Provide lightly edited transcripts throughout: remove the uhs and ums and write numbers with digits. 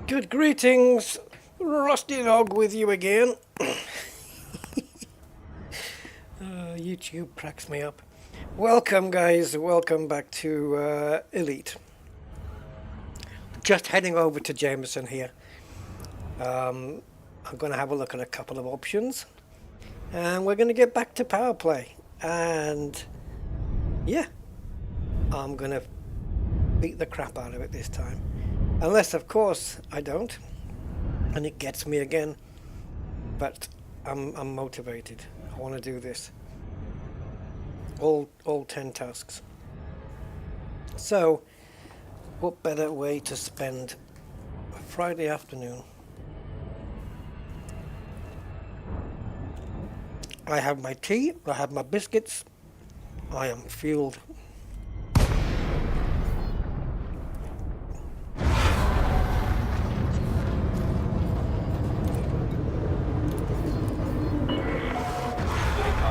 Good greetings, Rusty Dog with you again. YouTube cracks me up. Welcome guys, welcome back to Elite. Just heading over to Jameson here. I'm going to have a look at a couple of options. And we're going to get back to Powerplay. And yeah, I'm going to beat the crap out of it this time. Unless, of course, I don't, and it gets me again. But I'm motivated. I want to do this. All 10 tasks. So, what better way to spend a Friday afternoon? I have my tea, I have my biscuits, I am fueled.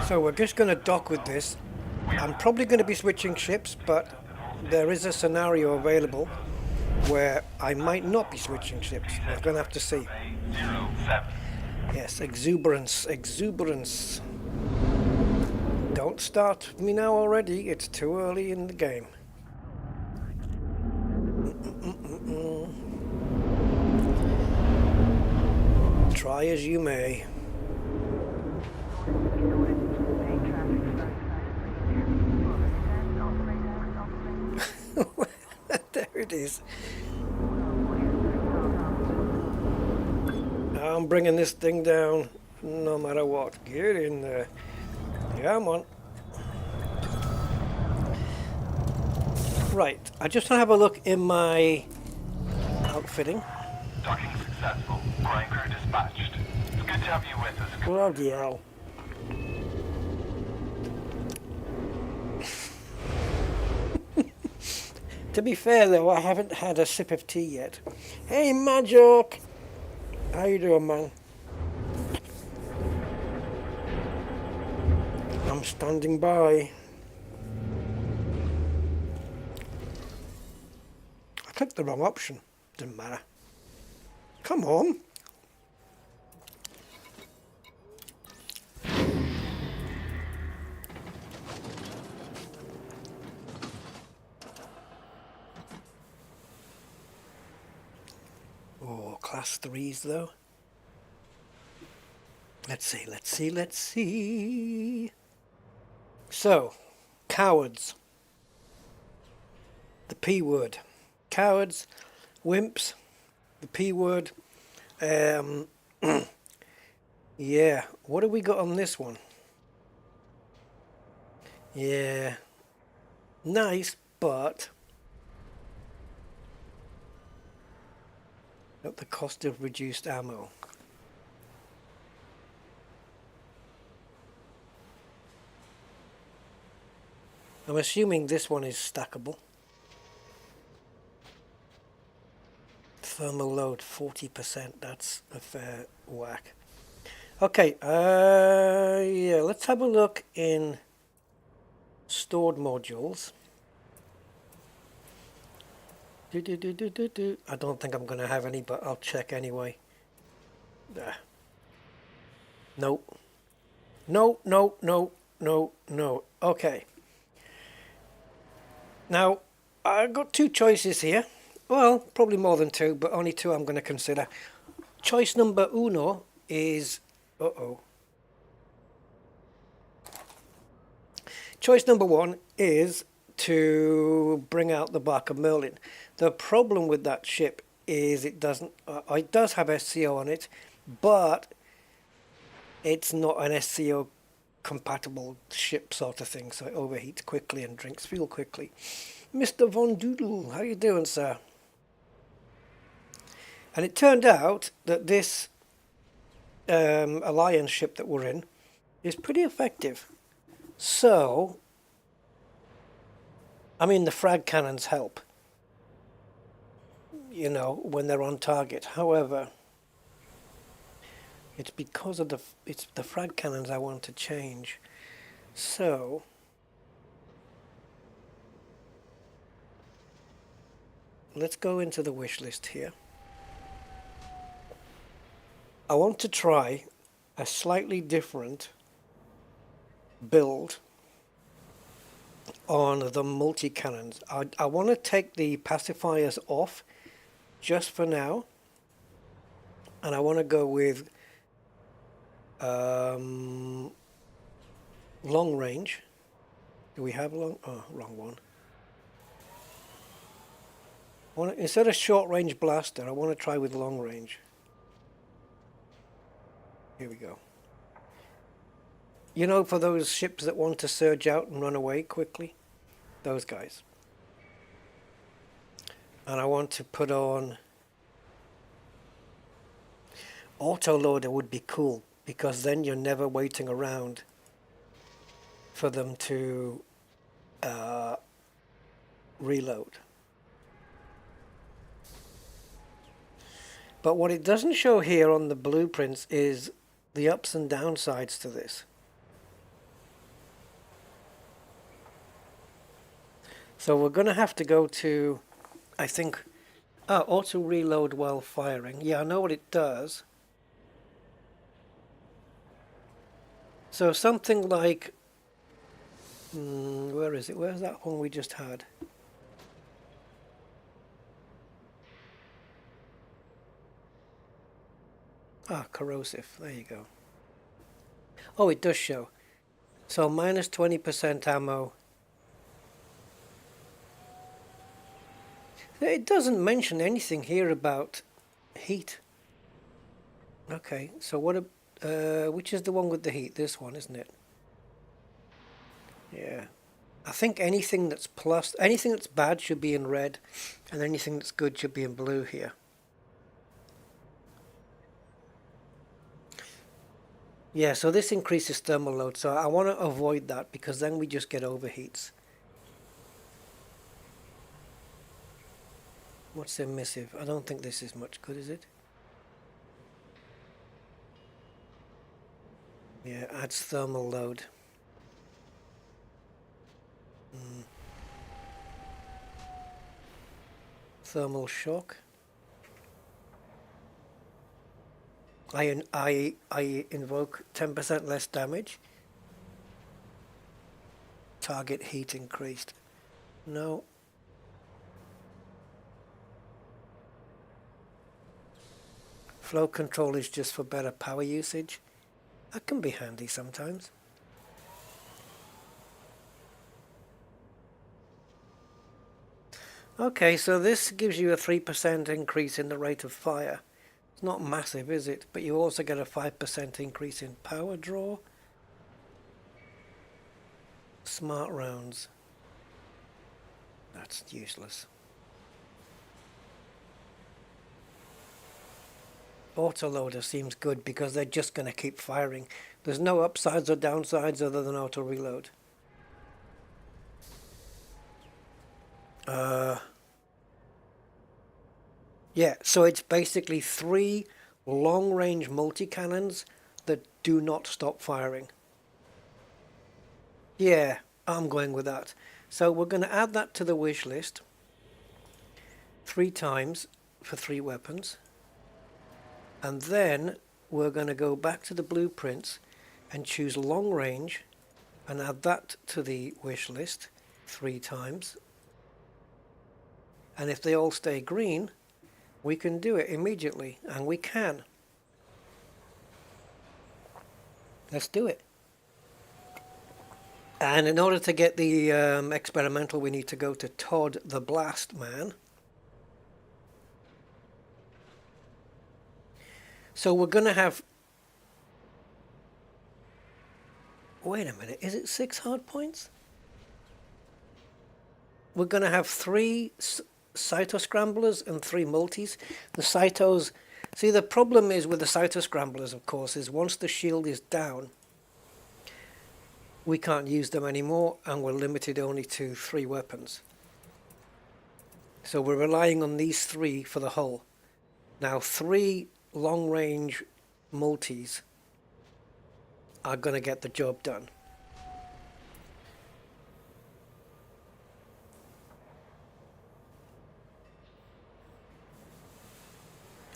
So we're just going to dock with this. I'm probably going to be switching ships, but there is a scenario available where I might not be switching ships. We're going to have to see. Yes, exuberance, exuberance. Don't start with me now already, it's too early in the game. Try as you may. There it is. I'm bringing this thing down no matter what. Get in there. Come on. Right, I just want to have a look in my outfitting. Docking successful. Flying crew dispatched. It's good to have you with us. Bloody hell. To be fair though, I haven't had a sip of tea yet. Hey Magic! How you doing, man? I'm standing by. I clicked the wrong option. Didn't matter. Come on. Oh, class 3s though. Let's see, let's see, let's see. So, cowards. The P word. Cowards, wimps, the P word. Yeah, what have we got on this one? Yeah, nice, but at the cost of reduced ammo. I'm assuming this one is stackable. Thermal load 40%, that's a fair whack. Okay, yeah, let's have a look in stored modules. I don't think I'm going to have any, but I'll check anyway. Nope. No, no, no, no, no. Okay. Now, I've got two choices here. Well, probably more than two, but only two I'm going to consider. Choice number uno is... Choice number one is to bring out the Bark of Merlin. The problem with that ship is it doesn't... it does have SCO on it, but it's not an SCO compatible ship sort of thing, so it overheats quickly and drinks fuel quickly. Mr. Von Doodle, how you doing, sir? And it turned out that this Alliance ship that we're in is pretty effective. So, I mean, the frag cannons help. you know, when they're on target. However, it's because of the frag cannons I want to change. So let's go into the wish list here. I want to try a slightly different build on the multi-cannons. I want to take the pacifiers off just for now, and I want to go with long range. Do we have long? Oh, wrong one. Instead of short range blaster, I want to try with long range. Here we go. You know, for those ships that want to surge out and run away quickly, those guys. And I want to put on autoloader would be cool, because then you're never waiting around for them to reload. But what it doesn't show here on the blueprints is the ups and downsides to this. So we're going to have to go to, I think, auto reload while firing. Yeah, I know what it does. So something like, where is it? Where's that one we just had? Ah, corrosive. There you go. Oh, it does show. So minus 20% ammo. It doesn't mention anything here about heat. Okay, so what? Which is the one with the heat? This one, isn't it? Yeah. I think anything that's plus, anything that's bad should be in red, and anything that's good should be in blue here. Yeah, so this increases thermal load, so I want to avoid that because then we just get overheats. What's emissive? I don't think this is much good, is it? Yeah, adds thermal load. Thermal shock. I invoke 10% less damage. Target heat increased. No. Flow control is just for better power usage. That can be handy sometimes. Okay, so this gives you a 3% increase in the rate of fire. It's not massive, is it? But you also get a 5% increase in power draw. Smart rounds. That's useless. Autoloader seems good because they're just going to keep firing. There's no upsides or downsides other than auto reload. Yeah, so it's basically 3 long-range multi-cannons that do not stop firing. Yeah, I'm going with that. So we're going to add that to the wish list 3 times for 3 weapons. And then we're going to go back to the blueprints and choose long range and add that to the wish list 3 times. And if they all stay green, we can do it immediately, and we can. Let's do it. And in order to get the experimental, we need to go to Todd the Blast Man. So we're going to have... Wait a minute, is it 6 hard points? We're going to have 3 Cyto Scramblers and 3 multis. The Cytos... See, the problem is with the Cyto Scramblers, of course, is once the shield is down, we can't use them anymore, and we're limited only to 3 weapons. So we're relying on these three for the hull. Now 3 long-range multis are going to get the job done.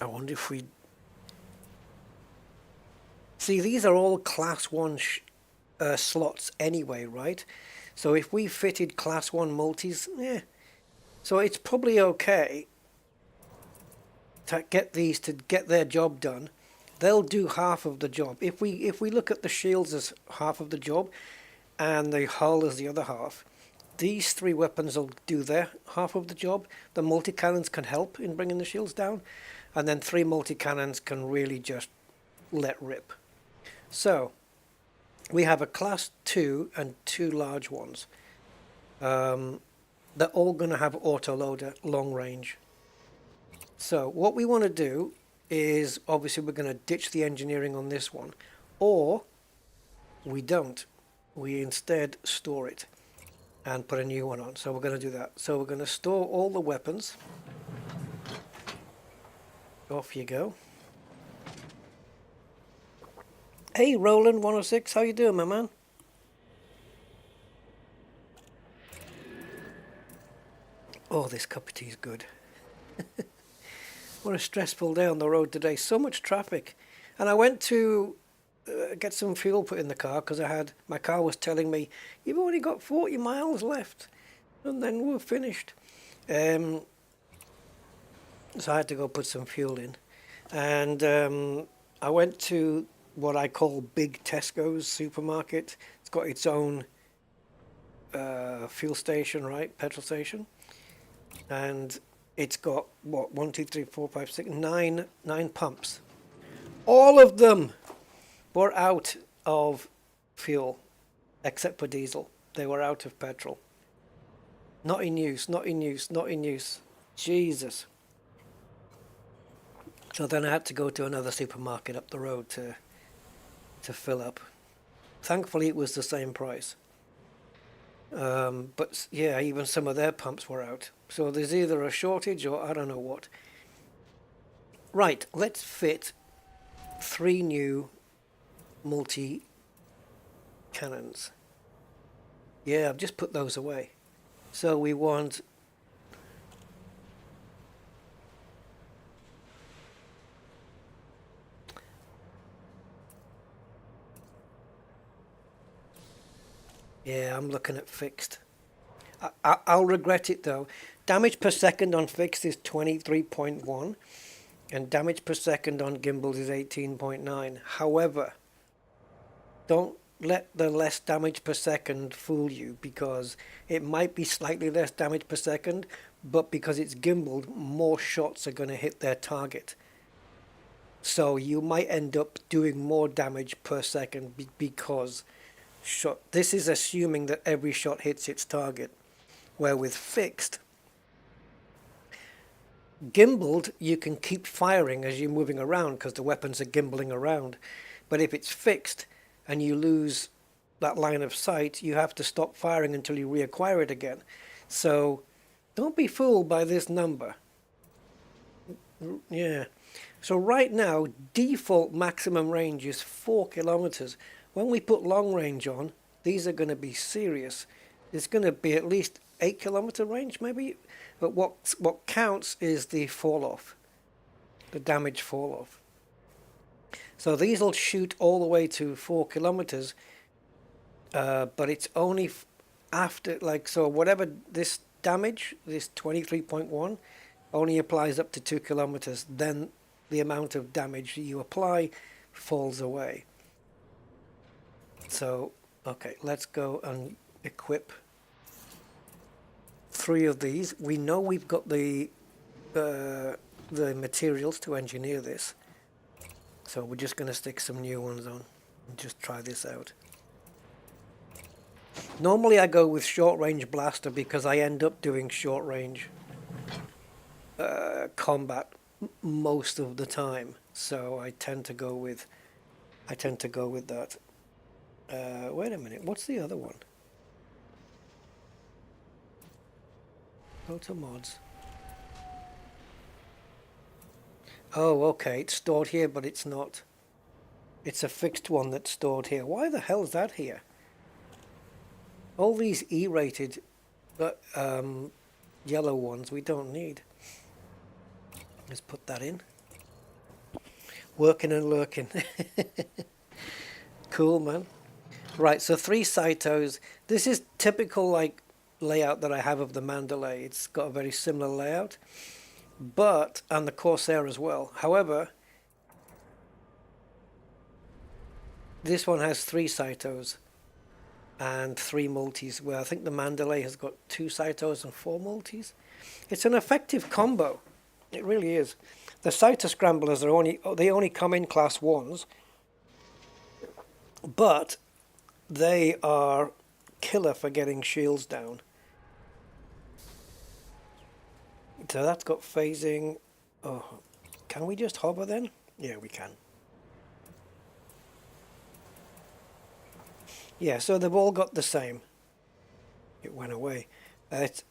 I wonder if we... See, these are all class 1 slots anyway, right? So if we fitted class 1 multis, yeah. So it's probably okay to get these to get their job done. They'll do half of the job. If we look at the shields as half of the job and the hull as the other half, these 3 weapons will do their half of the job. The multi-cannons can help in bringing the shields down, and then 3 multi-cannons can really just let rip. So we have a class 2 and 2 large ones. They're all going to have autoloader long range. So what we want to do is, obviously we're going to ditch the engineering on this one, or we don't. We instead store it and put a new one on. So we're going to do that. So we're going to store all the weapons. Off you go. Hey Roland 106, how you doing, my man? Oh, this cup of tea is good. What a stressful day on the road today. So much traffic. And I went to get some fuel put in the car because my car was telling me, you've only got 40 miles left and then we're finished. So I had to go put some fuel in. And I went to what I call Big Tesco's supermarket. It's got its own fuel station, right? Petrol station. And it's got, what, 1, 2, 3, 4, 5, 6, 9 pumps. All of them were out of fuel, except for diesel. They were out of petrol. Not in use, not in use, not in use. Jesus. So then I had to go to another supermarket up the road to fill up. Thankfully, it was the same price. But yeah, even some of their pumps were out. So there's either a shortage or I don't know what. Right, let's fit 3 new multi-cannons. Yeah, I've just put those away. So we want... Yeah, I'm looking at fixed. I'll regret it though. Damage per second on fixed is 23.1 and damage per second on gimbals is 18.9. However, don't let the less damage per second fool you, because it might be slightly less damage per second, but because it's gimbaled, more shots are going to hit their target. So you might end up doing more damage per second because this is assuming that every shot hits its target. Where with fixed, gimbaled, you can keep firing as you're moving around because the weapons are gimbaling around. But if it's fixed and you lose that line of sight, you have to stop firing until you reacquire it again. So don't be fooled by this number. Yeah. So right now, default maximum range is 4 kilometers. When we put long range on, these are going to be serious. It's going to be at least 8 kilometer range maybe, but what counts is the fall off, the damage fall off. So these will shoot all the way to 4 kilometers, but it's only after, like, so whatever this damage, this 23.1 only applies up to 2 kilometers, then the amount of damage you apply falls away. So okay, let's go and equip 3 of these. We know we've got the materials to engineer this, so we're just going to stick some new ones on and just try this out. Normally I go with short range blaster because I end up doing short range combat most of the time, so I tend to go with that. Wait a minute, what's the other one? Go to mods. Oh, okay, it's stored here, but it's not. It's a fixed one that's stored here. Why the hell is that here? All these E-rated yellow ones we don't need. Let's put that in. Working and lurking. Cool, man. Right, so 3 Saitos. This is typical like layout that I have of the Mandalay. It's got a very similar layout, but and the Corsair as well. However, this one has 3 Saitos and 3 multis, where I think the Mandalay has got 2 Saitos and 4 multis. It's an effective combo. It really is. The Saito scramblers are only come in class 1s, but they are killer for getting shields down. So that's got phasing. Oh, can we just hover then? Yeah, we can. Yeah, so they've all got the same. It went away. It's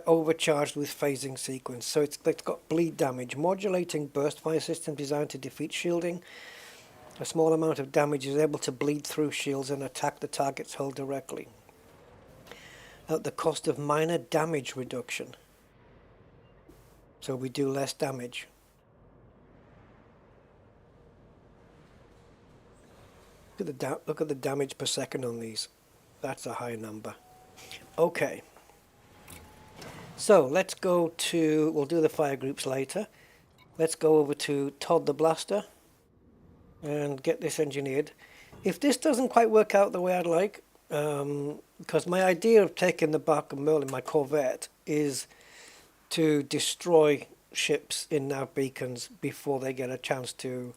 overcharged with phasing sequence. So it's got bleed damage. Modulating burst fire system designed to defeat shielding. A small amount of damage is able to bleed through shields and attack the target's hull directly, at the cost of minor damage reduction. So we do less damage. Look at the damage per second on these. That's a high number. Okay. So let's go to, we'll do the fire groups later. Let's go over to Todd the Blaster and get this engineered. If this doesn't quite work out the way I'd like, because my idea of taking the Bark and Merlin, my Corvette, is to destroy ships in nav beacons before they get a chance to,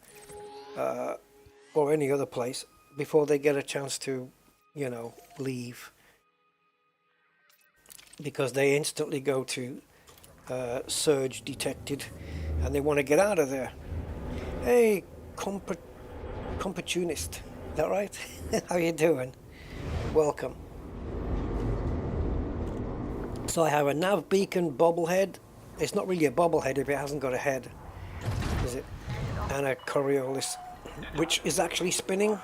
or any other place, before they get a chance to, you know, leave. Because they instantly go to surge detected and they want to get out of there. Hey, Compopportunist, is that right? How you doing? Welcome. So I have a nav beacon bobblehead. It's not really a bobblehead if it hasn't got a head, is it? And a Coriolis, which is actually spinning.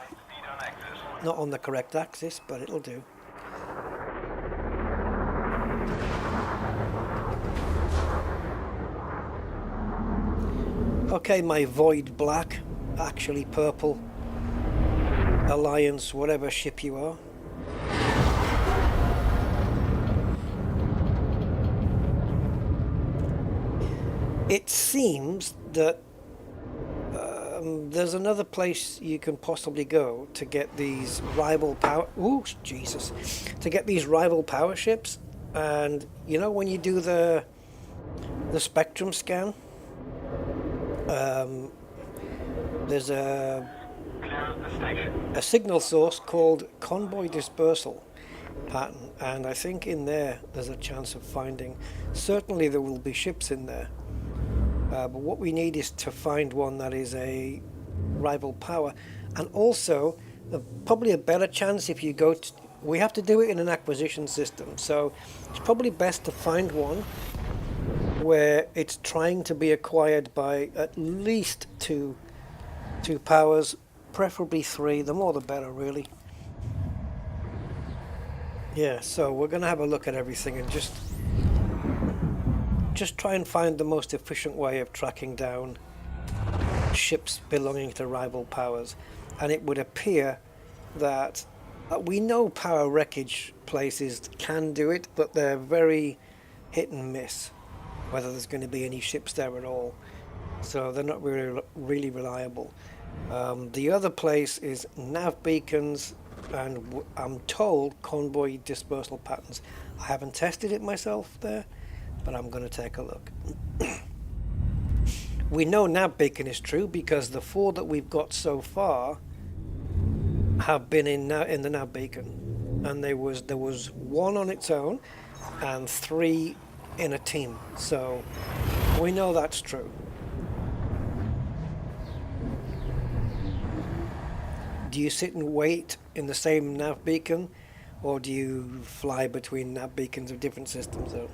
Not on the correct axis, but it'll do. Okay, my Void Black, actually purple, Alliance, whatever ship you are. It seems that there's another place you can possibly go to get these rival power... Ooh, Jesus. To get these rival power ships. And, you know, when you do the spectrum scan, there's a signal source called convoy dispersal pattern. And I think in there's a chance of finding... Certainly there will be ships in there. But what we need is to find one that is a rival power, and also probably a better chance if you go to, we have to do it in an acquisition system, so it's probably best to find one where it's trying to be acquired by at least two powers, preferably 3, the more the better really. Yeah, so we're going to have a look at everything and just try and find the most efficient way of tracking down ships belonging to rival powers. And it would appear that we know power wreckage places can do it, but they're very hit and miss whether there's going to be any ships there at all, so they're not really reliable. The other place is nav beacons, and I'm told convoy dispersal patterns. I haven't tested it myself there, but I'm going to take a look. We know nav beacon is true because the 4 that we've got so far have been in the nav beacon, and there was 1 on its own and 3 in a team, so we know that's true. Do you sit and wait in the same nav beacon, or do you fly between nav beacons of different systems though?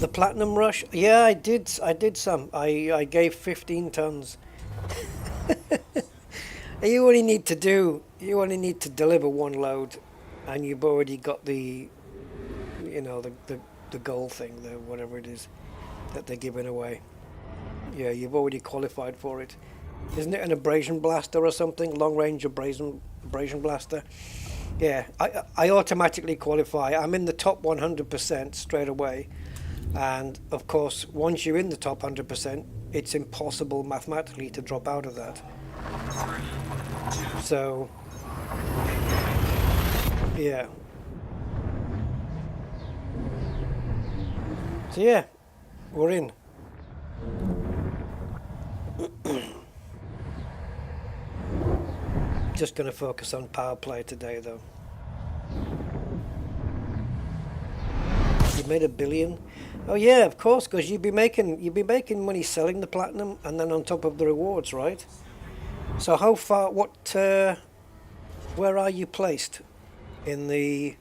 The Platinum Rush? Yeah, I did some. I gave 15 tons. You only need to deliver one load, and you've already got the, you know, the gold thing, the whatever it is that they're giving away. Yeah, you've already qualified for it. Isn't it an abrasion blaster or something? Long range abrasion blaster? Yeah, I automatically qualify. I'm in the top 100% straight away. And of course, once you're in the top 100%, it's impossible mathematically to drop out of that. So, yeah. So yeah, we're in. Just going to focus on Powerplay today, though. You made $1 billion? Oh yeah, of course, because you'd be making money selling the platinum, and then on top of the rewards, right? So how far? Where are you placed in the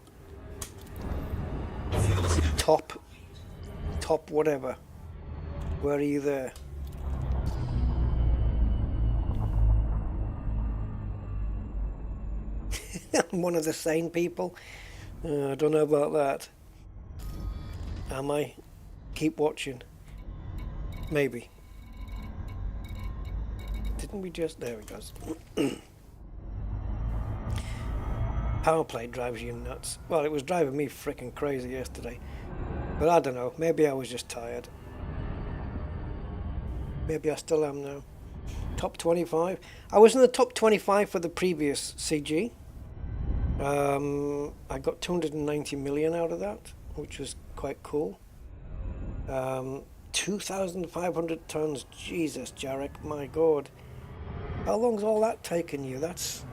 top whatever? Where are you there? I'm one of the sane people. I don't know about that. Am I? Keep watching. Maybe. Didn't we just... There it goes. Powerplay drives you nuts. Well, it was driving me freaking crazy yesterday. But I don't know. Maybe I was just tired. Maybe I still am now. Top 25. I was in the top 25 for the previous CG. I got 290 million out of that, which was quite cool. 2,500 tons. Jesus, Jarek, my God. How long's all that taken you? That's...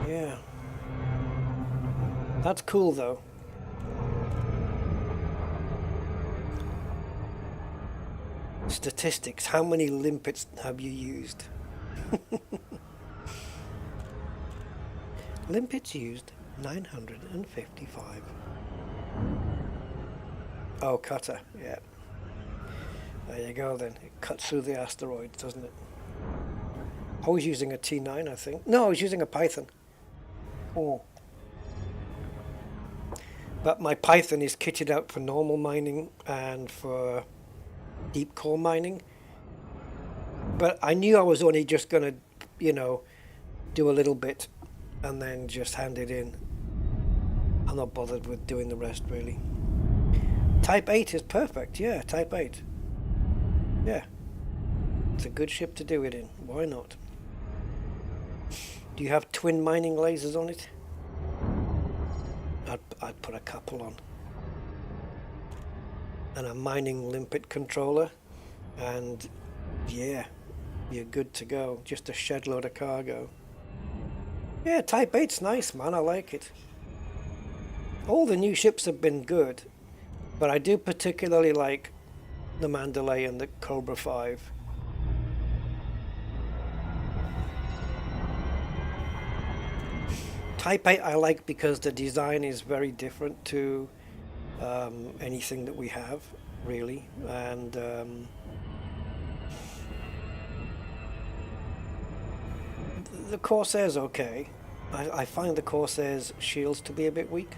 Yeah. That's cool, though. Statistics. How many limpets have you used? Limpets used 955. Oh, cutter, yeah. There you go then. It cuts through the asteroids, doesn't it? I was using a T9, I think. No, I was using a Python. Oh. But my Python is kitted out for normal mining and for deep core mining. But I knew I was only just going to, you know, do a little bit and then just hand it in. I'm not bothered with doing the rest, really. Type 8 is perfect, yeah, Type 8. Yeah. It's a good ship to do it in. Why not? Do you have twin mining lasers on it? I'd put a couple on. And a mining limpet controller. And yeah, you're good to go. Just a shed load of cargo. Yeah, Type 8's nice, man. I like it. All the new ships have been good, but I do particularly like the Mandalay and the Cobra 5. Type 8 I like because the design is very different to anything that we have, really, and the Corsair's okay. I find the Corsair's shields to be a bit weak.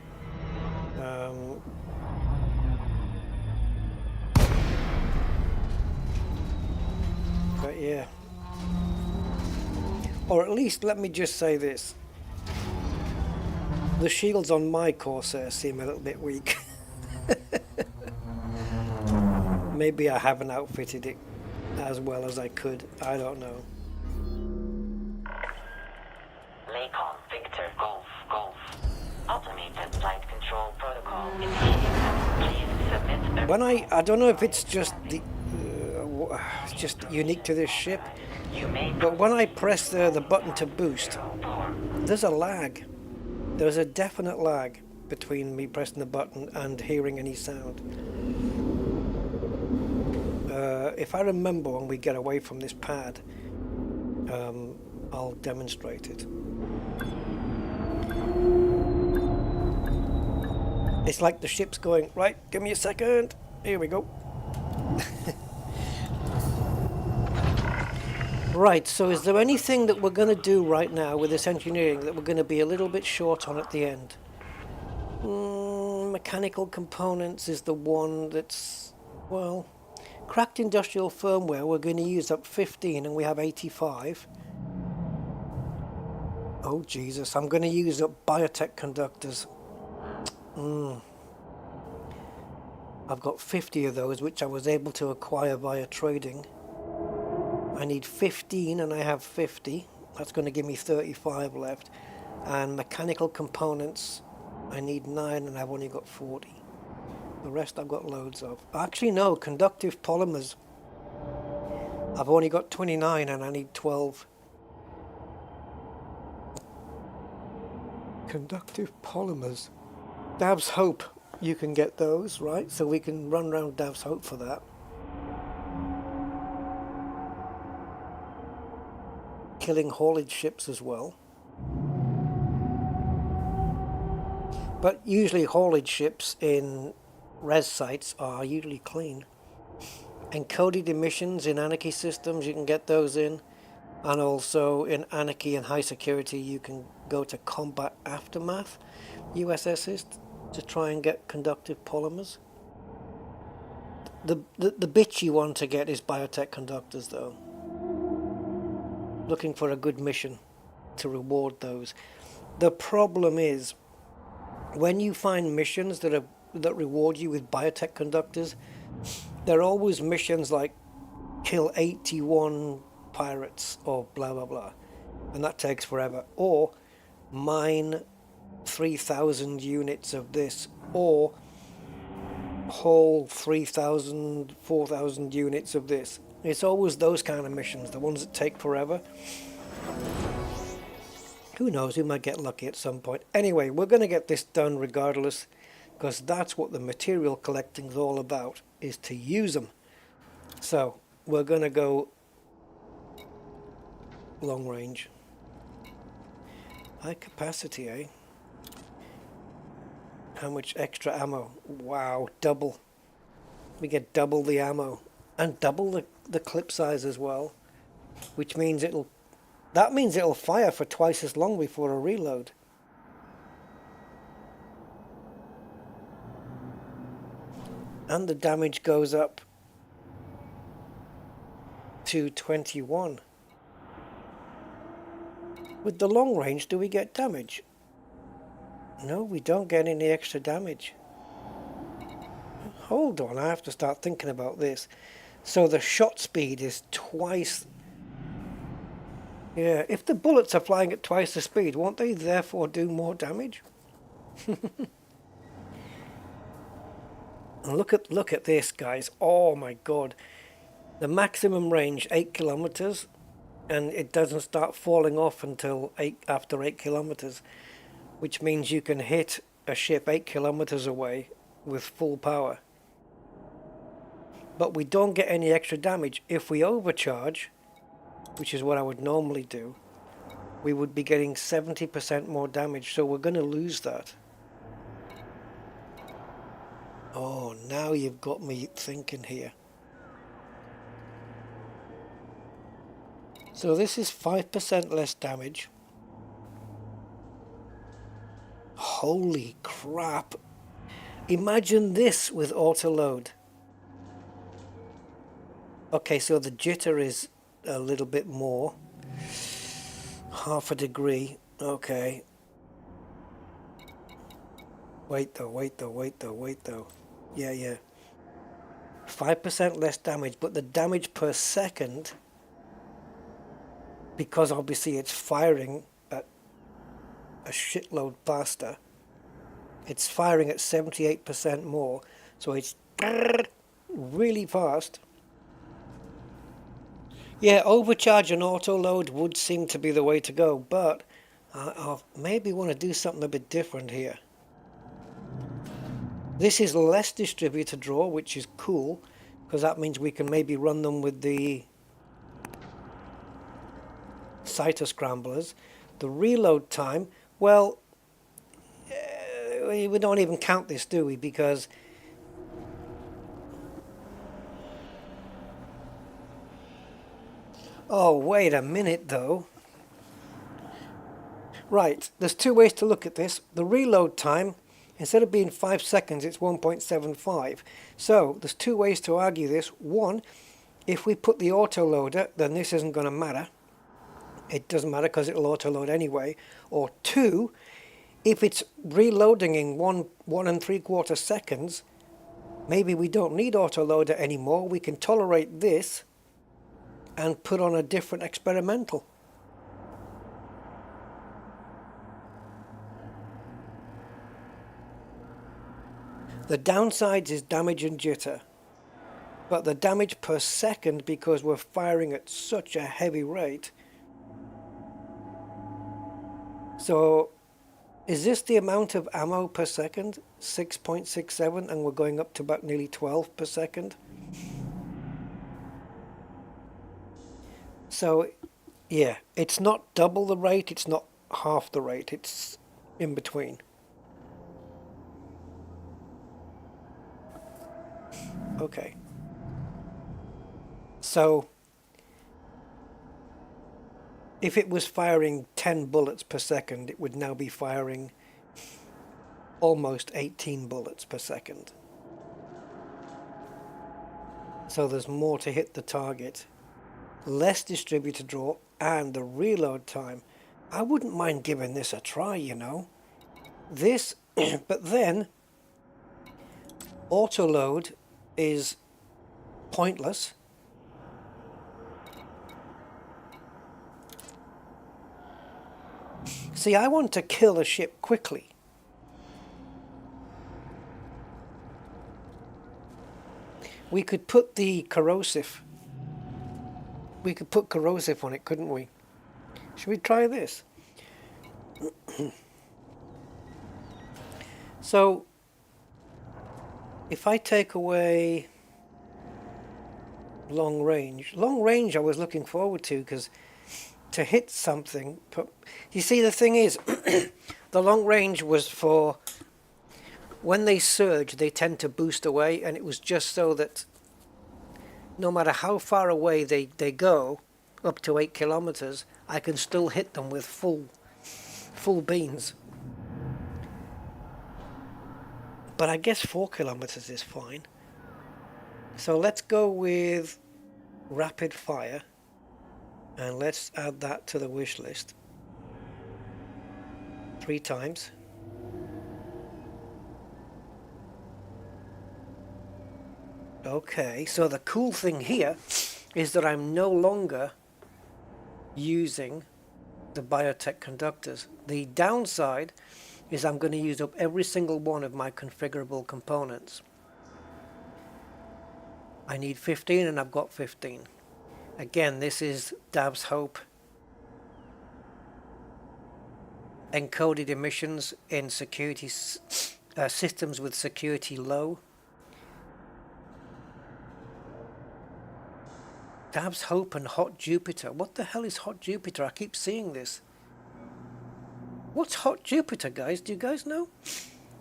But yeah. Or at least let me just say this. The shields on my Corsair seem a little bit weak. Maybe I haven't outfitted it as well as I could. I don't know. Lakon Victor Golf Golf. Automated flight control protocol. Please submit. When I don't know if it's just the it's just unique to this ship, but when I press the button to boost, there's a lag. There's a definite lag between me pressing the button and hearing any sound. If I remember when we get away from this pad, I'll demonstrate it. It's like the ship's going, right, give me a second. Here we go. Right, so is there anything that we're going to do right now with this engineering that we're going to be a little bit short on at the end? Mechanical components is the one that's, well, cracked industrial firmware, we're going to use up 15 and we have 85. Oh Jesus, I'm going to use up biotech conductors. I've got 50 of those, which I was able to acquire via trading. I need 15 and I have 50. That's going to give me 35 left. And mechanical components, I need 9 and I've only got 40. The rest I've got loads of. Actually no, conductive polymers. I've only got 29 and I need 12. Conductive polymers. Dav's Hope, you can get those, right? So we can run around Dav's Hope for that. Killing haulage ships as well. But usually haulage ships in res sites are usually clean. Encoded emissions in Anarchy systems, you can get those in. And also in Anarchy and High Security, you can go to Combat Aftermath USSs to try and get conductive polymers. The bit you want to get is biotech conductors though. Looking for a good mission to reward those. The problem is when you find missions that reward you with biotech conductors, they're always missions like kill 81 pirates or blah blah blah, and that takes forever, or mine 3,000 units of this, or haul 3,000, 4,000 units of this. It's always those kind of missions, the ones that take forever. Who knows, we might get lucky at some point. Anyway, we're going to get this done regardless, because that's what the material collecting is all about, is to use them. So we're going to go long range. High capacity, eh? How much extra ammo? Wow, double. We get double the ammo and double the clip size as well, which means it'll fire for twice as long before a reload. And the damage goes up to 21. With the long range, do we get damage? No, we don't get any extra damage. Hold on, I have to start thinking about this. So the shot speed is twice. Yeah, if the bullets are flying at twice the speed, won't they therefore do more damage? And look at this, guys. Oh my god. The maximum range 8 kilometers, and it doesn't start falling off until after 8 kilometers, which means you can hit a ship 8 kilometers away with full power. But we don't get any extra damage. If we overcharge, which is what I would normally do, we would be getting 70% more damage, so we're going to lose that. Oh, now you've got me thinking here. So this is 5% less damage. Holy crap. Imagine this with auto load. Okay, so the jitter is a little bit more. Half a degree. Okay. Wait though. Yeah. 5% less damage, but the damage per second, because obviously it's firing at a shitload faster, it's firing at 78% more, so it's really fast. Yeah, overcharge and auto load would seem to be the way to go, but I maybe want to do something a bit different here. This is less distributor draw, which is cool, because that means we can maybe run them with the cyto scramblers. The reload time, well, we don't even count this, do we? Because oh, wait a minute though. Right, there's two ways to look at this. The reload time, instead of being 5 seconds, it's 1.75. So there's two ways to argue this. One, if we put the autoloader, then this isn't going to matter. It doesn't matter because it'll autoload anyway. Or two, if it's reloading in 1 3/4 seconds, maybe we don't need autoloader anymore. We can tolerate this and put on a different experimental. The downsides is damage and jitter, but the damage per second, because we're firing at such a heavy rate. So is this the amount of ammo per second? 6.67, and we're going up to about nearly 12 per second. So yeah, it's not double the rate, it's not half the rate, it's in between. Okay, so if it was firing 10 bullets per second, it would now be firing almost 18 bullets per second. So there's more to hit the target, less distributor draw, and the reload time. I wouldn't mind giving this a try, you know. This, but then autoload is pointless. See, I want to kill a ship quickly. We could put the corrosive. We could put corrosive on it, couldn't we? Should we try this? So, if I take away long range I was looking forward to, because to hit something, you see, the thing is, the long range was for when they surge, they tend to boost away, and it was just so that no matter how far away they go, up to 8 kilometers, I can still hit them with full beams. But I guess 4 kilometers is fine. So let's go with rapid fire, and let's add that to the wish list 3 times. Okay, so the cool thing here is that I'm no longer using the biotech conductors. The downside is I'm going to use up every single one of my configurable components. I need 15 and I've got 15. Again, this is Dab's Hope. Encoded emissions in security systems with security low. Dab's Hope and Hot Jupiter. What the hell is Hot Jupiter? I keep seeing this. What's Hot Jupiter, guys? Do you guys know?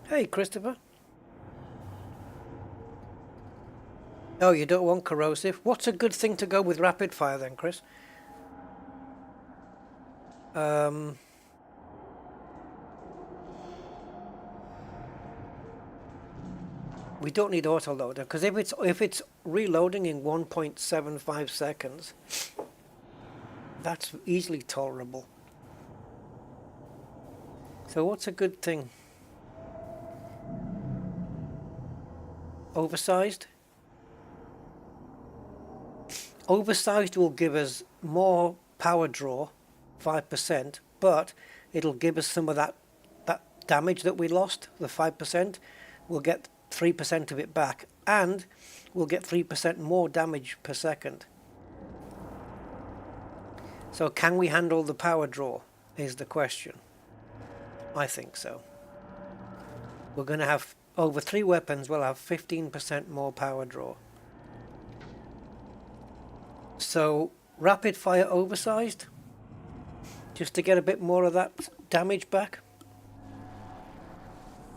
Hey, Christopher. Oh, you don't want corrosive? What's a good thing to go with rapid fire then, Chris? We don't need autoloader, because if it's reloading in 1.75 seconds, that's easily tolerable. So what's a good thing? Oversized? Oversized will give us more power draw, 5%, but it'll give us some of that damage that we lost, the 5%. We'll get 3% of it back, and we'll get 3% more damage per second. So can we handle the power draw is the question. I think so. We're going to have, over 3 weapons, we'll have 15% more power draw. So rapid fire oversized, just to get a bit more of that damage back.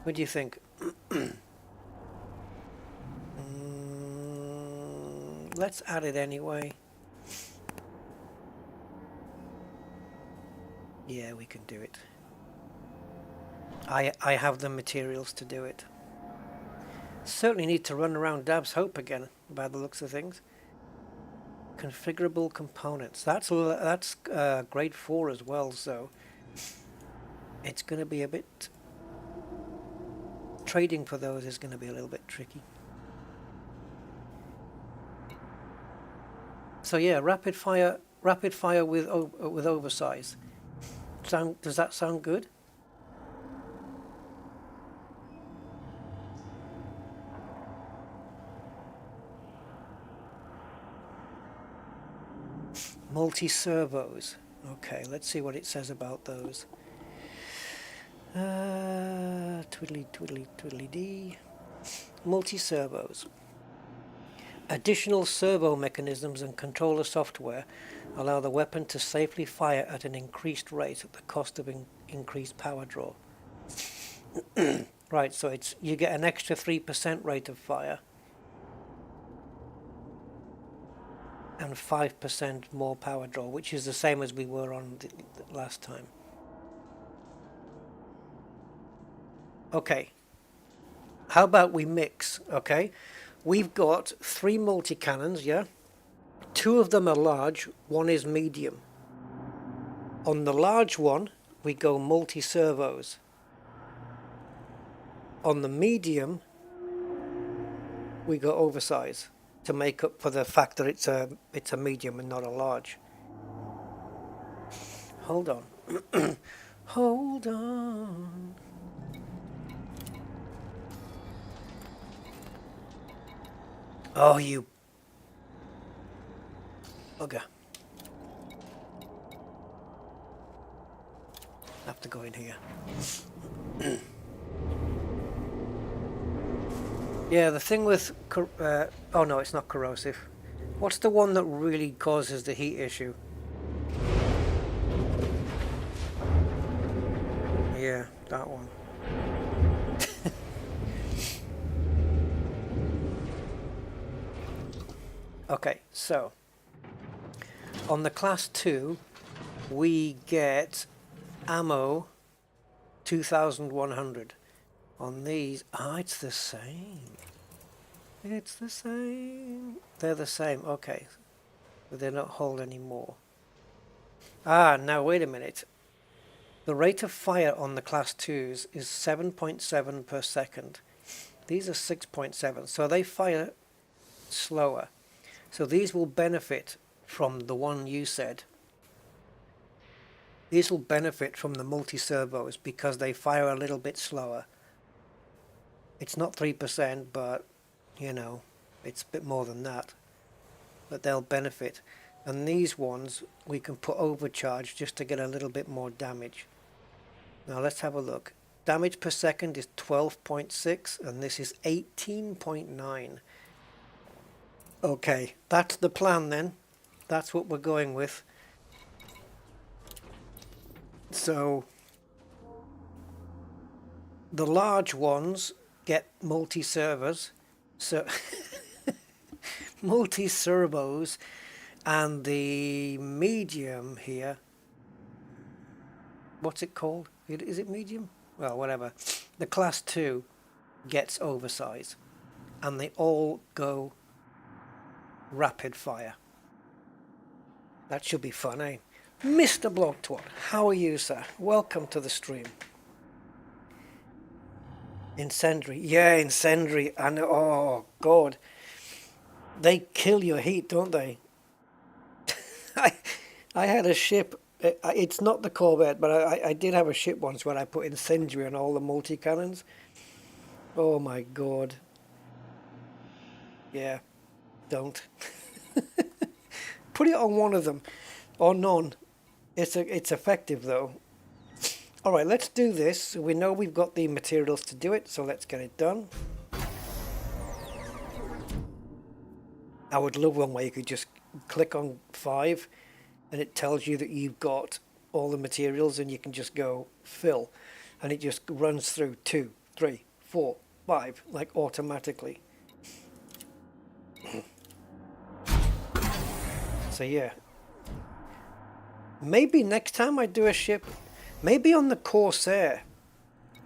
What do you think? Let's add it anyway. Yeah, we can do it. I have the materials to do it. Certainly need to run around Dab's Hope again, by the looks of things. Configurable components. That's grade 4 as well, so it's going to be a bit... Trading for those is going to be a little bit tricky. So yeah, rapid fire with oversize. Does that sound good? Multi-servos. Okay, let's see what it says about those. Twiddly twiddly twiddly dee. Multi-servos. Additional servo mechanisms and controller software allow the weapon to safely fire at an increased rate at the cost of increased power draw. Right, so you get an extra 3% rate of fire and 5% more power draw, which is the same as we were on the last time. Okay, how about we mix? Okay, we've got 3 multi-cannons, yeah? 2 of them are large, 1 is medium. On the large one, we go multi-servos. On the medium, we go oversize to make up for the fact that it's a medium and not a large. Hold on. Hold on. Oh, you bugger. I have to go in here. Yeah, the thing with... oh no, it's not corrosive. What's the one that really causes the heat issue? Yeah, that one. Okay, so on the class 2 we get ammo 2100. On these, it's the same. It's the same. They're the same, okay. But they don't hold any more. Now wait a minute. The rate of fire on the class 2s is 7.7 per second. These are 6.7, so they fire slower. So these will benefit from the one you said. These will benefit from the multi-servos because they fire a little bit slower. It's not 3%, but, you know, it's a bit more than that. But they'll benefit. And these ones, we can put overcharge just to get a little bit more damage. Now let's have a look. Damage per second is 12.6, and this is 18.9. Okay, that's the plan then. That's what we're going with. So, the large ones get multi-servos, so multi-servos, and the medium here, what's it called? Is it medium? Well, whatever. The class 2 gets oversize, and they all go rapid fire. That should be fun, eh? Mr. Blogtwat, how are you, sir? Welcome to the stream. Incendiary. Yeah, incendiary. And oh, God. They kill your heat, don't they? I had a ship. It's not the Corvette, but I did have a ship once where I put incendiary on all the multi-cannons. Oh, my God. Yeah. Don't. Put it on one of them. Or none. It's effective though. Alright, let's do this. We know we've got the materials to do it, so let's get it done. I would love one where you could just click on 5 and it tells you that you've got all the materials and you can just go fill. And it just runs through 2, 3, 4, 5, like automatically. So yeah, maybe next time I do a ship, maybe on the Corsair,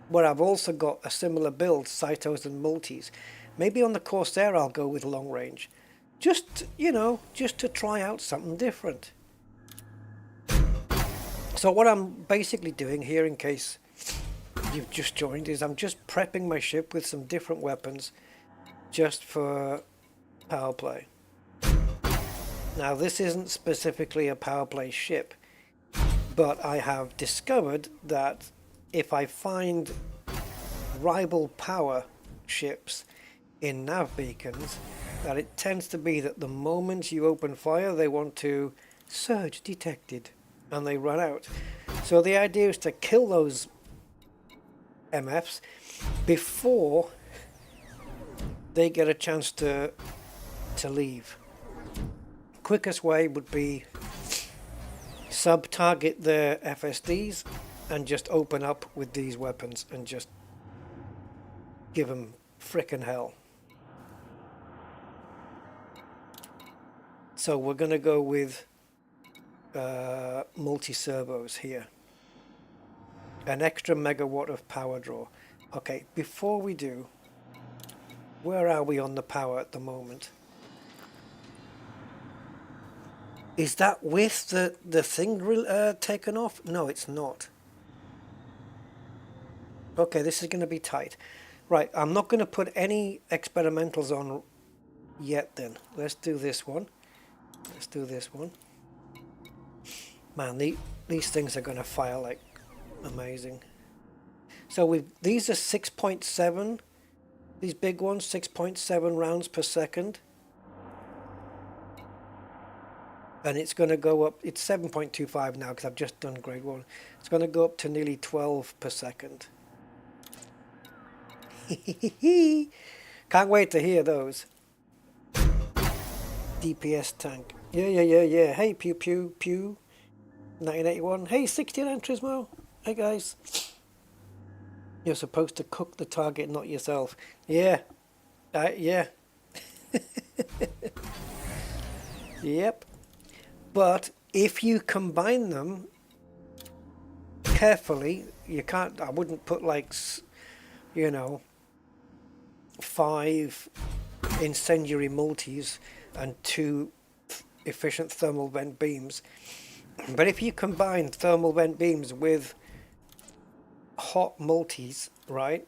where I've also got a similar build, Cytos and multis, maybe on the Corsair I'll go with long range. Just, you know, just to try out something different. So what I'm basically doing here, in case you've just joined, is I'm just prepping my ship with some different weapons just for Powerplay. Now this isn't specifically a Powerplay ship, but I have discovered that if I find rival power ships in nav beacons, that it tends to be that the moment you open fire they want to surge detected and they run out. So the idea is to kill those MFs before they get a chance to leave. Quickest way would be sub-target their FSDs and just open up with these weapons and just give them frickin' hell. So we're going to go with multi-servos here. An extra megawatt of power draw. Okay, before we do, where are we on the power at the moment? Is that with the thing taken off? No, it's not. Okay, this is going to be tight. Right, I'm not going to put any experimentals on yet then. Let's do this one. Let's do this one. Man, these things are going to fire like amazing. So these are 6.7, these big ones, 6.7 rounds per second. And it's going to go up, it's 7.25 now because I've just done grade 1. It's going to go up to nearly 12 per second. Can't wait to hear those. DPS tank. Yeah. Hey, pew, pew, pew. 1981. Hey, 69 Trismo. Hey, guys. You're supposed to cook the target, not yourself. Yeah. Yeah. Yep. But if you combine them carefully, you can't, I wouldn't put like, you know, 5 incendiary multis and 2 efficient thermal vent beams. But if you combine thermal vent beams with hot multis, right,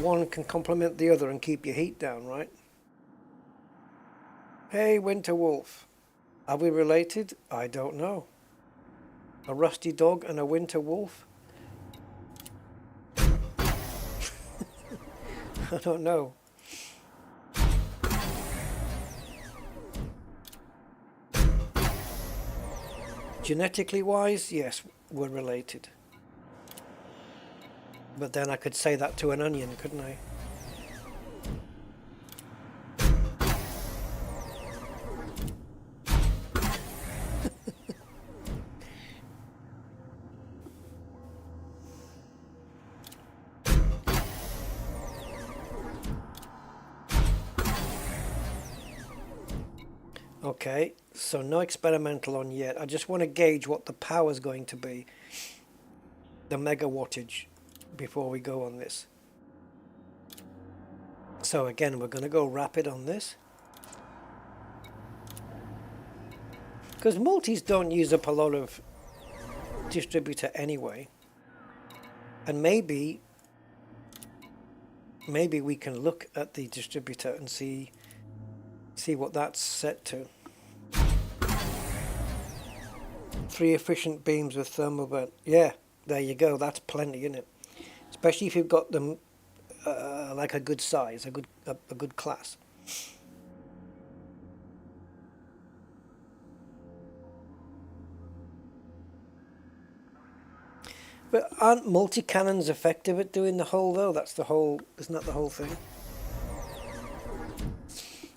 one can complement the other and keep your heat down, right? Hey, Winter Wolf. Are we related? I don't know. A rusty dog and a winter wolf? I don't know. Genetically wise, yes, we're related. But then I could say that to an onion, couldn't I? Okay, so no experimental on yet. I just want to gauge what the power is going to be, the megawattage, before we go on this. So again, we're going to go rapid on this. Because multis don't use up a lot of distributor anyway. And maybe we can look at the distributor and see what that's set to. 3 efficient beams with thermal vent. Yeah, there you go. That's plenty, isn't it? Especially if you've got them like a good size, a good class. But aren't multi-cannons effective at doing the hull though? That's the whole, isn't that the whole thing?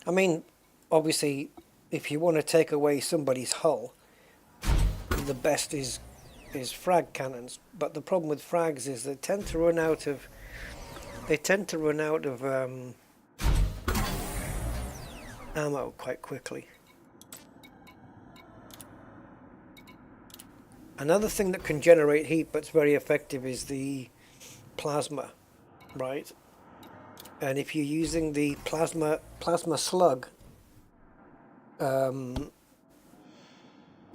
I mean, obviously, if you want to take away somebody's hull, the best is is frag cannons, but the problem with frags is they tend to run out of ammo quite quickly. Another thing that can generate heat but's very effective is the plasma, right? And if you're using the plasma slug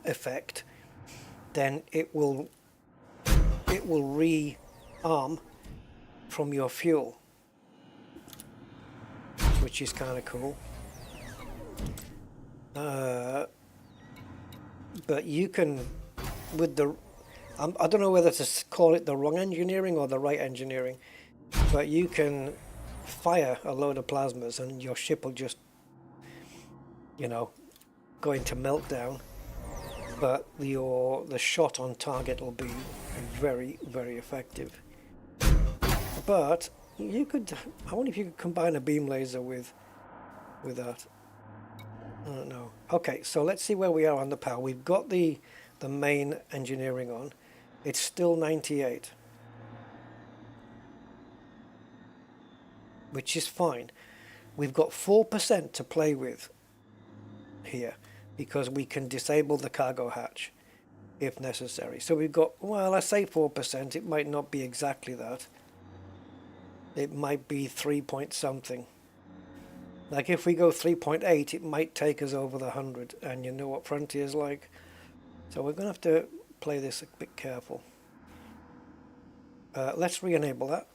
effect, then it will rearm from your fuel, which is kind of cool. But you can, with the, I don't know whether to call it the wrong engineering or the right engineering, but you can fire a load of plasmas and your ship will just, you know, go into meltdown, but the shot on target will be very, very effective. But you could, I wonder if you could combine a beam laser with that. I don't know. Okay, so let's see where we are on the power. We've got the main engineering on. It's still 98, which is fine. We've got 4% to play with here because we can disable the cargo hatch if necessary. So we've got, well, I say 4%, it might not be exactly that. It might be 3 point something. Like if we go 3.8, it might take us over the 100, and you know what Frontier's like. So we're going to have to play this a bit careful. Let's re-enable that.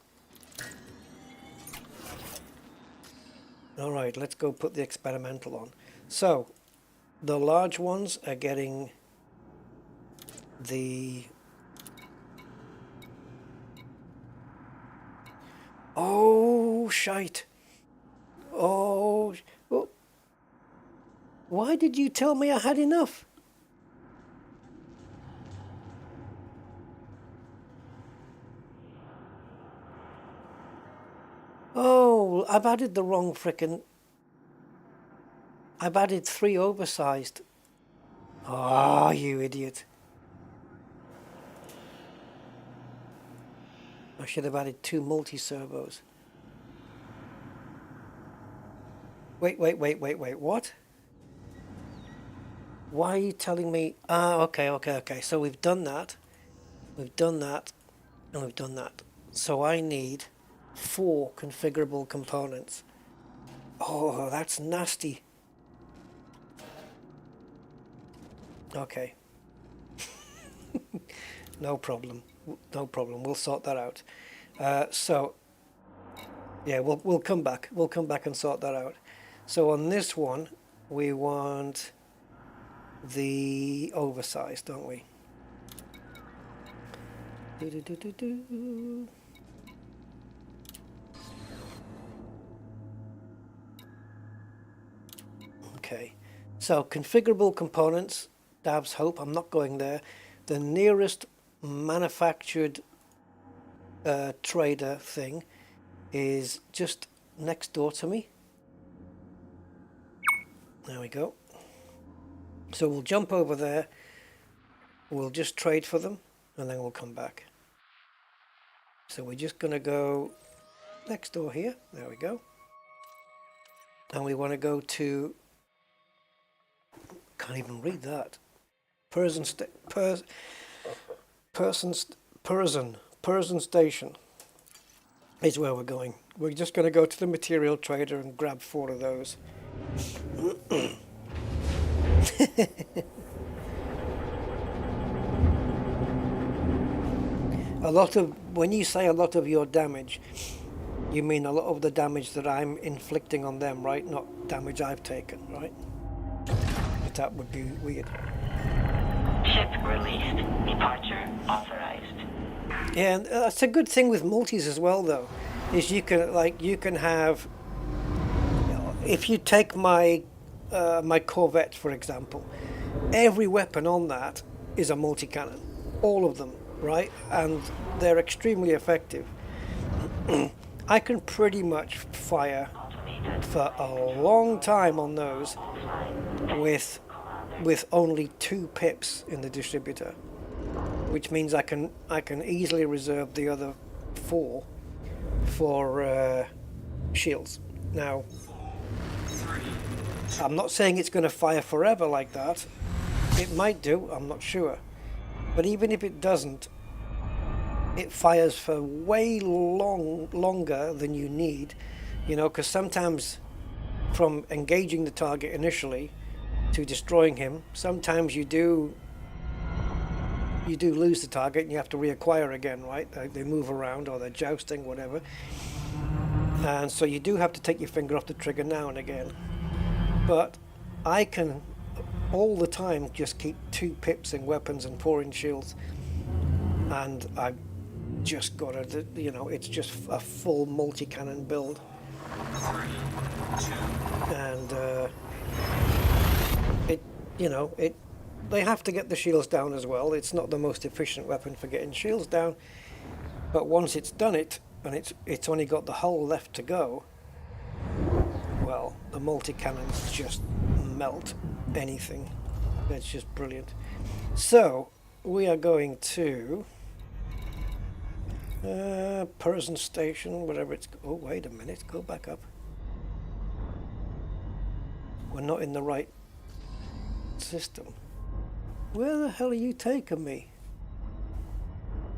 Alright, let's go put the experimental on. So, the large ones are getting the... Oh, shite. Oh, why did you tell me I had enough? Oh, I've added the wrong frickin'... I've added 3 oversized. Ah, oh, you idiot. I should have added 2 multi-servos. Wait, what? Why are you telling me? Ah, okay. So we've done that. We've done that. And we've done that. So I need 4 configurable components. Oh, that's nasty. Okay. No problem. We'll sort that out. So, yeah, we'll come back. We'll come back and sort that out. So on this one, we want the oversized, don't we? Okay, so configurable components, Dab's Hope, I'm not going there. The nearest manufactured trader thing is just next door to me. There we go. So we'll jump over there, we'll just trade for them, and then we'll come back. So we're just going to go next door here, there we go. And we want to go to, can't even read that, Persian Station is where we're going. We're just going to go to the material trader and grab 4 of those. When you say a lot of your damage, you mean a lot of the damage that I'm inflicting on them, right? Not damage I've taken, right? But that would be weird. Ship released. Departure authorized. Yeah, and that's a good thing with multis as well, though, is you can have, if you take my my Corvette, for example, every weapon on that is a multi-cannon, all of them, right? And they're extremely effective. I can pretty much fire for a long time on those with only 2 pips in the distributor. which means I can easily reserve the other 4 for shields. Now, I'm not saying it's going to fire forever like that. It might do, I'm not sure. But even if it doesn't, it fires for way longer than you need, you know, because sometimes from engaging the target initially to destroying him, sometimes you do lose the target and you have to reacquire again, right? They move around or they're jousting, whatever. And so you do have to take your finger off the trigger now and again. But I can all the time just keep 2 pips in weapons and 4 in shields. And I've just got a, you know, it's just a full multi-cannon build. And it, you know, they have to get the shields down as well. It's not the most efficient weapon for getting shields down, but once it's done it, and it's only got the hull left to go, well, the multi-cannons just melt anything. It's just brilliant. So we are going to person station, whatever it's. Oh, wait a minute, go back up. We're not in the right system. Where the hell are you taking me?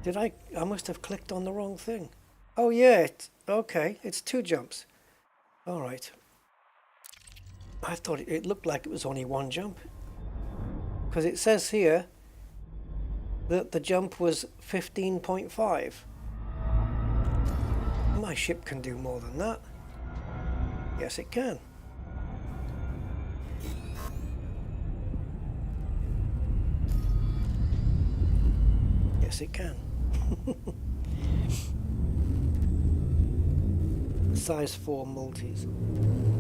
Did I must have clicked on the wrong thing. Oh yeah, okay, it's 2 jumps. All right. I thought it looked like it was only 1 jump. Because it says here that the jump was 15.5. My ship can do more than that. Yes, it can. Yes, it can. Size 4 multis.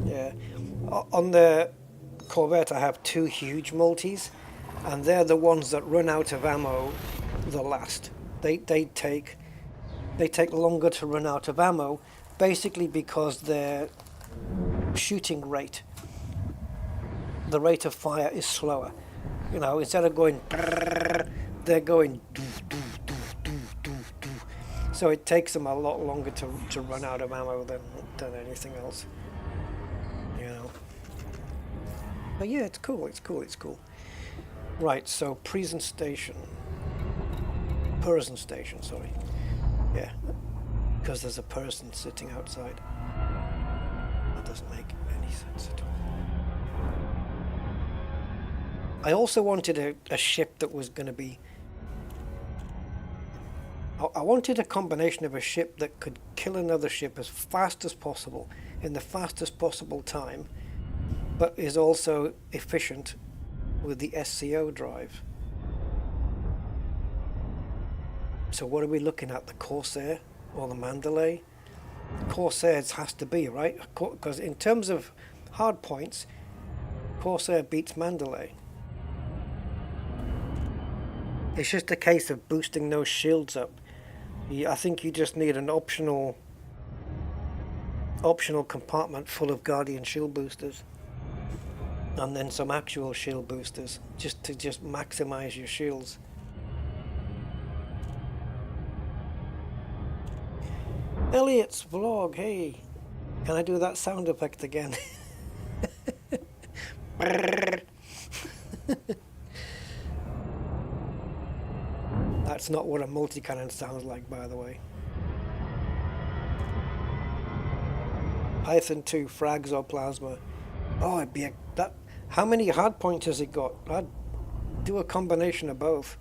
Yeah. On the Corvette, I have 2 huge multis, and they're the ones that run out of ammo the last. They take longer to run out of ammo, basically because their shooting rate, the rate of fire is slower. You know, instead of going, they're going. So it takes them a lot longer to run out of ammo than anything else. You know. But yeah, it's cool. It's cool. Right. So person station. Sorry. Yeah, because there's a person sitting outside. That doesn't make any sense at all. I also wanted a ship that was going to be... I wanted a combination of a ship that could kill another ship as fast as possible, in the fastest possible time, but is also efficient with the SCO drive. So what are we looking at? The Corsair or the Mandalay? Corsairs has to be, right? Because in terms of hard points, Corsair beats Mandalay. It's just a case of boosting those shields up. I think you just need an optional compartment full of Guardian shield boosters, and then some actual shield boosters, just to maximize your shields. Elliot's vlog, hey, can I do that sound effect again? That's not what a multi-cannon sounds like, by the way. Python 2, frags or plasma. Oh, it'd be that. How many hard points has it got? I'd do a combination of both.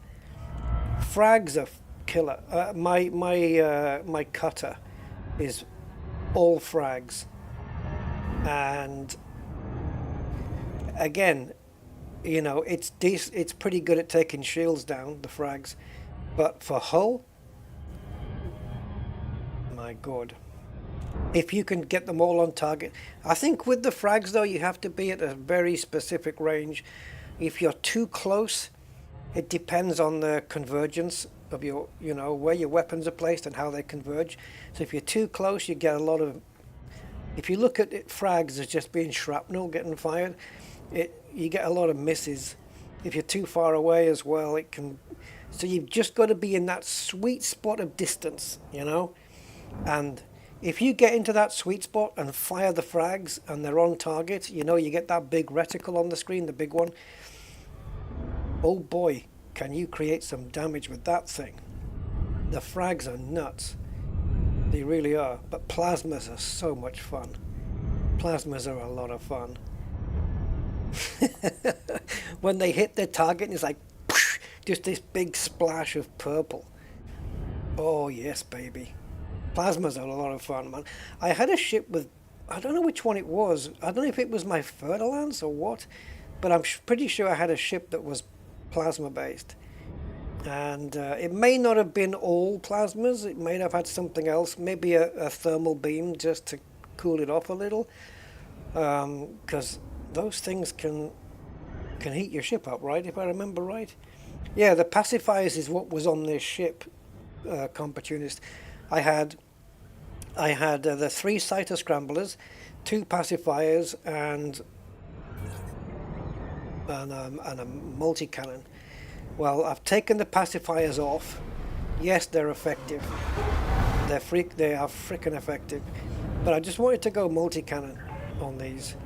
Frags are killer. My cutter is all frags, and again, you know, it's pretty good at taking shields down, the frags, but for hull, my god, if you can get them all on target. I think with the frags though, you have to be at a very specific range. If you're too close, it depends on the convergence of your, you know, where your weapons are placed and how they converge. So if you're too close, you get a lot of, if you look at it, frags as just being shrapnel getting fired, you get a lot of misses. If you're too far away as well, it can, So you've just got to be in that sweet spot of distance, you know. And if you get into that sweet spot and fire the frags and they're on target, you know, you get that big reticle on the screen, the big one. Oh boy, can you create some damage with that thing. The frags are nuts. They really are. But plasmas are so much fun. Plasmas are a lot of fun. When they hit their target, it's like whoosh, just this big splash of purple. Oh yes, baby. Plasmas are a lot of fun, man. I had a ship with, I don't know which one it was. I don't know if it was my Fer-de-Lance or what, but I'm pretty sure I had a ship that was plasma based. And it may not have been all plasmas. It may have had something else, maybe a thermal beam just to cool it off a little, because those things can heat your ship up, right? If I remember right. Yeah, the pacifiers is what was on this ship, Comportunist. I had the 3 cyto scramblers, 2 pacifiers, and a multi-cannon. Well, I've taken the pacifiers off. Yes, they're effective. They are freaking effective. But I just wanted to go multi-cannon on these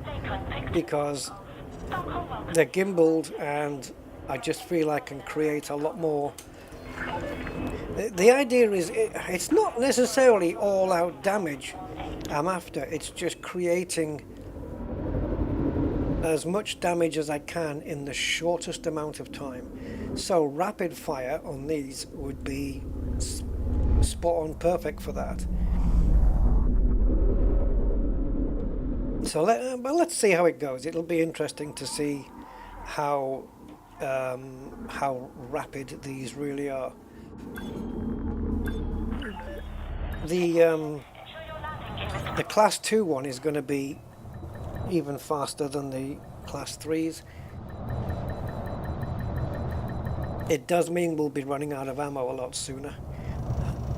because they're gimbaled, and I just feel I can create a lot more. The idea is it's not necessarily all-out damage I'm after. It's just creating as much damage as I can in the shortest amount of time. So rapid fire on these would be spot on perfect for that. So let's see how it goes. It'll be interesting to see how rapid these really are. The class 2 one is going to be even faster than the class 3s. It does mean we'll be running out of ammo a lot sooner.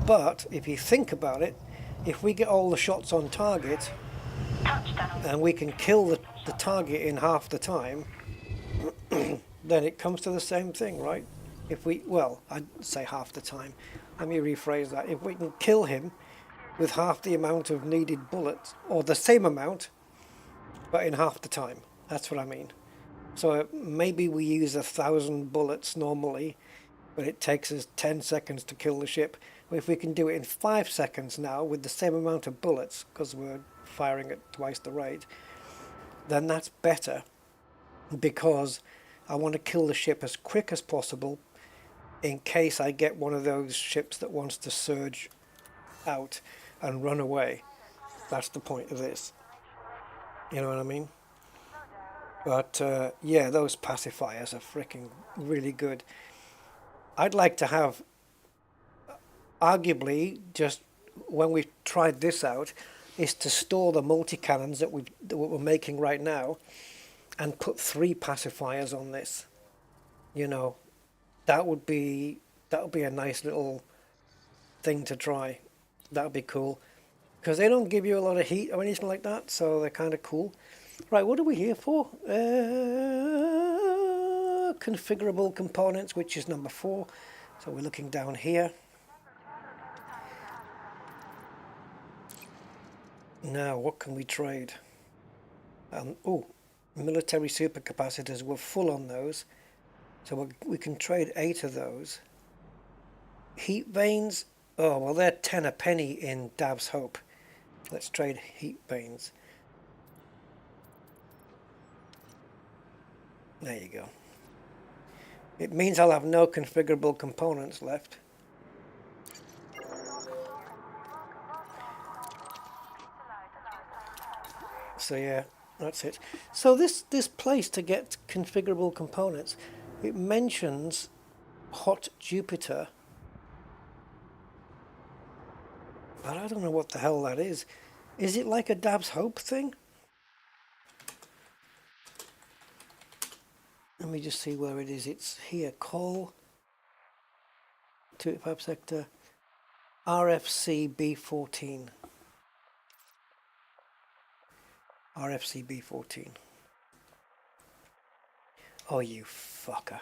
But if you think about it, if we get all the shots on target and we can kill the target in half the time, then it comes to the same thing, right? If we, well, I'd say half the time. Let me rephrase that. If we can kill him with half the amount of needed bullets, or the same amount, but in half the time. That's what I mean. So maybe we use 1,000 bullets normally, but it takes us 10 seconds to kill the ship. But if we can do it in 5 seconds now with the same amount of bullets, because we're firing at twice the rate, then that's better, because I want to kill the ship as quick as possible in case I get one of those ships that wants to surge out and run away. That's the point of this. You know what I mean? But yeah, those pacifiers are freaking really good. I'd like to have, arguably, just when we've tried this out, is to store the multi-cannons that we're making right now and put 3 pacifiers on this. You know, that would be a nice little thing to try. That would be cool, because they don't give you a lot of heat or anything like that, so they're kind of cool. Right, what are we here for? Configurable components, which is number 4. So we're looking down here. Now, what can we trade? Oh, military supercapacitors. We're full on those. So we can trade 8 of those. Heat vanes. Oh, well, they're 10 a penny in Dab's Hope. Let's trade heat vanes. There you go. It means I'll have no configurable components left. So yeah, that's it. So this place to get configurable components, it mentions Hot Jupiter. But I don't know what the hell that is. Is it like a Dab's Hope thing? Let me just see where it is. It's here. Call 285 sector RFC B14. RFC B14. Oh, you fucker.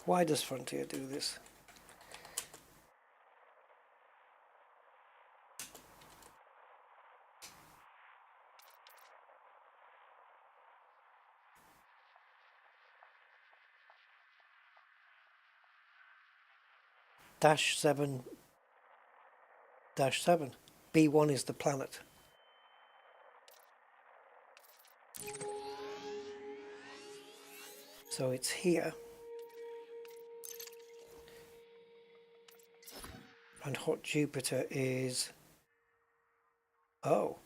Why does Frontier do this? -7 -7. B1 is the planet. So it's here. And Hot Jupiter is... Oh.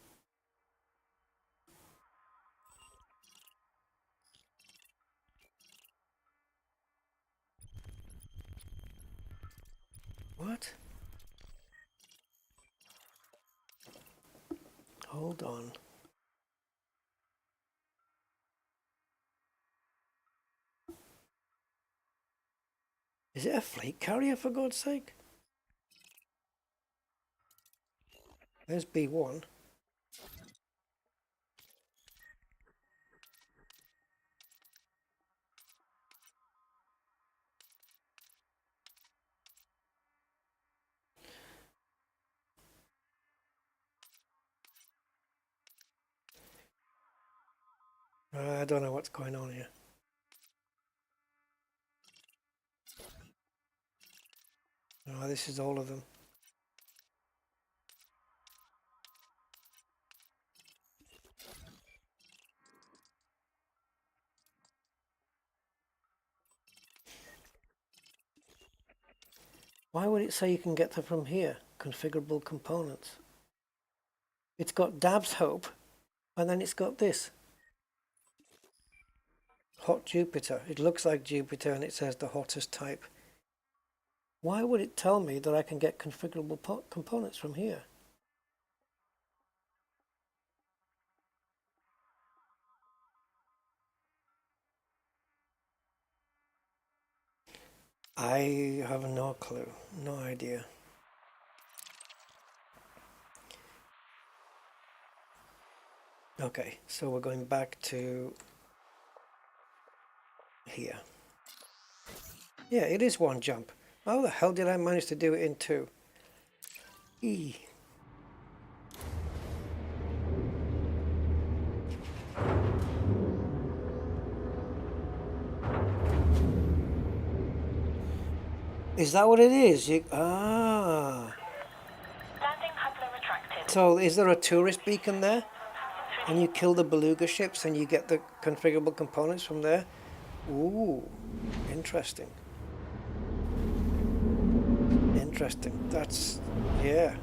What? Hold on. Is it a fleet carrier, for God's sake? There's B1. I don't know what's going on here. Oh, this is all of them. Why would it say you can get them from here? Configurable components. It's got Dab's Hope, and then it's got this. Hot Jupiter. It looks like Jupiter, and it says the hottest type. Why would it tell me that I can get configurable components from here? I have no clue, no idea. Okay, so we're going back to here. Yeah, it is one jump. How the hell did I manage to do it in two? E. Is that what it is? Landing coupler retracted. So is there a tourist beacon there? And you kill the beluga ships and you get the configurable components from there? Ooh, interesting. Interesting. That's, yeah.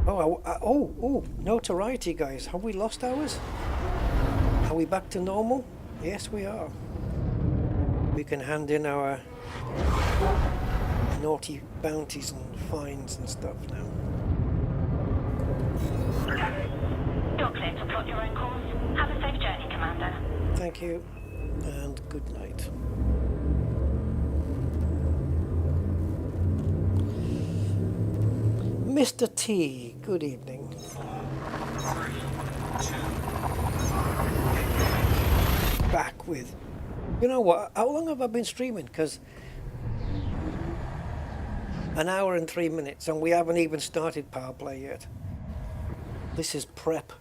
Oh, notoriety, guys. Have we lost ours? Are we back to normal? Yes, we are. We can hand in our naughty bounties and fines and stuff now. You're clear to plot your own course. Have a safe journey, Commander. Thank you, and good night. Mr. T, good evening. Back with... You know what, how long have I been streaming? Because an hour and 3 minutes and we haven't even started Powerplay yet. This is prep.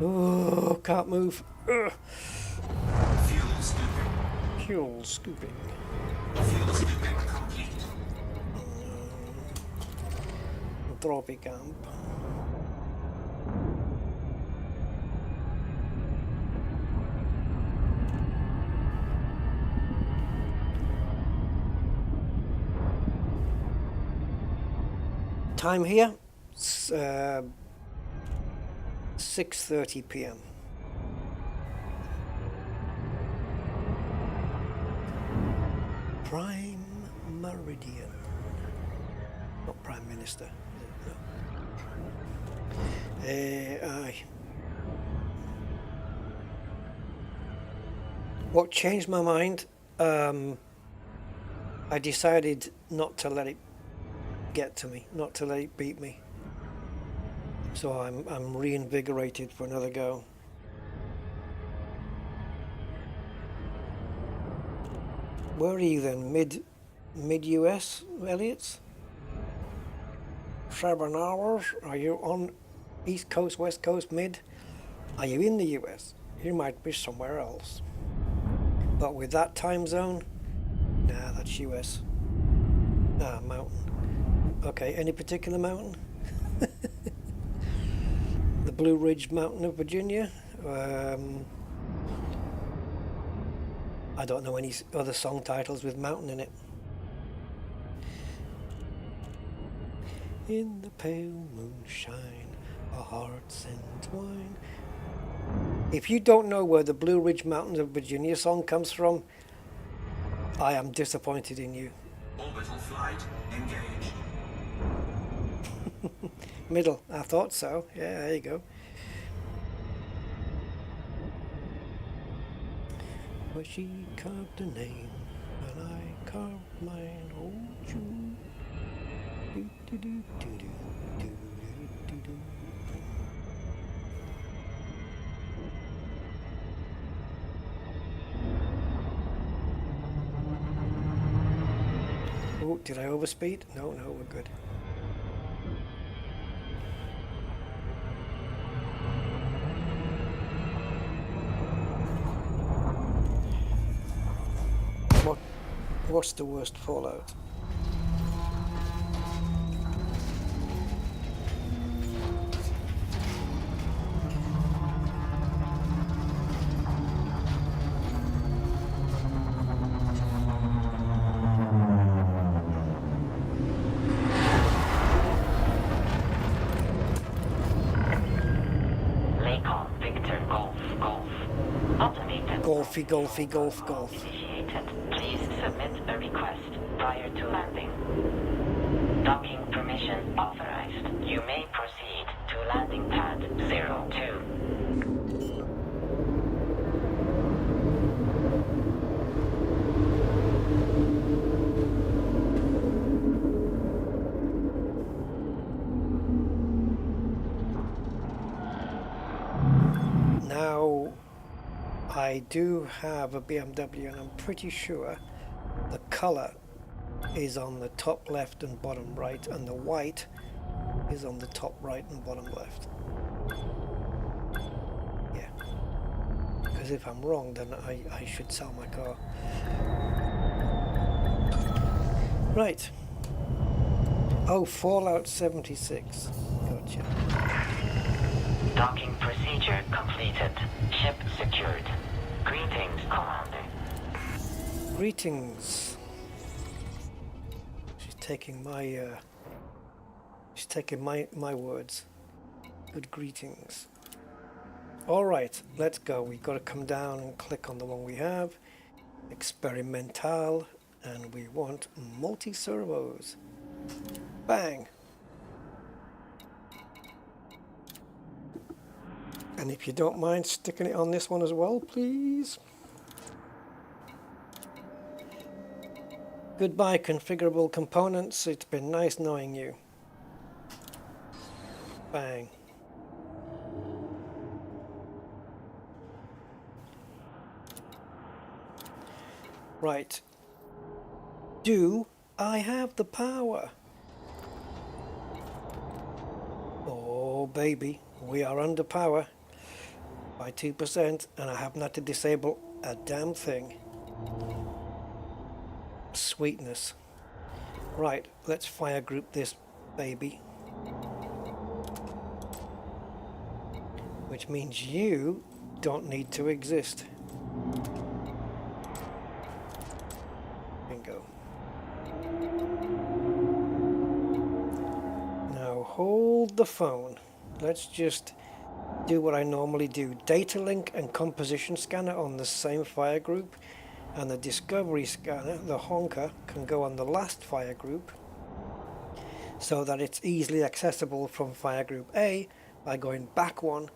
Oh, can't move. Ugh. Fuel scooping. Fuel scooping complete. Trophy camp. Time here, 6:30 p.m. Prime Meridian. Not Prime Minister. No. Aye. What changed my mind? I decided not to let it get to me, not to let it beat me. So I'm reinvigorated for another go. Where are you then? Mid US, Elliot's? 7 hours? Are you on East Coast, West Coast, mid? Are you in the US? You might be somewhere else. But with that time zone, nah, that's US. Ah, mountain. Okay, any particular mountain? The Blue Ridge Mountain of Virginia. I don't know any other song titles with mountain in it. In the pale moonshine, our hearts entwine. If you don't know where the Blue Ridge Mountains of Virginia song comes from, I am disappointed in you. Orbital flight engaged. Middle, I thought so. Yeah, there you go. Well, she carved a name, and I carved mine. Oh, you. Do, do, do, do, do, do, do, do. Oh, did I overspeed? No, we're good. What's the worst fallout? Golf. Initiated. Please submit a request prior to landing. Docking permission authorized. You may proceed to landing pad 02. Now, I do have a BMW, and I'm pretty sure the color is on the top left and bottom right, and the white is on the top right and bottom left. Yeah. Because if I'm wrong, then I should sell my car. Right. Oh, Fallout 76. Gotcha. Docking procedure completed. Ship secured. Greetings, Commander. Greetings. She's taking my words. Good greetings. All right, let's go. We've got to come down and click on the one we have. Experimental, and we want multi-servos. Bang. And if you don't mind sticking it on this one as well, please. Goodbye, configurable components. It's been nice knowing you. Bang. Right. Do I have the power? Oh, baby. We are under power by 2%, and I haven't had to disable a damn thing. Sweetness. Right, let's fire group this baby. Which means you don't need to exist. Bingo. Now hold the phone. Let's just do what I normally do. Data link and composition scanner on the same fire group, and the discovery scanner, the honker, can go on the last fire group so that it's easily accessible from fire group A by going back one,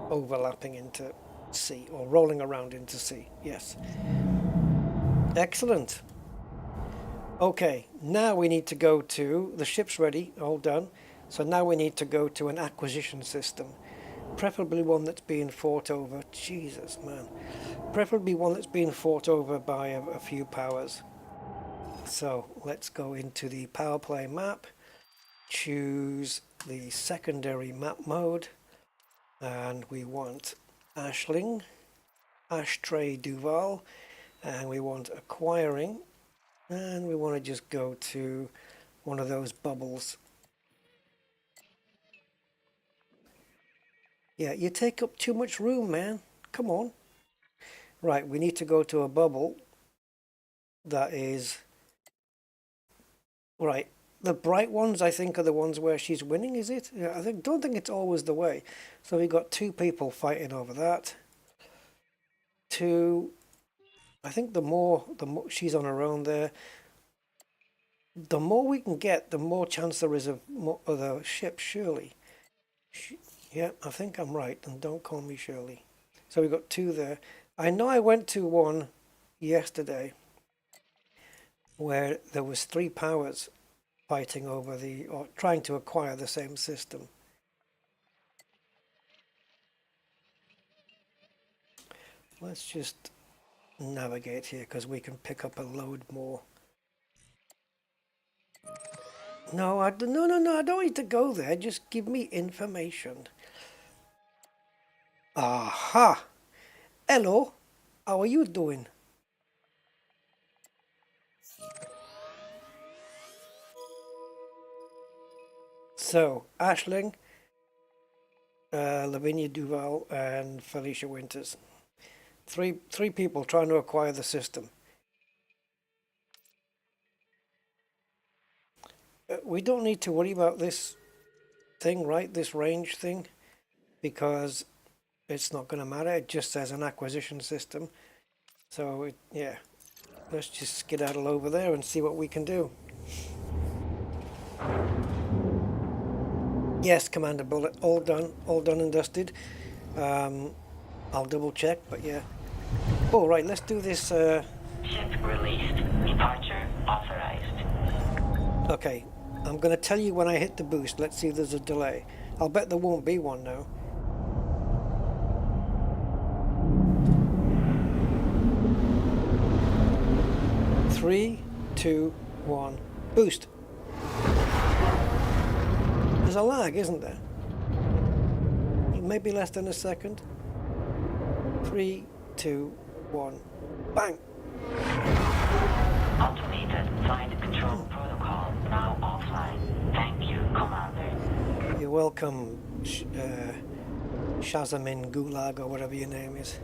overlapping into C, or rolling around into C. Yes. Excellent. Okay, now we need to go to, the ship's ready, all done. So now we need to go to an acquisition system. Preferably one that's being fought over. Jesus, man. Preferably one that's being fought over by a few powers. So let's go into the Powerplay map. Choose the secondary map mode. And we want Ashling, Ashtray Duval. And we want acquiring. And we want to just go to one of those bubbles. Yeah, you take up too much room, man. Come on. Right, we need to go to a bubble that is... Right, the bright ones I think are the ones where she's winning, is it? Yeah, don't think it's always the way. So we got two people fighting over that. Two... I think the more she's on her own there. The more we can get, the more chance there is of the ship, surely. Yeah, I think I'm right, and don't call me Shirley. So we got two there. I know I went to one yesterday where there was 3 powers fighting over or trying to acquire the same system. Let's just navigate here because we can pick up a load more. No, I don't need to go there. Just give me information. Aha! Hello, how are you doing? So, Ashling, Lavinia Duval, and Felicia Winters. Three people trying to acquire the system. We don't need to worry about this thing, right? This range thing, because it's not going to matter. It just says an acquisition system. So, yeah. Let's just skedaddle over there and see what we can do. Yes, Commander Bullet. All done and dusted. I'll double check, but yeah. Oh, right, let's do this. Ship released. Departure authorized. Okay, I'm going to tell you when I hit the boost. Let's see if there's a delay. I'll bet there won't be one now. Three, 2, 1, boost. There's a lag, isn't there? Maybe less than a second. 3, 2, 1, bang! Automated flight control protocol now offline. Thank you, Commander. You're welcome, Shazamin Gulag, or whatever your name is.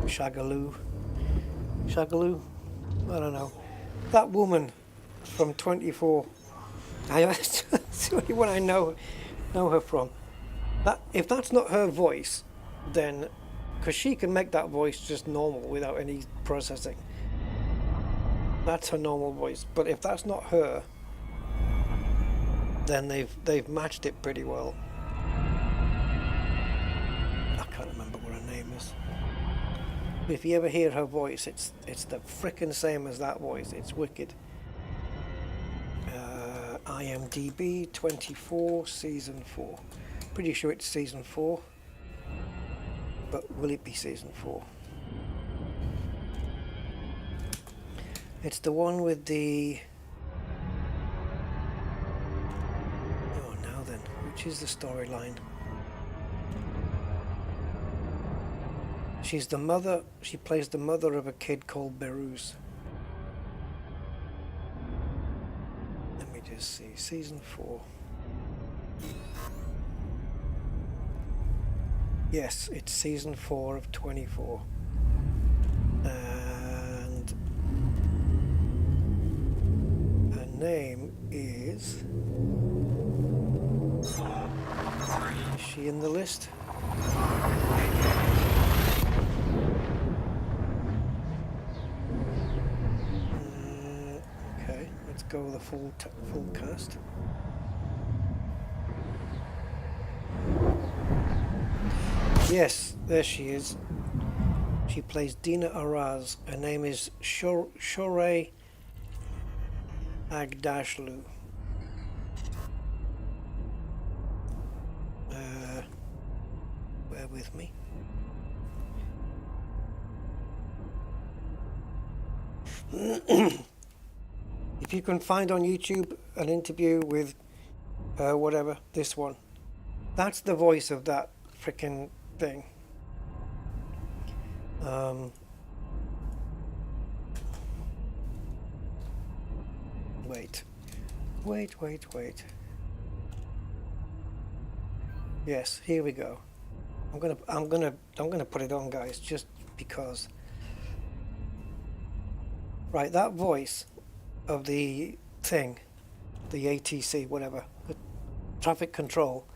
Shagaloo? I don't know. That woman from 24. That's the only one I know her from. If that's not her voice, then because she can make that voice just normal without any processing. That's her normal voice. But if that's not her, then they've matched it pretty well. I can't remember what her name is. But if you ever hear her voice, it's the frickin' same as that voice. It's wicked. IMDb 24 season 4. Pretty sure it's season 4. But will it be season 4? It's the one with the... Oh, now then, which is the storyline? She's the mother, she plays the mother of a kid called Beruz. Let me just see, season 4. Yes, it's season 4 of 24. And her name is she in the list? Okay, let's go with the full cast. Yes, there she is. She plays Dina Araz. Her name is Shorey Agdashlu. with me. If you can find on YouTube an interview with whatever, this one, that's the voice of that freaking thing. Wait. Yes, here we go. I'm gonna put it on, guys, just because. Right, that voice of the thing, the ATC, whatever, the traffic control.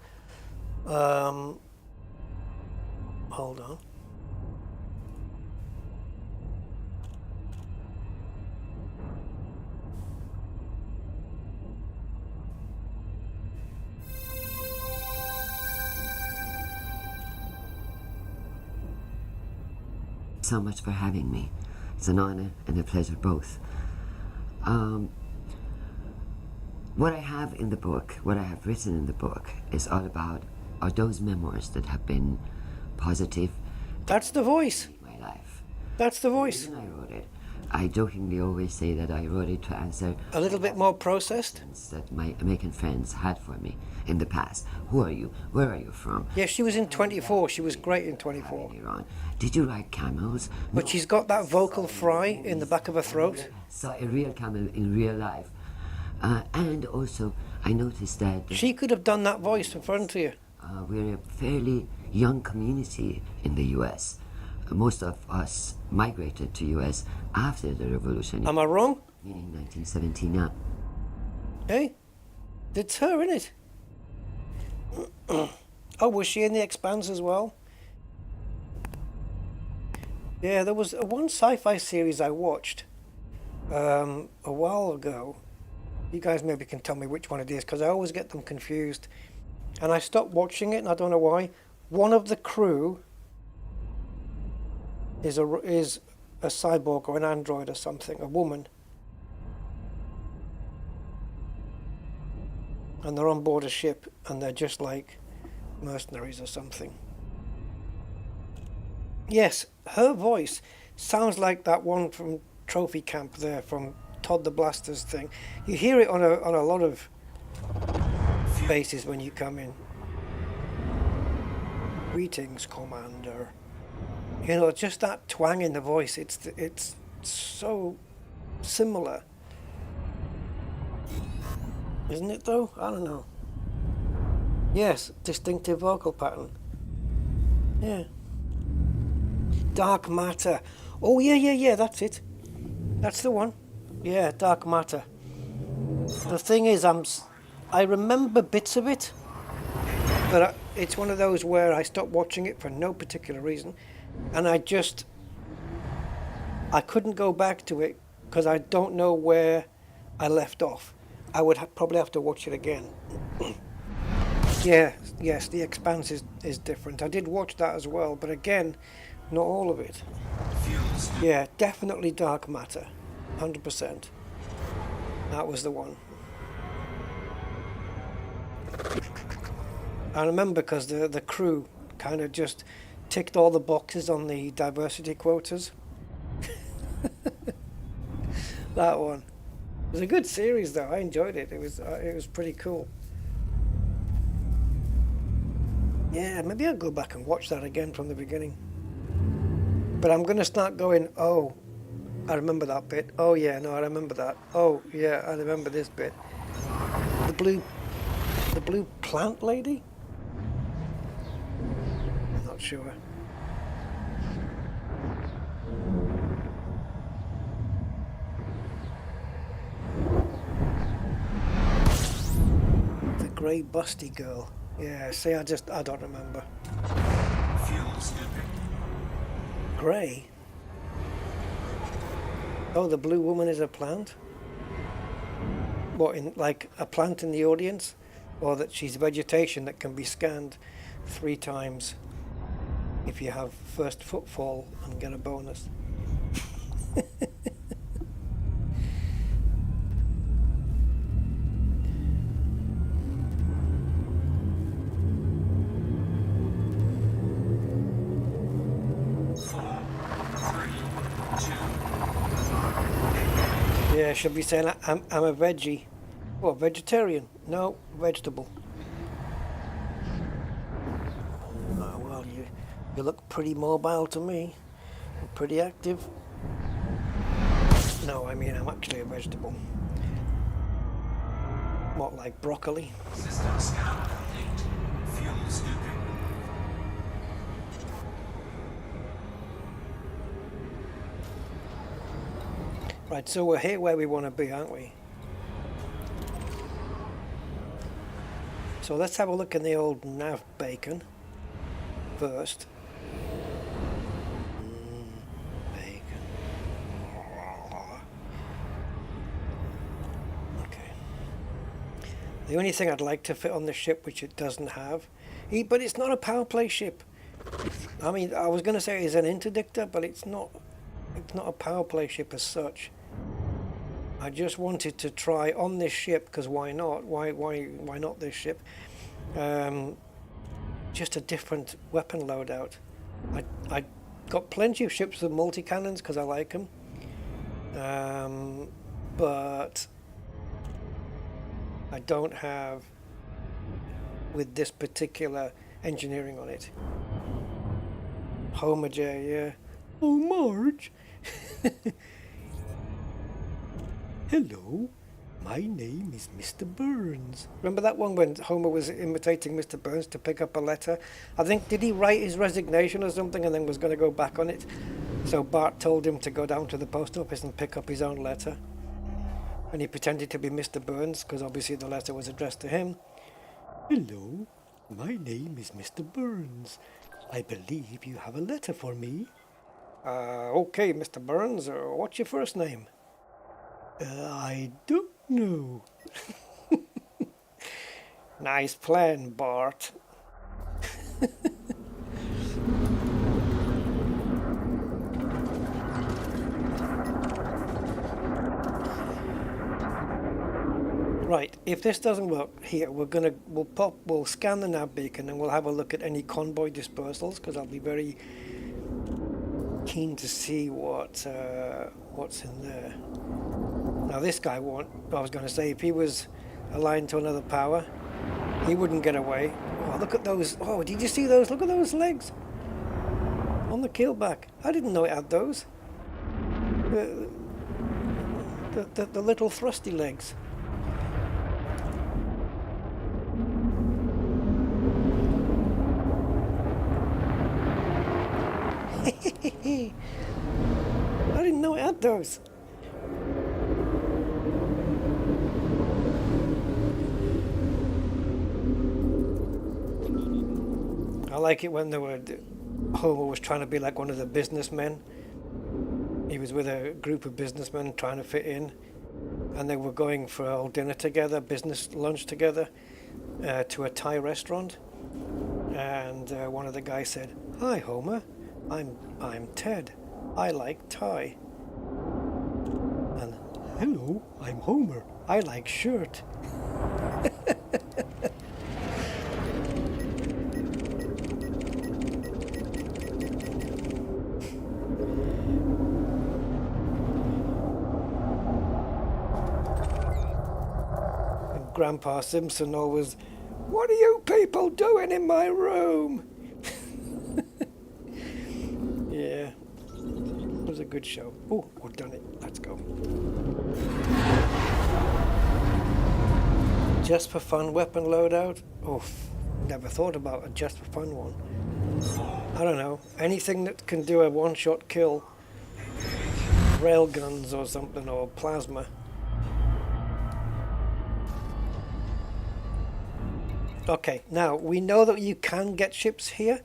Hold on. So much for having me. It's an honor and a pleasure both. What I have in the book, what I have written in the book, is all about are those memoirs that have been positive. That's the voice. In my life. That's the voice. When I wrote it, I jokingly always say that I wrote it to answer A little bit more processed. that my American friends had for me in the past. Who are you? Where are you from? Yeah, she was in 24. She was great in 24. Iran. Did you ride camels? But she's got that vocal fry in the back of her throat. Saw a real camel in real life. And also, I noticed that She could have done that voice in front of you. we're a fairly young community in the U.S. Most of us migrated to U.S. after the revolution, Am I wrong? meaning 1979. Hey? It's her, isn't it? Oh, was she in The Expanse as well? Yeah, there was one sci-fi series I watched a while ago. You guys maybe can tell me which one it is, because I always get them confused. And I stopped watching it, and I don't know why. One of the crew is a cyborg or an android or something, a woman. And they're on board a ship, and they're just like mercenaries or something. Yes, her voice sounds like that one from Trophy Camp there, from Todd the Blaster's thing. You hear it on a lot of bases when you come in. Greetings, Commander. You know, just that twang in the voice. It's so similar, isn't it? Though I don't know. Yes, distinctive vocal pattern. Yeah. Dark Matter. Oh yeah. That's it. That's the one. Yeah, Dark Matter. The thing is, I remember bits of it, but it's one of those where I stopped watching it for no particular reason, and I couldn't go back to it because I don't know where I left off. I would probably have to watch it again. Yes, The Expanse is different. I did watch that as well, but again, not all of it. Yeah, definitely Dark Matter. 100%. That was the one. I remember because the crew kind of just ticked all the boxes on the diversity quotas. That one. It was a good series though. I enjoyed it. It was pretty cool. Yeah, maybe I'll go back and watch that again from the beginning. But I'm going to start going, oh, I remember that bit. Oh yeah, no, I remember that. Oh yeah, I remember this bit. The blue plant lady? I'm not sure. The grey busty girl. Yeah, see, I don't remember. Grey? Oh, the blue woman is a plant? What, in like a plant in the audience? Or that she's vegetation that can be scanned 3 times if you have first footfall and get a bonus. should be saying I'm a veggie. What, vegetarian? No, vegetable. Oh, well, you look pretty mobile to me. You're pretty active. No, I mean I'm actually a vegetable. What, like broccoli? System scan complete. Fuel scooping. Right, so we're here where we want to be, aren't we? So let's have a look in the old nav bacon first. Bacon. Okay. The only thing I'd like to fit on the ship, which it doesn't have, but it's not a Powerplay ship. I mean, I was going to say it's an interdictor, but it's not. It's not a Powerplay ship as such. I just wanted to try on this ship, because why not? Why not this ship? Just a different weapon loadout. I got plenty of ships with multi-cannons because I like them. But I don't have with this particular engineering on it. Homer J, yeah. Oh, Marge. Hello, my name is Mr. Burns. Remember that one when Homer was imitating Mr. Burns to pick up a letter? I think, did he write his resignation or something and then was going to go back on it? So Bart told him to go down to the post office and pick up his own letter. And he pretended to be Mr. Burns because obviously the letter was addressed to him. Hello, my name is Mr. Burns. I believe you have a letter for me. Okay, Mr. Burns, what's your first name? I don't know. Nice plan, Bart. Right, if this doesn't work here, we'll scan the nav beacon and we'll have a look at any convoy dispersals because I'll be very keen to see what's in there. Now this guy won't. I was going to say if he was aligned to another power, he wouldn't get away. Oh, look at those! Oh, did you see those? Look at those legs on the keelback. I didn't know it had those. The little thrusty legs. I didn't know it had those. I like it when Homer was trying to be like one of the businessmen. He was with a group of businessmen trying to fit in, and they were going for a dinner together, business lunch together, to a Thai restaurant. And one of the guys said, "Hi, Homer. I'm Ted. I like Thai." And hello, I'm Homer. I like shirt. And Grandpa Simpson always, "What are you people doing in my room?" Yeah, it was a good show. Oh, we've done it. Let's go. Just for fun weapon loadout? Oh, never thought about a just for fun one. I don't know. Anything that can do a one-shot kill. Railguns or something, or plasma. Okay, now we know that you can get ships here.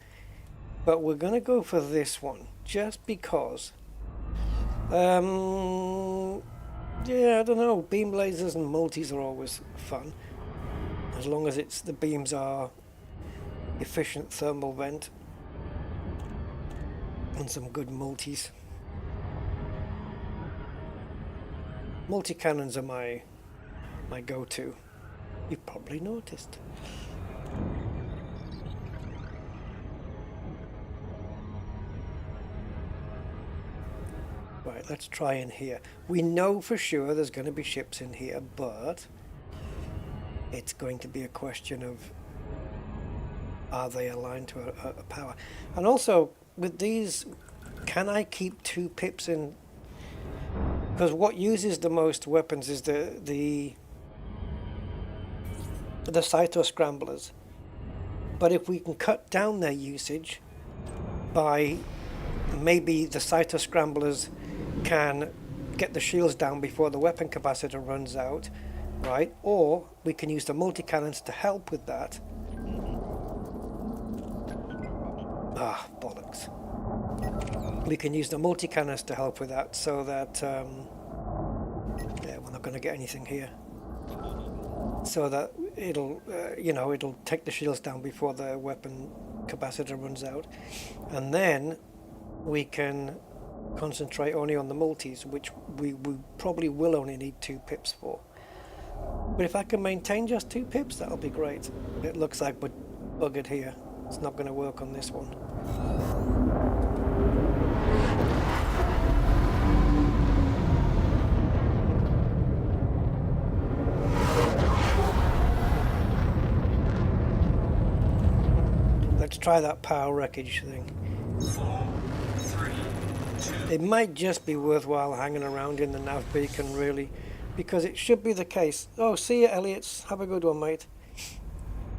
But we're going to go for this one, just because. Yeah, I don't know. Beam lasers and multis are always fun. As long as the beams are efficient thermal vent. And some good multis. Multi-cannons are my go-to. You've probably noticed. Right, let's try in here. We know for sure there's going to be ships in here, but it's going to be a question of, are they aligned to a power? And also, with these, can I keep 2 pips in? Because what uses the most weapons is the cyto scramblers. But if we can cut down their usage by maybe the cyto scramblers can get the shields down before the weapon capacitor runs out, right? Or we can use the multi-cannons to help with that. Ah, bollocks. We can use the multi-cannons to help with that, so that yeah, we're not going to get anything here. So that it'll, you know, it'll take the shields down before the weapon capacitor runs out, and then we can concentrate only on the multis, which we probably will only need 2 pips for. But if I can maintain just 2 pips, that'll be great. It looks like we're buggered here. It's not going to work on this one. Let's try that power wreckage thing. 4, 3, 2. It might just be worthwhile hanging around in the nav beacon, really, because it should be the case. Oh, see you, Elliot. Have a good one, mate.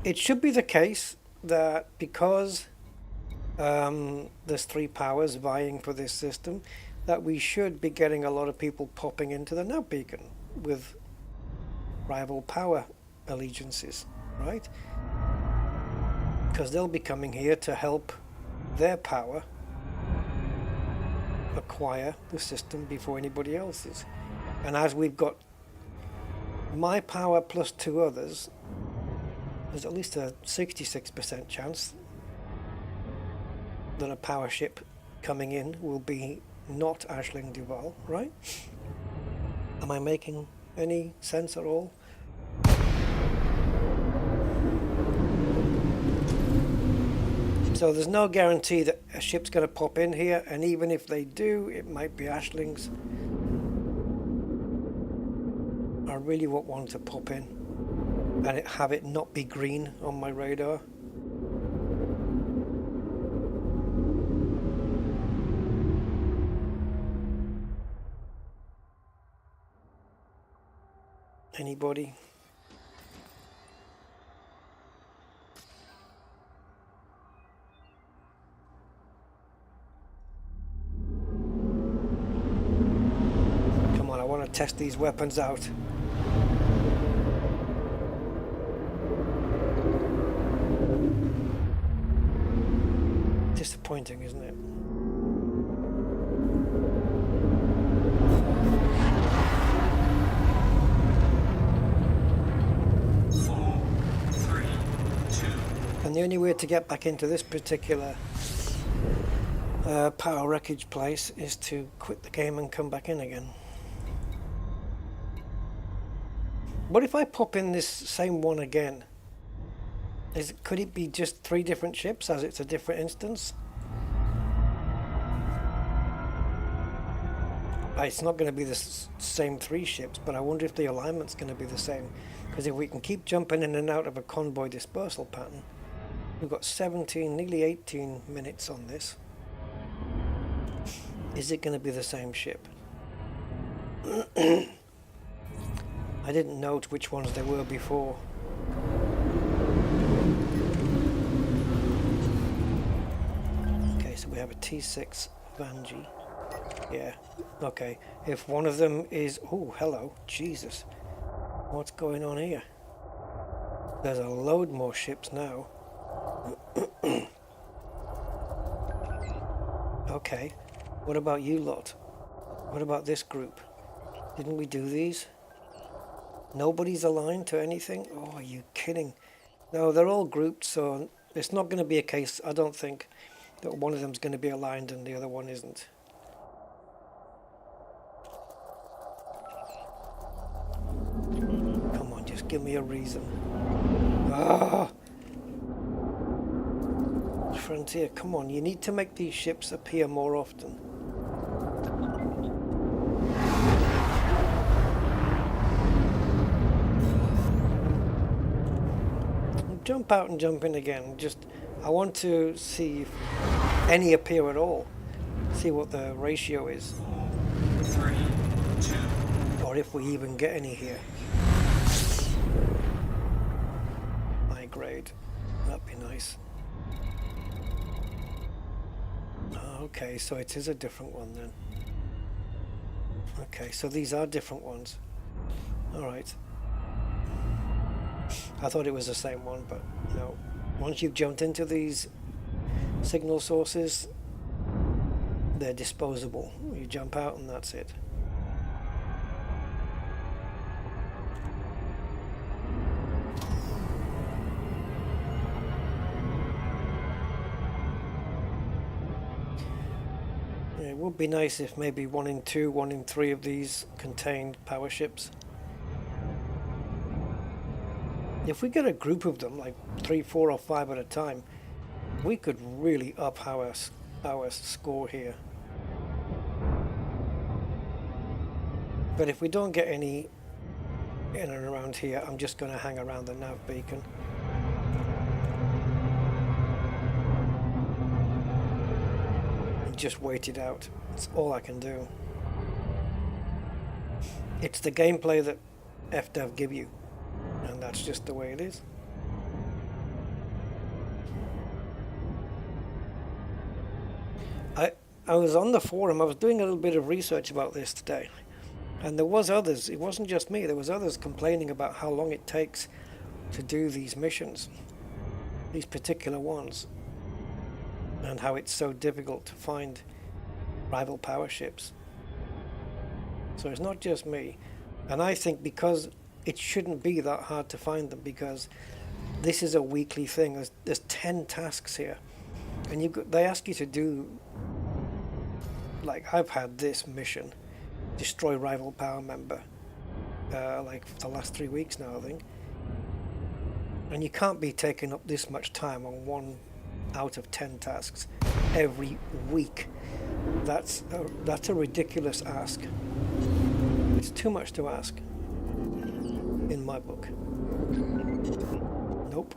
It should be the case that because there's 3 powers vying for this system, that we should be getting a lot of people popping into the nav beacon with rival power allegiances, right? Because they'll be coming here to help their power acquire the system before anybody else's. And as we've got my power plus 2 others, there's at least a 66% chance that a power ship coming in will be not Aisling Duval, right? Am I making any sense at all? So there's no guarantee that a ship's going to pop in here, and even if they do, it might be Aislings. I really won't want to pop in and have it not be green on my radar. Anybody? Come on, I want to test these weapons out. Disappointing, isn't it? And the only way to get back into this particular power wreckage place is to quit the game and come back in again. What if I pop in this same one again? Could it be just 3 different ships as it's a different instance? It's not going to be the same 3 ships, but I wonder if the alignment's going to be the same. Because if we can keep jumping in and out of a convoy dispersal pattern, we've got 17, nearly 18 minutes on this. Is it going to be the same ship? I didn't note which ones they were before. Okay, so we have a T6 Vanji. Yeah, okay. If one of them is... Oh, hello. Jesus. What's going on here? There's a load more ships now. Okay. What about you lot? What about this group? Didn't we do these? Nobody's aligned to anything? Oh, are you kidding? No, they're all grouped, so it's not going to be a case, I don't think, that one of them's going to be aligned and the other one isn't. Come on, just give me a reason. Ah! Frontier, come on, you need to make these ships appear more often. jump out and jump in again. Just, I want to see if any appear at all. See what the ratio is. 3, 2. Or if we even get any here. High grade. That'd be nice. Okay, so it is a different one then. Okay, so these are different ones. Alright. I thought it was the same one, but no. Once you've jumped into these signal sources, they're disposable. You jump out and that's it. It would be nice if maybe 1 in 2, 1 in 3 of these contained power ships. If we get a group of them, like 3, 4 or 5 at a time, we could really up our score here. But if we don't get any in and around here, I'm just going to hang around the nav beacon. Just wait it out. It's all I can do. It's the gameplay that FDev give you, and that's just the way it is. I was on the forum. I was doing a little bit of research about this today, and there was others. It wasn't just me. There was others complaining about how long it takes to do these missions, these particular ones, and how it's so difficult to find rival power ships. So it's not just me. And I think because it shouldn't be that hard to find them, because this is a weekly thing. There's 10 tasks here. And they ask you to do, like I've had this mission, destroy rival power member, like for the last 3 weeks now, I think. And you can't be taking up this much time on 1 out of 10 tasks every week. That's a ridiculous ask. It's too much to ask in my book. Nope.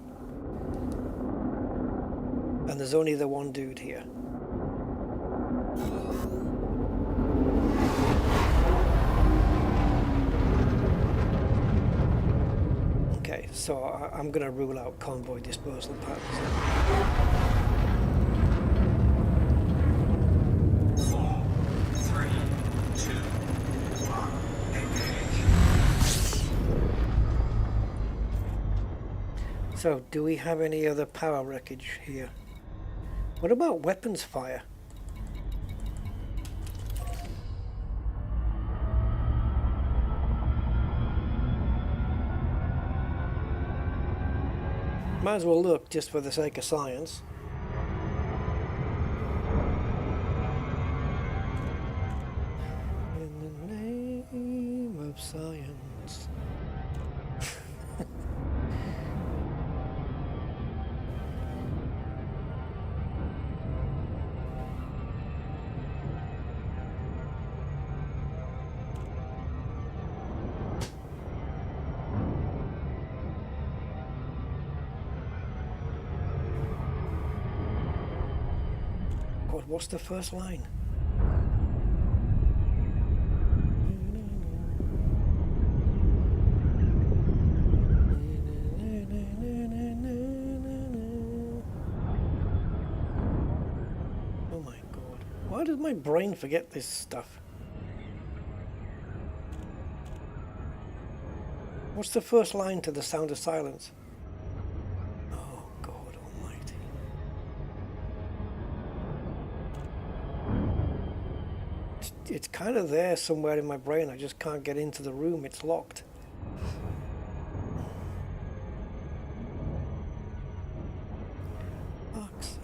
And there's only the one dude here. Okay, so I'm going to rule out convoy disposal patterns. 4, 3, 2, 1, engage. So, do we have any other power wreckage here? What about weapons fire? Might as well look just for the sake of science. In the name of science. God, what's the first line? Oh my God. Why does my brain forget this stuff? What's the first line to The Sound of Silence? Oh God almighty. It's kind of there somewhere in my brain. I just can't get into the room. It's locked. Fuck's sake.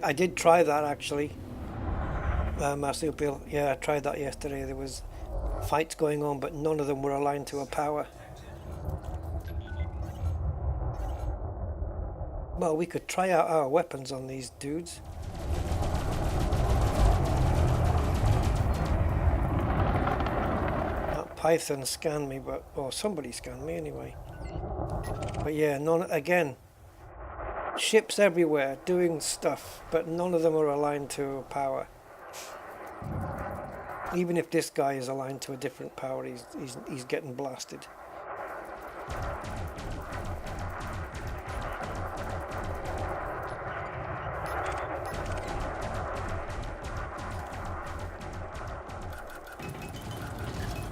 I did try that actually. Marsupial. Yeah, I tried that yesterday. There was fights going on, but none of them were aligned to a power. Well, we could try out our weapons on these dudes. That Python scanned me, or somebody scanned me anyway. But yeah, again, ships everywhere doing stuff, but none of them are aligned to power. Even if this guy is aligned to a different power, he's getting blasted.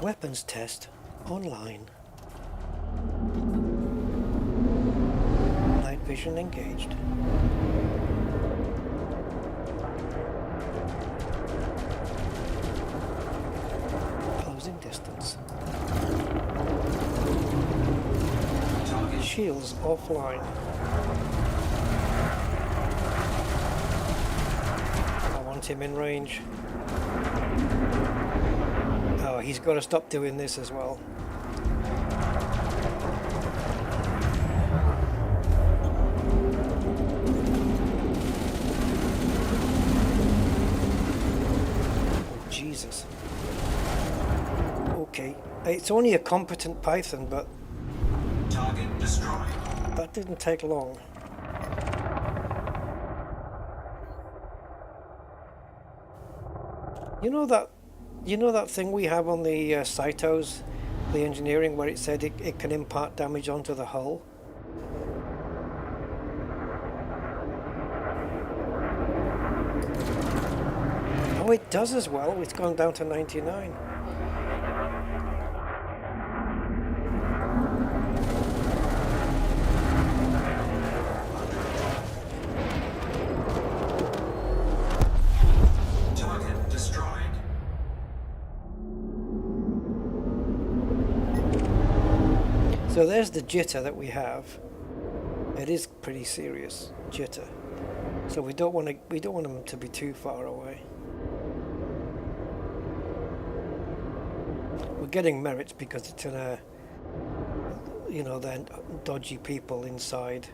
Weapons test online. Night vision engaged. Closing distance. Shields offline. I want him in range. Oh, he's got to stop doing this as well. Oh, Jesus. Okay, it's only a competent Python, but Target destroyed. that didn't take long. You know that thing we have on the Cytos, the engineering, where it said it can impart damage onto the hull? Oh, it does as well. It's gone down to 99. So there's the jitter that we have. It is pretty serious jitter. So we don't want them to be too far away. We're getting merits because it's in a, they're dodgy people inside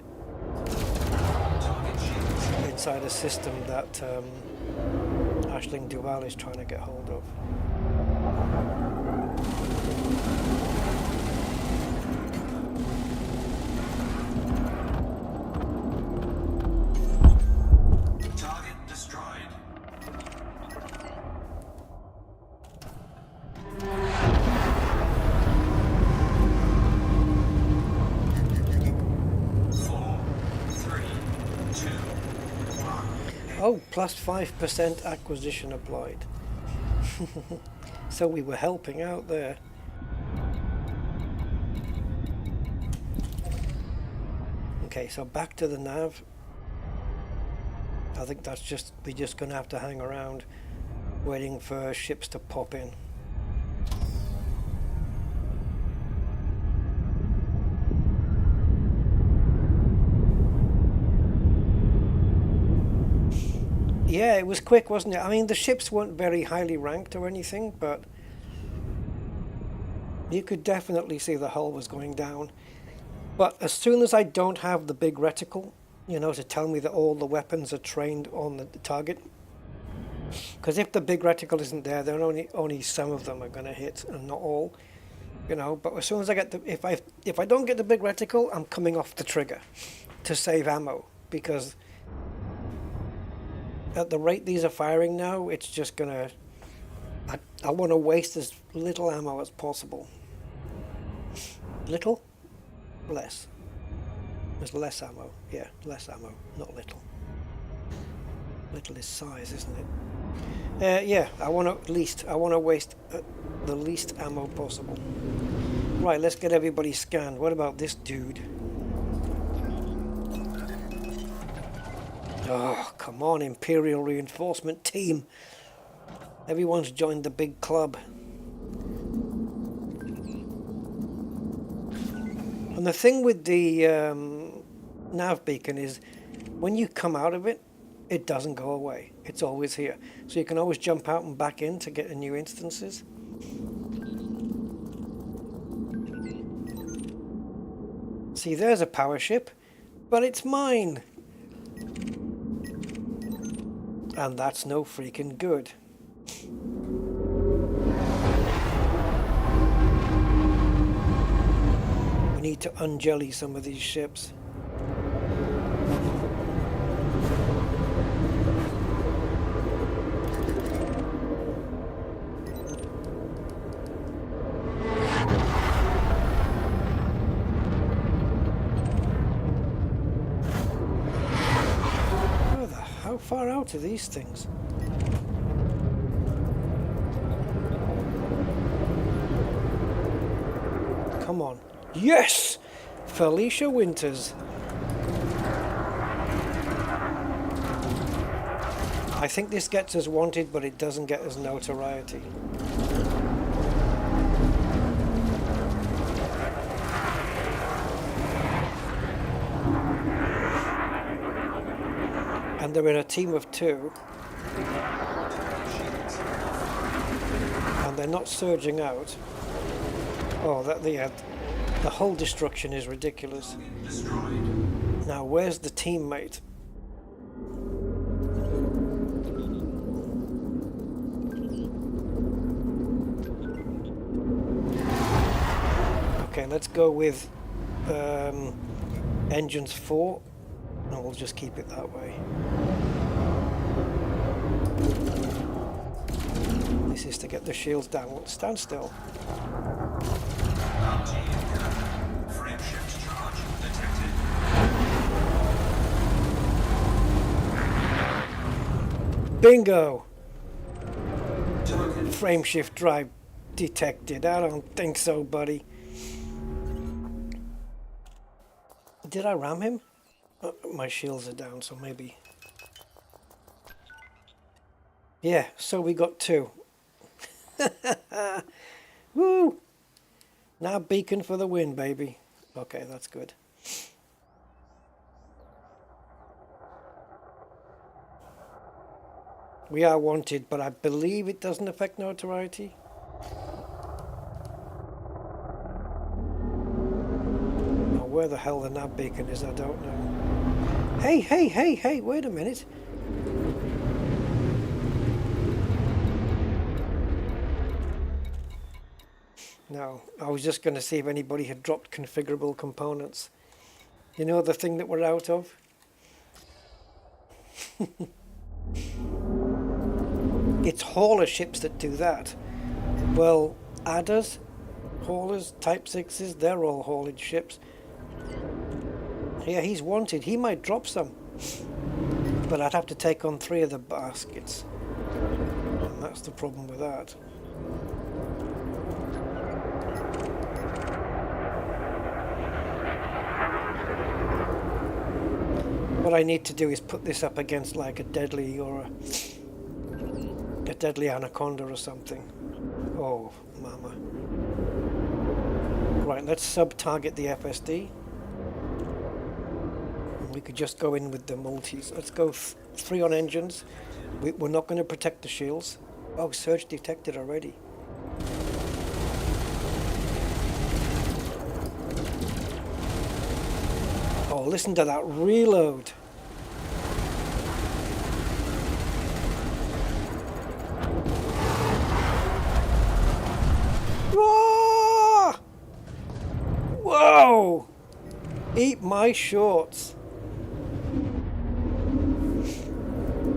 a system that Ashling Duval is trying to get hold of. Oh, plus 5% acquisition applied. So we were helping out there. Okay, so back to the nav. I think we're just gonna have to hang around waiting for ships to pop in. Yeah, it was quick, wasn't it? I mean, the ships weren't very highly ranked or anything, but you could definitely see the hull was going down. But as soon as I don't have the big reticle, to tell me that all the weapons are trained on the target, because if the big reticle isn't there, then only some of them are going to hit, and not all. But as soon as I get if I don't get the big reticle, I'm coming off the trigger to save ammo, because at the rate these are firing now, it's just gonna... I want to waste as little ammo as possible. Little? Less. There's less ammo. Yeah, less ammo, not little. Little is size, isn't it? Yeah, I want to waste the least ammo possible. Right, let's get everybody scanned. What about this dude? Oh, come on, Imperial Reinforcement Team. Everyone's joined the big club. And the thing with the nav beacon is when you come out of it, it doesn't go away. It's always here. So you can always jump out and back in to get the new instances. See, there's a power ship. But it's mine. And that's no freaking good. We need to unjelly some of these ships. How far out are these things? Come on. Yes! Felicia Winters. I think this gets us wanted, but it doesn't get us notoriety. And they're in a team of 2. And they're not surging out. Oh, the hull destruction is ridiculous. Now, where's the teammate? Okay, let's go with engines 4. And we'll just keep it that way. This is to get the shields down. Stand still. Frame shift charge detected. Bingo! Frame shift drive detected. I don't think so, buddy. Did I ram him? Oh, my shields are down, so maybe. Yeah, so we got 2. Woo! Now beacon for the win, baby. Okay, that's good. We are wanted, but I believe it doesn't affect notoriety. Oh, where the hell the nav beacon is, I don't know. Hey, hey, hey, hey, wait a minute. No, I was just going to see if anybody had dropped configurable components. You know the thing that we're out of? It's hauler ships that do that. Well, adders, haulers, Type 6s, they're all haulage ships. Yeah, he's wanted. He might drop some. But I'd have to take on 3 of the baskets. And that's the problem with that. What I need to do is put this up against like a deadly or a deadly anaconda or something. Oh, mama. Right, let's sub-target the FSD. We could just go in with the multis. Let's go 3 on engines. We're not going to protect the shields. Oh, surge detected already. Oh, listen to that reload. Ah! Whoa! Eat my shorts.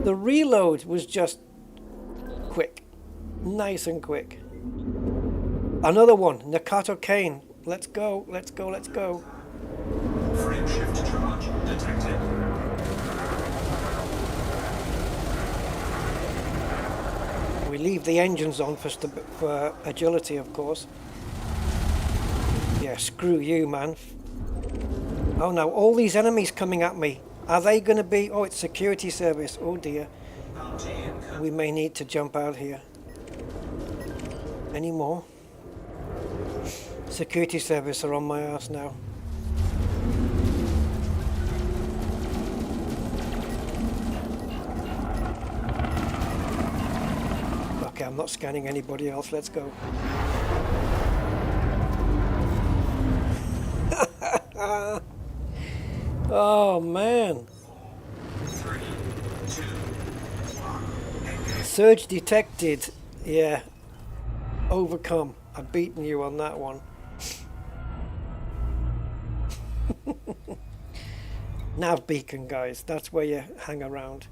The reload was just quick. Nice and quick. Another one. Nakato Kane. Let's go, let's go, let's go. Frame shift charge detected. We leave the engines on for agility, of course. Yeah, screw you, man. Oh no, all these enemies coming at me. Are they going to be... Oh, it's security service. Oh dear. We may need to jump out here. Any more? Security service are on my ass now. Okay, I'm not scanning anybody else. Let's go. Oh man. 3, 2, 1, engage. Surge detected. Yeah. Overcome. I've beaten you on that one. Nav beacon, guys. That's where you hang around.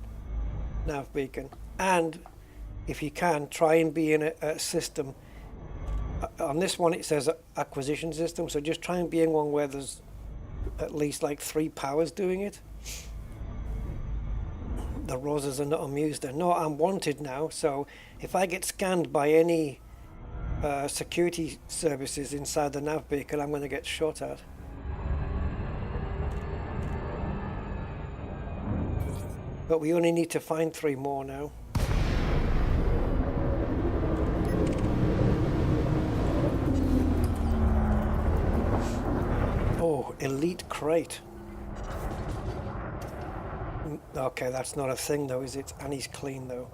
Nav beacon. And if you can, try and be in a system. On this one it says acquisition system, so just try and be in one where there's at least like 3 powers doing it. The roses are not amused. They're not. I'm wanted now, so if I get scanned by any security services inside the nav beacon, I'm going to get shot at. But we only need to find 3 more now. Oh, elite crate. Okay, that's not a thing though, is it? And he's clean though.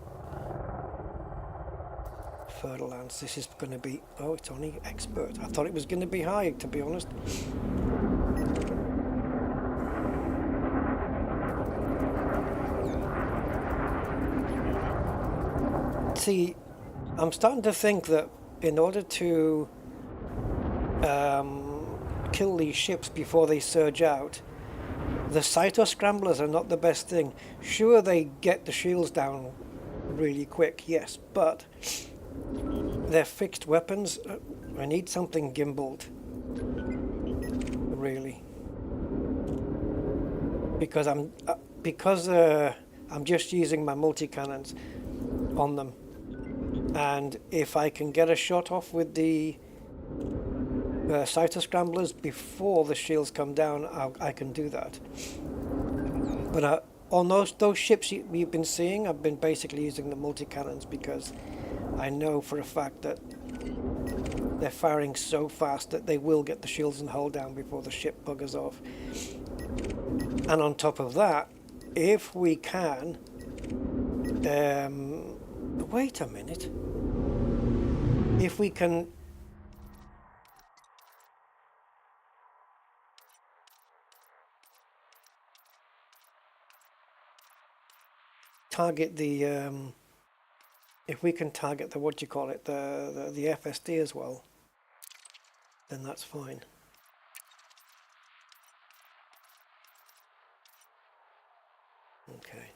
Fertile lands. This is going to be... Oh, it's only expert. I thought it was going to be high, to be honest. See, I'm starting to think that in order to kill these ships before they surge out, the cyto scramblers are not the best thing. Sure, they get the shields down really quick, yes, but they're fixed weapons. I need something gimbaled, really, because I'm just using my multi-cannons on them. And if I can get a shot off with the cyto scramblers before the shields come down, I can do that. But on those ships you've been seeing, I've been basically using the multi-cannons because I know for a fact that they're firing so fast that they will get the shields and hull down before the ship buggers off. And on top of that, if we can... wait a minute. If we can target the if we can target the what do you call it, the FSD as well, then that's fine. Okay.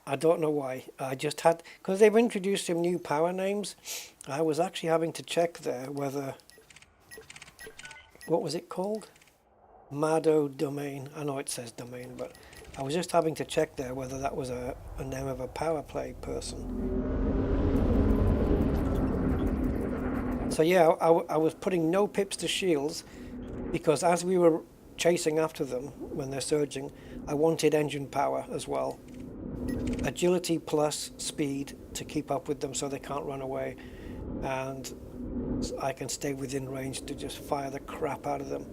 I don't know why. I just had, because they've introduced some new power names, I was actually having to check there whether, what was it called? Mado domain. I know it says domain, but I was just having to check there whether that was a name of a Powerplay person. So yeah, I was putting no pips to shields because as we were chasing after them when they're surging, I wanted engine power as well. Agility plus speed to keep up with them so they can't run away, and I can stay within range to just fire the crap out of them.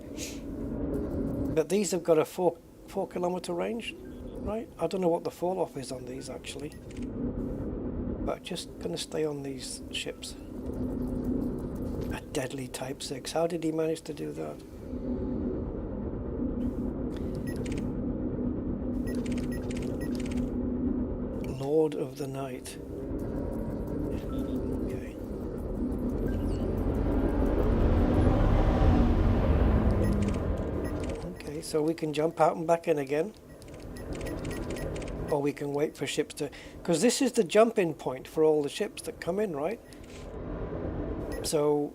But these have got a 4 kilometer range, right? I don't know what the fall off is on these actually, but just gonna stay on these ships. A deadly Type 6. How did he manage to do that? Lord of the Night. Okay. Okay, so we can jump out and back in again. Or we can wait for ships to... Because this is the jump-in point for all the ships that come in, right? So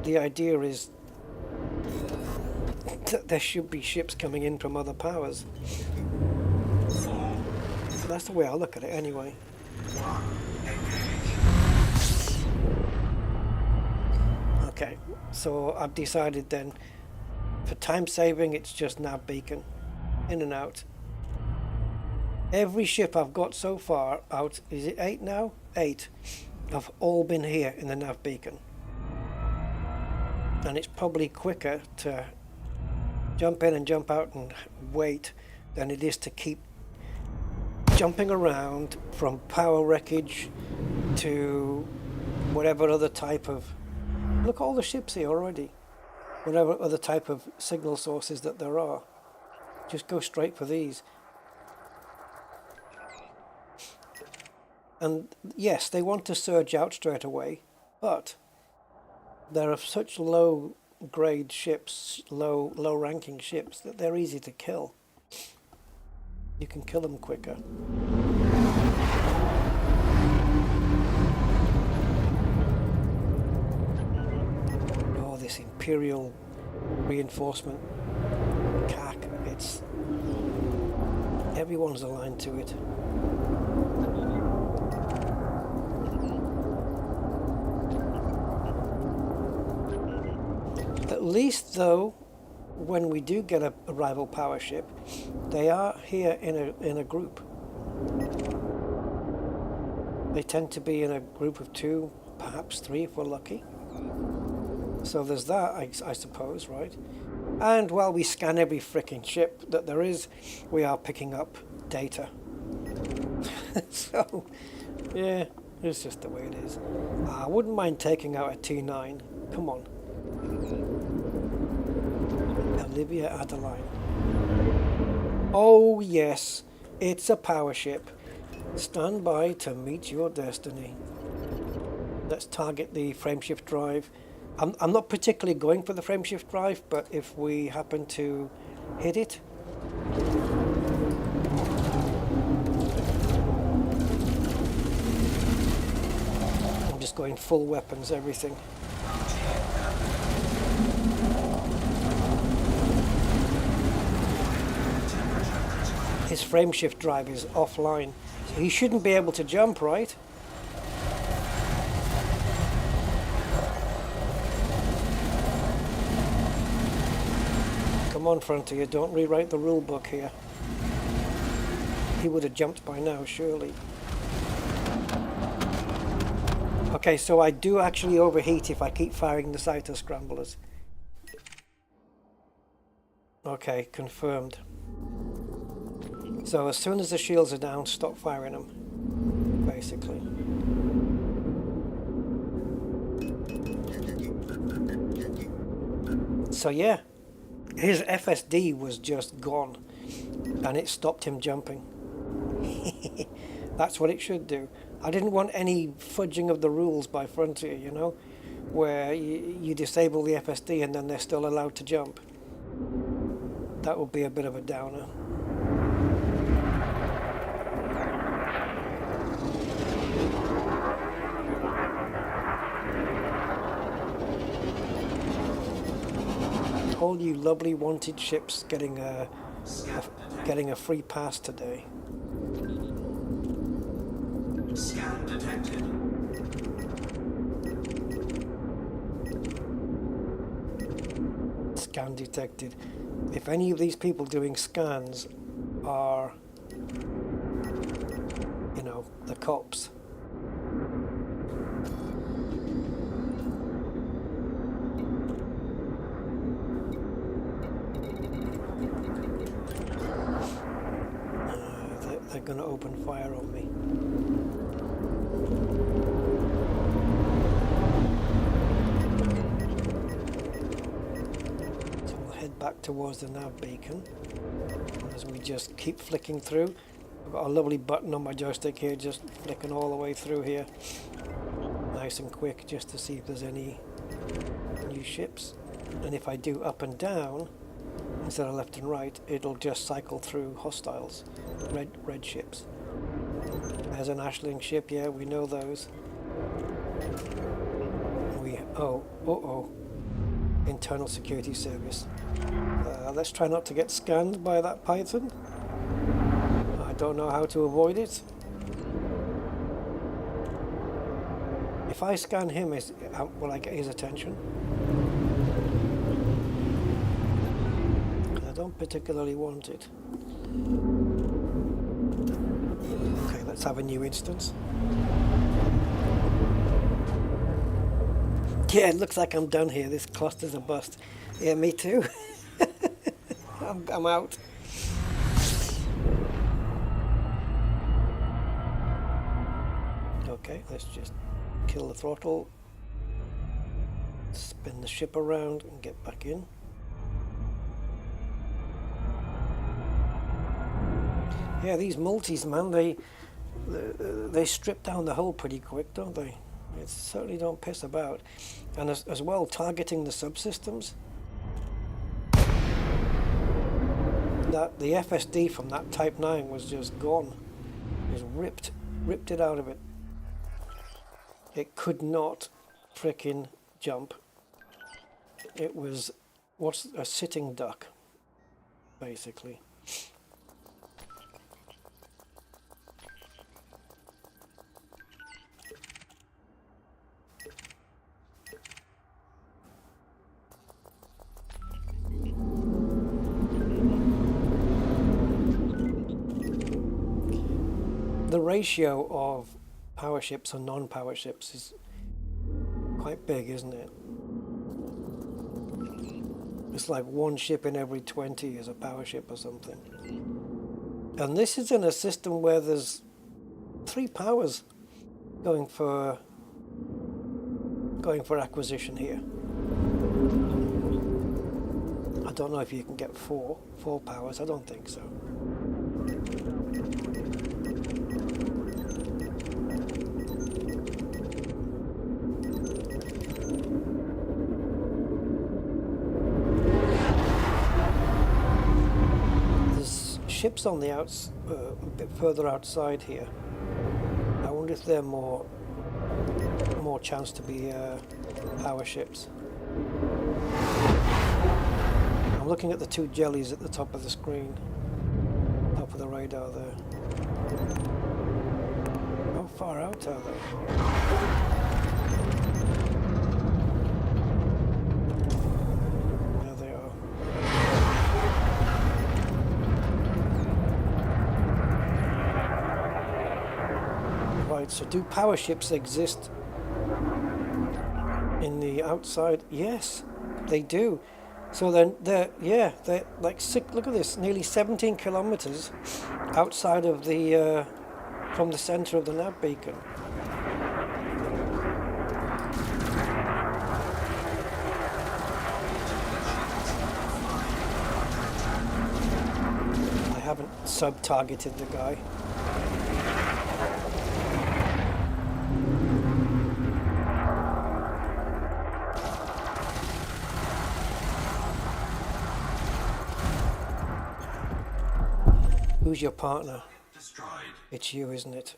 the idea is that there should be ships coming in from other powers. That's the way I look at it anyway. Okay, so I've decided then, for time saving, it's just nav beacon, in and out. Every ship I've got so far out, is it 8 now? 8, have all been here in the nav beacon. And it's probably quicker to jump in and jump out and wait than it is to keep jumping around from power wreckage to whatever other type of... Look at all the ships here already. whatever other type of signal sources that there are. Just go straight for these. And yes, they want to surge out straight away, but there are such low grade ships, low ranking ships, that they're easy to kill. You can kill them quicker. Oh, this Imperial reinforcement CAC, it's... everyone's aligned to it. At least, though, when we do get a rival power ship, they are here in a group. They tend to be in a group of 2, perhaps 3 if we're lucky. So there's that, I suppose, right? And while we scan every fricking ship that there is, we are picking up data. So, yeah, it's just the way it is. I wouldn't mind taking out a T9. Come on. Olivia Adeline. Oh yes, it's a power ship. Stand by to meet your destiny. Let's target the frameshift drive. I'm not particularly going for the frameshift drive, but if we happen to hit it, I'm just going full weapons, everything. His frameshift drive is offline, so he shouldn't be able to jump, right? Come on, Frontier, don't rewrite the rule book here. He would have jumped by now, surely. Okay, so I do actually overheat if I keep firing the Cyto scramblers. Okay, confirmed. So as soon as the shields are down, stop firing them, basically. So yeah, his FSD was just gone, and it stopped him jumping. That's what it should do. I didn't want any fudging of the rules by Frontier, you know, where you disable the FSD and then they're still allowed to jump. That would be a bit of a downer. All you lovely wanted ships getting a free pass today. Scan detected. Scan detected. If any of these people doing scans are, you know, the cops, they're going to open fire on me. So we'll head back towards the nav beacon as we just keep flicking through. I've got a lovely button on my joystick here, just flicking all the way through here. Nice and quick, just to see if there's any new ships. And if I do up and down instead of left and right, it'll just cycle through hostiles, red ships. There's an Ashling ship, yeah, we know those. Uh-oh, internal security service. Let's try not to get scanned by that Python. I don't know how to avoid it. If I scan him, will I get his attention? I don't particularly want it. Okay, let's have a new instance. Yeah, it looks like I'm done here. This cluster's a bust. Yeah, me too. I'm out. Okay, let's just kill the throttle. Spin the ship around and get back in. Yeah, these multis, man, they strip down the hull pretty quick, don't they? They certainly don't piss about. And as well, targeting the subsystems. That the FSD from that Type 9 was just gone. Just ripped it out of it. It could not frickin' jump. It was what's a sitting duck, basically. The ratio of power ships and non-power ships is quite big, isn't it? It's like one ship in every 20 is a power ship or something. And this is in a system where there's 3 powers going for acquisition here. I don't know if you can get four powers. I don't think so. Ships on the a bit further outside here. I wonder if they're more chance to be power ships. I'm looking at the 2 jellies at the top of the screen, top of the radar there. How far out are they? So do power ships exist in the outside? Yes, they do. So then they're like look at this, nearly 17 kilometers outside of the from the center of the nav beacon. I haven't sub-targeted the guy. Who's your partner? Destroyed. It's you, isn't it?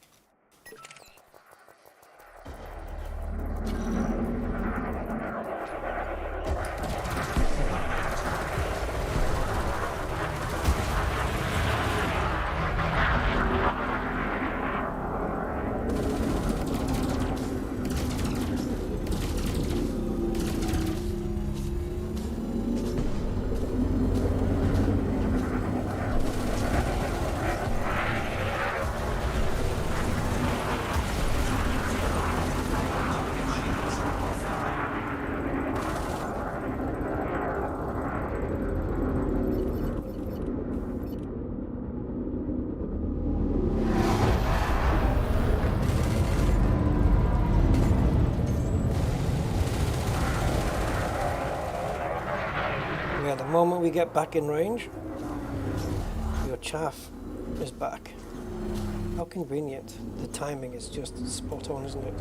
Yeah, the moment we get back in range, your chaff is back. How convenient. The timing is just spot on, isn't it?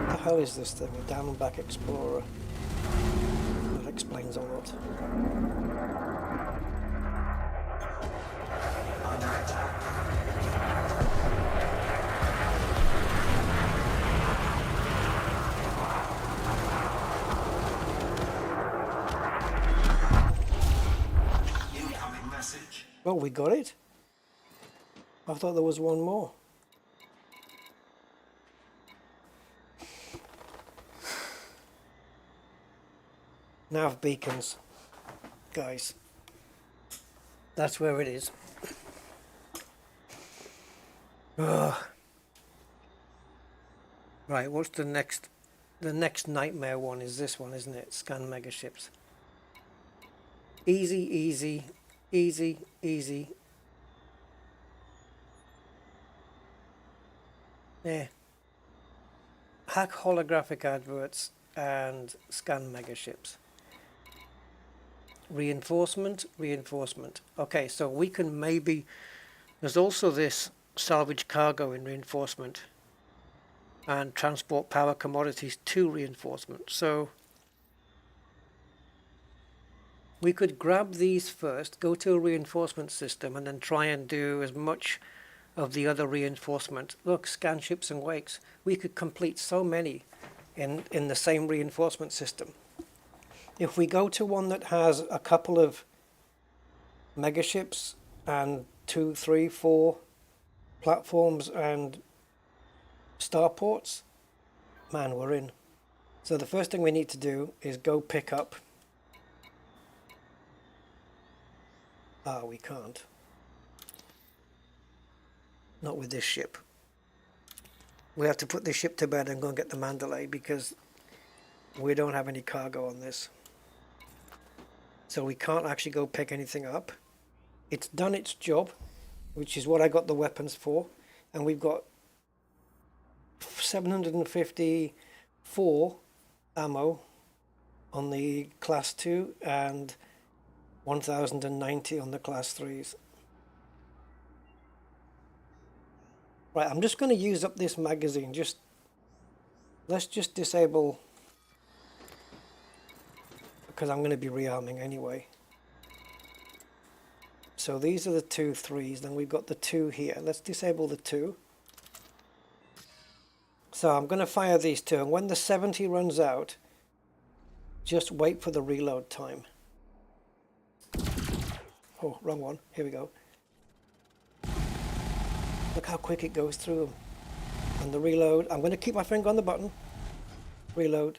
What the hell is this thing? A down and back explorer. That explains a lot. Under attack. Well, we got it. I thought there was one more. Nav beacons, guys. That's where it is. Ugh. Right, what's the next? The next nightmare one is this one, isn't it? Scan megaships. Easy, easy. Easy, easy. Yeah. hack holographic adverts and scan megaships. Reinforcement, reinforcement. Okay, so we can maybe, there's also this salvage cargo in reinforcement and transport power commodities to reinforcement. So we could grab these first, go to a reinforcement system, and then try and do as much of the other reinforcement. Look, scan ships and wakes. We could complete so many in the same reinforcement system. If we go to one that has a couple of megaships and 2, 3, 4 platforms and starports, man, we're in. So the first thing we need to do is go pick up. We can't. Not with this ship. We have to put this ship to bed and go and get the Mandalay because we don't have any cargo on this. So we can't actually go pick anything up. It's done its job, which is what I got the weapons for. And we've got 754 ammo on the class 2 and 1090 on the class 3s. Right, I'm just going to use up this magazine. Let's just disable, because I'm going to be rearming anyway. So these are the 2 3s, then we've got the 2 here. Let's disable the 2. So I'm going to fire these 2, and when the 70 runs out, just wait for the reload time. Oh, wrong one. Here we go. Look how quick it goes through them. And the reload, I'm going to keep my finger on the button. Reload.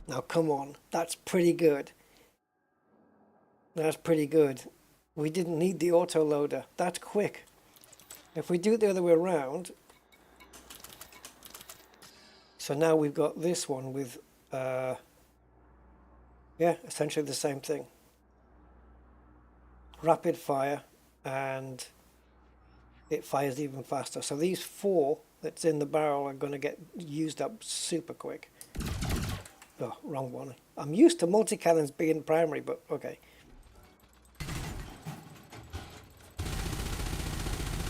Now come on, that's pretty good. That's pretty good. We didn't need the auto loader. That's quick. If we do it the other way around, so now we've got this one with, yeah, essentially the same thing. Rapid fire, and it fires even faster. So these 4 that's in the barrel are going to get used up super quick. Oh, wrong one. I'm used to multi-cannons being primary, but okay.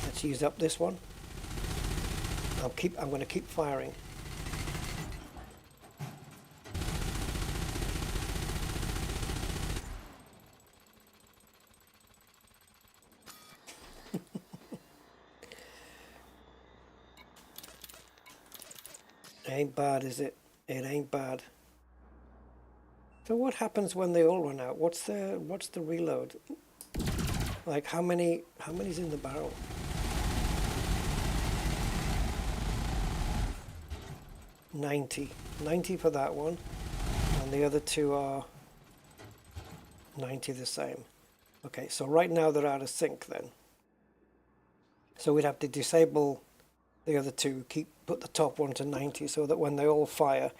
Let's use up this one. I'm going to keep firing. Ain't bad, is it? It ain't bad. So what happens when they all run out? What's the reload? Like how many's in the barrel? 90 for that one, and the other 2 are 90 the same. Okay, so right now they're out of sync then. So we'd have to disable the other 2, put the top one to 90 so that when they all fire,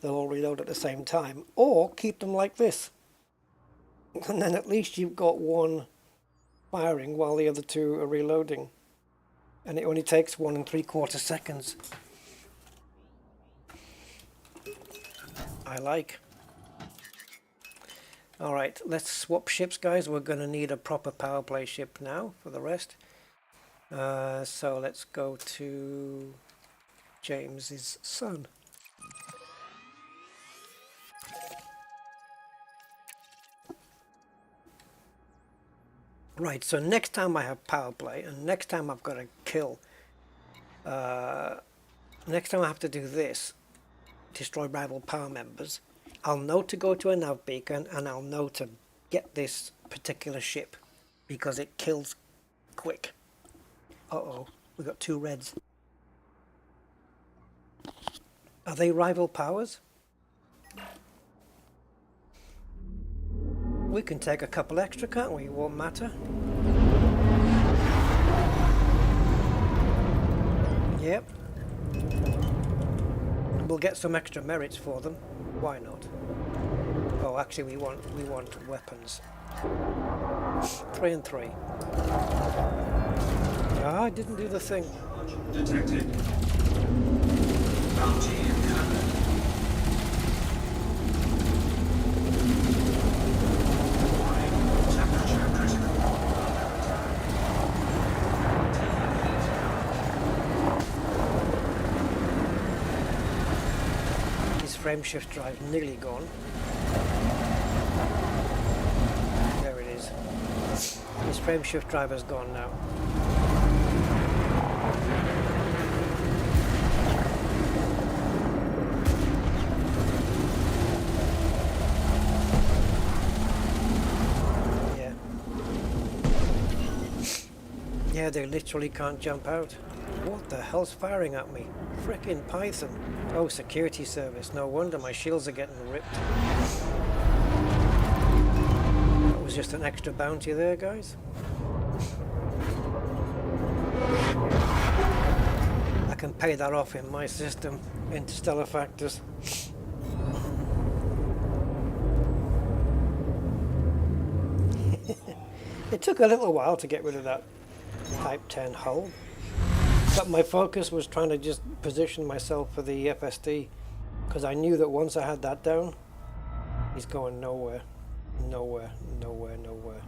they'll all reload at the same time. Or keep them like this. And then at least you've got one firing while the other 2 are reloading. And it only takes 1 3/4 seconds. I like. Alright, let's swap ships, guys. We're going to need a proper power play ship now for the rest. So let's go to James's son. Right, so next time I have power play, and next time I've got to kill, next time I have to do this, destroy rival power members, I'll know to go to a nav beacon, and I'll know to get this particular ship, because it kills quick. Uh-oh, we got 2 reds. Are they rival powers? We can take a couple extra, can't we? It won't matter. Yep. We'll get some extra merits for them. Why not? Oh, actually, we want weapons. 3 and 3. Ah, I didn't do the thing. charge detected. Bounty incoming. Warning, temperature critical. His frame shift drive nearly gone. There it is. His frame shift drive is gone now. Yeah, they literally can't jump out. What the hell's firing at me? Frickin' Python. Oh, security service. No wonder my shields are getting ripped. That was just an extra bounty there, guys. I can pay that off in my system, interstellar factors. It took a little while to get rid of that Type 10 hull, but my focus was trying to just position myself for the FSD, because I knew that once I had that down, he's going nowhere, nowhere, nowhere, nowhere.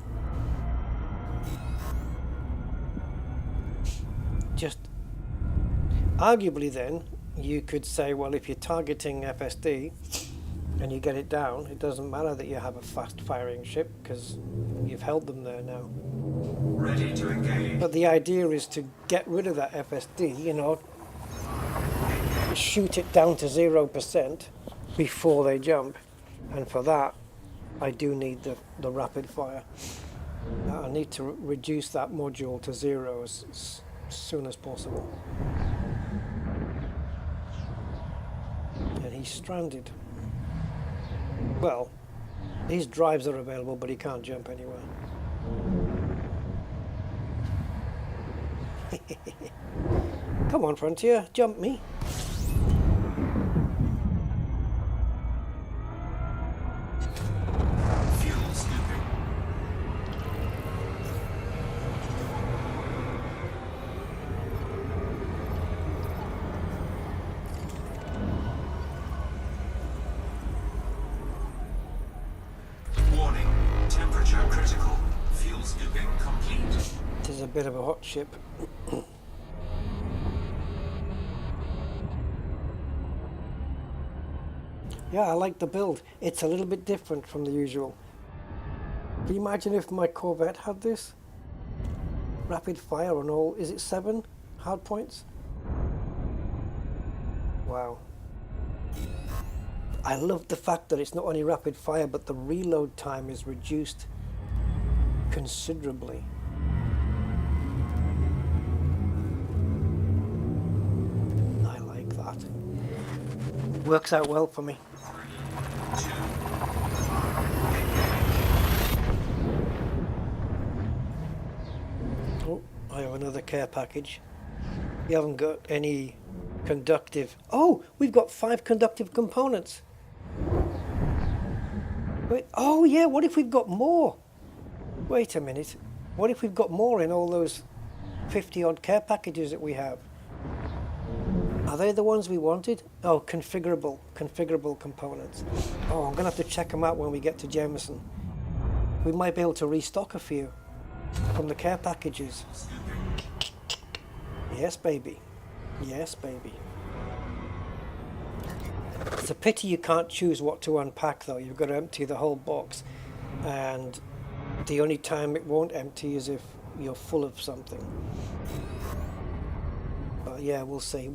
Just arguably then you could say, well, if you're targeting FSD and you get it down, it doesn't matter that you have a fast firing ship because you've held them there now. Ready to engage. But the idea is to get rid of that FSD, you know, shoot it down to 0% before they jump. And for that, I do need the rapid fire. I need to reduce that module to 0 as soon as possible. And he's stranded. Well, these drives are available, but he can't jump anywhere. Come on, Frontier, jump me. Fuel snooping. Warning, temperature critical. Fuel snooping complete. It is a bit of a hot ship. Yeah, I like the build. It's a little bit different from the usual. Can you imagine if my Corvette had this? Rapid fire on all, is it 7 hard points? Wow. I love the fact that it's not only rapid fire, but the reload time is reduced considerably. I like that. Works out well for me. Oh, I have another care package. You haven't got any conductive. Oh, we've got 5 conductive components. Wait, oh yeah, what if we've got more? Wait a minute. What if we've got more in all those 50 odd care packages that we have? Are they the ones we wanted? Oh, configurable components. Oh, I'm gonna have to check them out when we get to Jameson. We might be able to restock a few from the care packages. Yes, baby. Yes, baby. It's a pity you can't choose what to unpack, though. You've got to empty the whole box, and the only time it won't empty is if you're full of something. But yeah, we'll see.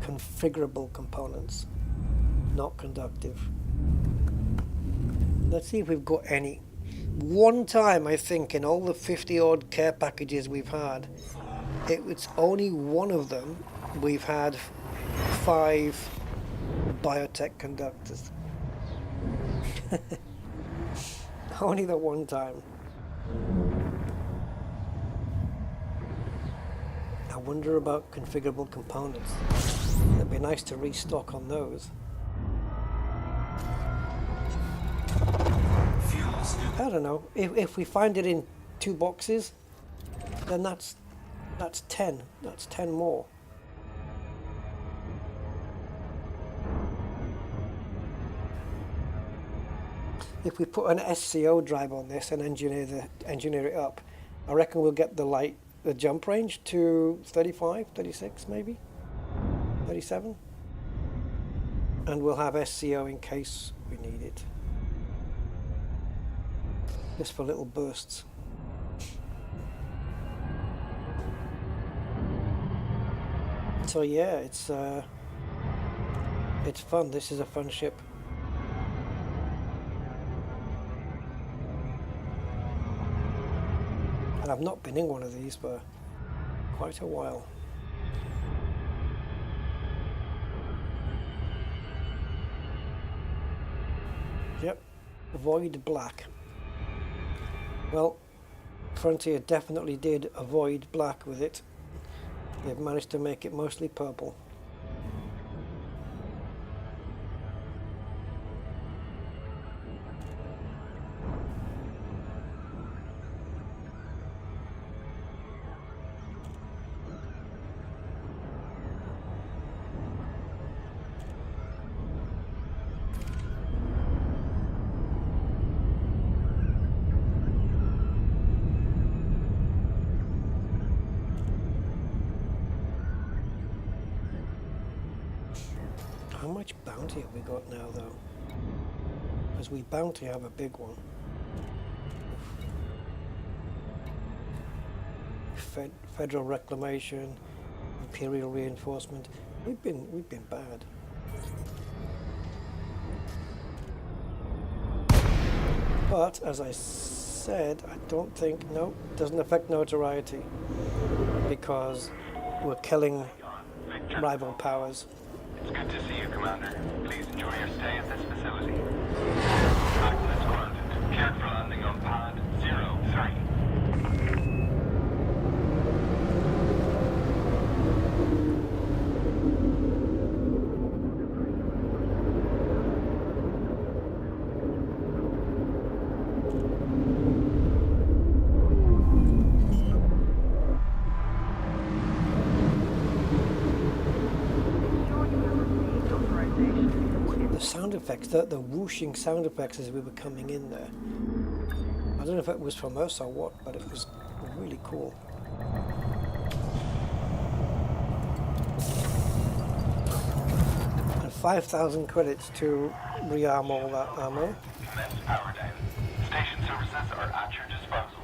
Configurable components, not conductive. Let's see if we've got any. One time, I think, in all the 50 odd care packages we've had, it's only one of them we've had 5 biotech conductors. Only the one time. I wonder about configurable components. It'd be nice to restock on those. I don't know. If we find it in 2 boxes, then that's That's 10. That's 10 more. If we put an SCO drive on this and engineer it up, I reckon we'll get the jump range to 35, 36 maybe, 37, and we'll have SCO in case we need it, just for little bursts. So yeah, it's fun. This is a fun ship. And I've not been in one of these for quite a while. Yep, avoid black. Well, Frontier definitely did avoid black with it. They've managed to make it mostly purple. How much bounty have we got now, though? Because we bounty have a big one. Federal reclamation, imperial reinforcement. We've been bad. But as I said, I don't think it doesn't affect notoriety because we're killing rival powers. It's good to see you, Commander. Please enjoy your stay at this facility. Access granted. Cleared for landing on pad 03. Sound effects, the whooshing sound effects as we were coming in there. I don't know if it was from us or what, but it was really cool. And 5,000 credits to rearm all that ammo. Commence power down. Station services are at your disposal.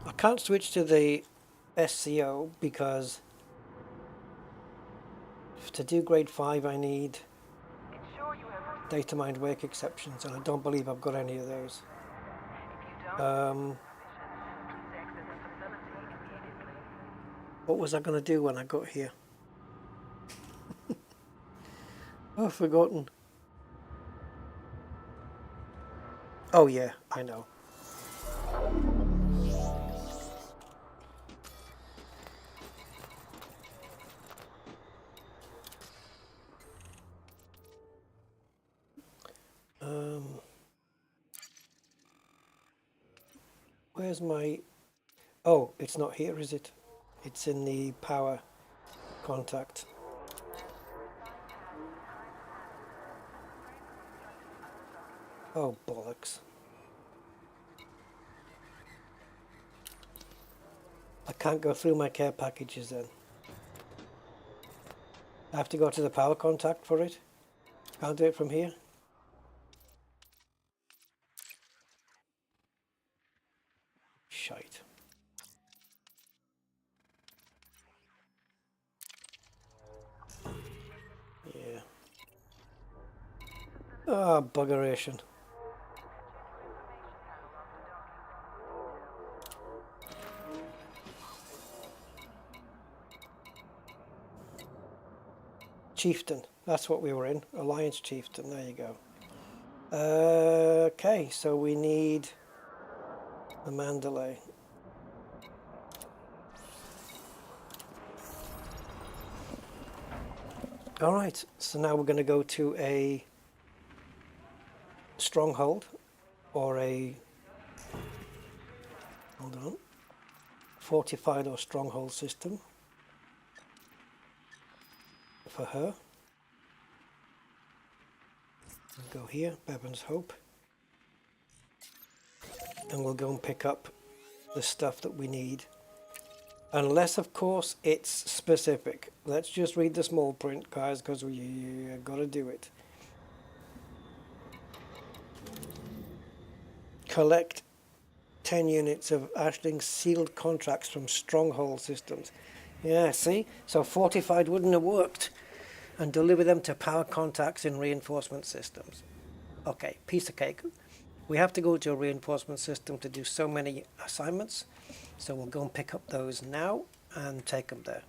I can't switch to the SCO because to do grade 5 I need data mined wake exceptions, and I don't believe I've got any of those. What was I going to do when I got here? Oh, I've forgotten. Oh yeah, I know. Where's my... Oh, it's not here, is it? It's in the power contact. Oh, bollocks. I can't go through my care packages then. I have to go to the power contact for it. Can't do it from here. Shite. Yeah. Ah, buggeration. Chieftain, that's what we were in. Alliance Chieftain, there you go. Okay, so we need the Mandalay. Alright, so now we're going to go to a stronghold or a, hold on, fortified or stronghold system for her. We'll go here, Bevan's Hope, and we'll go and pick up the stuff that we need, unless of course it's specific. Let's just read the small print, guys, because we gotta do it. Collect 10 units of Ashling sealed contracts from Stronghold Systems. Yeah, see? So fortified wouldn't have worked. And deliver them to power contacts in reinforcement systems. Okay, piece of cake. We have to go to a reinforcement system to do so many assignments. So we'll go and pick up those now and take them there.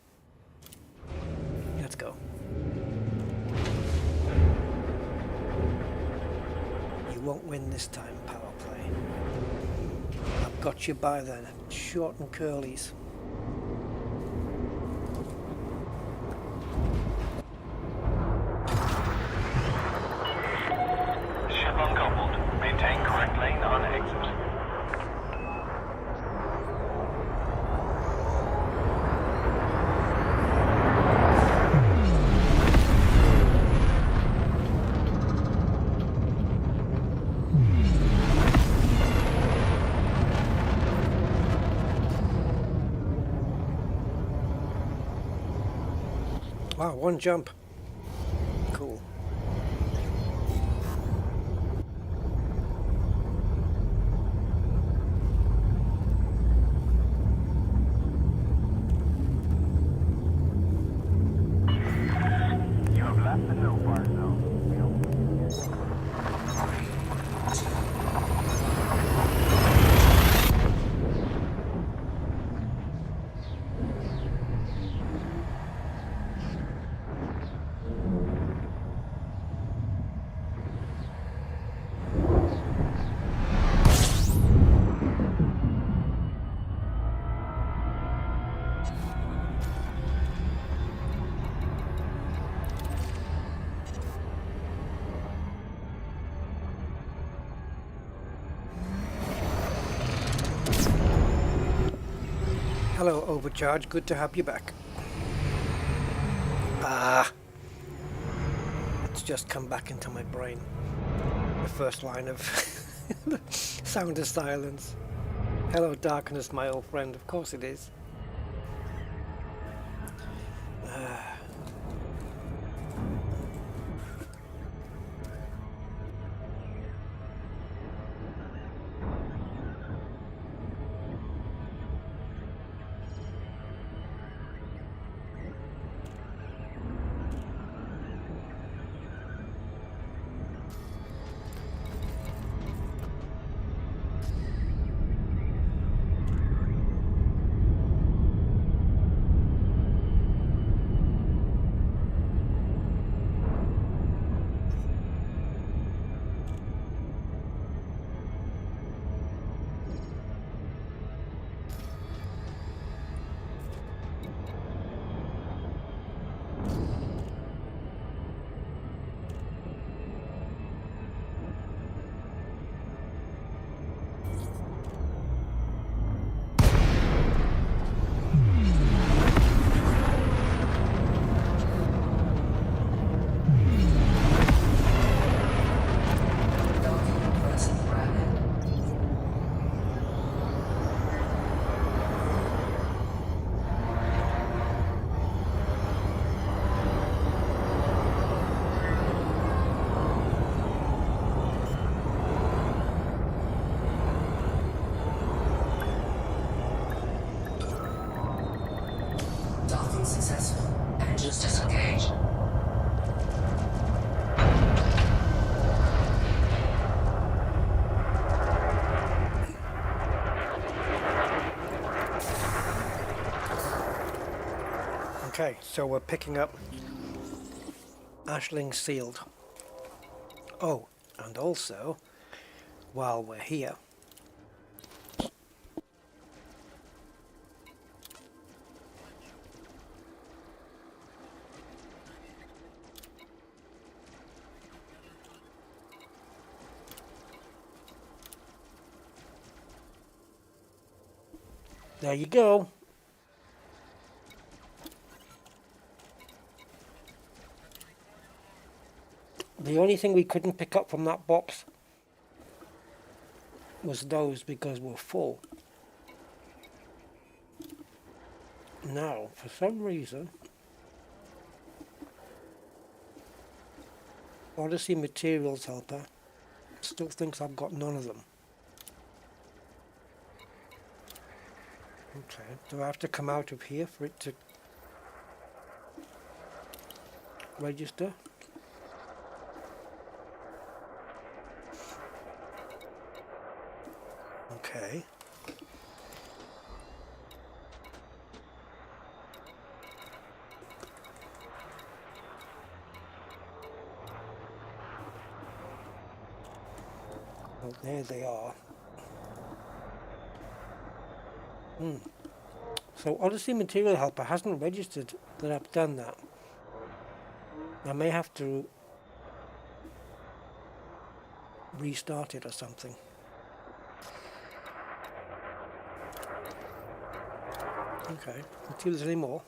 Let's go. You won't win this time, Powerplay. I've got you by the short and curlies. Ship uncoupled. Maintain correct lane on exit. Wow, one jump. Cool. You have left the no bar zone. Hello, Overcharge. Good to have you back. It's just come back into my brain. The first line of Sound of Silence. Hello, darkness, my old friend. Of course it is. Docking successful. Engines disengaged. Okay, so we're picking up Ashling sealed. Oh, and also, while we're here, There you go. The only thing we couldn't pick up from that box was those because we're full. Now, for some reason, Odyssey Materials Helper still thinks I've got none of them. Okay, do I have to come out of here for it to register? Okay. Well, there they are. So Odyssey Material Helper hasn't registered that I've done that. I may have to restart it or something. Okay, let's see if there's any more.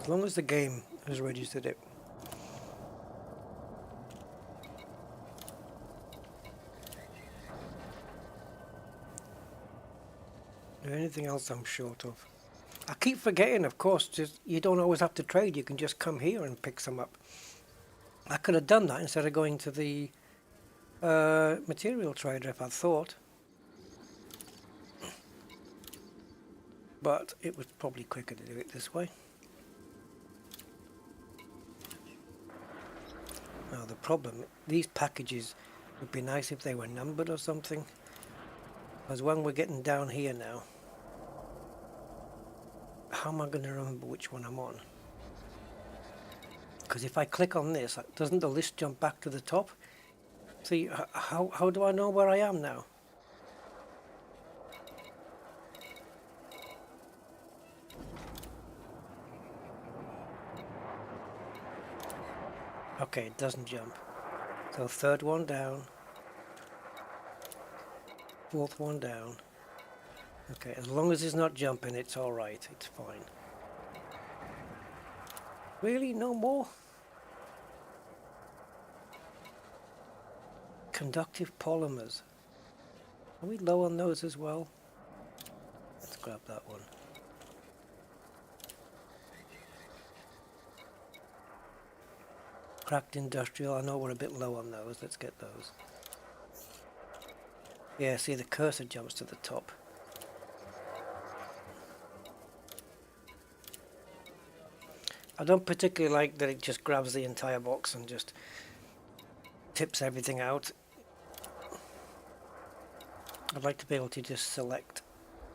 As long as the game has registered it. Anything else I'm short of? I keep forgetting, of course, just you don't always have to trade. You can just come here and pick some up. I could have done that instead of going to the material trader if I thought. But it was probably quicker to do it this way. Now the problem, these packages would be nice if they were numbered or something. Because when we're getting down here now, how am I going to remember which one I'm on? Because if I click on this, doesn't the list jump back to the top? See, how do I know where I am now? Okay, it doesn't jump. So third one down. Fourth one down. Okay, as long as it's not jumping, it's alright. It's fine. Really? No more? Conductive polymers. Are we low on those as well? Let's grab that one. Cracked industrial. I know we're a bit low on those. Let's get those. Yeah, see the cursor jumps to the top. I don't particularly like that it just grabs the entire box and just tips everything out. I'd like to be able to just select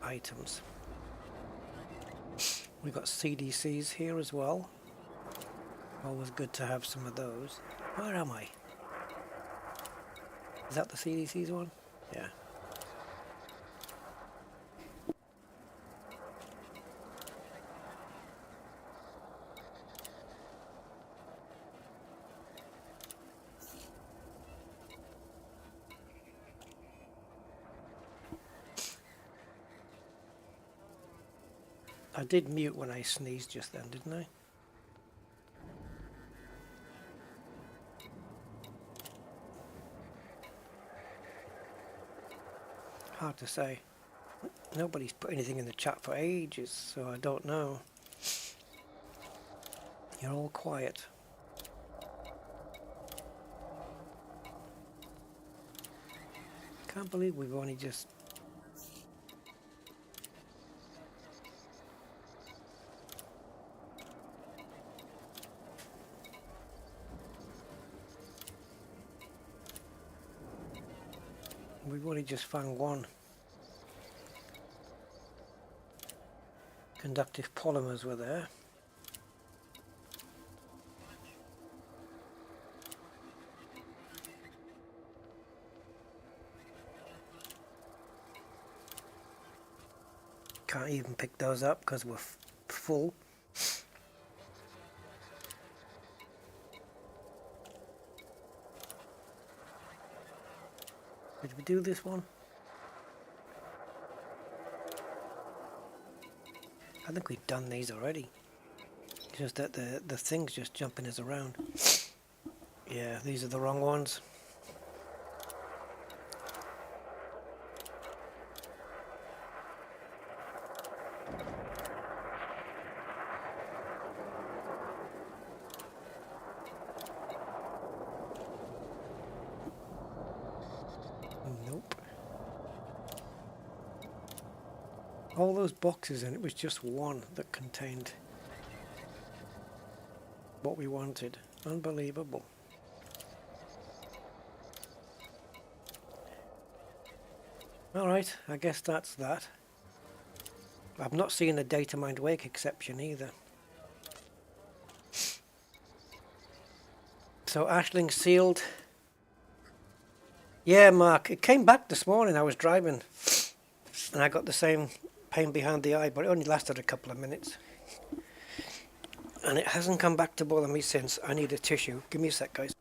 items. We've got CDCs here as well. Always good to have some of those. Where am I? Is that the CDCs one? Yeah. I did mute when I sneezed just then, didn't I? Hard to say. Nobody's put anything in the chat for ages, so I don't know. You're all quiet. Can't believe we've only just... We've only just found one. Conductive polymers were there. Can't even pick those up because we're full. Did we do this one? I think we've done these already. It's just that the thing's just jumping us around. Yeah, these are the wrong ones. Nope. All those boxes, and it was just one that contained what we wanted. Unbelievable. Alright, I guess that's that. I've not seen a data mined wake exception either. So Ashling sealed. Yeah, Mark, it came back this morning. I was driving and I got the same pain behind the eye, but it only lasted a couple of minutes. And it hasn't come back to bother me since. I need a tissue. Give me a sec, guys.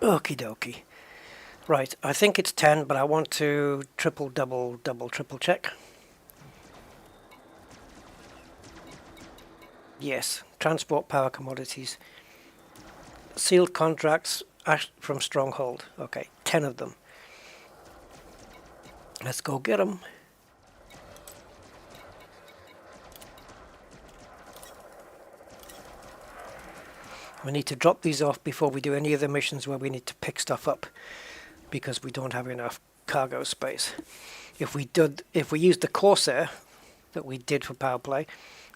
Okie dokie. Right, I think it's 10, but I want to triple check. Yes, transport power commodities. Sealed contracts from Stronghold. Okay, 10 of them. Let's go get them. We need to drop these off before we do any of the missions where we need to pick stuff up, because we don't have enough cargo space. If we used the Corsair that we did for Powerplay,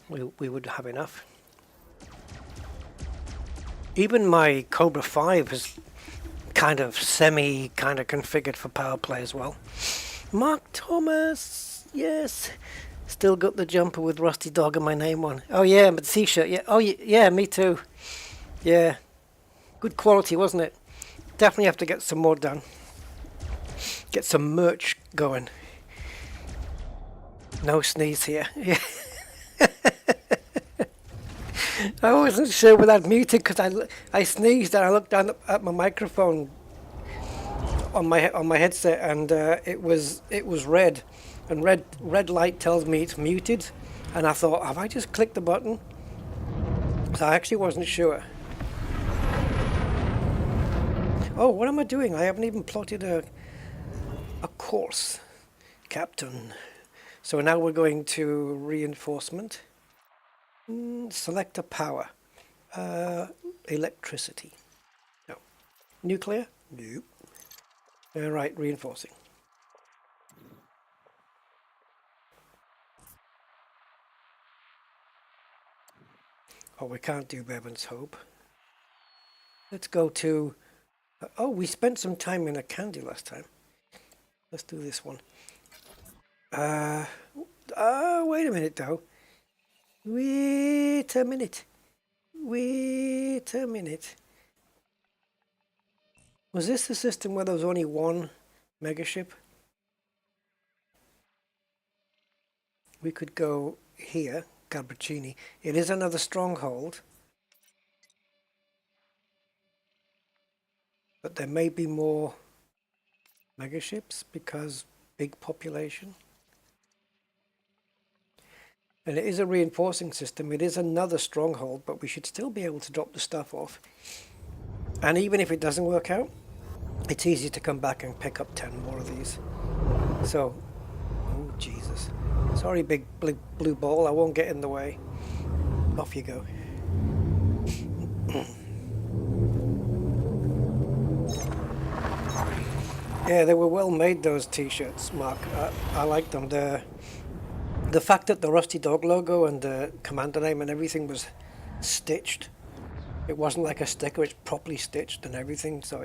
we would have enough. Even my Cobra 5 is kind of configured for Powerplay as well. Mark Thomas, yes. Still got the jumper with Rusty Dog and my name on. Oh yeah, but the t-shirt, yeah. Oh yeah, me too. Yeah, good quality, wasn't it? Definitely have to get some more done. Get some merch going. No sneeze here. Yeah. I wasn't sure whether I'd muted because I sneezed and I looked down at my microphone on my headset, and it was red, and red light tells me it's muted, and I thought, have I just clicked the button? So I actually wasn't sure. Oh, what am I doing? I haven't even plotted a course, Captain. So now we're going to reinforcement. Select a power. Electricity. No. Nuclear? Nope. Right, reinforcing. Oh, we can't do Bevan's Hope. Let's go to... oh, we spent some time in a candy last time. Let's do this one. Wait a minute though. Wait a minute. Was this the system where there was only one megaship? We could go here, Garbaccini. It is another stronghold. But there may be more megaships because big population. And it is a reinforcing system. It is another stronghold, but we should still be able to drop the stuff off. And even if it doesn't work out, it's easy to come back and pick up 10 more of these. So, oh Jesus. Sorry, big blue ball, I won't get in the way. Off you go. Yeah, they were well made, those t-shirts, Mark. I like them. The fact that the Rusty Dog logo and the commander name and everything was stitched. It wasn't like a sticker, it's properly stitched and everything, so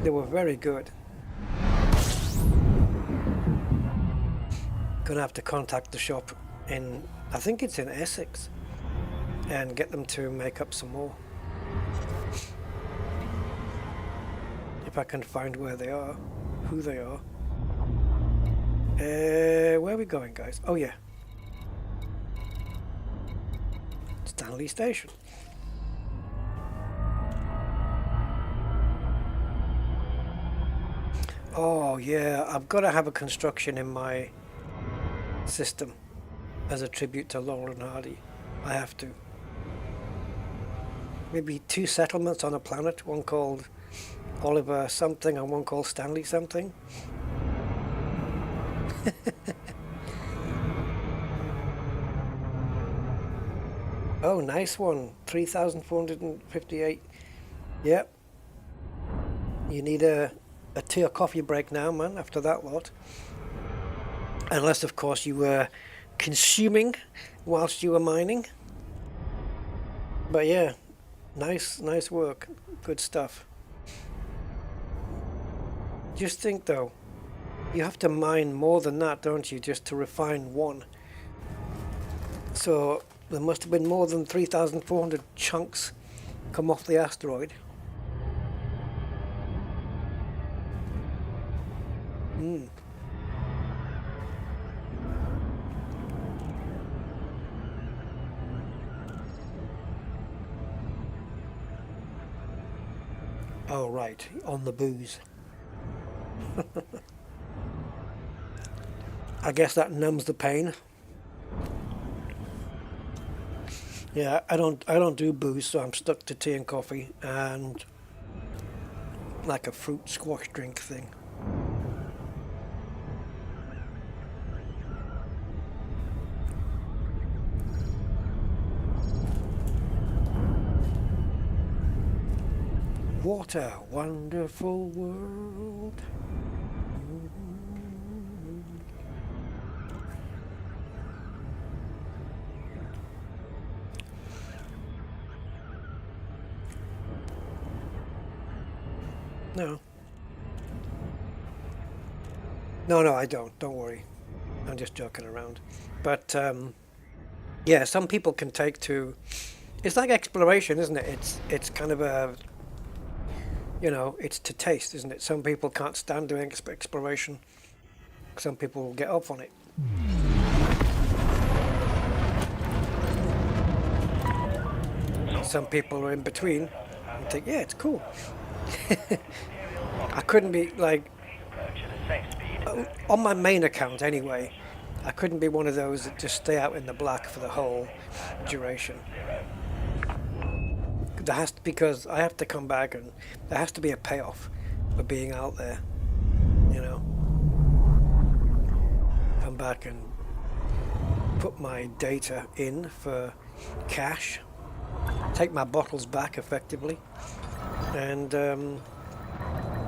they were very good. Gonna have to contact the shop in, I think it's in Essex, and get them to make up some more. If I can find where they are, who they are. Where are we going, guys? Oh yeah. Stanley Station. Oh yeah, I've got to have a construction in my system as a tribute to Laurel and Hardy. I have to. Maybe 2 settlements on a planet, one called Oliver something and one called Stanley something. Oh, nice one. 3,458. Yep. You need a tea or coffee break now, man, after that lot. Unless, of course, you were consuming whilst you were mining. But yeah, nice work. Good stuff. Just think, though, you have to mine more than that, don't you, just to refine one. So there must have been more than 3,400 chunks come off the asteroid. Oh right, on the booze. I guess that numbs the pain. Yeah, I don't do booze, so I'm stuck to tea and coffee and like a fruit squash drink thing. What a wonderful world. No, I don't. Don't worry. I'm just joking around. But, yeah, some people can take to... It's like exploration, isn't it? It's kind of a... You know, it's to taste, isn't it? Some people can't stand doing exploration. Some people will get off on it. Some people are in between and think, yeah, it's cool. I couldn't be like... On my main account, anyway, I couldn't be one of those that just stay out in the black for the whole duration. There has to, because I have to come back and there has to be a payoff for being out there, you know. Come back and put my data in for cash, take my bottles back effectively, and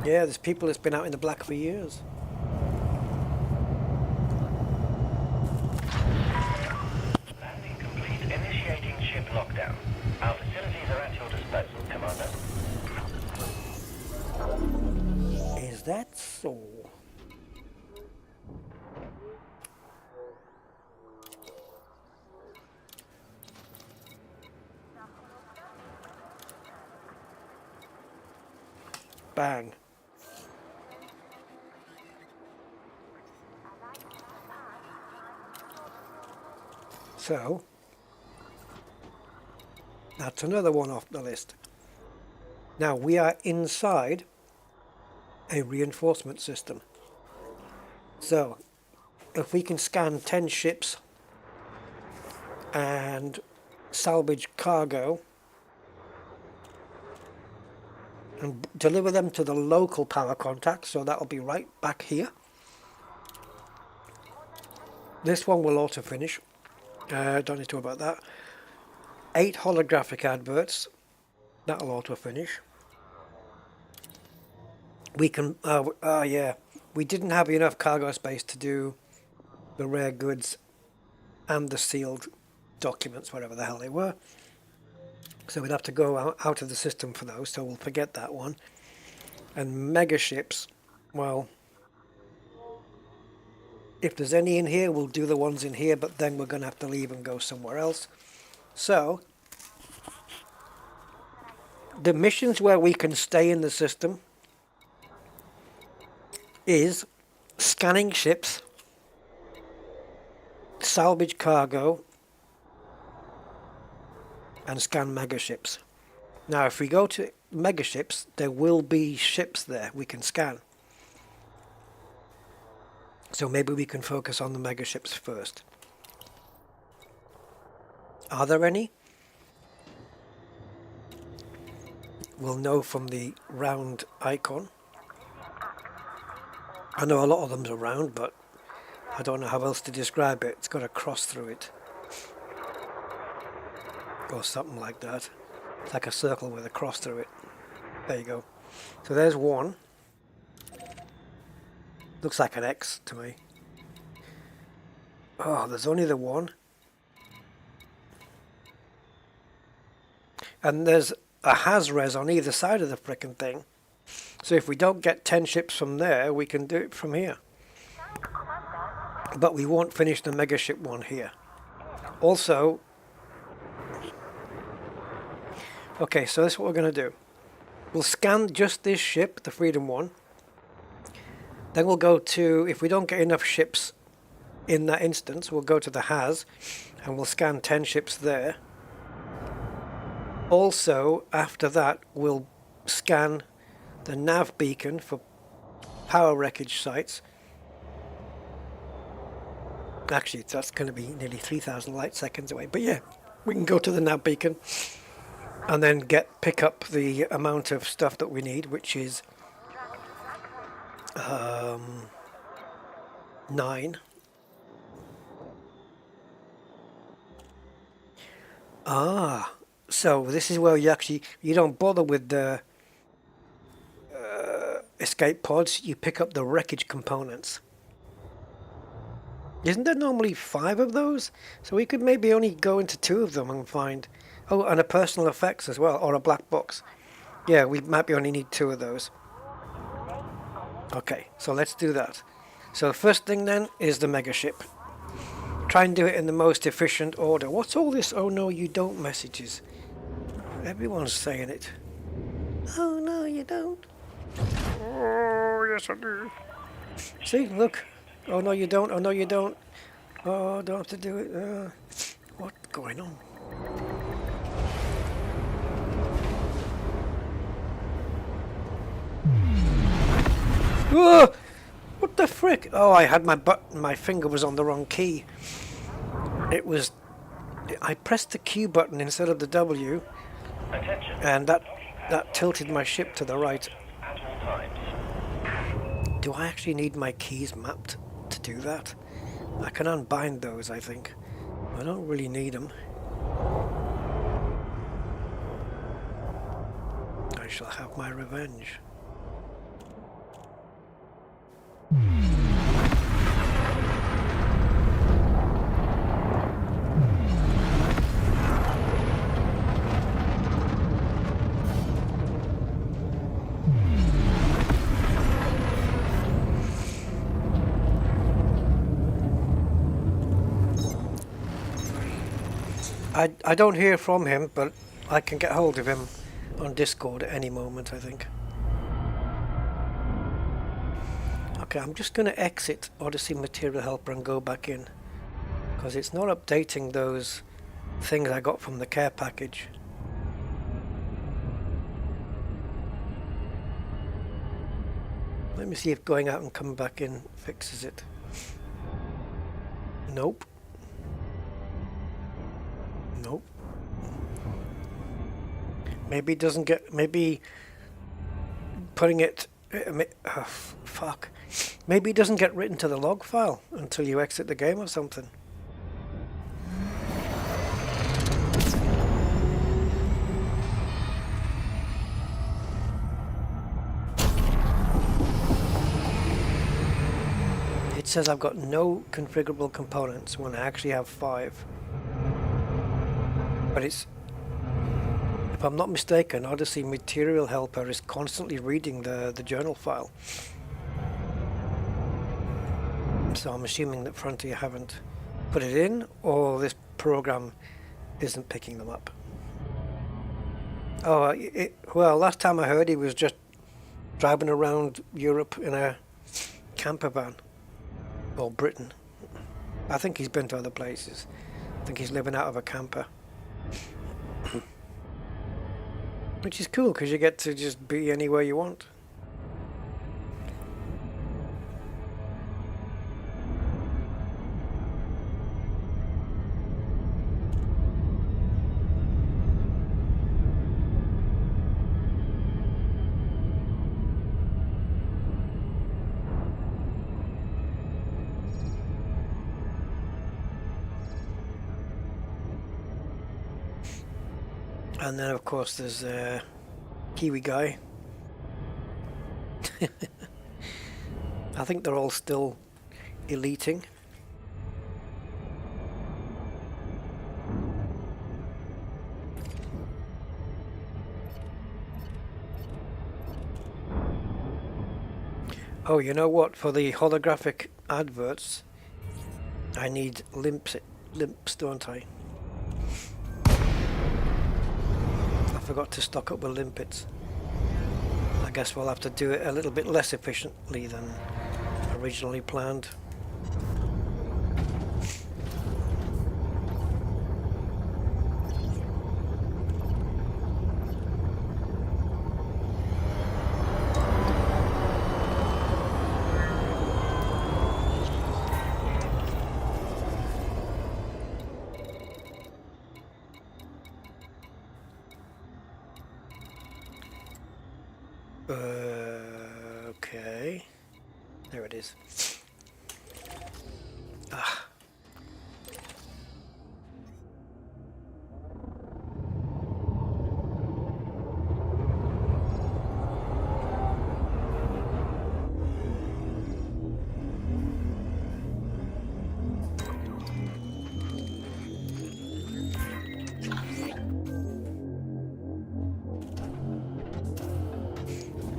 yeah, there's people that's been out in the black for years. Landing complete. Initiating ship lockdown. Our facilities are at your disposal, Commander. Is that so? Bang. So, that's another one off the list. Now we are inside a reinforcement system. So, if we can scan 10 ships and salvage cargo and deliver them to the local power contact, so that'll be right back here. This one will auto finish, don't need to worry about that. 8 holographic adverts, that'll auto finish. We can, yeah, we didn't have enough cargo space to do the rare goods and the sealed documents, whatever the hell they were. So we'd have to go out of the system for those, so we'll forget that one. And mega ships, well, if there's any in here, we'll do the ones in here, but then we're going to have to leave and go somewhere else. So, the missions where we can stay in the system is scanning ships, salvage cargo, and scan mega ships. Now if we go to mega ships, there will be ships there we can scan. So maybe we can focus on the mega ships first. Are there any? We'll know from the round icon. I know a lot of them are round, but I don't know how else to describe it. It's got a cross through it. Or something like that. It's like a circle with a cross through it. There you go. So there's one. Looks like an X to me. Oh, there's only the one. And there's a has-res on either side of the frickin' thing. So if we don't get 10 ships from there, we can do it from here. But we won't finish the mega ship one here. Also, okay, so that's what we're going to do. We'll scan just this ship, the Freedom 1. Then we'll go to, if we don't get enough ships in that instance, we'll go to the HAS and we'll scan 10 ships there. Also, after that, we'll scan the nav beacon for power wreckage sites. Actually, that's going to be nearly 3,000 light seconds away. But yeah, we can go to the nav beacon and then pick up the amount of stuff that we need, which is 9. So this is where you don't bother with the escape pods, you pick up the wreckage components. Isn't there normally 5 of those? So we could maybe only go into 2 of them and find... Oh, and a personal effects as well, or a black box. Yeah, we might only need 2 of those. Okay, so let's do that. So the first thing then is the mega ship. Try and do it in the most efficient order. What's all this "oh no you don't" messages? Everyone's saying it. Oh no you don't. Oh yes I do. See, look. Oh no you don't, oh no you don't. Oh, don't have to do it. What's going on? Oh, what the frick? Oh, I had my finger was on the wrong key. I pressed the Q button instead of the W. Attention. And that tilted my ship to the right. At all times. Do I actually need my keys mapped to do that? I can unbind those, I think. I don't really need them. I shall have my revenge. I don't hear from him, but I can get hold of him on Discord at any moment, I think. Okay, I'm just going to exit Odyssey Material Helper and go back in, because it's not updating those things I got from the care package. Let me see if going out and coming back in fixes it. Nope. Nope. Maybe it doesn't get... Maybe putting it... oh, fuck. Maybe it doesn't get written to the log file until you exit the game or something. It says I've got no configurable components when I actually have 5. But it's... If I'm not mistaken, Odyssey Material Helper is constantly reading the journal file. So I'm assuming that Frontier haven't put it in, or this program isn't picking them up. Oh, well, last time I heard he was just driving around Europe in a camper van. Or Britain. I think he's been to other places. I think he's living out of a camper. Which is cool, because you get to just be anywhere you want. And then, of course, there's Kiwi guy. I think they're all still eliting. Oh, you know what? For the holographic adverts, I need limps, don't I? I forgot to stock up with limpets. I guess we'll have to do it a little bit less efficiently than originally planned. Okay. There it is. Ah.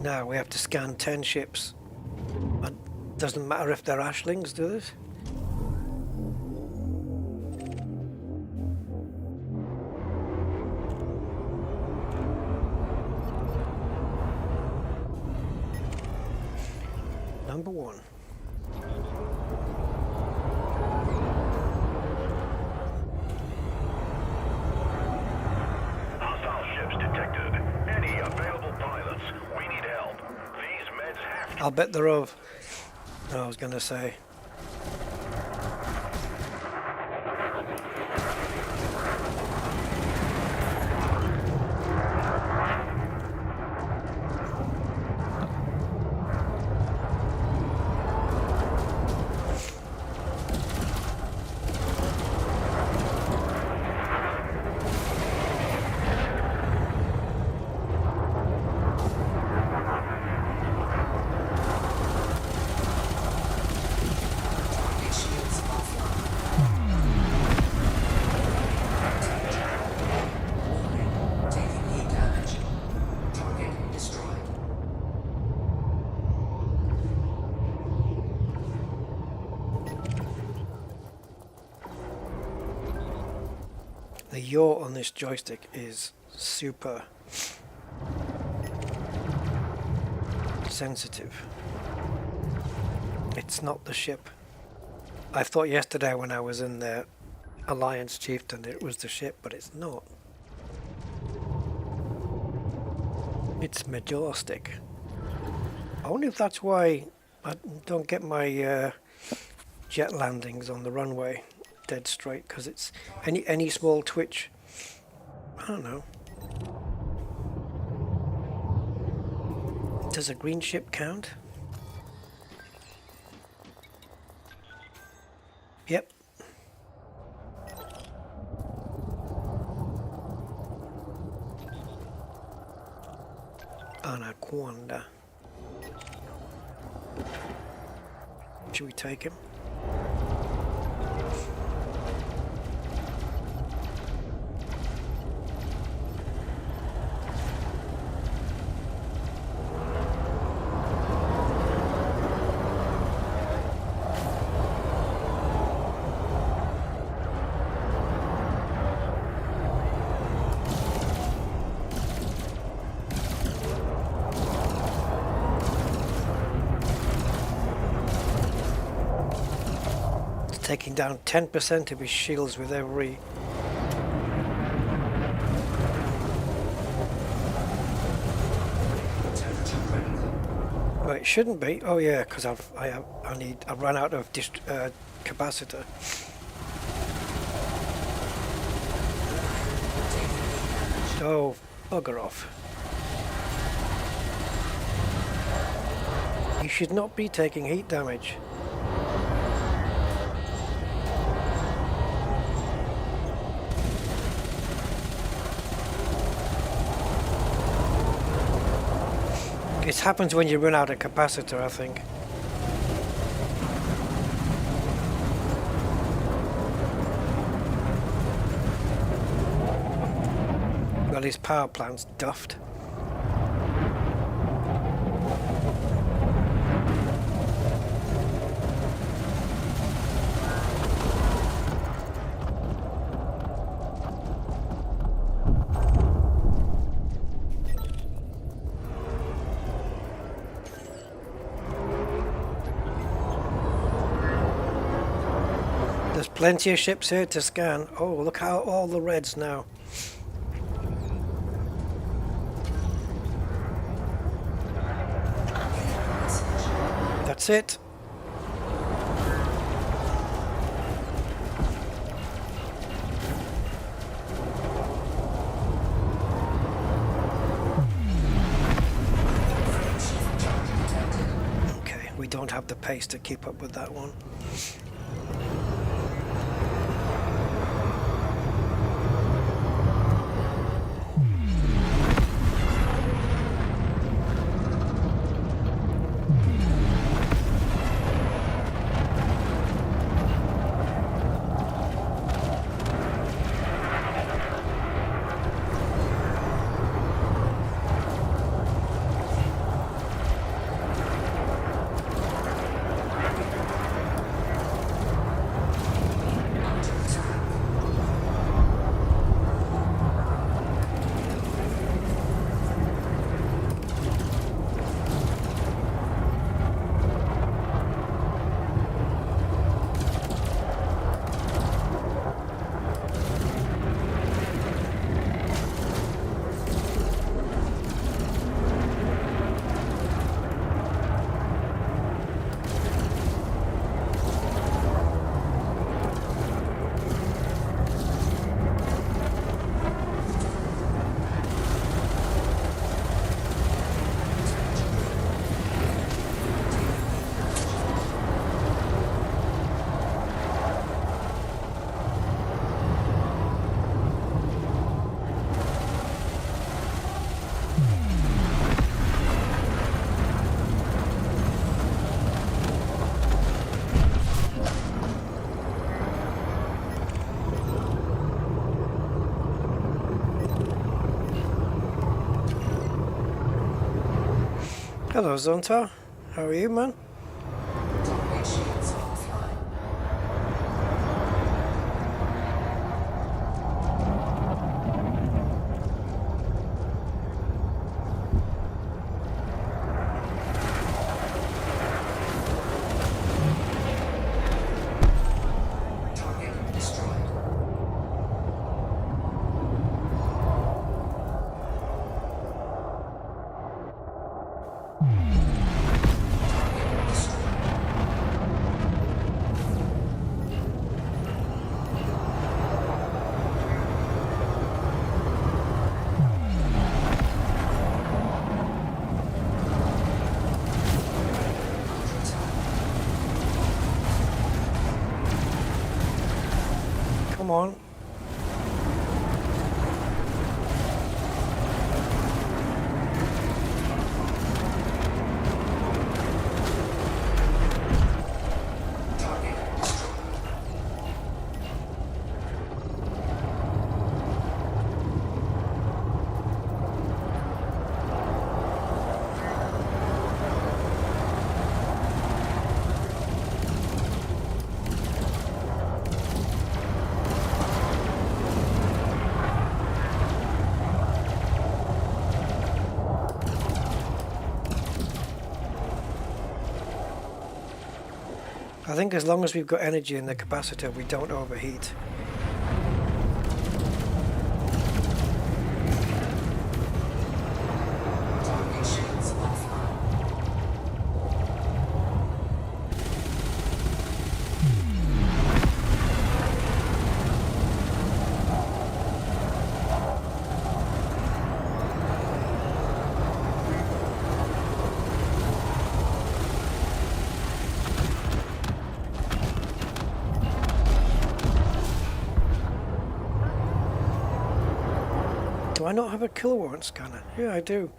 Now we have to scan 10 ships. It doesn't matter if they're Ashlings, do this? Number 1. I'll bet they're of... No, I was going to say... The yaw on this joystick is super sensitive. It's not the ship. I thought yesterday when I was in the Alliance Chieftain it was the ship, but it's not. It's my joystick. I wonder if that's why I don't get my jet landings on the runway dead straight, because it's any small twitch. I don't know. Does a green ship count? Yep. Anaconda. Should we take him? Taking down 10% of his shields with every... Well, it shouldn't be. Oh yeah, because I ran out of capacitor. Oh, bugger off. You should not be taking heat damage. It happens when you run out of capacitor, I think. Well, his power plant's duffed. There's plenty of ships here to scan. Oh, look how all the reds now. That's it. Okay, we don't have the pace to keep up with that one. Hello Zonta, how are you, man? Come on. I think as long as we've got energy in the capacitor, we don't overheat. Do I not have a kill warrant scanner? Yeah, I do.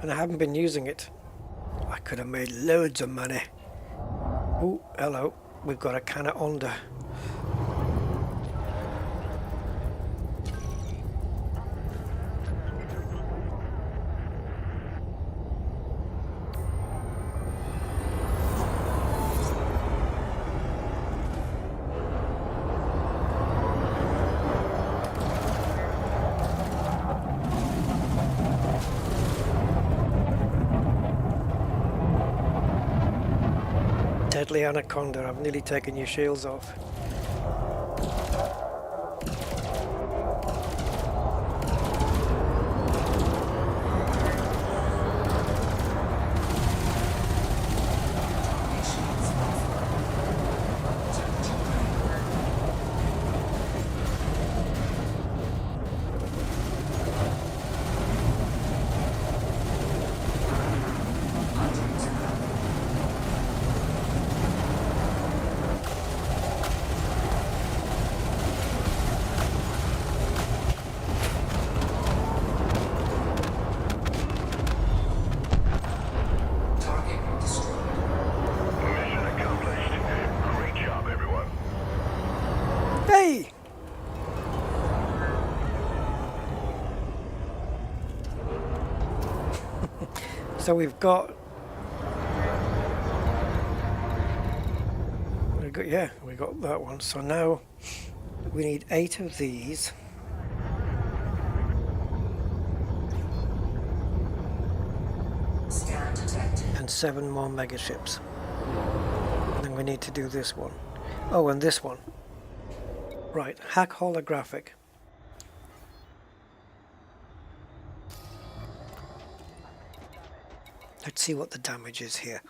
And I haven't been using it. I could have made loads of money. Oh, hello. We've got a can of Honda. Deadly Anaconda, I've nearly taken your shields off. So we've got we got that one. So now we need 8 of these. And 7 more megaships. And then we need to do this one. Oh, and this one. Right, hack holographic. Let's see what the damage is here.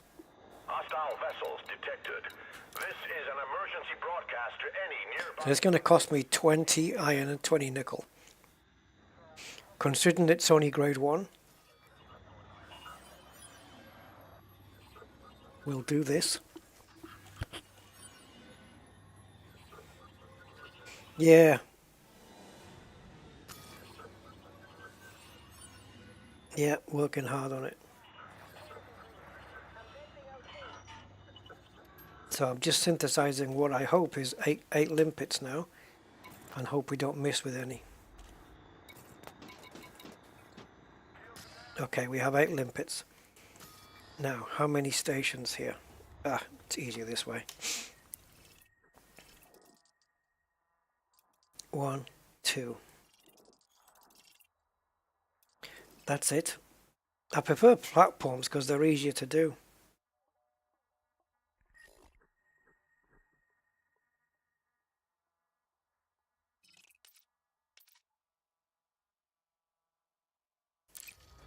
Hostile vessels detected. This is an emergency broadcast to any nearby... So it's going to cost me 20 iron and 20 nickel. Considering it's only grade 1, we'll do this. Yeah. Yeah, working hard on it. So I'm just synthesizing what I hope is 8 limpets now, and hope we don't miss with any. Okay, we have 8 limpets. Now, how many stations here? Ah, it's easier this way. 1, 2. That's it. I prefer platforms because they're easier to do.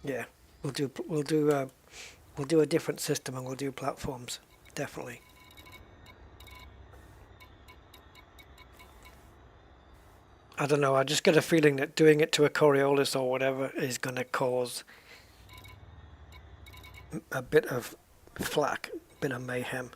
Yeah, we'll do a different system and we'll do platforms, definitely. I don't know, I just get a feeling that doing it to a Coriolis or whatever is going to cause a bit of flack, a bit of mayhem.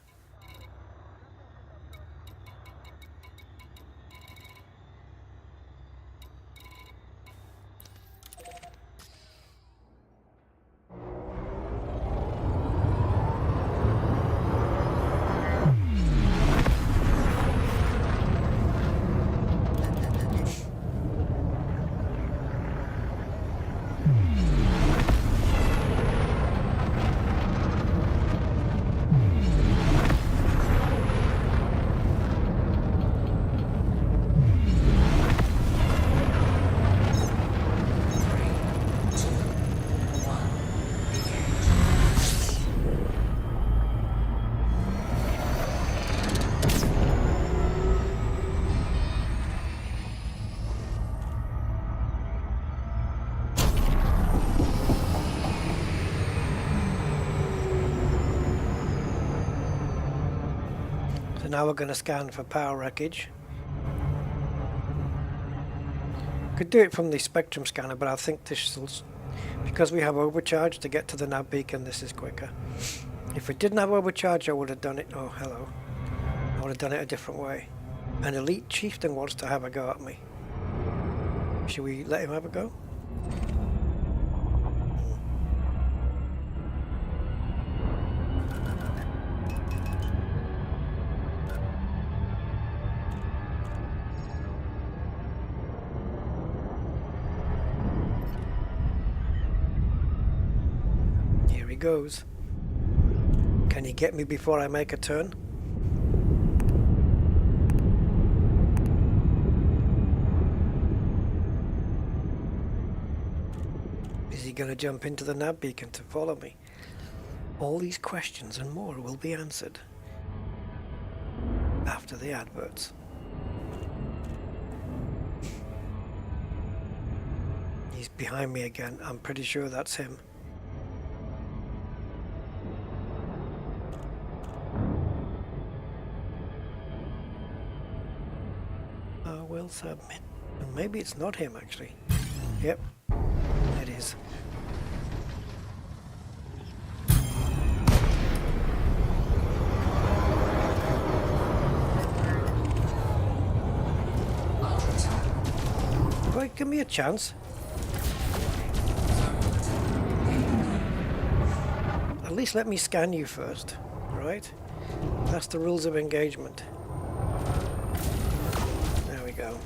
now we're going to scan for power wreckage. Could do it from the spectrum scanner, but I think this will, because we have overcharge to get to the nav beacon, this is quicker. If it didn't have overcharge, I would have done it. Oh, hello. I would have done it a different way. An elite chieftain wants to have a go at me. Should we let him have a go? Here he goes. Can he get me before I make a turn? Is he going to jump into the nav beacon to follow me? All these questions and more will be answered after the adverts. He's behind me again. I'm pretty sure that's him. I will submit. And maybe it's not him actually. Yep, it is. Wait, give me a chance. At least let me scan you first, right? That's the rules of engagement. There we go.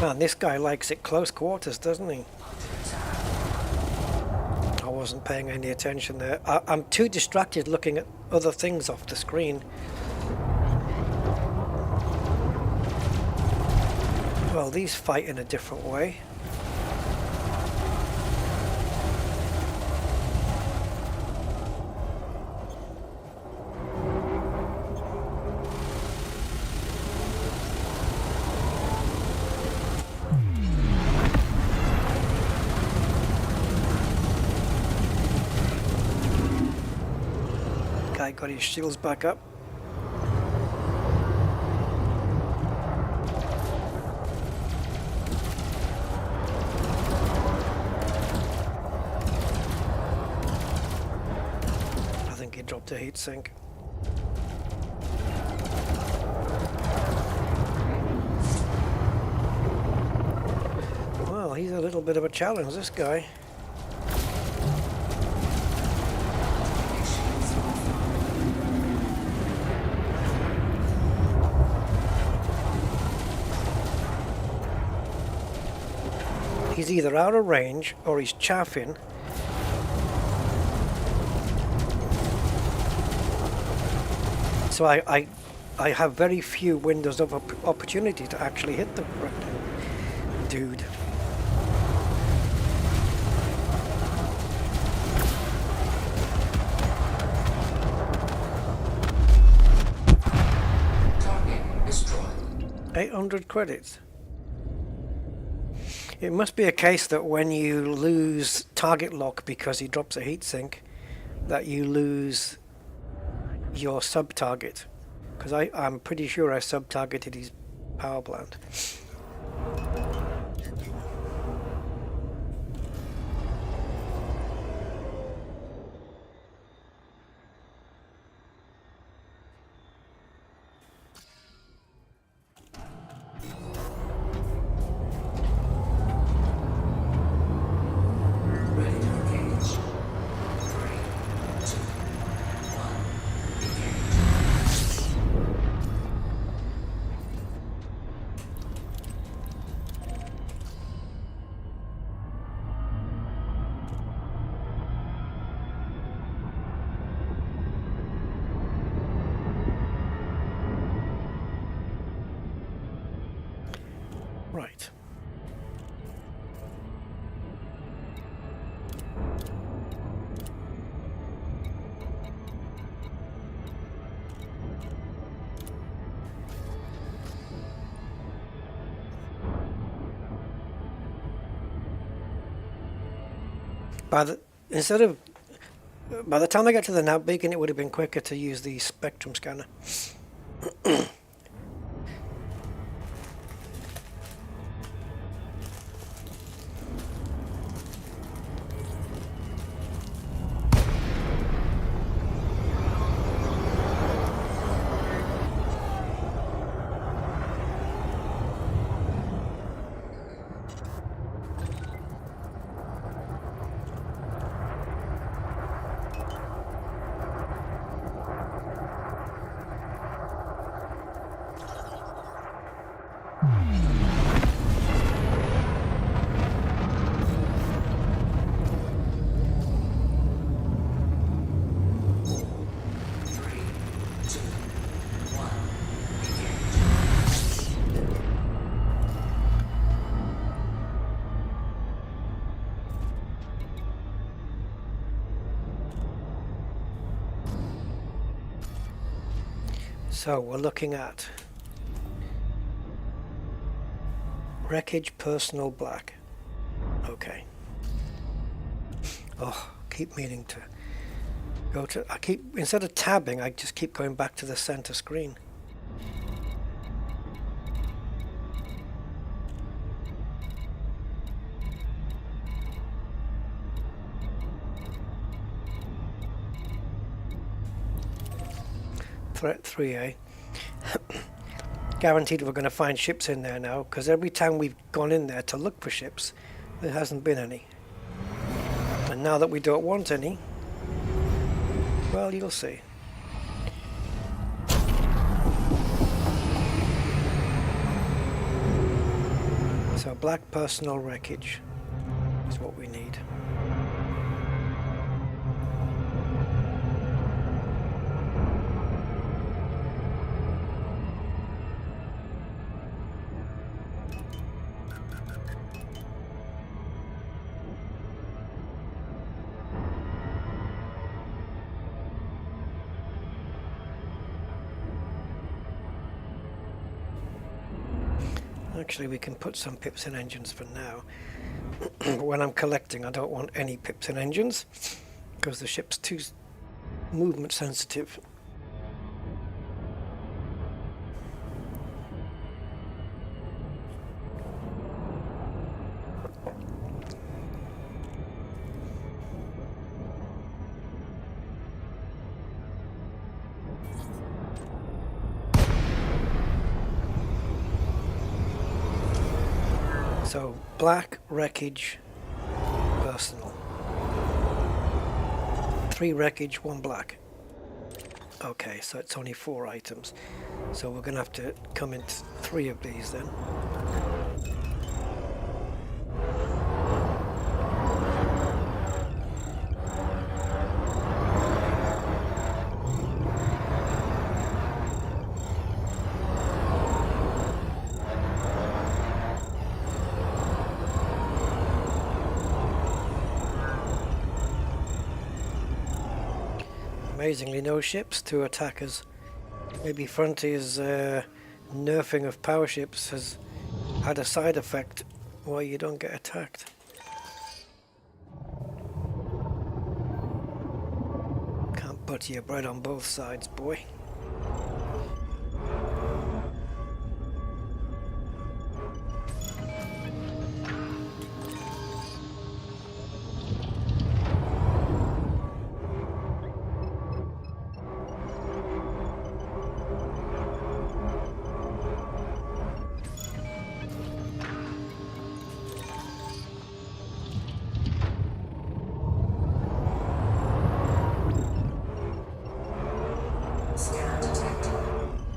Man, this guy likes it close quarters, doesn't he? I wasn't paying any attention there. I'm too distracted looking at other things off the screen. Well, these fight in a different way. Guy got his shields back up. I think he dropped a heat sink. Well, he's a little bit of a challenge, this guy. He's either out of range or he's chaffing. So I have very few windows of opportunity to actually hit the dude. Target destroyed. 800 credits. It must be a case that when you lose target lock because he drops a heatsink, that you lose your sub-target. Because I'm pretty sure I sub-targeted his power plant. Right. By the time I get to the nav beacon, it would have been quicker to use the spectrum scanner. So we're looking at wreckage personal black. Okay. Oh, keep meaning to go to, instead of tabbing, I just keep going back to the center screen. Threat 3A. Guaranteed we're going to find ships in there now, because every time we've gone in there to look for ships, there hasn't been any. And now that we don't want any, well, you'll see. So black personal wreckage is what we need. Actually, we can put some pips in engines for now. When I'm collecting, I don't want any pips in engines because the ship's too movement sensitive. So, black, wreckage, personal. 3 wreckage, 1 black. Okay, so it's only 4 items. So we're going to have to come into 3 of these then. Amazingly, no ships to attack us. Maybe Frontier's nerfing of power ships has had a side effect where you don't get attacked. Can't butter your bread on both sides, boy.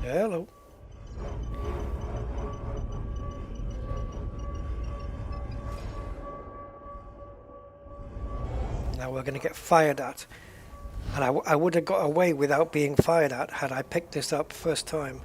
Hello. Now we're going to get fired at. And I would have got away without being fired at had I picked this up first time.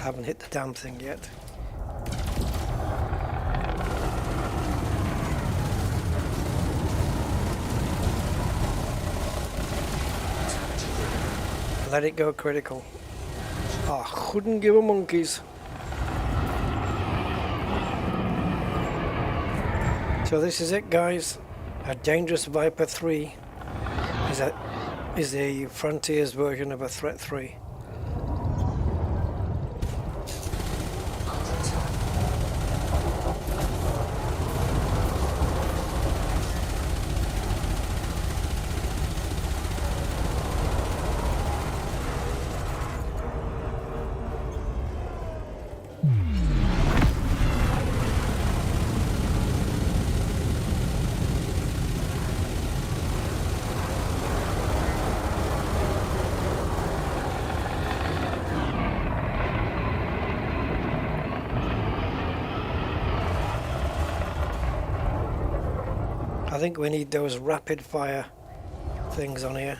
Haven't hit the damn thing yet. Let it go critical. I couldn't give a monkeys. So this is it, guys. A dangerous Viper 3 is a Frontier's version of a Threat 3. I think we need those rapid fire things on here.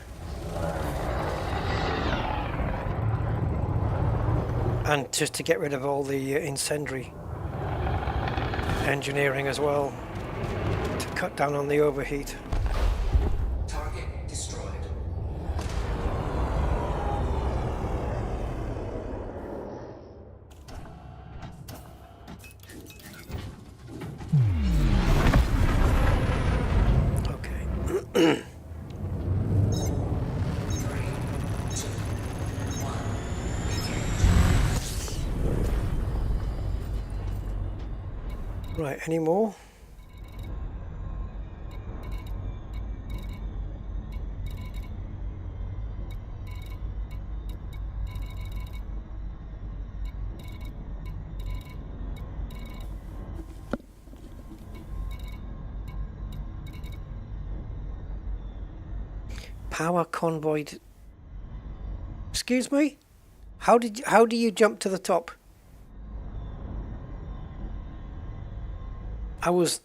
And just to get rid of all the incendiary engineering as well, to cut down on the overheat. Target destroyed. Okay. Right, any more? Power convoy. Excuse me? How do you jump to the top? I was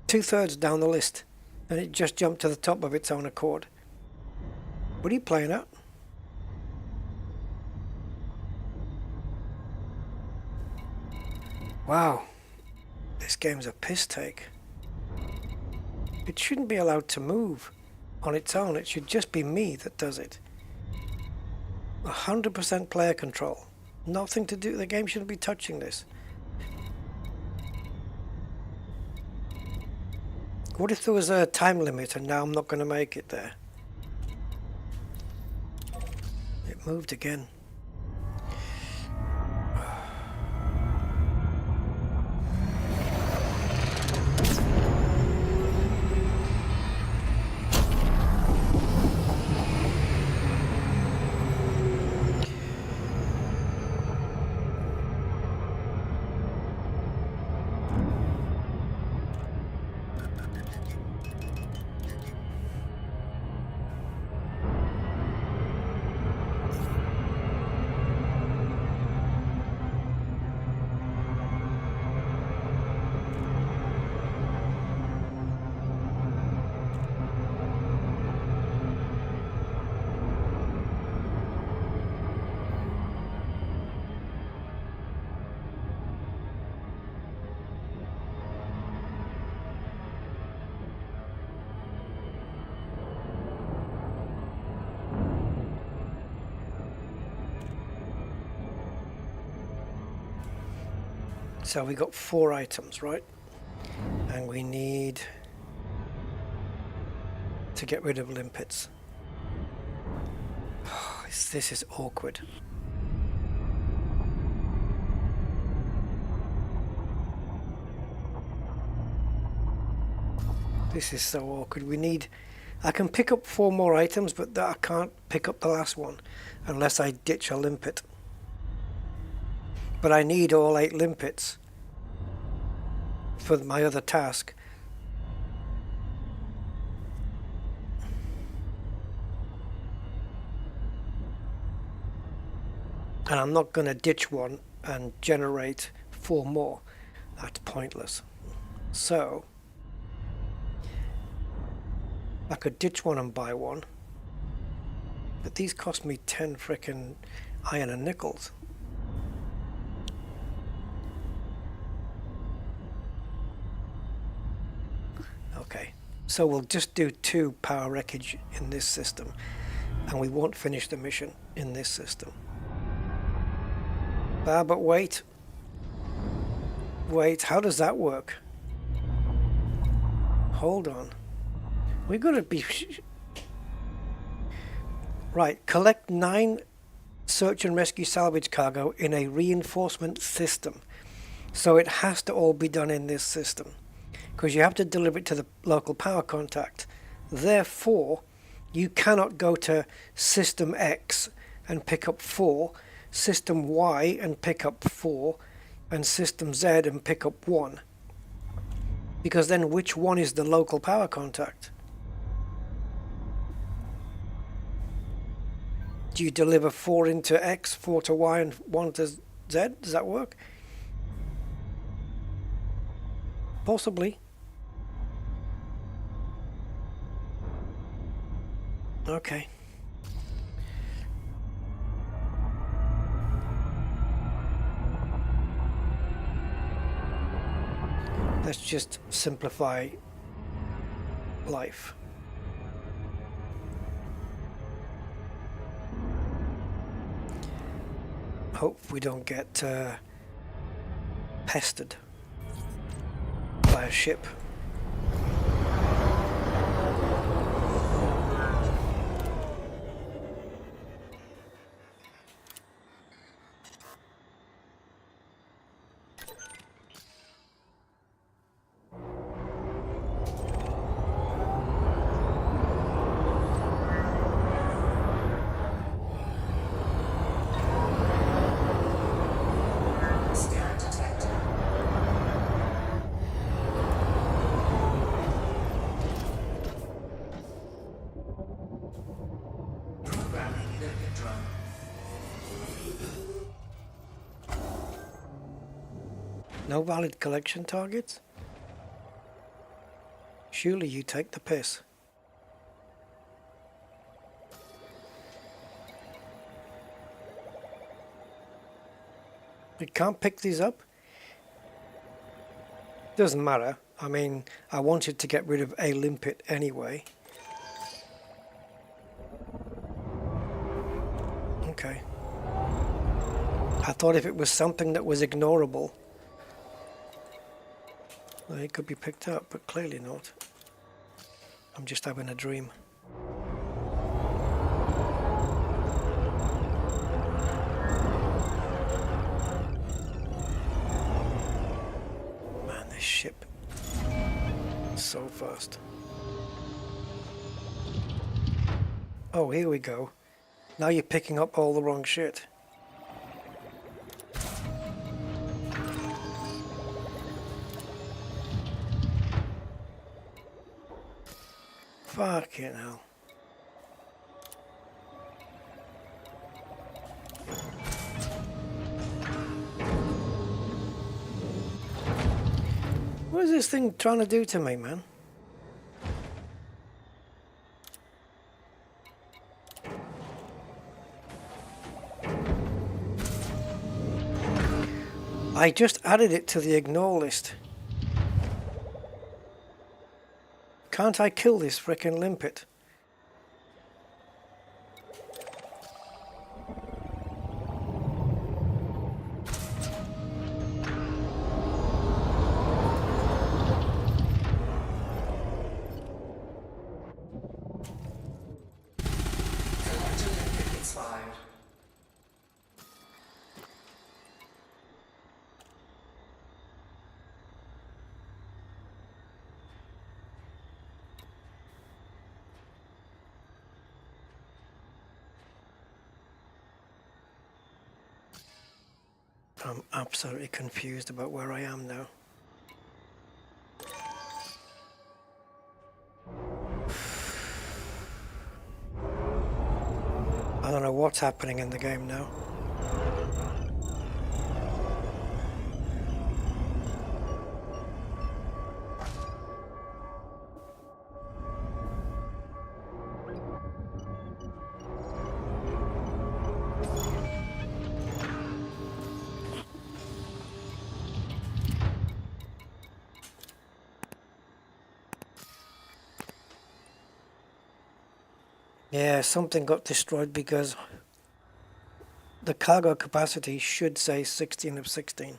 2/3 down the list and it just jumped to the top of its own accord. What are you playing at? Wow, this game's a piss take. It shouldn't be allowed to move on its own. It should just be me that does it. 100% player control. Nothing to do. The game shouldn't be touching this. What if there was a time limit and now I'm not going to make it there? It moved again. So we got 4 items, right? And we need to get rid of limpets. This is awkward. This is so awkward. We need... I can pick up 4 more items, but I can't pick up the last one unless I ditch a limpet. But I need all 8 limpets for my other task. And I'm not going to ditch one and generate 4 more. That's pointless. So I could ditch one and buy one, but these cost me 10 frickin' iron and nickels. Okay, so we'll just do 2 power wreckage in this system, and we won't finish the mission in this system. But wait, how does that work? Hold on, we're gonna be right. Collect 9 search and rescue salvage cargo in a reinforcement system. So it has to all be done in this system, because you have to deliver it to the local power contact. Therefore, you cannot go to System X and pick up 4, System Y and pick up 4, and System Z and pick up 1. Because then which one is the local power contact? Do you deliver 4 into X, 4 to Y, and 1 to Z? Does that work? Possibly. Okay. Let's just simplify life. Hope we don't get pestered by a ship. Scan detected. Programming liquid drum. No valid collection targets? Surely you take the piss. You can't pick these up? Doesn't matter. I mean, I wanted to get rid of a limpet anyway. Okay. I thought if it was something that was ignorable, well, it could be picked up, but clearly not. I'm just having a dream. Man, this ship is so fast. Oh, here we go. Now you're picking up all the wrong shit. Fucking hell. What is this thing trying to do to me, man? I just added it to the ignore list. Can't I kill this frickin' limpet? Collector liquid expired. I'm absolutely confused about where I am now. I don't know what's happening in the game now. Yeah, something got destroyed because the cargo capacity should say 16 of 16.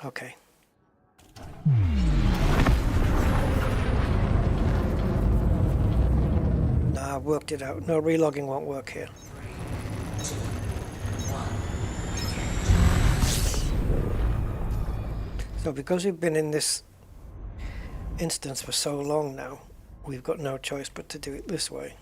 Okay. Nah, I've worked it out. No, relogging won't work here. So because we've been in this instance for so long now, we've got no choice but to do it this way.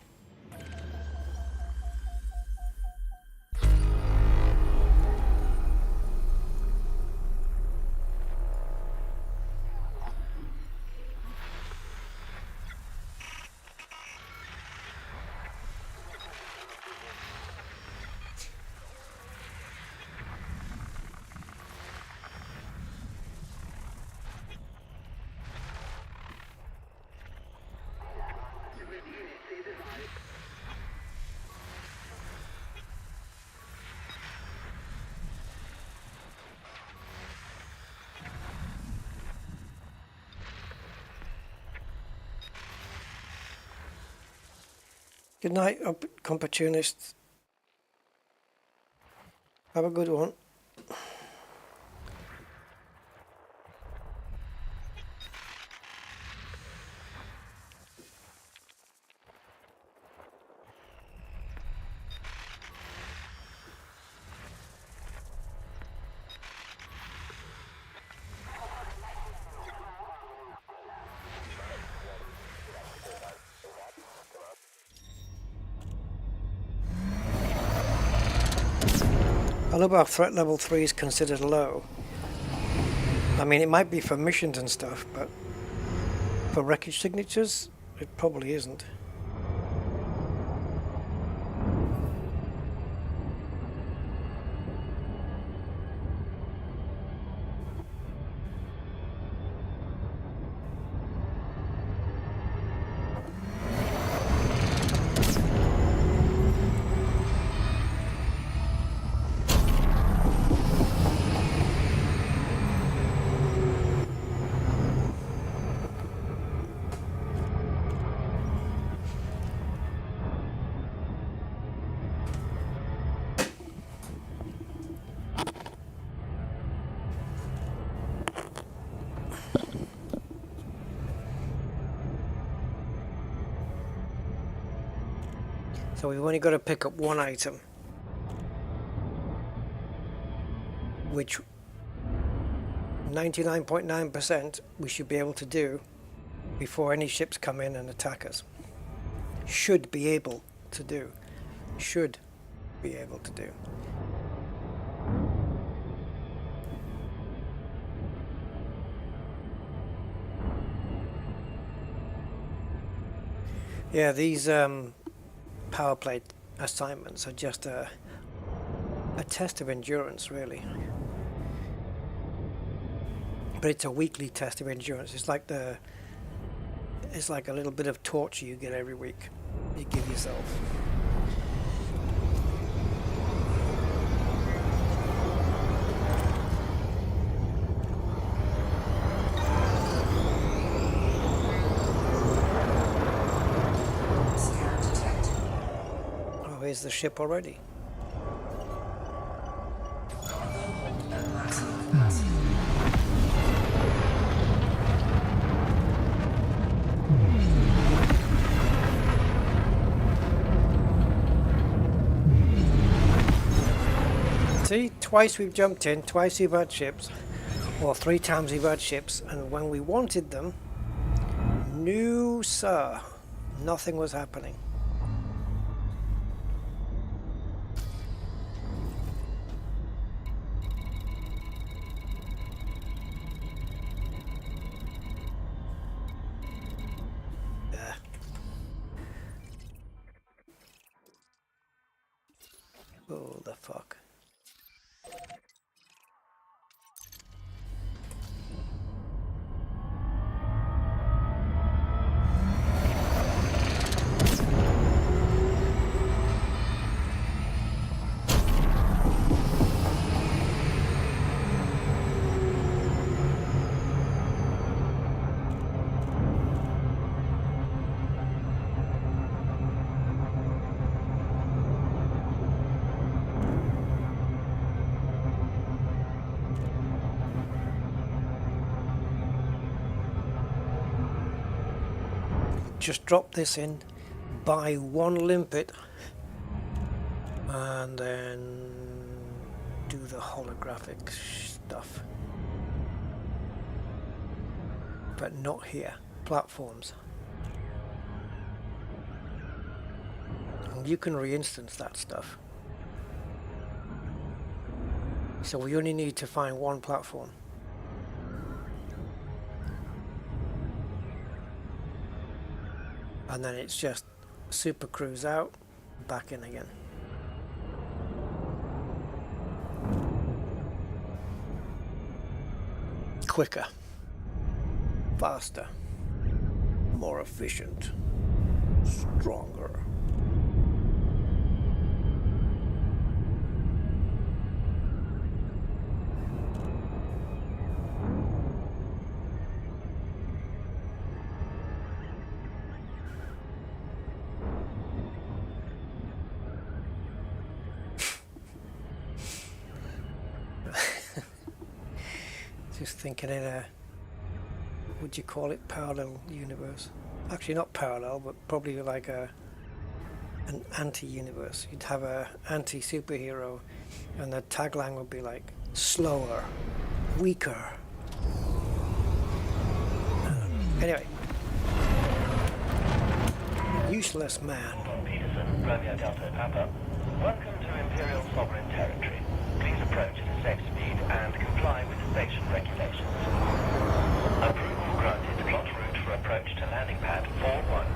Good night, competionists. Have a good one. I love how threat level 3 is considered low. I mean, it might be for missions and stuff, but for wreckage signatures, it probably isn't. So we've only got to pick up one item, which 99.9% we should be able to do before any ships come in and attack us. Should be able to do. Should be able to do. Yeah, these Powerplay assignments are just a test of endurance, really. But it's a weekly test of endurance. It's like a little bit of torture you get every week. You give yourself. Here's the ship already. See, twice we've jumped in, twice we've had ships, or 3 times we've had ships, and when we wanted them, no sir, nothing was happening. Oh, the fuck. Just drop this in, buy one limpet, and then do the holographic stuff. But not here. Platforms. And you can re-instance that stuff. So we only need to find one platform. And then it's just super cruise out, back in again. Quicker, faster, more efficient, stronger. Just thinking in a, would you call it parallel universe? Actually not parallel, but probably like an anti-universe. You'd have a anti-superhero and the tagline would be like, slower, weaker. Anyway. Useless man. Peterson, Romeo Delta Papa. Welcome to Imperial Sovereign Territory. Please approach at a safe speed and comply with the station regulations. Approval granted. Plot route for approach to landing pad 41.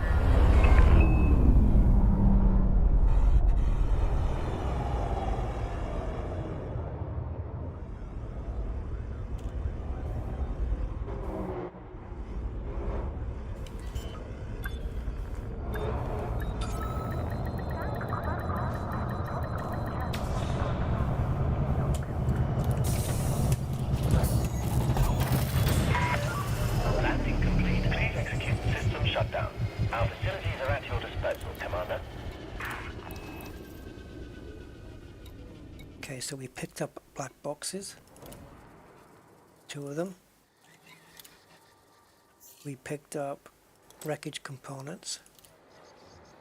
Okay, so we picked up black boxes, 2 of them. We picked up wreckage components,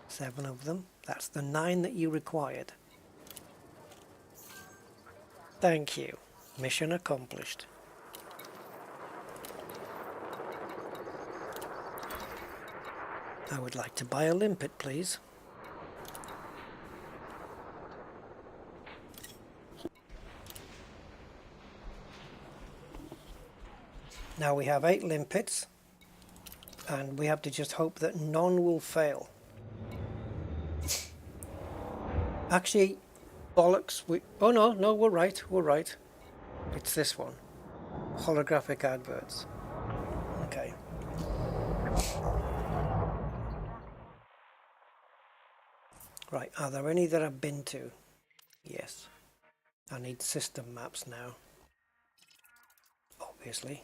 7 of them. That's the 9 that you required. Thank you. Mission accomplished. I would like to buy a limpet, please. Now we have 8 limpets, and we have to just hope that none will fail. Actually, bollocks, oh no, we're right. It's this one. Holographic adverts. Okay. Right, are there any that I've been to? Yes. I need system maps now. Obviously.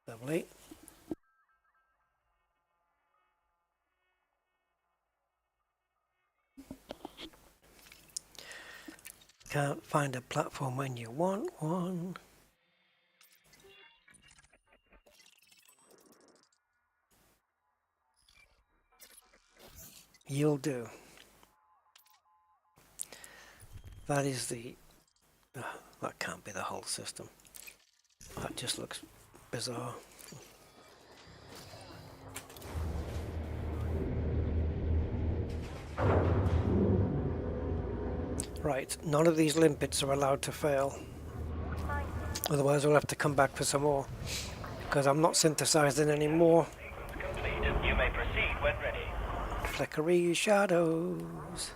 Lovely. Can't find a platform when you want one. You'll do. That is the... that can't be the whole system. That just looks bizarre. Right, none of these limpets are allowed to fail. Otherwise we'll have to come back for some more, because I'm not synthesizing anymore. Sequence complete. You may proceed when ready. Flickery shadows.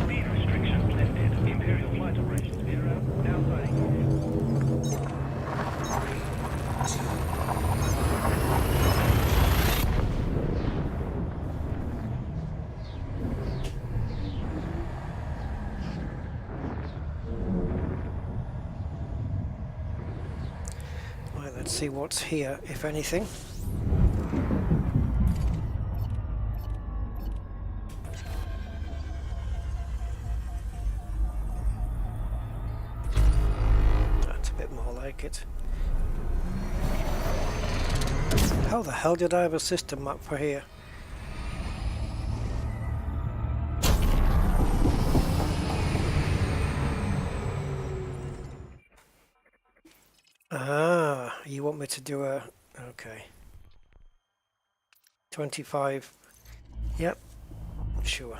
Speed restrictions lifted. Imperial flight operations bureau now signing off. Right, let's see what's here, if anything. That's a bit more like it. How the hell did I have a system map for here? Ah, you want me to do a... okay. 25. Yep, sure.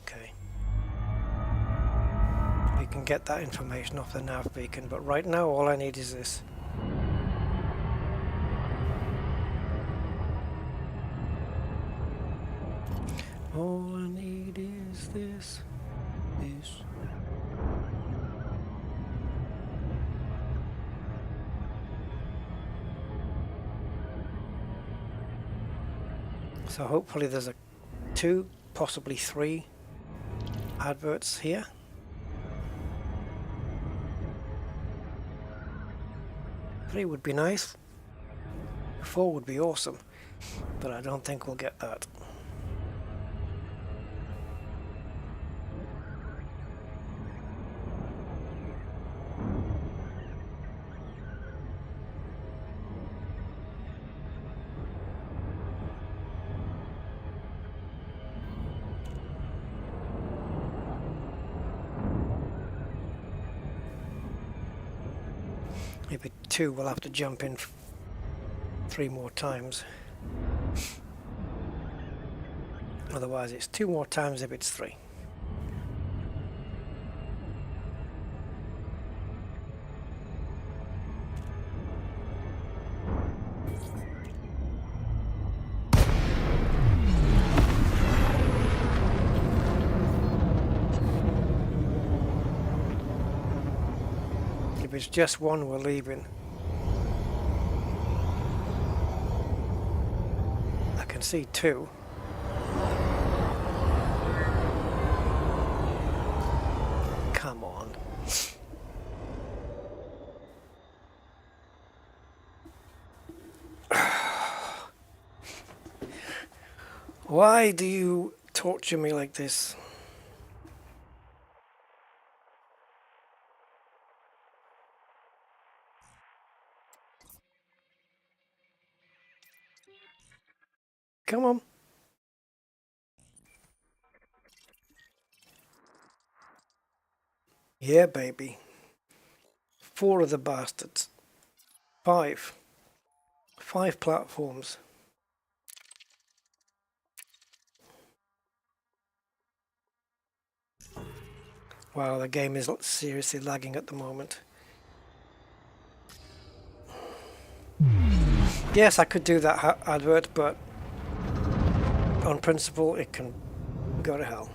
Okay. We can get that information off the nav beacon, but right now all I need is this. All I need is this. So hopefully there's 2, possibly 3 adverts here. 3 would be nice. 4 would be awesome, but I don't think we'll get that. Maybe 2, we'll have to jump in 3 more times. Otherwise it's 2 more times if it's 3. If it's just 1, we're leaving. I can see 2. Come on. Why do you torture me like this? Come on. Yeah, baby. 4 of the bastards. 5. 5 platforms. Wow, the game is seriously lagging at the moment. Yes, I could do that advert, but on principle it can go to hell.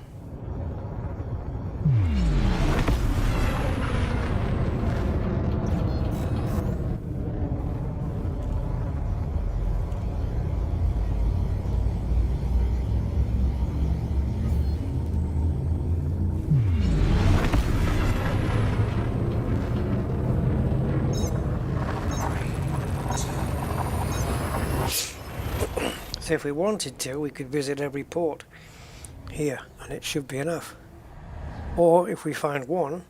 So if we wanted to, we could visit every port. here, and it should be enough. Or if we find one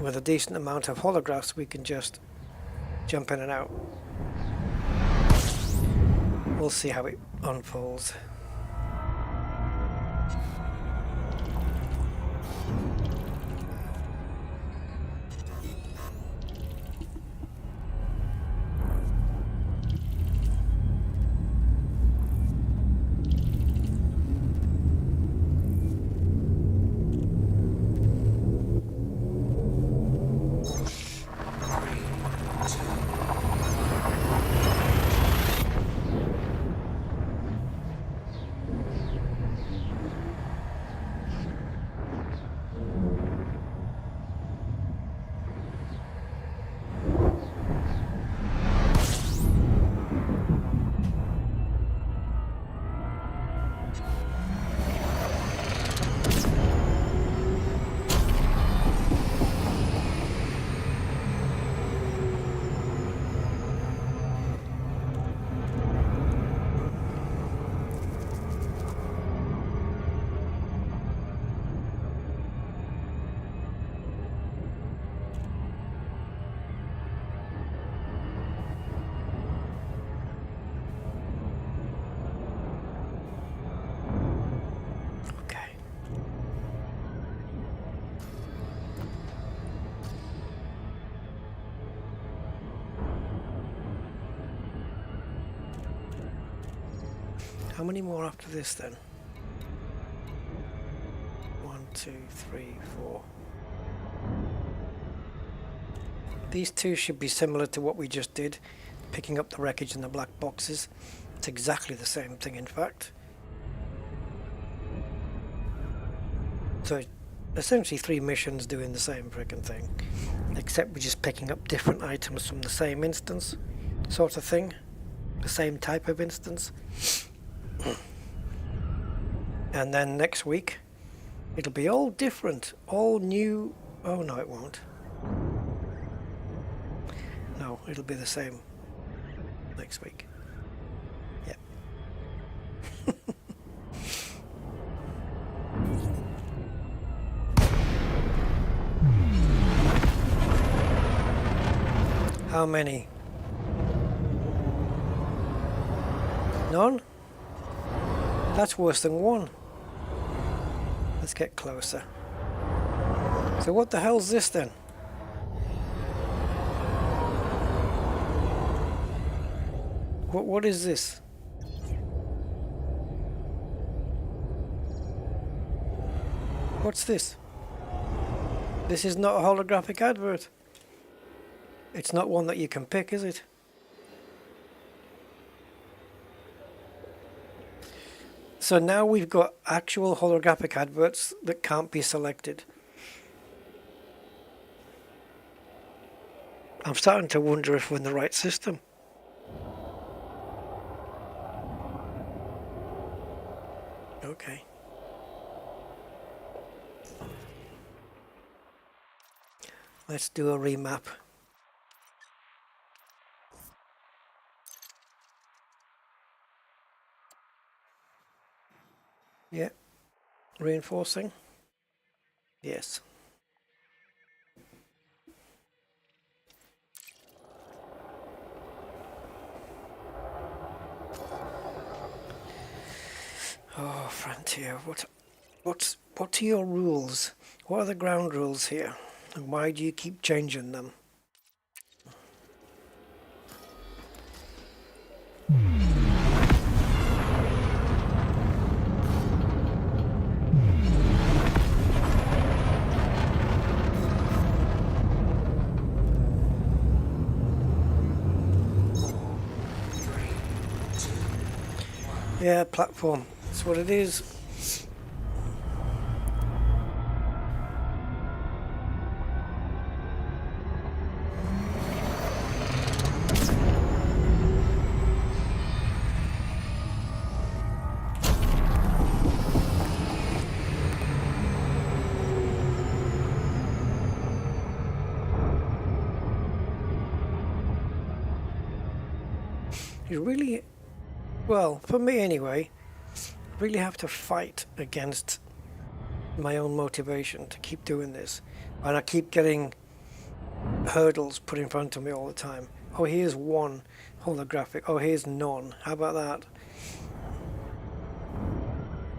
with a decent amount of holographs, we can just jump in and out. We'll see how it unfolds. How many more after this then? 1, 2, 3, 4. These two should be similar to what we just did, picking up the wreckage in the black boxes. It's exactly the same thing, in fact. So essentially 3 missions doing the same frickin' thing, except we're just picking up different items from the same instance, sort of thing, the same type of instance. And then next week it'll be all different, all new. Oh no, it won't. No, it'll be the same next week. Yep. How many? None? That's worse than 1. Let's get closer. So what the hell's this then? What is this? What's this? This is not a holographic advert. It's not one that you can pick, is it? So now we've got actual holographic adverts that can't be selected. I'm starting to wonder if we're in the right system. Okay. Let's do a remap. Yeah. Reinforcing. Yes. Oh, Frontier, what are your rules? What are the ground rules here? And why do you keep changing them? Yeah, platform. That's what it is. You really, well, for me anyway, really have to fight against my own motivation to keep doing this, and I keep getting hurdles put in front of me all the time. Oh, here's one holographic. Oh, here's none. How about that?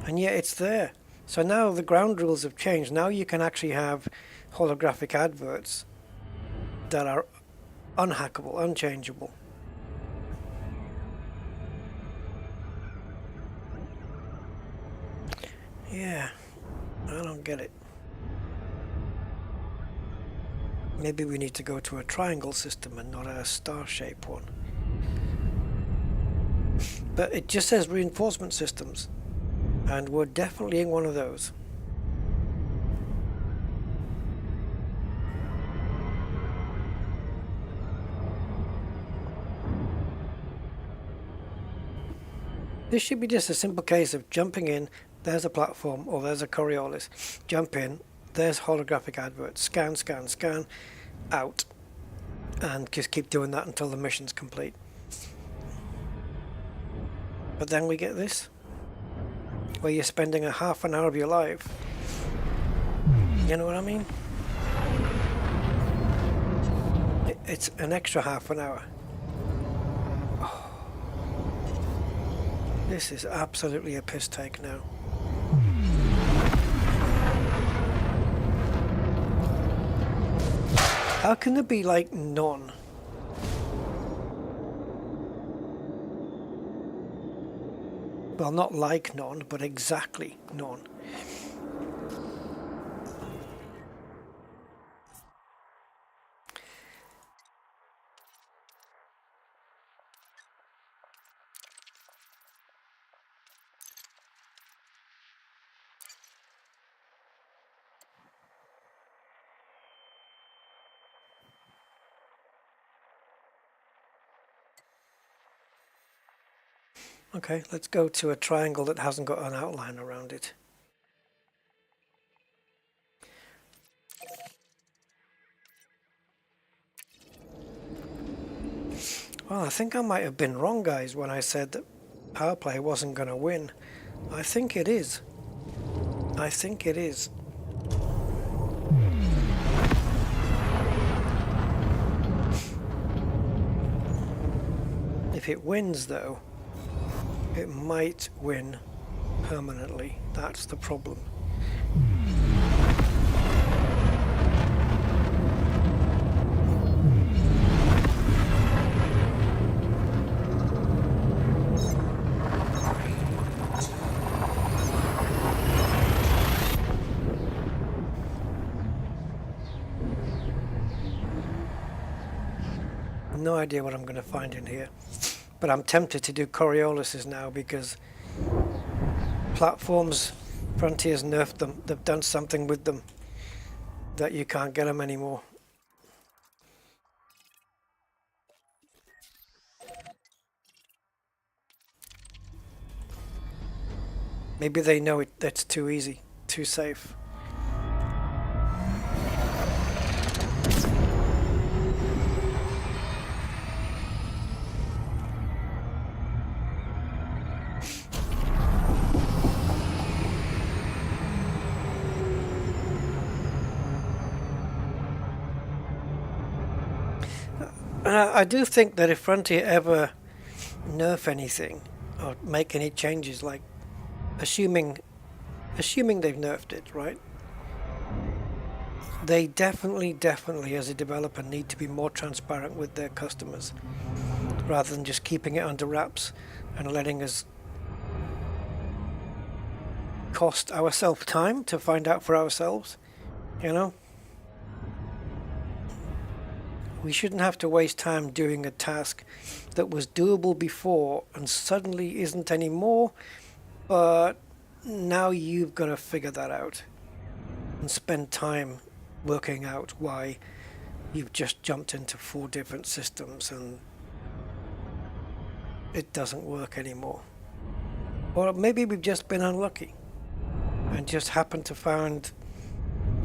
And yet it's there. So now the ground rules have changed. Now you can actually have holographic adverts that are unhackable, unchangeable. Yeah, I don't get it. Maybe we need to go to a triangle system and not a star-shaped one. But it just says reinforcement systems, and we're definitely in one of those. This should be just a simple case of jumping in, there's a platform, or there's a Coriolis. Jump in, there's holographic adverts. Scan, scan, scan, out. And just keep doing that until the mission's complete. But then we get this, where you're spending a half an hour of your life. You know what I mean? It's an extra half an hour. This is absolutely a piss take now. How can there be like none? Well, not like none, but exactly none. Okay, let's go to a triangle that hasn't got an outline around it. Well, I think I might have been wrong, guys, when I said that Powerplay wasn't going to win. I think it is. I think it is. If it wins, though, it might win permanently. That's the problem. No idea what I'm going to find in here. But I'm tempted to do Corioluses now because platforms, Frontier's nerfed them. They've done something with them that you can't get them anymore. Maybe they know that's too easy, too safe. I do think that if Frontier ever nerf anything or make any changes, like assuming they've nerfed it, right? They definitely as a developer need to be more transparent with their customers rather than just keeping it under wraps and letting us cost ourselves time to find out for ourselves, you know? We shouldn't have to waste time doing a task that was doable before and suddenly isn't anymore, but now you've got to figure that out and spend time working out why you've just jumped into 4 different systems and it doesn't work anymore. Or maybe we've just been unlucky and just happened to find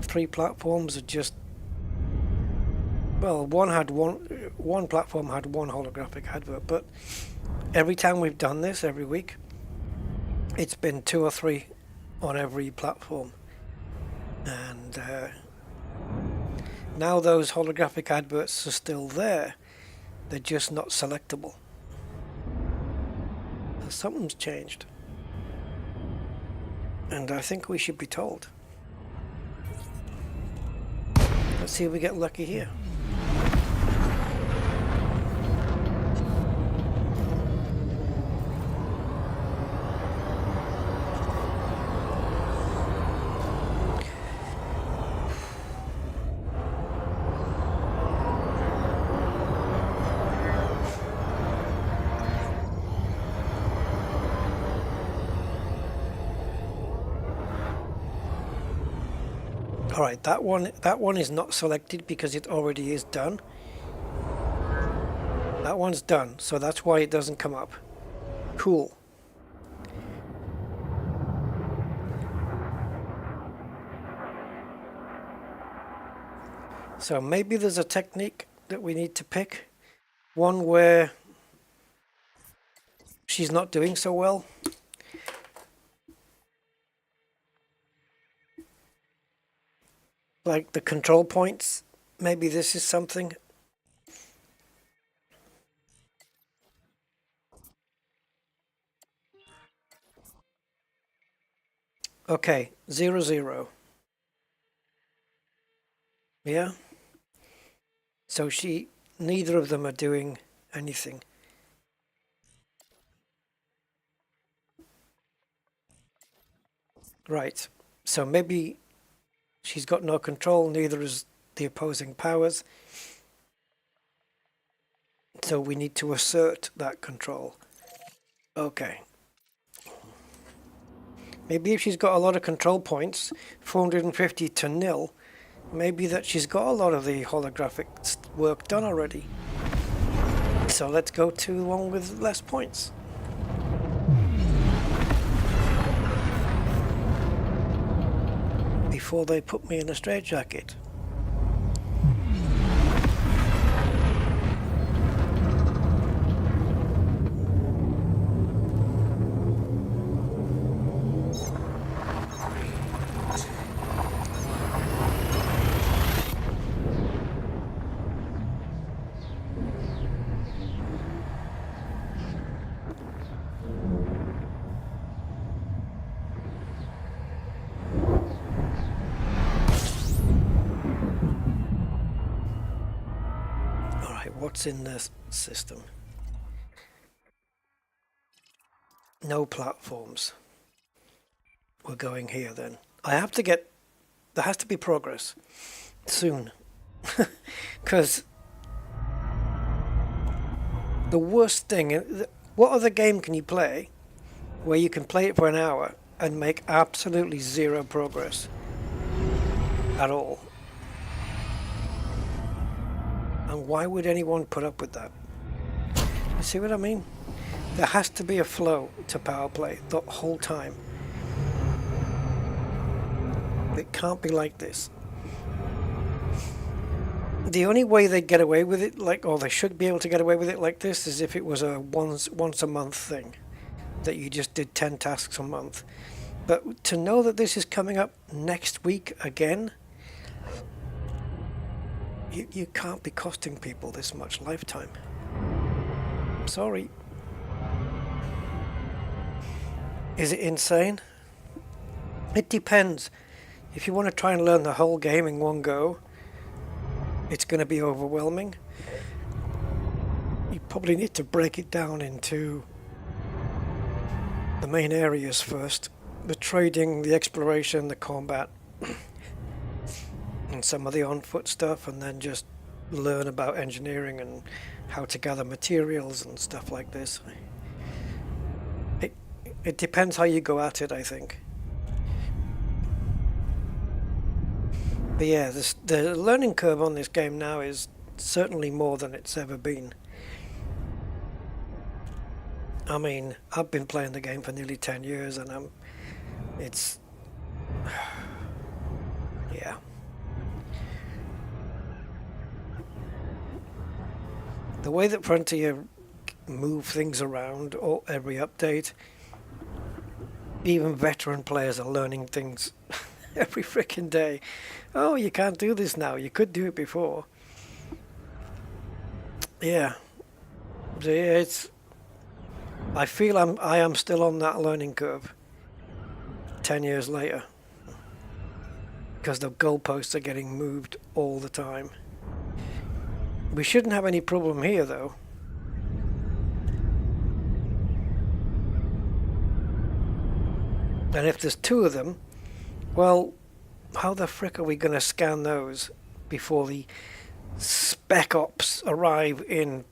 3 platforms that just, well, one platform had 1 holographic advert, but every time we've done this, every week, it's been 2 or 3 on every platform, and now those holographic adverts are still there, they're just not selectable. Something's changed, and I think we should be told. Let's see if we get lucky here. Alright, that one is not selected because it already is done. That one's done, so that's why it doesn't come up. Cool. So maybe there's a technique that we need to pick. One where she's not doing so well. Like the control points, maybe this is something. Okay, 0, 0. Yeah? So neither of them are doing anything. Right, so maybe she's got no control, neither is the opposing powers. So we need to assert that control. Okay. Maybe if she's got a lot of control points, 450 to 0, maybe that she's got a lot of the holographic work done already. So let's go to the one with less points. Before they put me in a straitjacket. What's in this system? No platforms. We're going here then. There has to be progress soon. Because the worst thing, what other game can you play where you can play it for an hour and make absolutely zero progress at all? And why would anyone put up with that? You see what I mean? There has to be a flow to Powerplay the whole time. It can't be like this. The only way they'd get away with it, or they should be able to get away with it like this, is if it was a once a month thing, that you just did 10 tasks a month. But to know that this is coming up next week again, you can't be costing people this much lifetime. Sorry. Is it insane? It depends. If you want to try and learn the whole game in one go, it's going to be overwhelming. You probably need to break it down into the main areas first. The trading, the exploration, the combat, and some of the on-foot stuff, and then just learn about engineering and how to gather materials and stuff like this. It depends how you go at it, I think. But yeah, the learning curve on this game now is certainly more than it's ever been. I mean, I've been playing the game for nearly 10 years, and it's yeah. The way that Frontier move things around or every update, Even veteran players are learning things every freaking day. Oh, you can't do this now. You could do it before. Yeah. So yeah, it's. I feel I am still on that learning curve. 10 years later, because the goalposts are getting moved all the time. We shouldn't have any problem here, though. And if there's two of them, well, how the frick are we going to scan those before the spec ops arrive in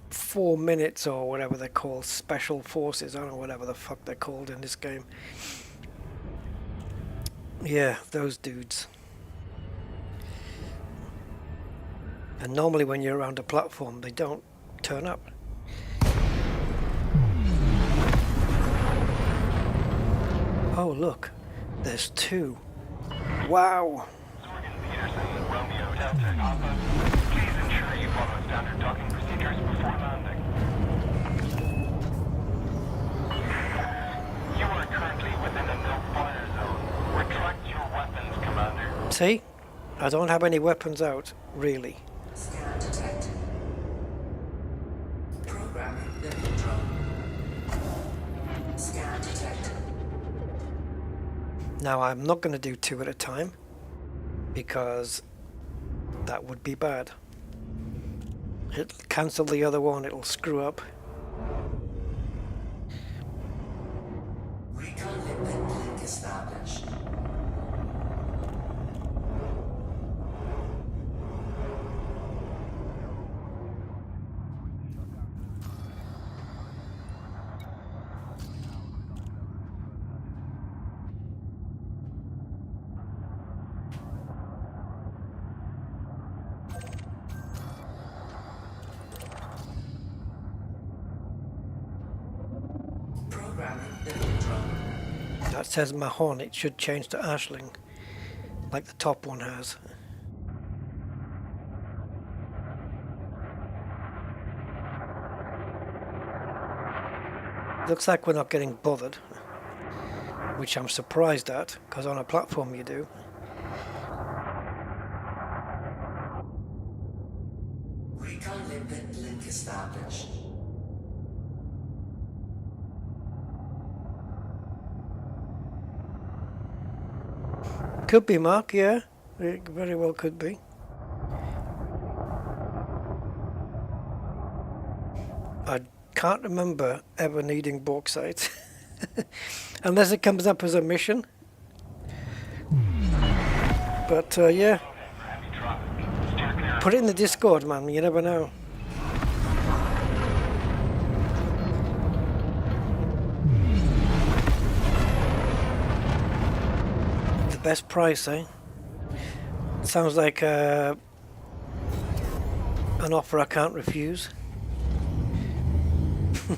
4 minutes or whatever they're called, special forces, I don't know, whatever the fuck they're called in this game. Yeah, those dudes. And normally when you're around a platform, they don't turn up. Oh, look, there's two. Wow. Peterson, Romeo, Delta, Alpha. Please ensure you follow standard docking procedures before landing. You are currently within a no-fire zone. Retract your weapons, Commander. See? I don't have any weapons out, really. Scan detected. Programming the control. Scan detected. Now, I'm not going to do two at a time, because that would be bad. It'll cancel the other one, it'll screw up. Recon link established. That says Mahon, it should change to Ashling, like the top one has. Looks like we're not getting bothered, which I'm surprised at, because on a platform you do. Recon link established. Could be, Mark, yeah. It very well could be. I can't remember ever needing bauxite. Unless it comes up as a mission. But, yeah. Put it in the Discord, man. You never know. Best price, eh? Sounds like an offer I can't refuse. 3,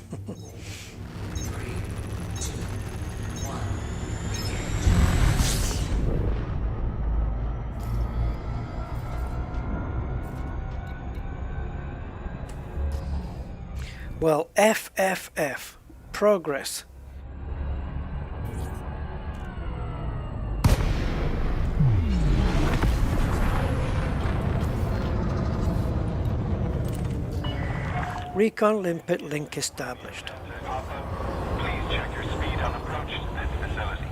2, 1. Well, FFF. Progress. Recon limpet link established. Please check your speed on approach to this facility.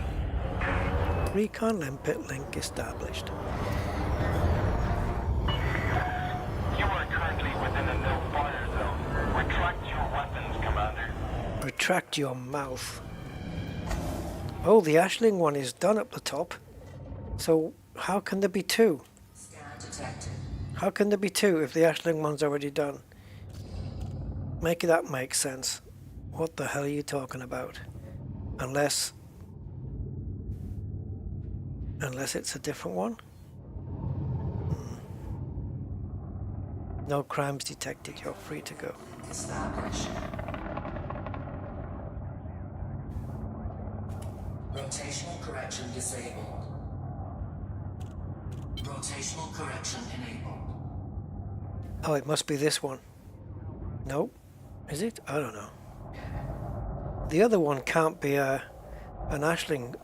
Recon limpet link established. You are currently within a no-fire zone. Retract your weapons, Commander. Retract your mouth. Oh, the Ashling one is done up the top. So how can there be two? Scan detected. How can there be two if the Ashling one's already done? Make that make sense. What the hell are you talking about? Unless it's a different one? No crimes detected. You're free to go. Established. Rotational correction disabled. Rotational correction enabled. Oh, it must be this one. Nope. Is it? I don't know. The other one can't be a an Ashling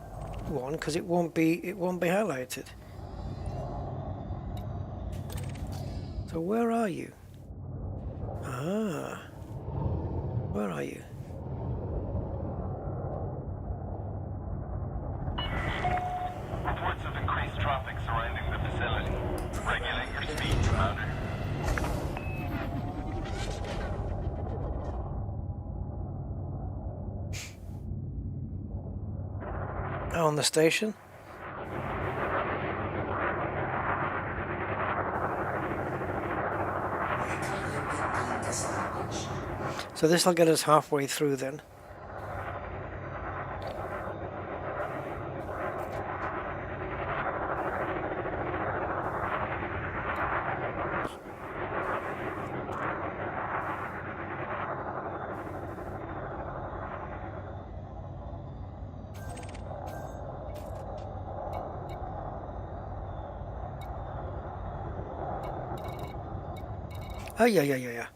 one because it won't be highlighted. So where are you? Ah, where are you? Reports of increased traffic surrounding the facility. Regulate your speed, Commander. On the station. So this will get us halfway through then. Oh yeah.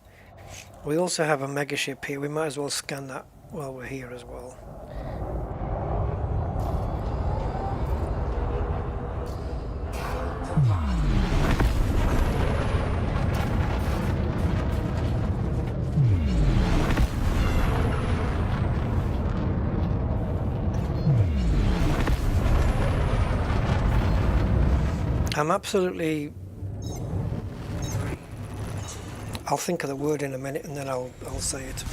We also have a mega ship here. We might as well scan that while we're here as well. I'm absolutely... I'll think of the word in a minute and then I'll say it.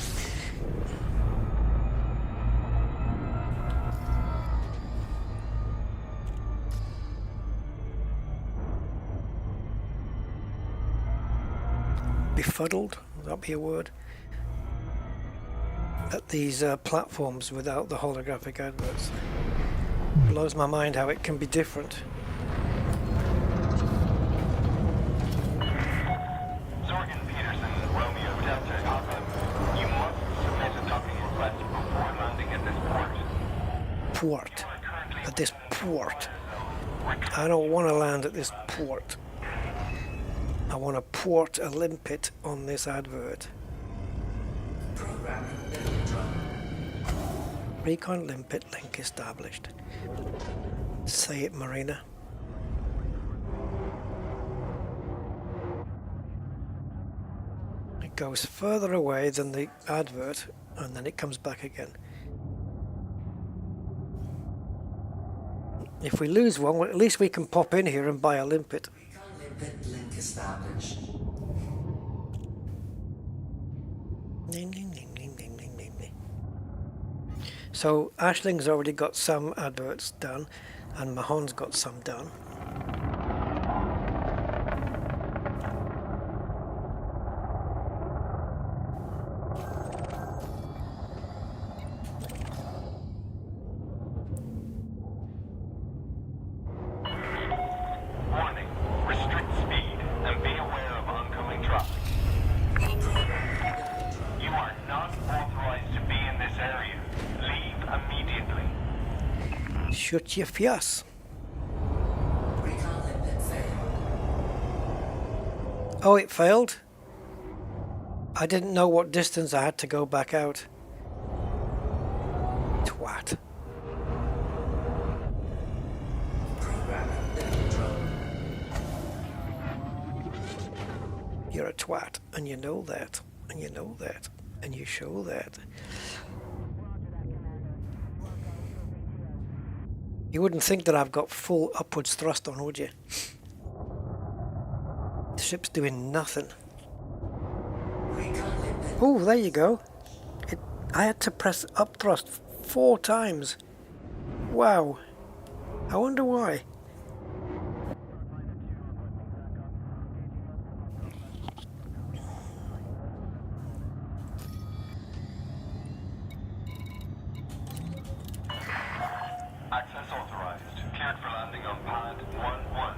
Befuddled, would that be a word? At these platforms without the holographic adverts. Blows my mind how it can be different. At this port. I don't want to land at this port. I want to port a limpet on this advert. Recon limpet link established. Say it, Marina. It goes further away than the advert and then it comes back again. If we lose one, well, at least we can pop in here and buy a limpet. Limpet link established. So Ashling's already got some adverts done, and Mahon's got some done. Shut your face. Oh, it failed? I didn't know what distance I had to go back out. Twat. You're a twat, and you know that, and you know that, and you show that. You wouldn't think that I've got full upwards thrust on, would you? The ship's doing nothing. Oh, there you go. I had to press up thrust 4 times. Wow. I wonder why. Access authorized. Cleared for landing on pad 1-1.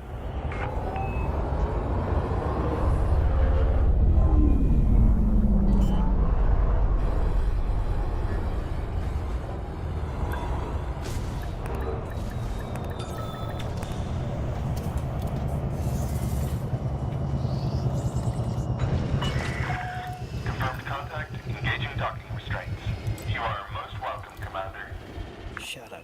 Confirmed contact. Engaging docking restraints. You are most welcome, Commander. Shut up.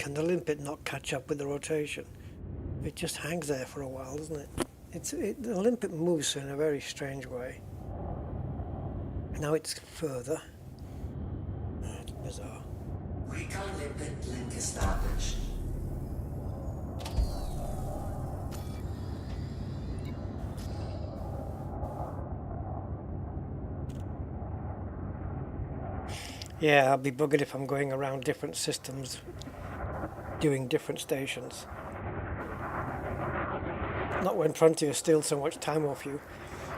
can the limpet not catch up with the rotation? It just hangs there for a while, doesn't it? The limpet moves in a very strange way. Now it's further. It's bizarre. Recon limpet link established. Yeah, I'll be buggered if I'm going around different systems, doing different stations. Not when Frontier steals so much time off you.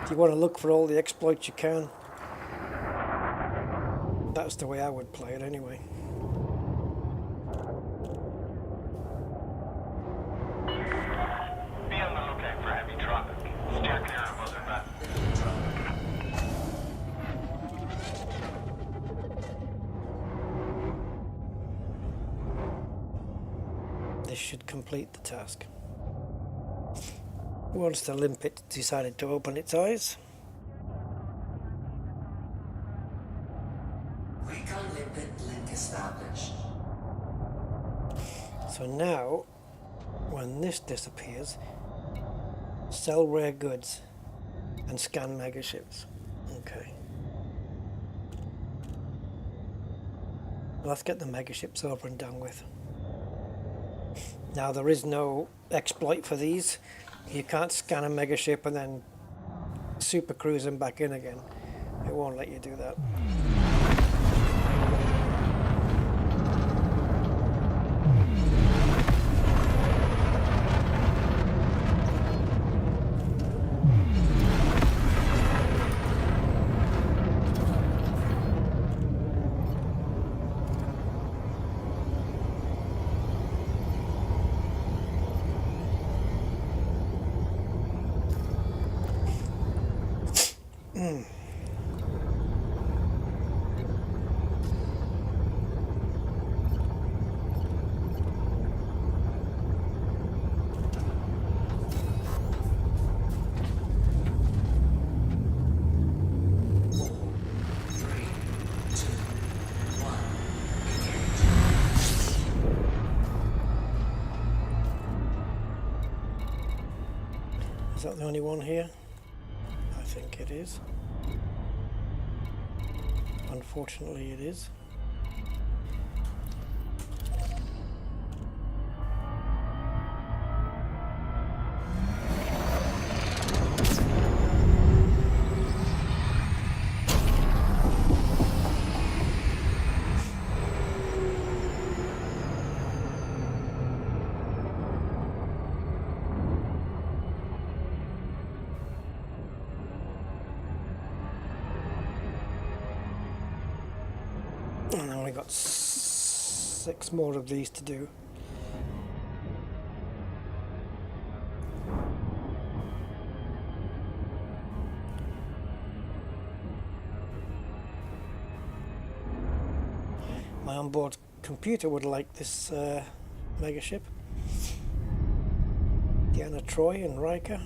You want to look for all the exploits you can. That's the way I would play it anyway. Be on the lookout for heavy traffic. Steer clear of other vessels. This should complete the task. Once the limpet decided to open its eyes. Recon limpet link established. So now, when this disappears, sell rare goods and scan megaships. Okay. Let's get the megaships over and done with. Now there is no exploit for these. You can't scan a megaship and then super cruise them back in again. It won't let you do that. Is that the only one here? I think it is. Unfortunately it is. And then we got 6 more of these to do. My onboard computer would like this megaship. Diana Troy and Riker.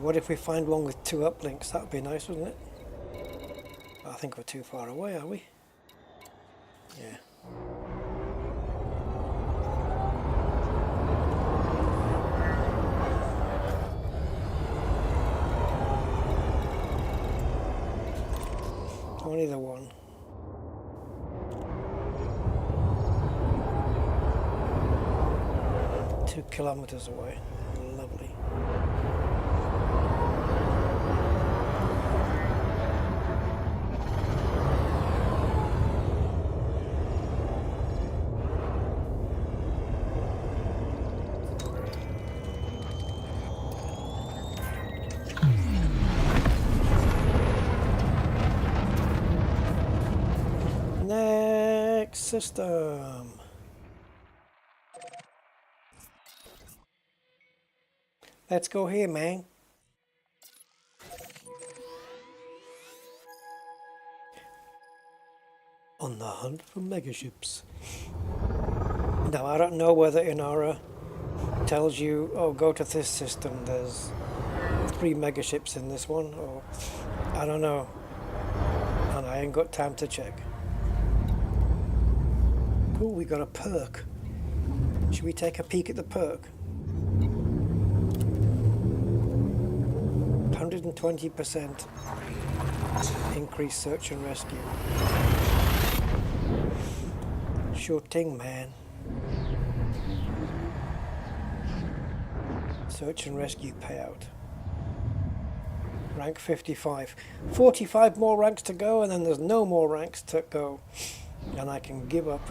What if we find one with 2 uplinks? That would be nice, wouldn't it? I think we're too far away, are we? Yeah. Only the one. Two kilometers away. Lovely. system. Let's go here, man. On the hunt for megaships. Now I don't know whether Inara tells you, oh, go to this system, there's 3 megaships in this one, or I don't know, and I ain't got time to check. Oh, we got a perk. Should we take a peek at the perk? 120% increased search and rescue. Sure thing, man. Search and rescue payout. Rank 55. 45 more ranks to go, and then there's no more ranks to go. And I can give up.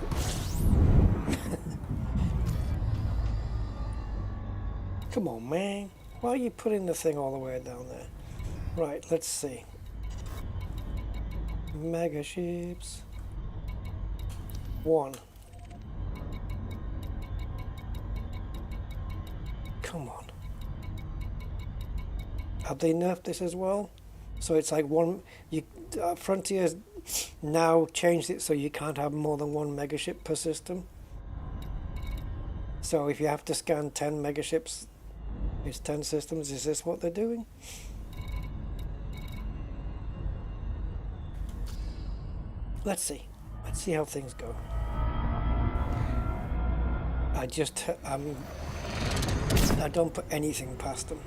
Come on, man. Why are you putting the thing all the way down there? Right, let's see. Mega ships. 1. Come on. Have they nerfed this as well? So it's like one. Frontier's now changed it so you can't have more than 1 megaship per system. So if you have to scan 10 megaships, it's 10 systems. Is this what they're doing? Let's see. Let's see how things go. I don't put anything past them.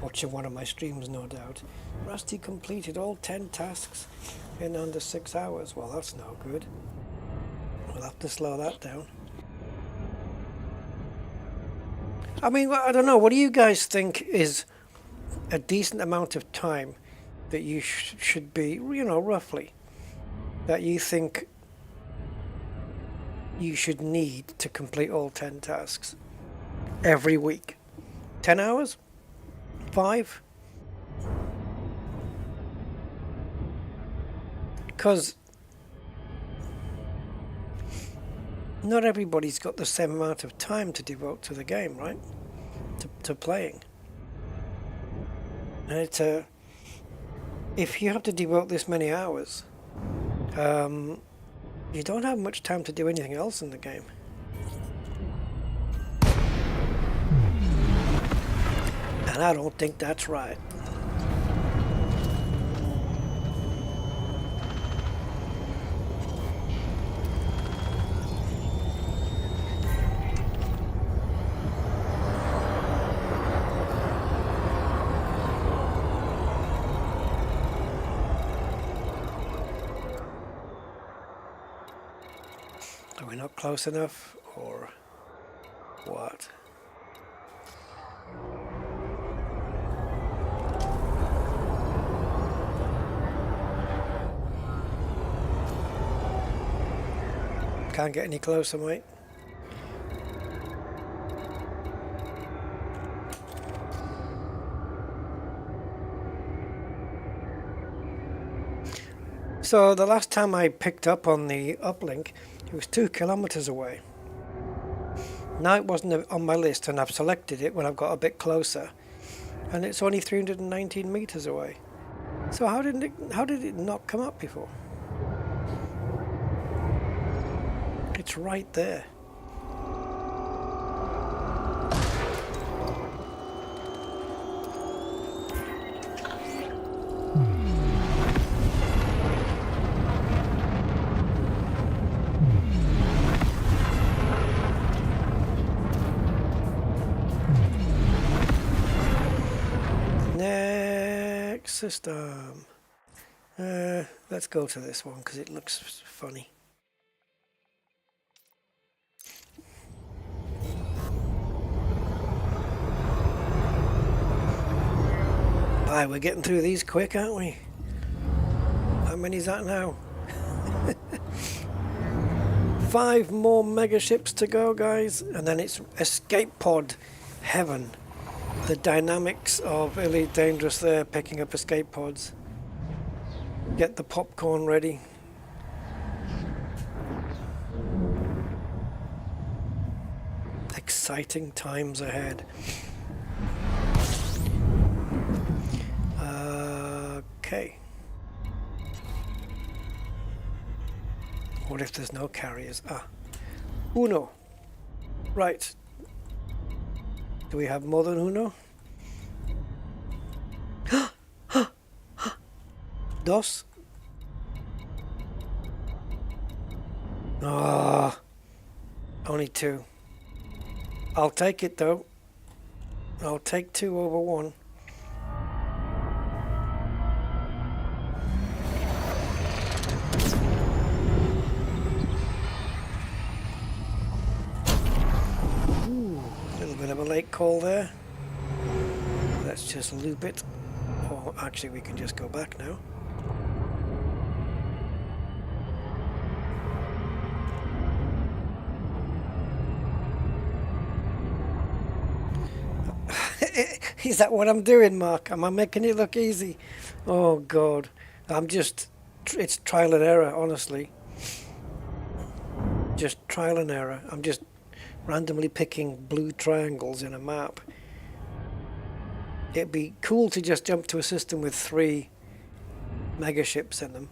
Watching one of my streams, no doubt. Rusty completed all 10 tasks in under 6 hours. Well, that's no good. We'll have to slow that down. I mean, I don't know. What do you guys think is a decent amount of time that you should be, you know, roughly, that you think you should need to complete all 10 tasks every week? 10 hours? 5? Because not everybody's got the same amount of time to devote to the game, right? To playing. And it's if you have to devote this many hours, you don't have much time to do anything else in the game. And I don't think that's right. Are we not close enough, or what? Can't get any closer, mate. So the last time I picked up on the uplink, it was 2 kilometers away. Now it wasn't on my list, and I've selected it when I've got a bit closer, and it's only 319 meters away. So how did it not come up before? It's right there. Next system. Let's go to this one because it looks funny. Bye, we're getting through these quick, aren't we? How many is that now? 5 more mega ships to go, guys, and then it's escape pod heaven. The dynamics of Elite Dangerous there, picking up escape pods. Get the popcorn ready. Exciting times ahead. Okay. What if there's no carriers? Uno. Right. Do we have more than Uno? Dos? Only 2. I'll take it though. I'll take 2 over 1. Bit of a late call there. Let's just loop it. Or actually we can just go back now. Is that what I'm doing, Mark? Am I making it look easy? Oh God. It's trial and error, honestly. Just trial and error. I'm just randomly picking blue triangles in a map. It'd be cool to just jump to a system with 3 mega ships in them.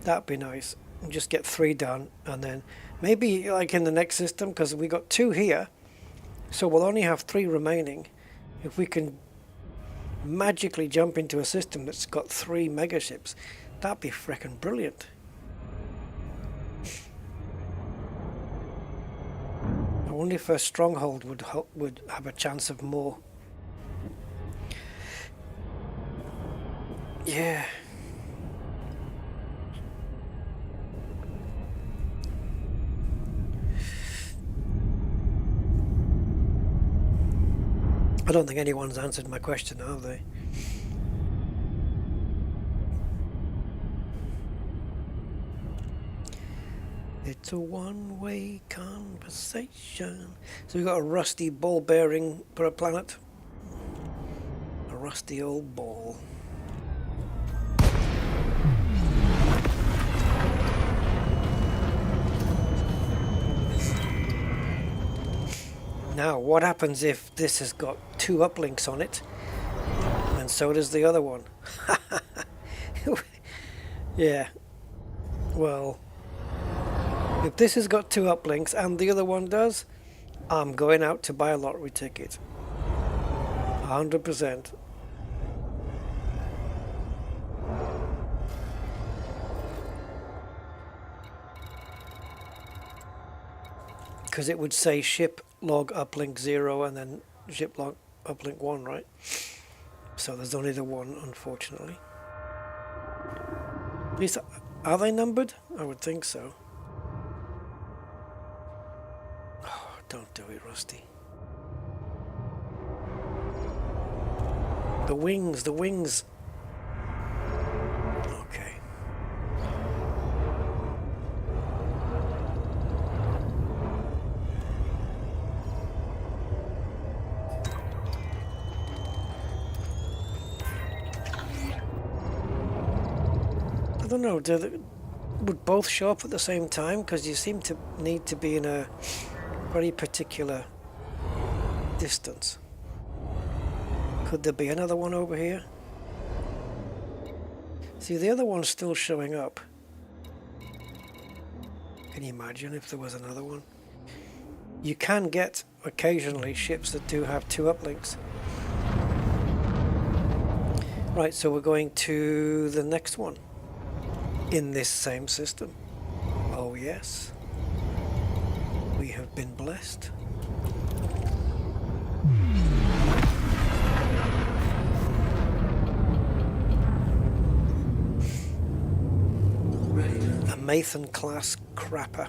That'd be nice. And just get 3 done, and then maybe like in the next system, because we got 2 here, so we'll only have 3 remaining. If we can magically jump into a system that's got 3 mega ships, that'd be frickin' brilliant. I wonder if a stronghold would have a chance of more. Yeah. I don't think anyone's answered my question, have they? It's a one-way conversation. So we've got a rusty ball bearing for a planet. A rusty old ball. Now, what happens if this has got 2 uplinks on it, and so does the other one? Yeah. Well, if this has got 2 uplinks and the other one does, I'm going out to buy a lottery ticket. 100%. Because it would say ship log uplink 0 and then ship log uplink 1, right? So there's only the 1, unfortunately. At least, are they numbered? I would think so. Oh, don't do it, Rusty. The wings, the wings. Okay. I don't know, would both show up at the same time? Because you seem to need to be in a very particular distance. Could there be another one over here? See, the other one's still showing up. Can you imagine if there was another one? You can get occasionally ships that do have 2 uplinks. Right, so we're going to the next one in this same system. Oh yes, we have been blessed. A Mathan class cropper.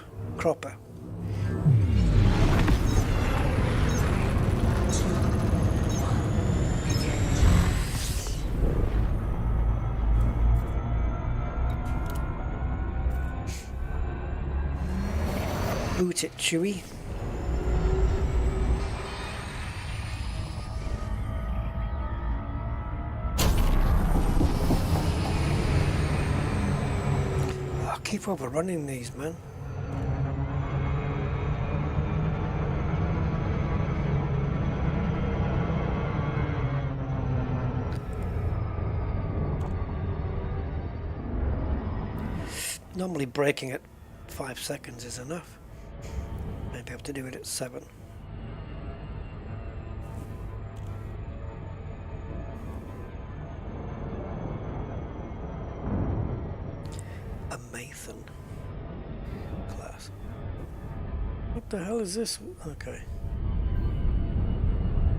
boot it, Chewy. I keep overrunning these, man. Normally braking at 5 seconds is enough. Maybe I have to do it at 7. A Mathan class. What the hell is this? Okay.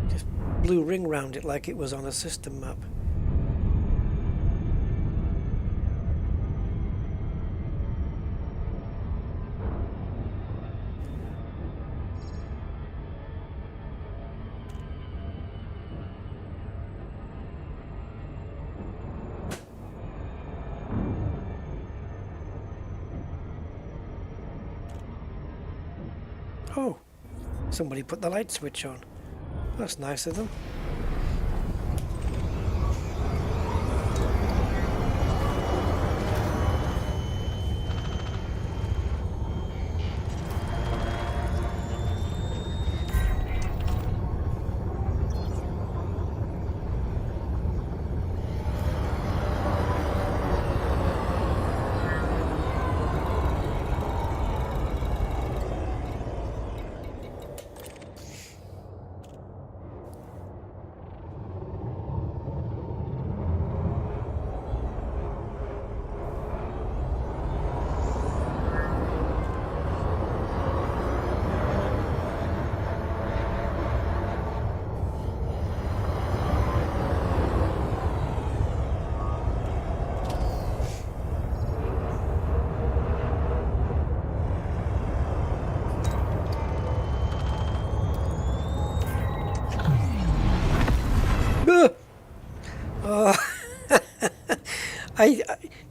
Just blue ring round it like it was on a system map. Oh, somebody put the light switch on. That's nice of them.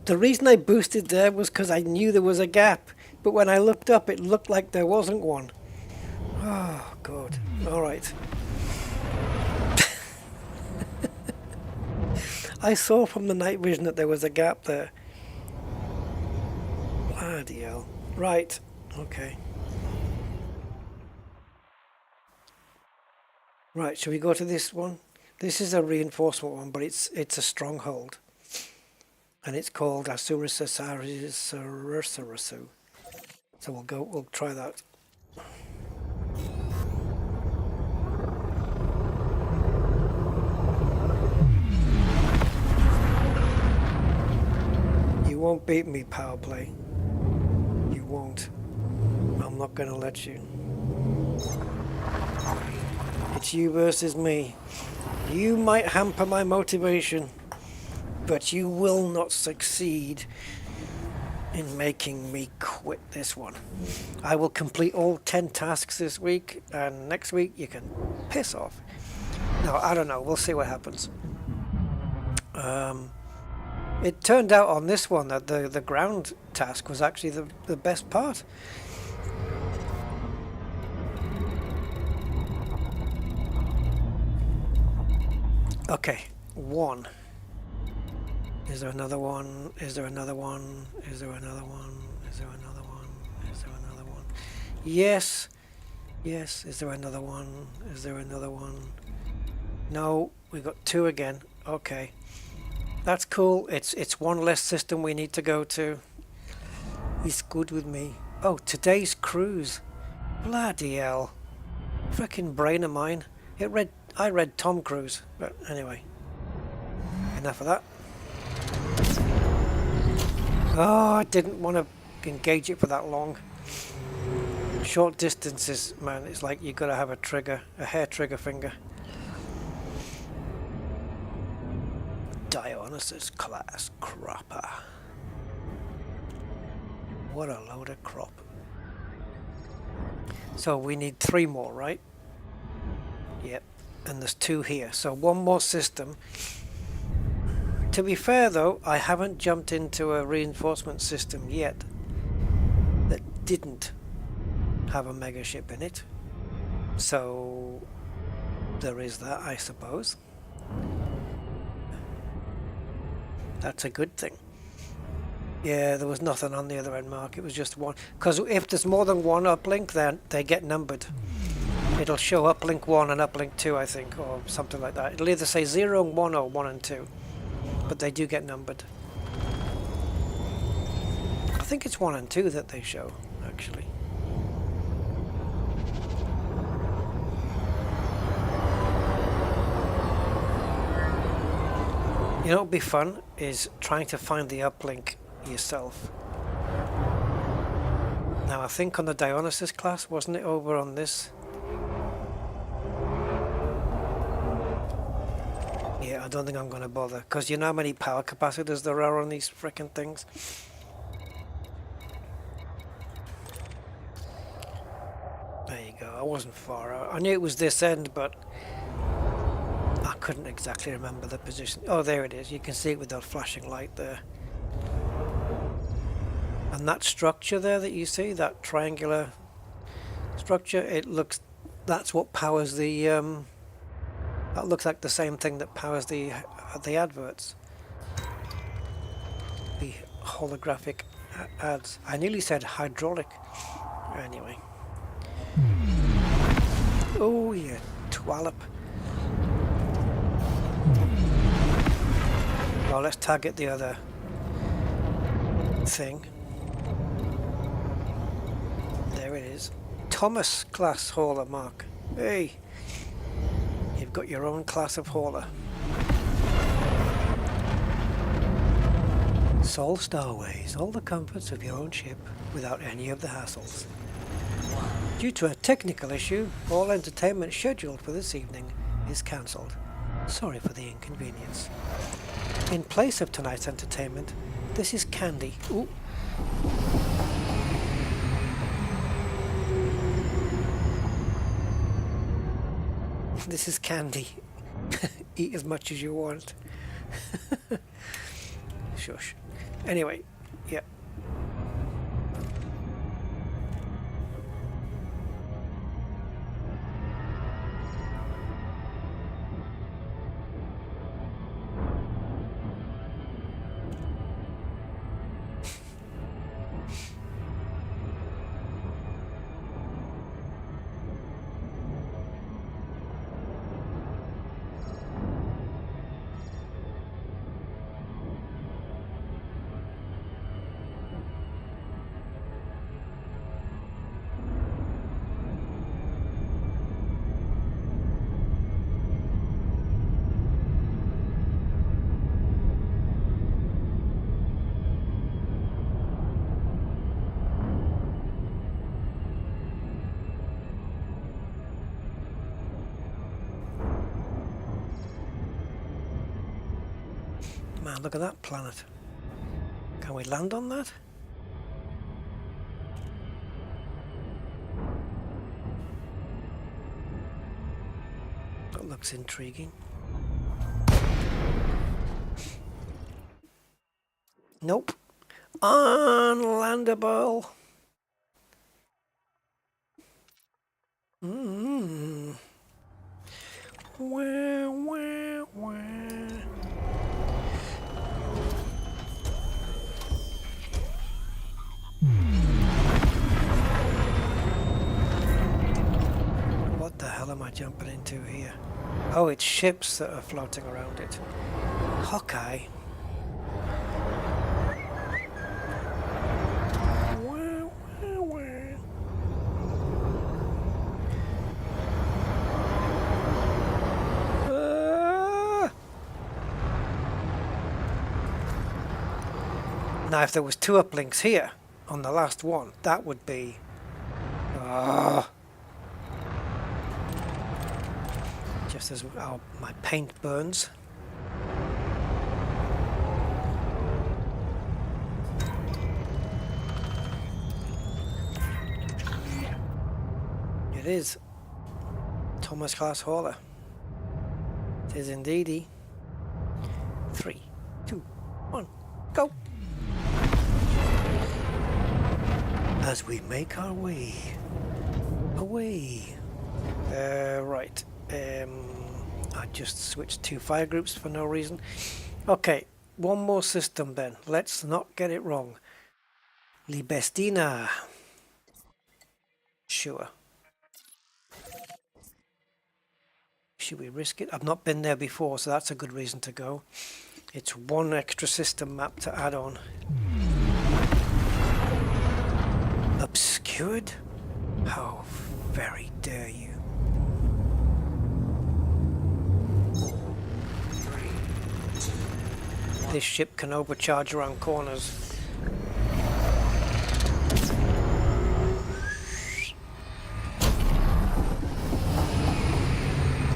The reason I boosted there was because I knew there was a gap, but when I looked up it looked like there wasn't one. Oh god. Alright. I saw from the night vision that there was a gap there. Bloody hell. Right. Okay. Right, shall we go to this one? This is a reinforcement one, but it's a stronghold. And it's called Asurasasarisu. So we'll try that. You won't beat me, Powerplay. You won't. I'm not gonna let you. It's you versus me. You might hamper my motivation, but you will not succeed in making me quit this one. I will complete all 10 tasks this week, and next week you can piss off. No, I don't know. We'll see what happens. It turned out on this one that the ground task was actually the best part. Okay, 1. Is there another one? Is there another one? Is there another one? Is there another one? Is there another one? Yes. Yes. Is there another one? Is there another one? No, we got 2 again. Okay. That's cool. It's one less system we need to go to. It's good with me. Oh, today's cruise. Bloody hell. Frickin' brain of mine. I read Tom Cruise. But anyway. Enough of that. Oh, I didn't want to engage it for that long. Short distances, man, it's like you gotta have a hair trigger finger. Dionysus class cropper. What a load of crop. So we need 3 more, right? Yep, and there's 2 here, so 1 more system. To be fair though, I haven't jumped into a reinforcement system yet that didn't have a mega ship in it. So there is that, I suppose. That's a good thing. Yeah, there was nothing on the other end, Mark. It was just one. Because if there's more than one uplink, then they get numbered. It'll show uplink 1 and uplink 2, I think, or something like that. It'll either say 0 and 1 or 1 and 2. But they do get numbered. I think it's 1 and 2 that they show, actually. You know what would be fun is trying to find the uplink yourself. Now I think on the Dionysus class, wasn't it over on this? Yeah, I don't think I'm going to bother, because you know how many power capacitors there are on these frickin' things? There you go, I wasn't far out. I knew it was this end, but I couldn't exactly remember the position. Oh, there it is. You can see it with that flashing light there. And that structure there that you see, that triangular structure, it looks, that's what powers the, that looks like the same thing that powers the adverts. The holographic ads. I nearly said hydraulic. Anyway. Oh, you twallop. Well, let's target the other thing. There it is. Thomas class hauler, Mark. Hey, you've got your own class of hauler. Sol Starways, all the comforts of your own ship without any of the hassles. Due to a technical issue, all entertainment scheduled for this evening is cancelled. Sorry for the inconvenience. In place of tonight's entertainment, this is candy. Ooh. This is candy. Eat as much as you want. Shush. Anyway, yeah. Man, look at that planet. Can we land on that? That looks intriguing. Nope. Unlandable. Wah, wah, wah. What the hell am I jumping into here? Oh, it's ships that are floating around it. Hawkeye. Wah, wah, wah. Now, if there was 2 uplinks here on the last one, that would be... just as my paint burns. It is Thomas class hauler. It is indeedy. 3, 2, 1, go! As we make our way away. Right. I just switched to fire groups for no reason. Okay, one more system then. Let's not get it wrong. Libestina. Sure. Should we risk it? I've not been there before, so that's a good reason to go. It's one extra system map to add on. Obscured? How very dare you. This ship can overcharge around corners.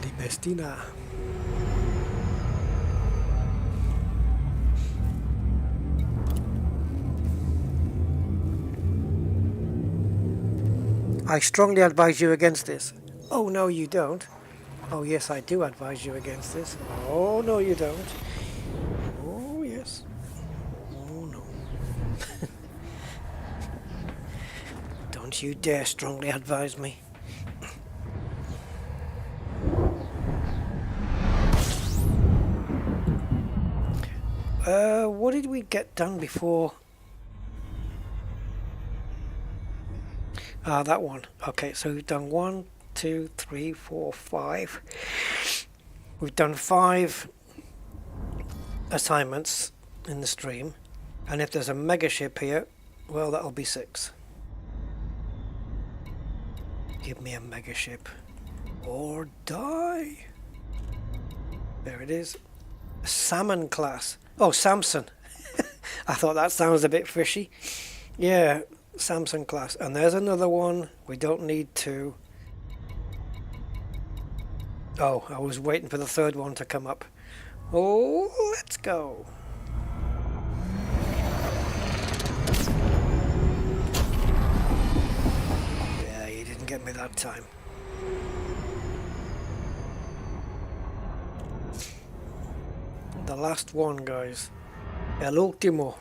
Libestina. I strongly advise you against this. Oh, no, you don't. Oh, yes, I do advise you against this. Oh, no, you don't. Oh, yes. Oh, no. Don't you dare strongly advise me. What did we get done before? Ah, that one. Okay, so we've done 1, 2, 3, 4, 5. We've done 5 assignments in the stream, and if there's a mega ship here, well, that'll be 6. Give me a mega ship or die. There it is. Salmon class. Oh, Samson. I thought that sounds a bit fishy. Yeah, Samson class. And there's another one. We don't need 2. Oh, I was waiting for the third one to come up. Oh, let's go. Yeah, you didn't get me that time. The last one, guys. El último.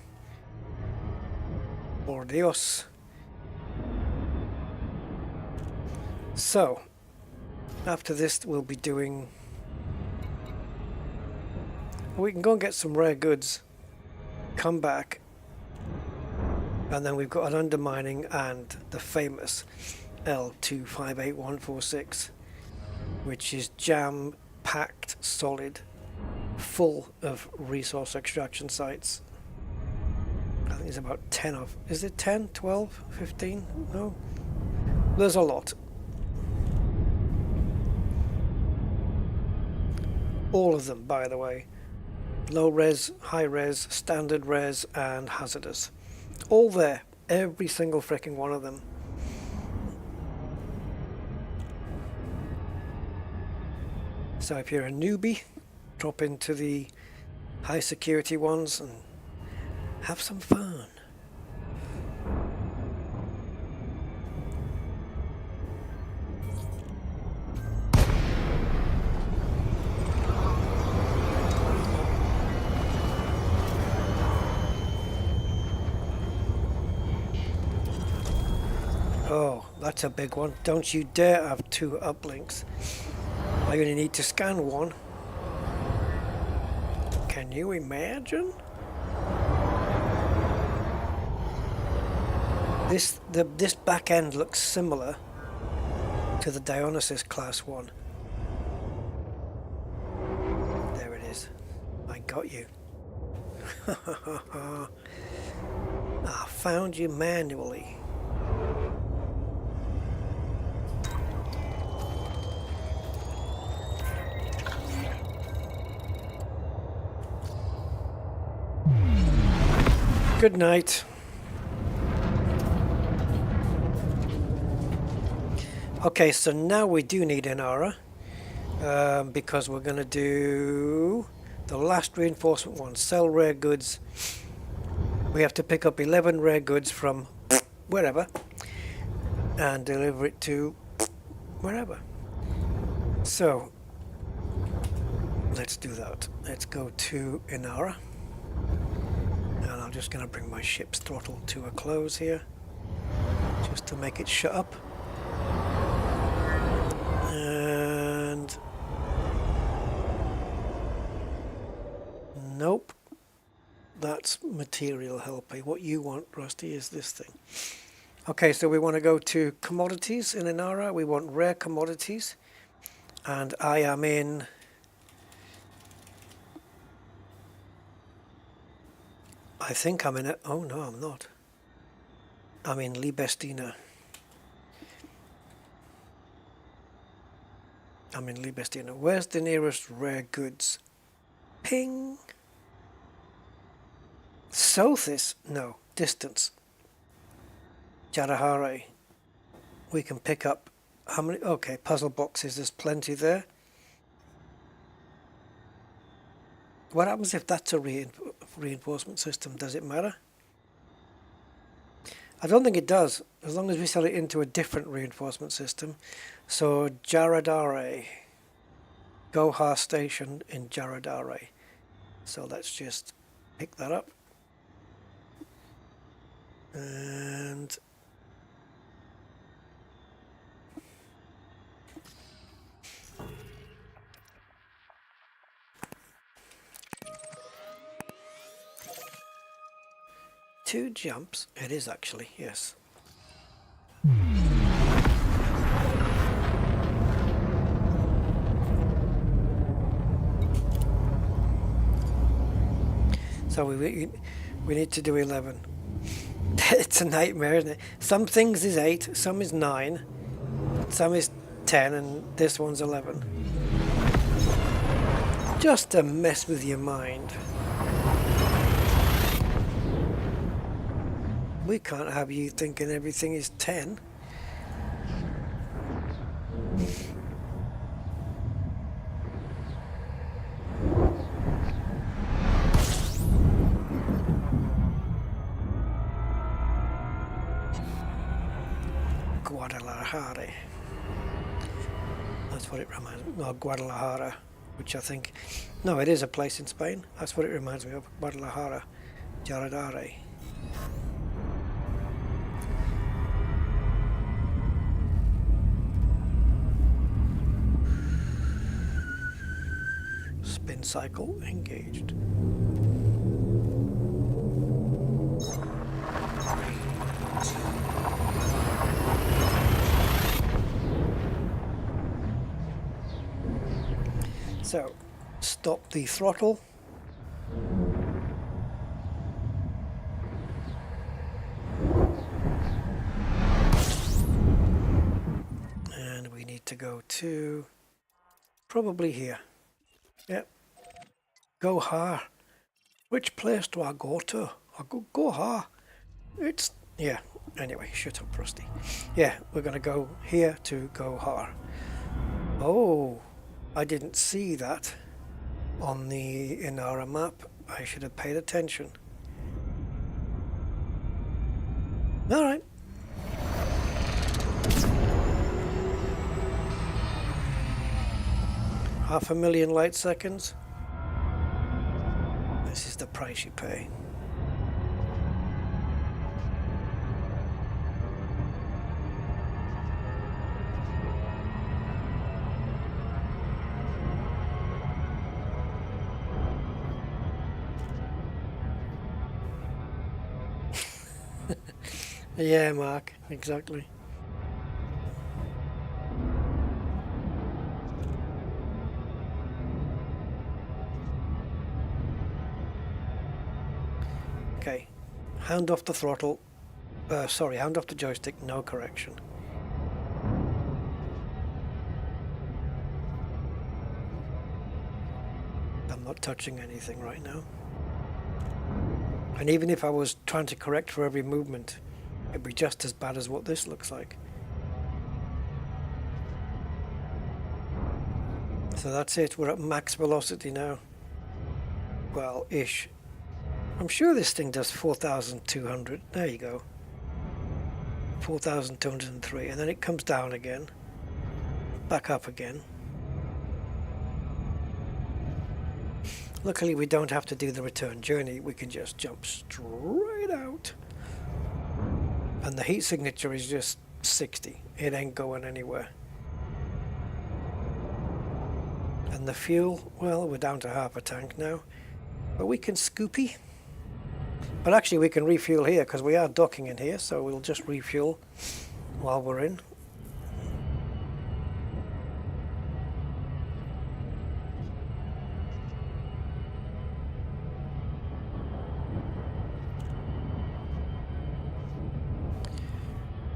Por Dios. So, after this we'll be doing... We can go and get some rare goods, come back, and then we've got an undermining and the famous L258146, which is jam-packed solid, full of resource extraction sites. I think there's about 10 of... Is it 10, 12, 15? No? There's a lot. All of them, by the way. Low res, high res, standard res, and hazardous. All there. Every single freaking one of them. So if you're a newbie, drop into the high security ones and have some fun. Oh, that's a big one. Don't you dare have 2 uplinks. I only need to scan one. Can you imagine? This back end looks similar to the Dionysus class one. There it is. I got you. I found you manually. Good night. Okay, so now we do need an aura, because we're going to do the last reinforcement one, sell rare goods. We have to pick up 11 rare goods from wherever and deliver it to wherever. So let's do that. Let's go to Inara. And I'm just going to bring my ship's throttle to a close here, just to make it shut up. wants material helper. What you want, Rusty, is this thing. Okay, so we want to go to commodities in Inara. We want rare commodities. And I am in... I think I'm in it. Oh, no, I'm not. I'm in Libestina. I'm in Libestina. Where's the nearest rare goods? Ping. Sothis? No. Distance. Jarahare. We can pick up how many? Okay, puzzle boxes. There's plenty there. What happens if that's a reinforcement system? Does it matter? I don't think it does, as long as we sell it into a different reinforcement system. So Jaradare. Gohar Station in Jaradare. So let's just pick that up. And two jumps. It is actually, yes. So we need to do 11. It's a nightmare, isn't it? Some things is 8, some is 9, some is 10, and this one's 11. Just to mess with your mind. We can't have you thinking everything is 10. Guadalajara. That's what it reminds me of. No, Guadalajara, which I think... No, it is a place in Spain. That's what it reminds me of. Guadalajara. Jaradare. Spin cycle engaged. So, stop the throttle. And we need to go to probably here. Yep. Gohar. Which place do I go to? I go Gohar. It's... yeah. Anyway, shut up, Rusty. Yeah, we're going to go here to Gohar. Oh, I didn't see that on the Inara map. I should have paid attention. All right. Half a million light seconds. This is the price you pay. Yeah, Mark, exactly. Okay, hand off the throttle. Sorry, hand off the joystick, no correction. I'm not touching anything right now. And even if I was trying to correct for every movement, it'd be just as bad as what this looks like. So that's it, we're at max velocity now. Well, ish. I'm sure this thing does 4,200. There you go. 4,203, and then it comes down again. Back up again. Luckily we don't have to do the return journey, we can just jump straight out. And the heat signature is just 60. It ain't going anywhere. And the fuel, well, we're down to half a tank now. But we can scoopy. But actually we can refuel here because we are docking in here, so we'll just refuel while we're in.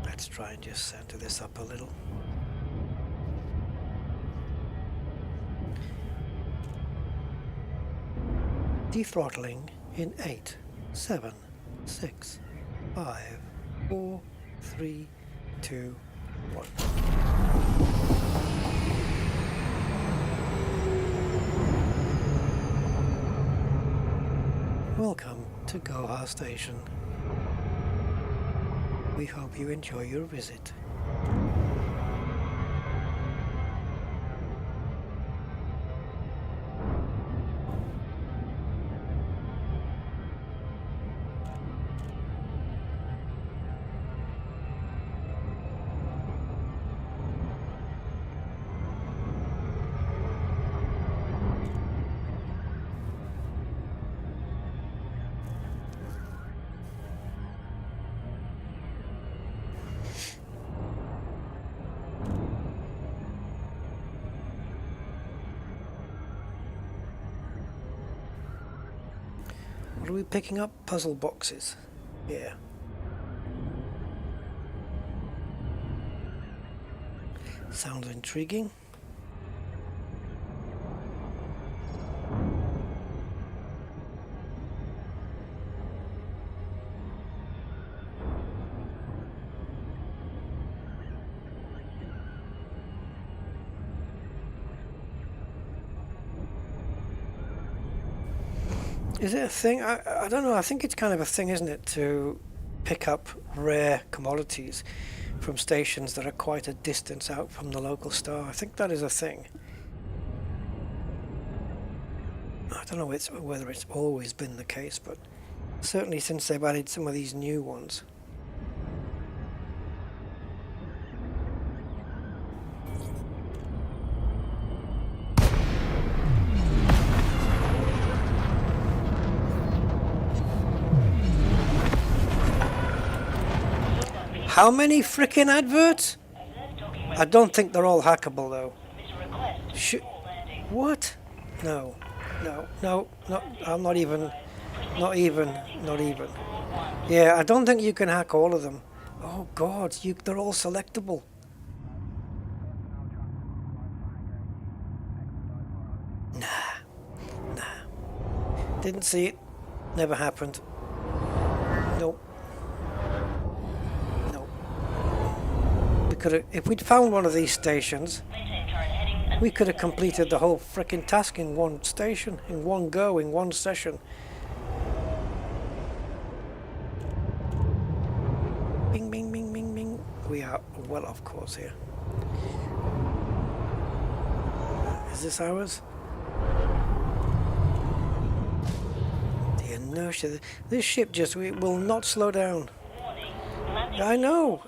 Let's try and just center this up a little. Throttling in 8, 7, 6, 5, 4, 3, 2, 1. Welcome to Goha Station. We hope you enjoy your visit. What are we picking up? Puzzle boxes. Yeah. Sounds intriguing. Is it a thing? I don't know. I think it's kind of a thing, isn't it, to pick up rare commodities from stations that are quite a distance out from the local star. I think that is a thing. I don't know whether it's always been the case, but certainly since they've added some of these new ones. How many frickin' adverts? I don't think they're all hackable though. What? No. I'm not even. Yeah, I don't think you can hack all of them. Oh God, they're all selectable. Nah. Didn't see it. Never happened. Nope. If we'd found one of these stations, we could have completed the whole frickin' task in one station, in one go, in one session. Bing, bing, bing, bing, bing. We are well off course here. Is this ours? The inertia. This ship just will not slow down. I know.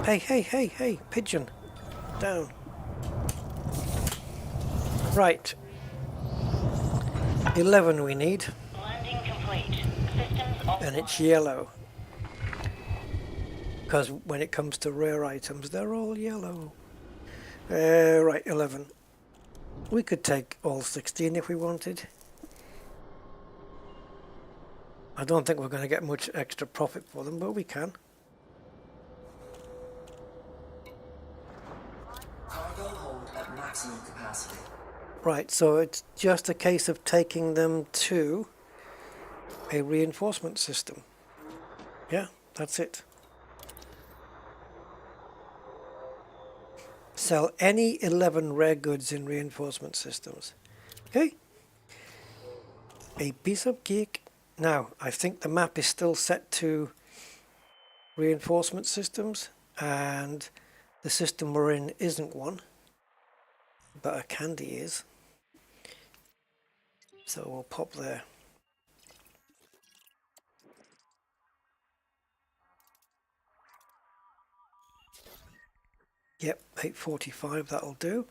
Hey, pigeon. Down. Right. 11 we need. Landing complete. Systems offline. And it's yellow. Because when it comes to rare items, they're all yellow. Right, 11. We could take all 16 if we wanted. I don't think we're going to get much extra profit for them, but we can. Cargo hold at maximum capacity. Right, so it's just a case of taking them to a reinforcement system. Yeah, that's it. Sell any 11 rare goods in reinforcement systems. Okay? A piece of cake. Now, I think the map is still set to reinforcement systems, and the system we're in isn't one, but a candy is. So we'll pop there. Yep, 845, that'll do.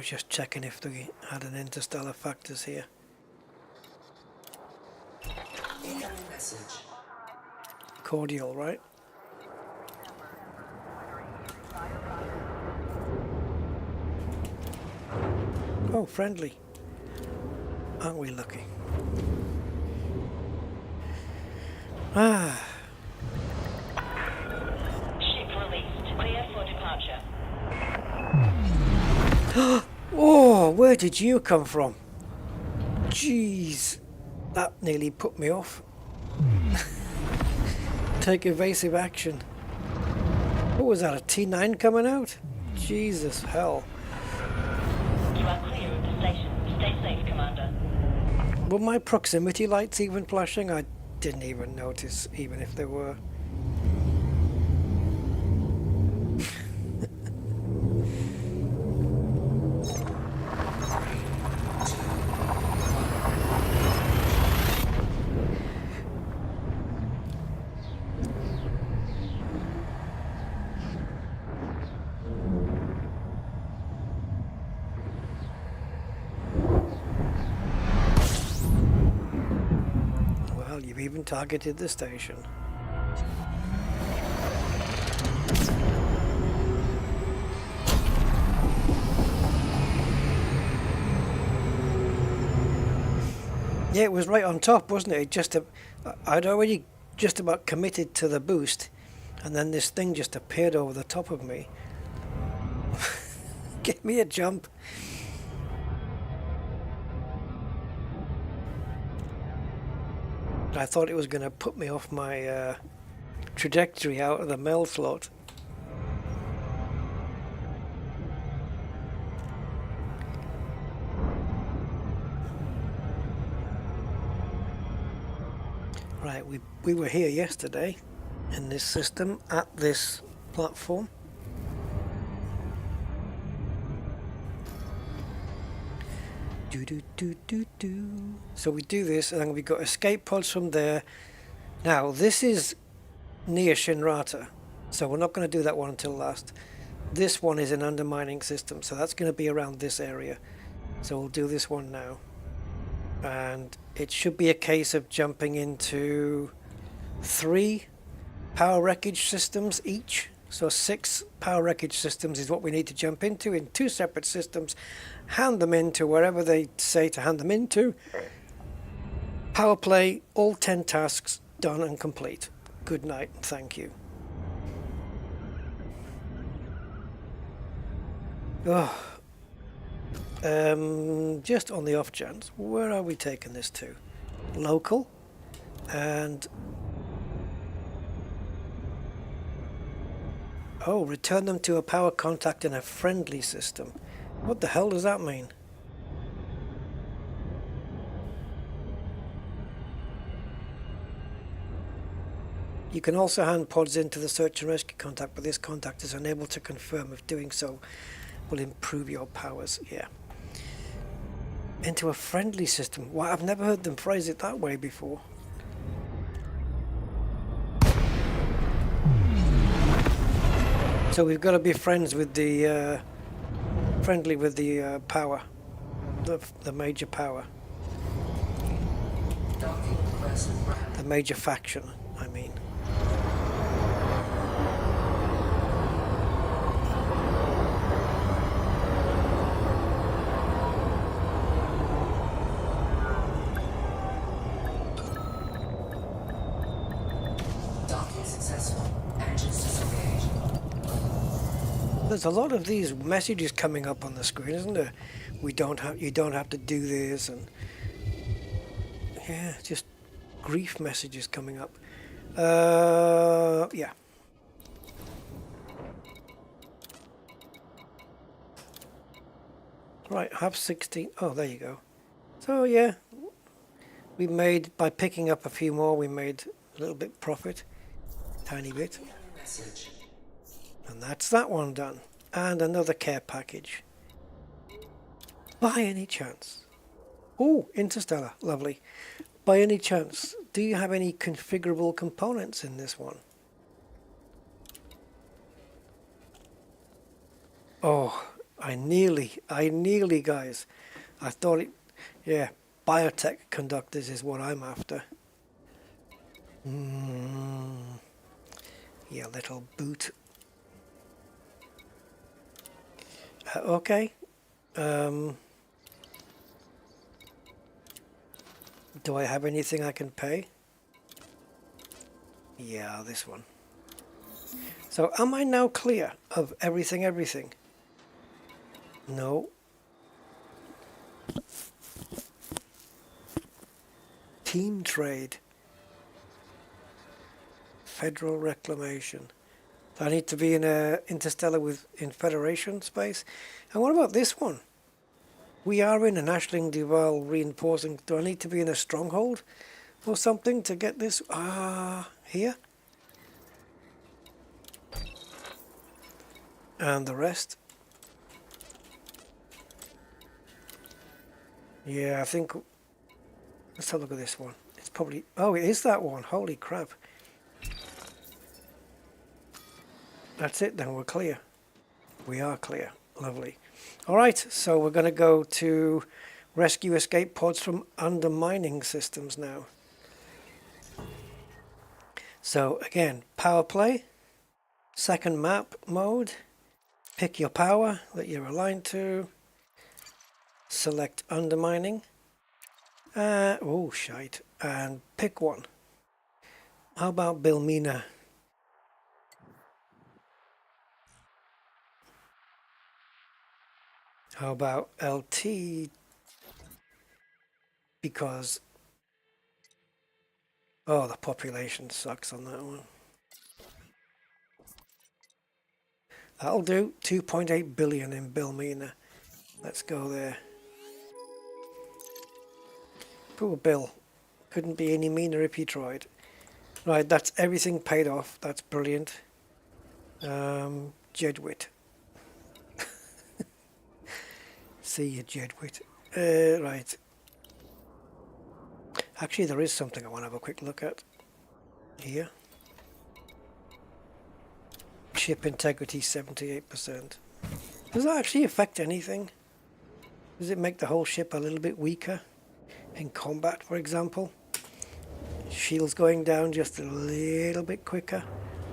was just checking if they had an interstellar factors here. Incoming message. Cordial, right? Oh, friendly. Aren't we lucky? Ah. Ship released. Clear for departure. Oh, where did you come from? Jeez, that nearly put me off. Take evasive action. What was that, a T9 coming out? Jesus, hell. You are clear of the station. Stay safe, Commander. Were my proximity lights even flashing? I didn't even notice, even if they were. Well, you've even targeted the station. Yeah, it was right on top, wasn't it? I'd already just about committed to the boost, and then this thing just appeared over the top of me. Give me a jump. I thought it was going to put me off my trajectory out of the mail slot. Right, we were here yesterday in this system at this platform. So we do this, and then we got escape pods from there. Now this is near Shinrata, so we're not going to do that one until last. This one is an undermining system, so that's going to be around this area. So we'll do this one now, and it should be a case of jumping into 3 power wreckage systems each. So 6 power wreckage systems is what we need to jump into in 2 separate systems, hand them into wherever they say to hand them into. Power play, all 10 tasks done and complete. Good night and thank you. Oh. Just on the off chance, where are we taking this to? Local, and oh, return them to a power contact in a friendly system. What the hell does that mean? You can also hand pods into the search and rescue contact, but this contact is unable to confirm if doing so will improve your powers. Yeah. Into a friendly system. Wow, I've never heard them phrase it that way before. So we've got to be friends with the friendly with the power, the major power, the major faction, I mean. There's a lot of these messages coming up on the screen, isn't there? You don't have to do this, and yeah, just grief messages coming up. Yeah. Right, have 16. Oh, there you go. So yeah, we made, by picking up a few more, we made a little bit profit, tiny bit. And that's that one done. And another care package. By any chance. Oh, Interstellar, lovely. By any chance, do you have any configurable components in this one? Oh, I nearly, guys. I thought it, yeah, biotech conductors is what I'm after. Yeah, little boot. Okay. Do I have anything I can pay? Yeah, this one. So am I now clear of everything? No. Team trade. Federal reclamation. So I need to be in a interstellar in Federation space. And what about this one? We are in a Ashling Duval reinforcing. Do I need to be in a stronghold or something to get this? Here. And the rest. Yeah, I think. Let's have a look at this one. It's probably. Oh, it is that one. Holy crap. That's it then, we're clear. We are clear. Lovely. Alright, so we're going to go to rescue escape pods from undermining systems now. So again, Powerplay, second map mode, pick your power that you're aligned to, select undermining, oh shite, and pick one. How about Bilmina? How about LT? Because, oh, the population sucks on that one. That'll do. 2.8 billion in Bilmina. Let's go there. Poor Bill. Couldn't be any meaner if he tried. Right, that's everything paid off. That's brilliant. Jedwit. See you, Jedwit. Right. Actually, there is something I want to have a quick look at. Here. Ship integrity 78%. Does that actually affect anything? Does it make the whole ship a little bit weaker? In combat, for example? Shields going down just a little bit quicker.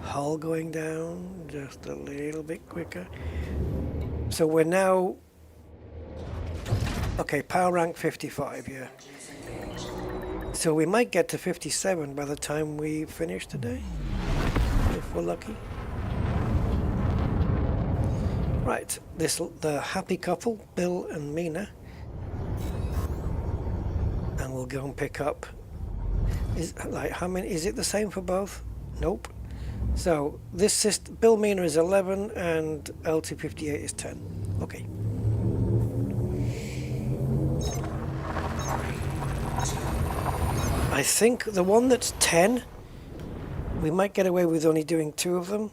Hull going down just a little bit quicker. So we're now... Okay, power rank 55, yeah. So we might get to 57 by the time we finish today, if we're lucky. Right, the happy couple, Bill and Mina. And we'll go and pick up. How many? Is it the same for both? Nope. So this system, Bill Mina is 11 and LT58 is 10. Okay. I think the one that's 10, we might get away with only doing 2 of them.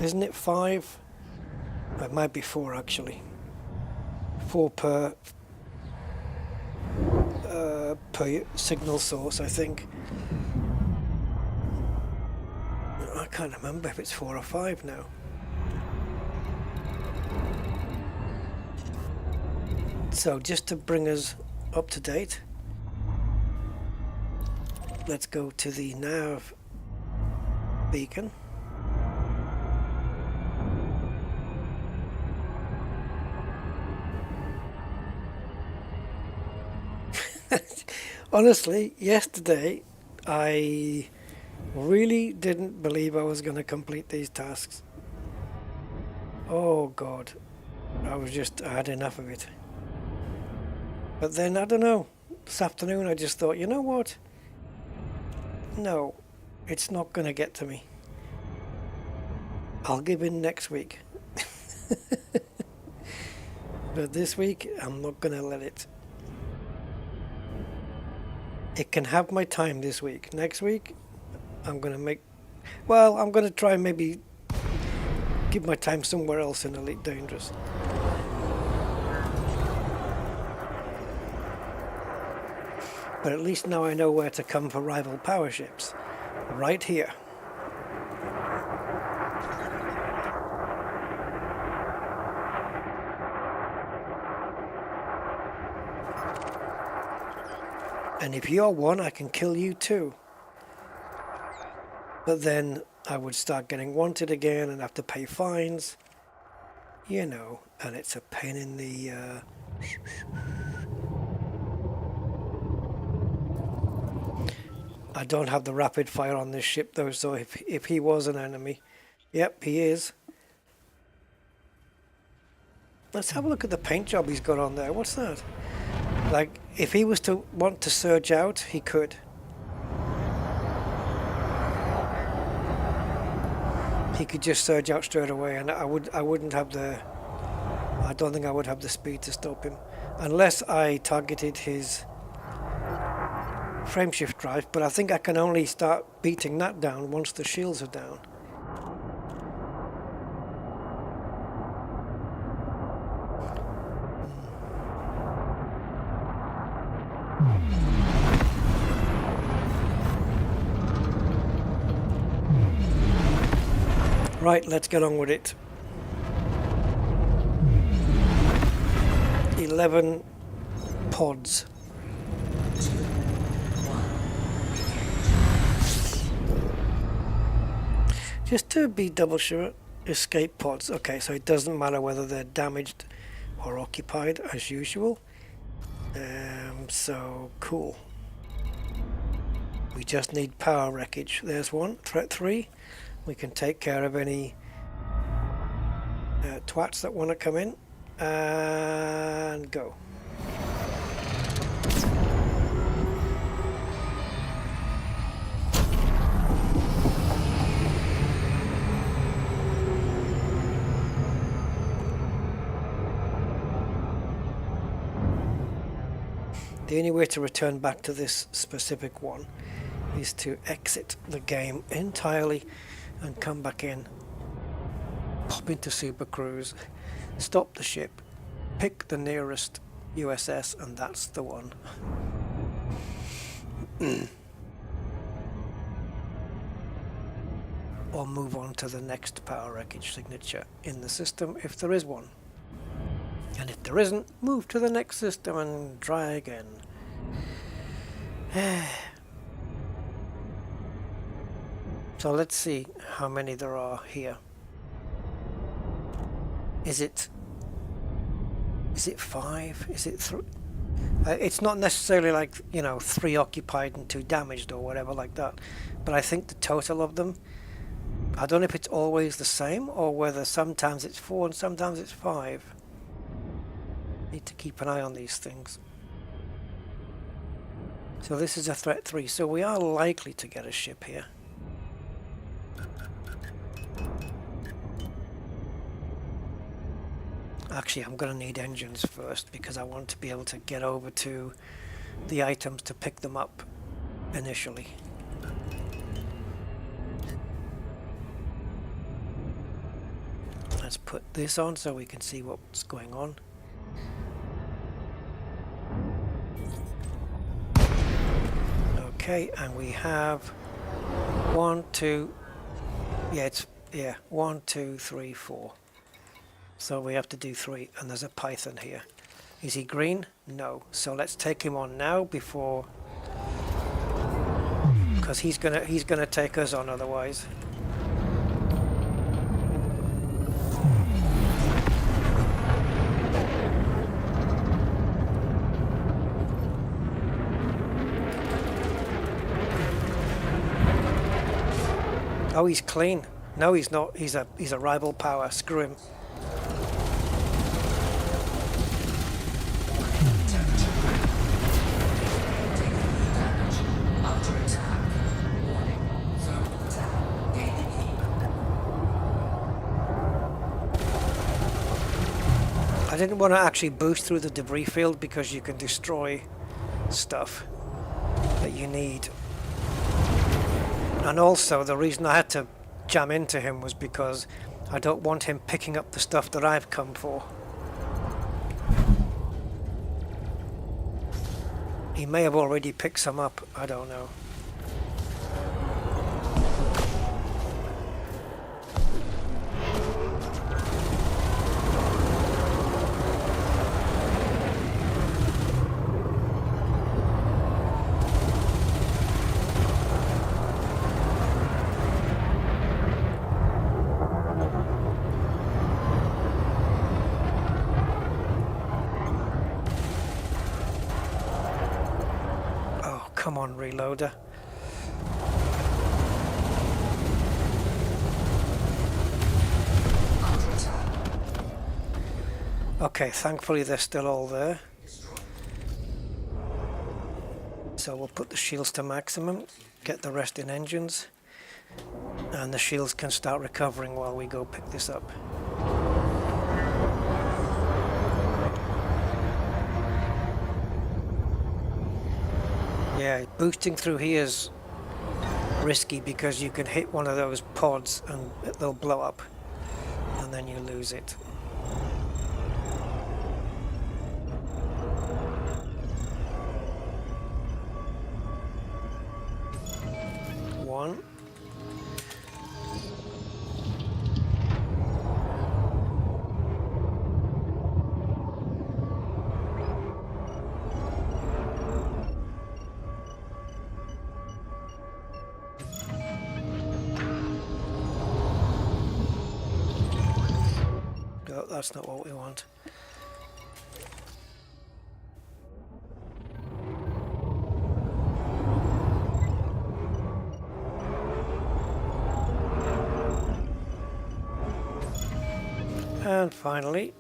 Isn't it 5? It might be 4 actually. 4 per signal source, I think. I can't remember if it's 4 or 5 now. So just to bring us up to date, let's go to the nav beacon. Honestly, yesterday I really didn't believe I was going to complete these tasks. Oh God, I had enough of it. But then, I don't know, this afternoon I just thought, you know what? No, it's not going to get to me. I'll give in next week. But this week, I'm not going to let it. It can have my time this week. Next week, I'm going to try and maybe give my time somewhere else in Elite Dangerous. But at least now I know where to come for rival power ships. Right here. And if you're one, I can kill you too. But then I would start getting wanted again and have to pay fines. You know, and it's a pain in the... I don't have the rapid fire on this ship though, so if he was an enemy... Yep, he is. Let's have a look at the paint job he's got on there. What's that? Like, if he was to want to surge out, he could. He could just surge out straight away, and I wouldn't have the... I don't think I would have the speed to stop him. Unless I targeted his frameshift drive, but I think I can only start beating that down once the shields are down. Right, let's get on with it. 11 pods. Just to be double sure, escape pods. Okay, so it doesn't matter whether they're damaged or occupied as usual. So cool. We just need power wreckage. There's one. Threat 3. We can take care of any twats that want to come in. And go. The only way to return back to this specific one is to exit the game entirely and come back in, pop into Super Cruise, stop the ship, pick the nearest USS, and that's the one. Or move on to the next power wreckage signature in the system if there is one. And if there isn't, move to the next system and try again. So let's see how many there are here. Is it 5? Is it 3? It's not necessarily like, you know, 3 occupied and 2 damaged or whatever like that. But I think the total of them, I don't know if it's always the same or whether sometimes it's 4 and sometimes it's 5. Need to keep an eye on these things. So this is a threat 3, so we are likely to get a ship here. Actually, I'm going to need engines first because I want to be able to get over to the items to pick them up initially. Let's put this on so we can see what's going on. Okay, and we have 1, 2, 1, 2, 3, 4. So we have to do 3, and there's a Python here. Is he green? No. So let's take him on now before, because he's gonna take us on otherwise. Oh, he's clean. No, he's not. He's a rival power. Screw him. I didn't want to actually boost through the debris field because you can destroy stuff that you need. And also the reason I had to jam into him was because I don't want him picking up the stuff that I've come for. He may have already picked some up, I don't know. Come on, reloader. Okay, thankfully they're still all there. So we'll put the shields to maximum, get the rest in engines, and the shields can start recovering while we go pick this up. Yeah, boosting through here is risky because you can hit one of those pods and they'll blow up, and then you lose it. One. No, that's not what we want. And finally,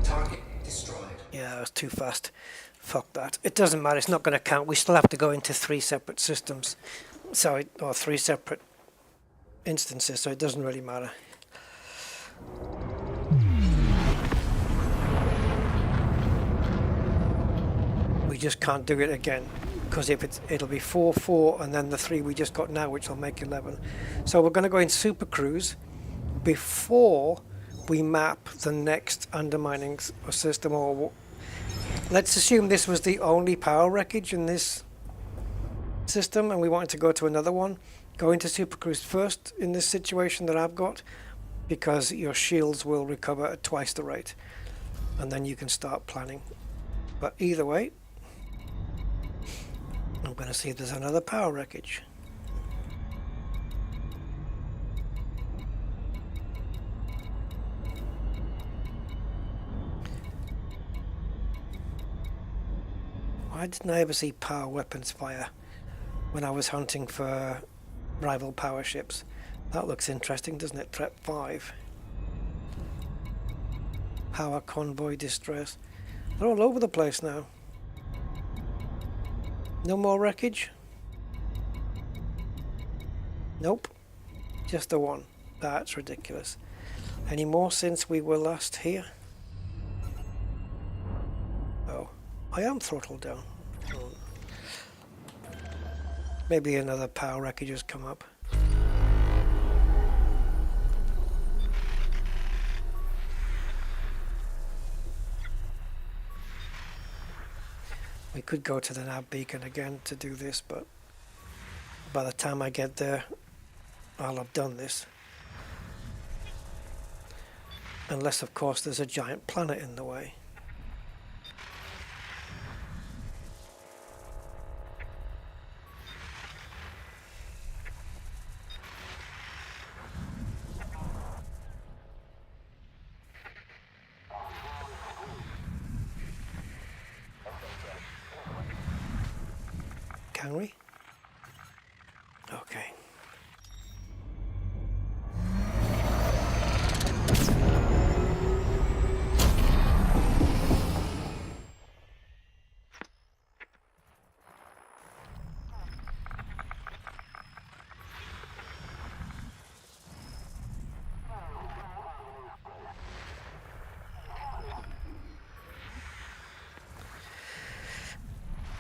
Target destroyed. yeah, that was too fast. Fuck that. It doesn't matter, it's not going to count. We still have to go into 3 separate systems. So, or 3 separate instances, so it doesn't really matter. We just can't do it again, because if it'll be 4, 4, and then the 3 we just got now, which will make 11. So we're going to go in Super Cruise before we map the next undermining system. Or let's assume this was the only power wreckage in this system, and we wanted to go to another one. Go into Super Cruise first in this situation that I've got, because your shields will recover at twice the rate, and then you can start planning. But either way, I'm going to see if there's another power wreckage. Why didn't I ever see power weapons fire when I was hunting for rival power ships? That looks interesting, doesn't it? Threat 5. Power convoy distress. They're all over the place now. No more wreckage? Nope. Just the one. That's ridiculous. Any more since we were last here? Oh, I am throttled down. Oh. Maybe another power wreckage has come up. We could go to the nav beacon again to do this, but by the time I get there, I'll have done this. Unless, of course, there's a giant planet in the way. Can we? Okay.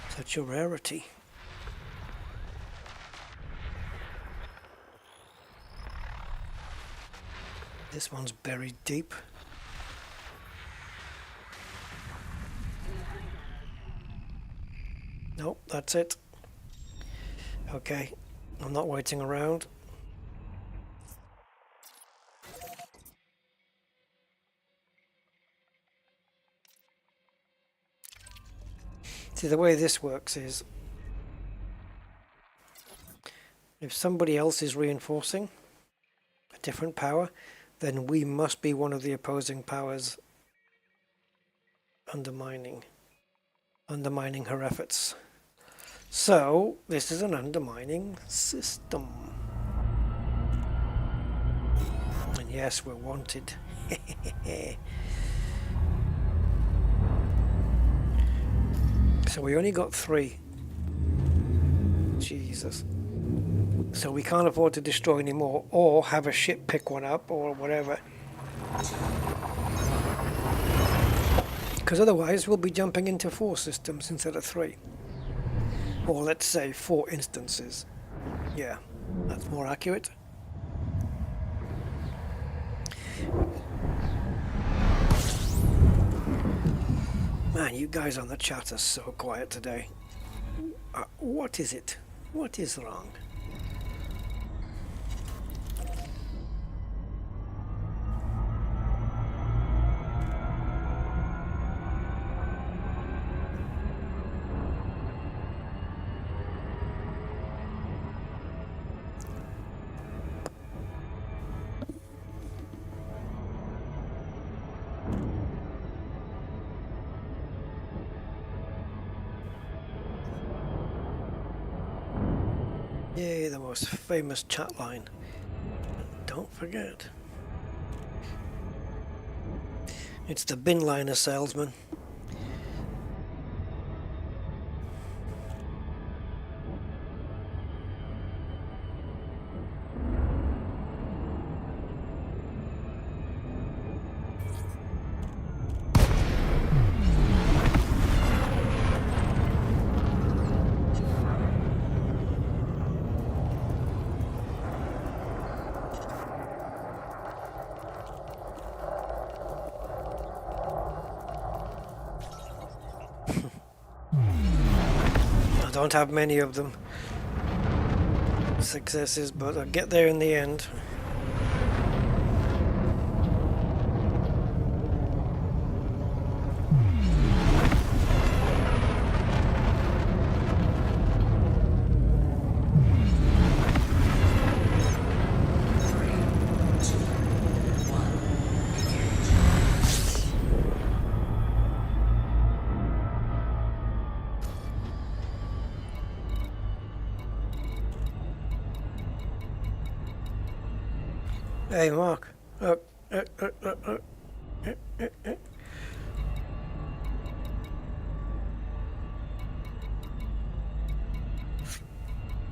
Such a rarity. This one's buried deep. Nope, that's it. Okay, I'm not waiting around. See, the way this works is If somebody else is reinforcing a different power, then we must be one of the opposing powers undermining her efforts. So this is an undermining system. And yes, we're wanted. So we only got 3. Jesus. So we can't afford to destroy any more, or have a ship pick one up, or whatever. Because otherwise we'll be jumping into 4 systems instead of 3. Or let's say 4 instances. Yeah, that's more accurate. Man, you guys on the chat are so quiet today. What is it? What is wrong? Yay, the most famous chat line. Don't forget. It's the bin liner salesman. I don't have many of them successes, but I'll get there in the end. Hey Mark,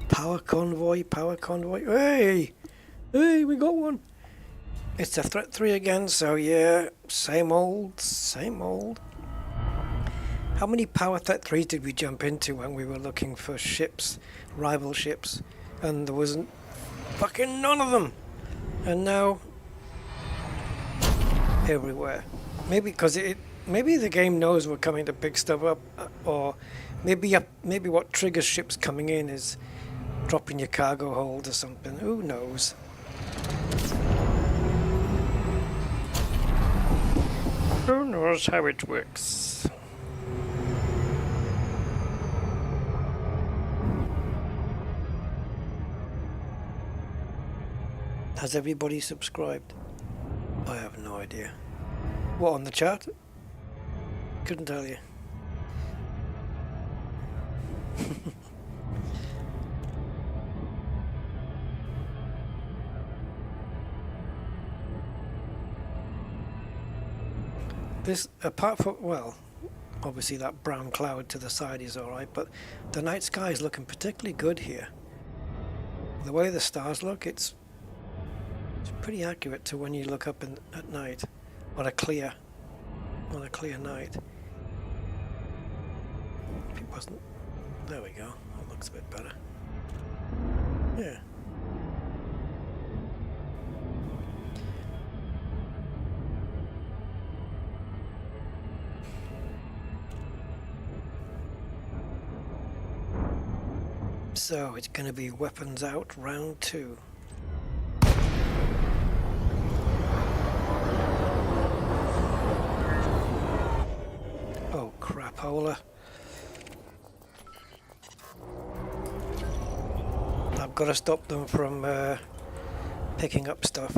Power convoy, hey, we got one. It's a threat 3 again, so yeah, same old. How many power threat 3s did we jump into when we were looking for ships, rival ships, and there wasn't fucking none of them? And now, everywhere. Maybe because maybe the game knows we're coming to pick stuff up, or maybe what triggers ships coming in is dropping your cargo hold or something. Who knows? Who knows how it works? Has everybody subscribed? I have no idea. What, on the chat? Couldn't tell you. This, apart from, well, obviously that brown cloud to the side is alright, but the night sky is looking particularly good here. The way the stars look, it's pretty accurate to when you look up at night on a clear night. If it wasn't, there we go. That looks a bit better. Yeah. So it's going to be weapons out round 2. Oh, crapola. got to stop them from picking up stuff.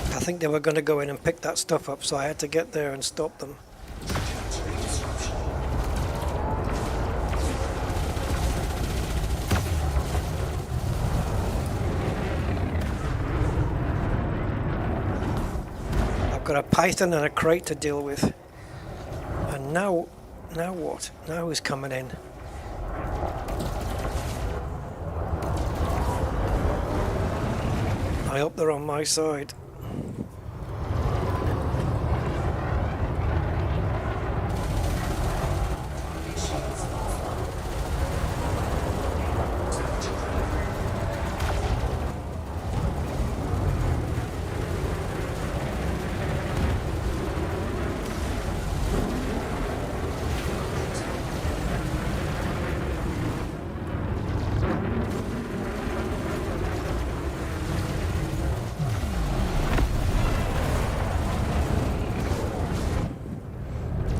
I think they were going to go in and pick that stuff up, so I had to get there and stop them. I've got a python and a crate to deal with. And now what? Now who's coming in? I hope they're on my side.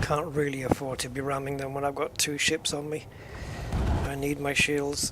Can't really afford to be ramming them when I've got two ships on me. I need my shields.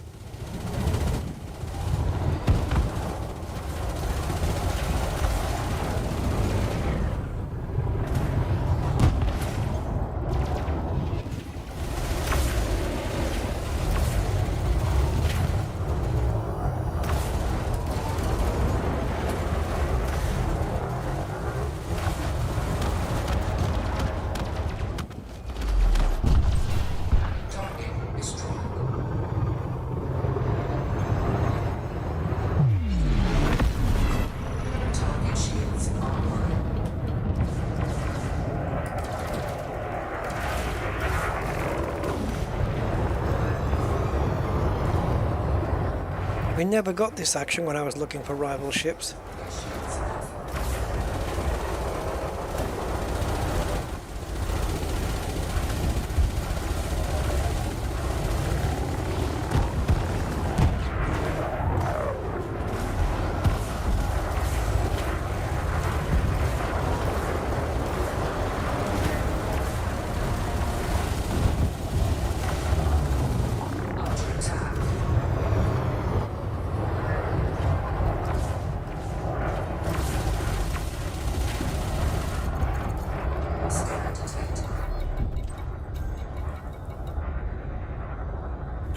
We never got this action when I was looking for rival ships.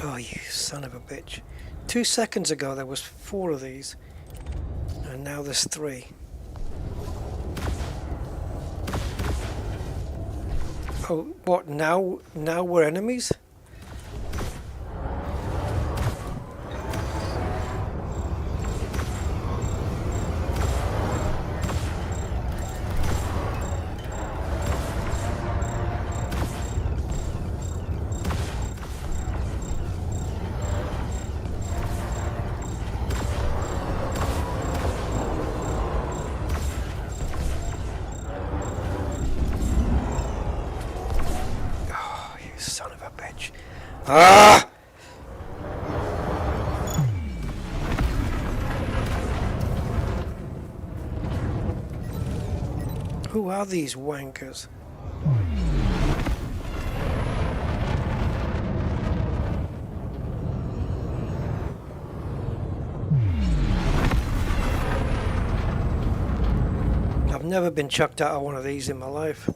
Oh, you son of a bitch. 2 seconds ago there was 4 of these, and now there's 3. Oh, what, now we're enemies? Son of a bitch. Ah! Who are these wankers? I've never been chucked out of one of these in my life.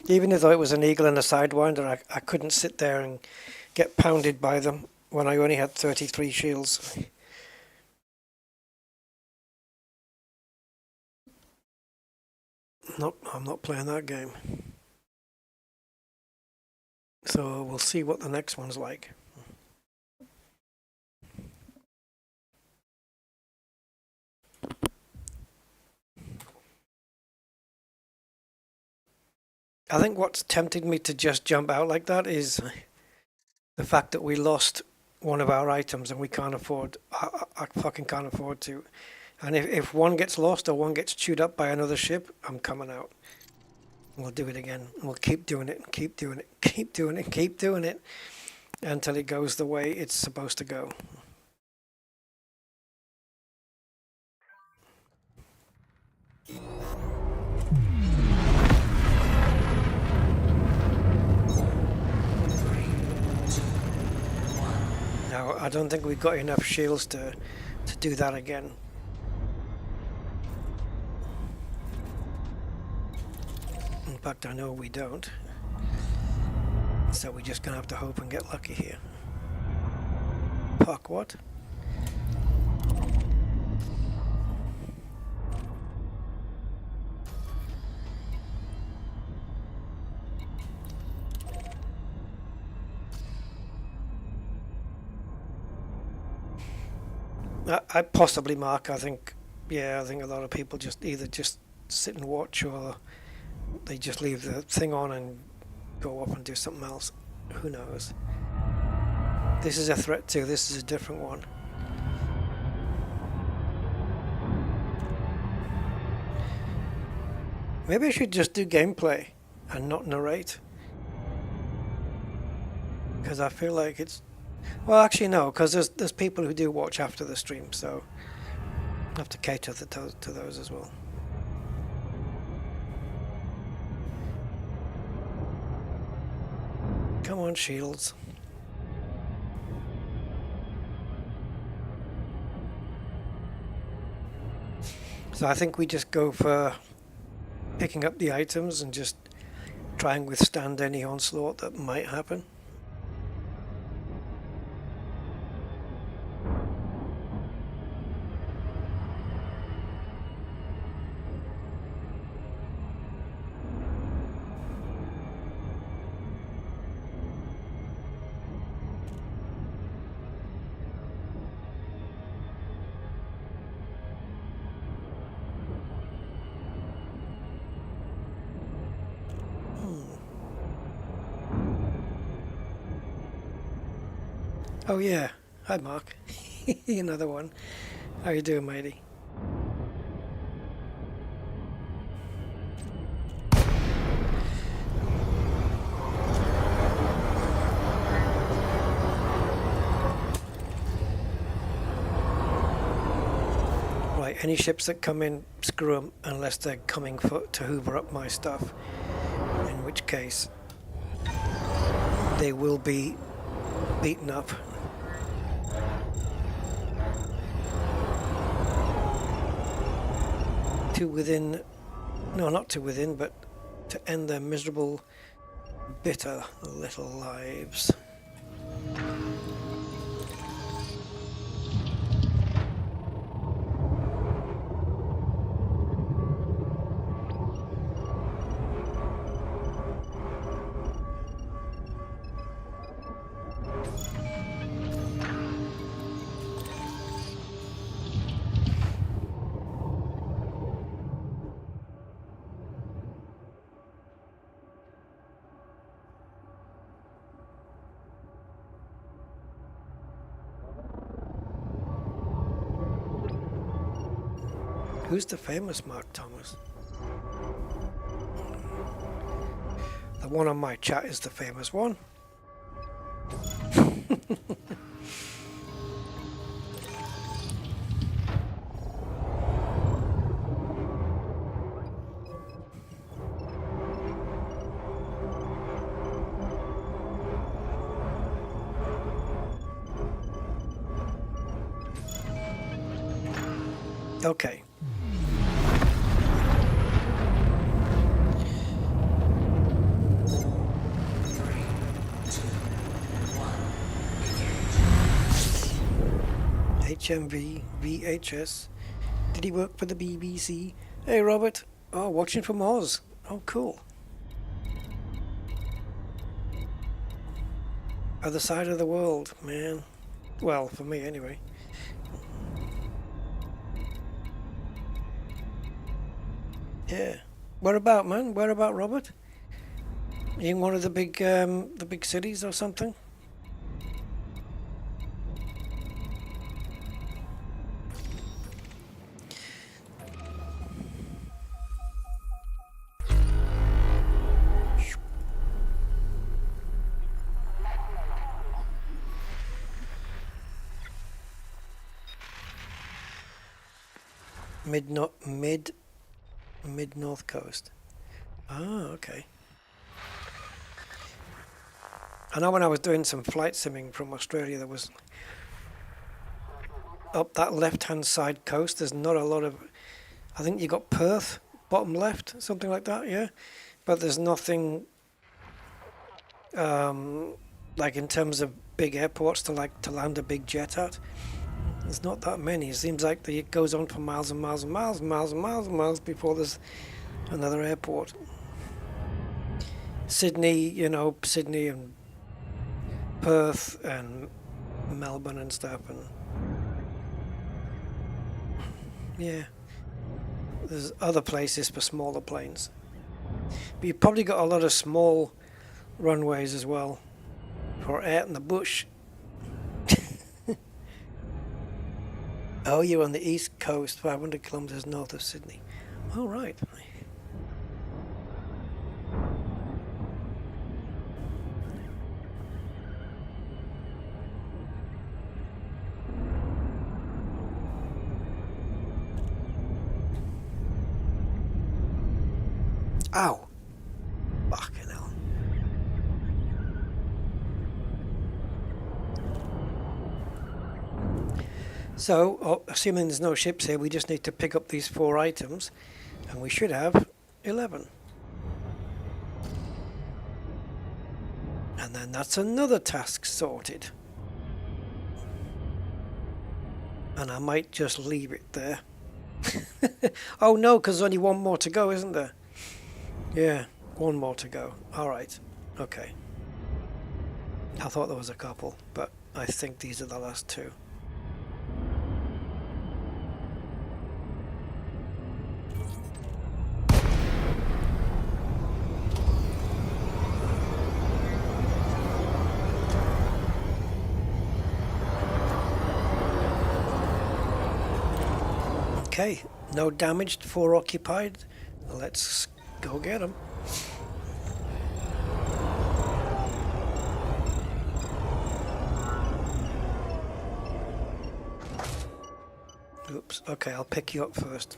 Even though it was an eagle and a sidewinder, I couldn't sit there and get pounded by them when I only had 33 shields. Nope, I'm not playing that game. So we'll see what the next one's like. I think what's tempted me to just jump out like that is the fact that we lost one of our items and we can't afford, I fucking can't afford to. And if one gets lost or one gets chewed up by another ship, I'm coming out. We'll do it again. We'll keep doing it and keep doing it, keep doing it, keep doing it until it goes the way it's supposed to go. Now, I don't think we've got enough shields to do that again. In fact, I know we don't. So we're just going to have to hope and get lucky here. Fuck, what? I possibly, Mark, I think a lot of people just either just sit and watch or they just leave the thing on and go off and do something else. Who knows? This is a threat too. This is a different one. Maybe I should just do gameplay and not narrate. Because I feel like it's... Well, actually no, because there's people who do watch after the stream, so I have to cater to those as well. Come on, shields. So I think we just go for picking up the items and just try and withstand any onslaught that might happen. Oh yeah, hi Mark. Another one. How you doing, matey? Right, any ships that come in, screw them unless they're coming to hoover up my stuff. In which case, they will be beaten up. To within, no, not to within, but to end their miserable, bitter little lives. Who's the famous Mark Thomas? The one on my chat is the famous one. Okay. HMV, VHS. Did he work for the BBC? Hey Robert. Oh, watching from Oz. Oh, cool. Other side of the world, man. Well, for me anyway. Yeah. Where about, man? Where about, Robert? You in one of the big cities or something? Mid North Coast. Ah, okay. I know when I was doing some flight simming from Australia, there was up that left-hand side coast. There's not a lot of. I think you got Perth, bottom left, something like that. Yeah, but there's nothing like in terms of big airports to land a big jet at. There's not that many. It seems like it goes on for miles and miles and miles and miles and miles and miles before there's another airport. Sydney, Sydney and Perth and Melbourne and stuff, and yeah, there's other places for smaller planes. But you've probably got a lot of small runways as well for out in the bush. Oh, you're on the east coast, 500 kilometers north of Sydney. Oh, right. Ow! Fucking hell. So, assuming there's no ships here, we just need to pick up these 4 items, and we should have 11. And then that's another task sorted. And I might just leave it there. Oh no, because there's only one more to go, isn't there? Yeah, one more to go. Alright, okay. I thought there was a couple, but I think these are the last 2. Okay, no damaged, 4 occupied. Let's go get them. Oops, okay, I'll pick you up first.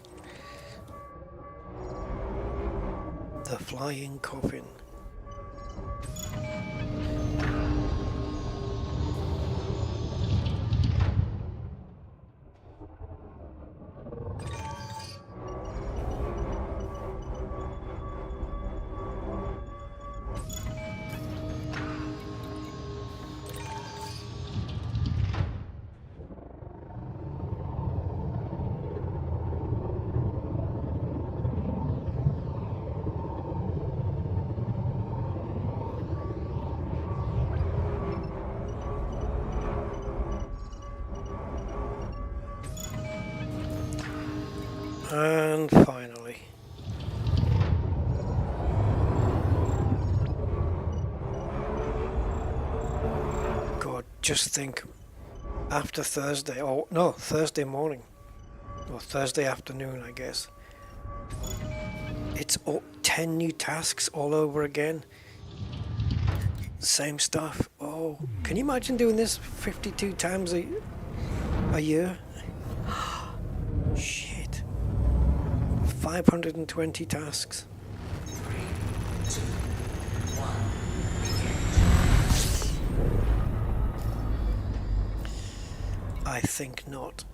The flying coffin. And finally. God, just think, after Thursday, or no, Thursday morning, or Thursday afternoon, I guess, it's 10 new tasks all over again. Same stuff. Oh, can you imagine doing this 52 times a year? Shit. 520 tasks. 3, 2, 1. I think not.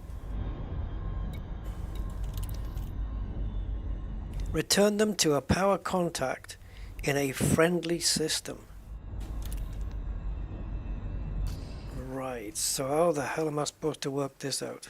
Return them to a power contact in a friendly system. Right, so how the hell am I supposed to work this out?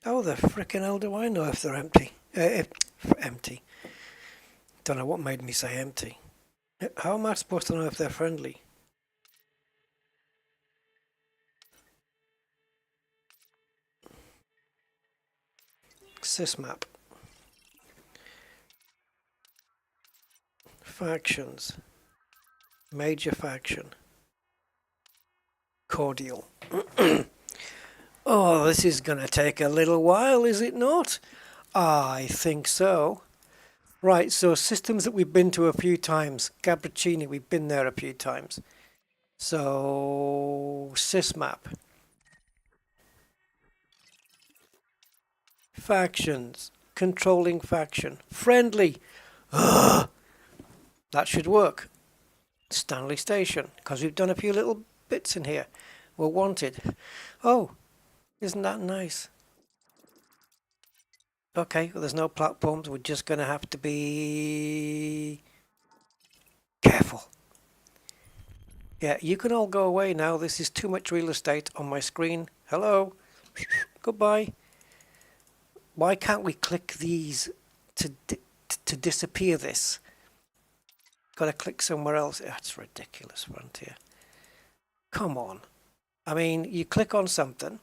How the frickin' hell do I know if they're empty? Empty. Don't know what made me say empty. How am I supposed to know if they're friendly? Sysmap. Factions. Major faction. Cordial. Oh, this is going to take a little while, is it not? I think so. Right, so systems that we've been to a few times. Gabricini, we've been there a few times. So, Sysmap. Factions. Controlling faction. Friendly. Ugh. That should work. Stanley Station, because we've done a few little bits in here. We're wanted. Oh, isn't that nice? Okay, well, there's no platforms. We're just going to have to be careful. Yeah, you can all go away now. This is too much real estate on my screen. Hello. Goodbye. Why can't we click these to disappear this? Got to click somewhere else. That's ridiculous, Frontier. Come on. I mean, you click on something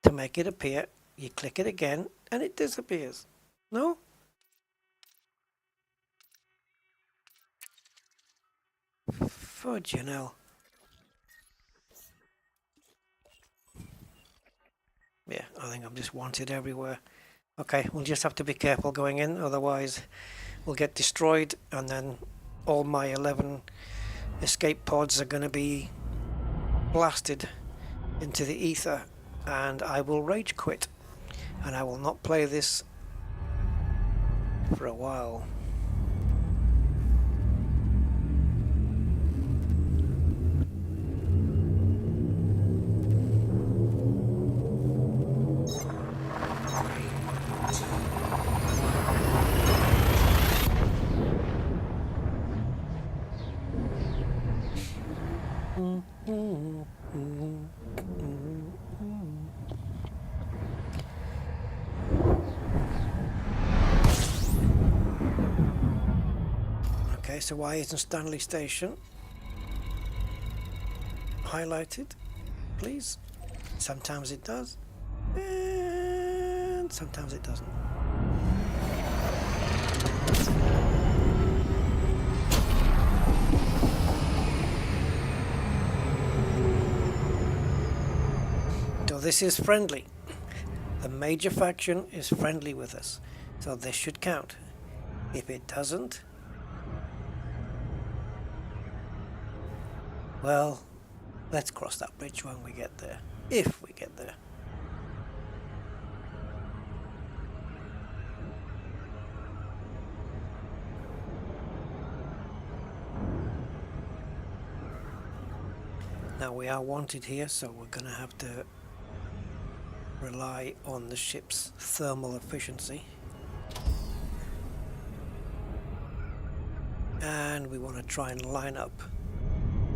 to make it appear. You click it again, and it disappears. No? Fudging hell. Yeah, I think I'm just wanted everywhere. Okay, we'll just have to be careful going in, otherwise we'll get destroyed, and then all my 11 escape pods are going to be blasted into the ether, and I will rage quit. And I will not play this for a while. So why isn't Stanley Station highlighted, please? Sometimes it does, and sometimes it doesn't. So this is friendly. The major faction is friendly with us, so this should count. If it doesn't, well, let's cross that bridge when we get there, if we get there. Now we are wanted here, so we're going to have to rely on the ship's thermal efficiency. And we want to try and line up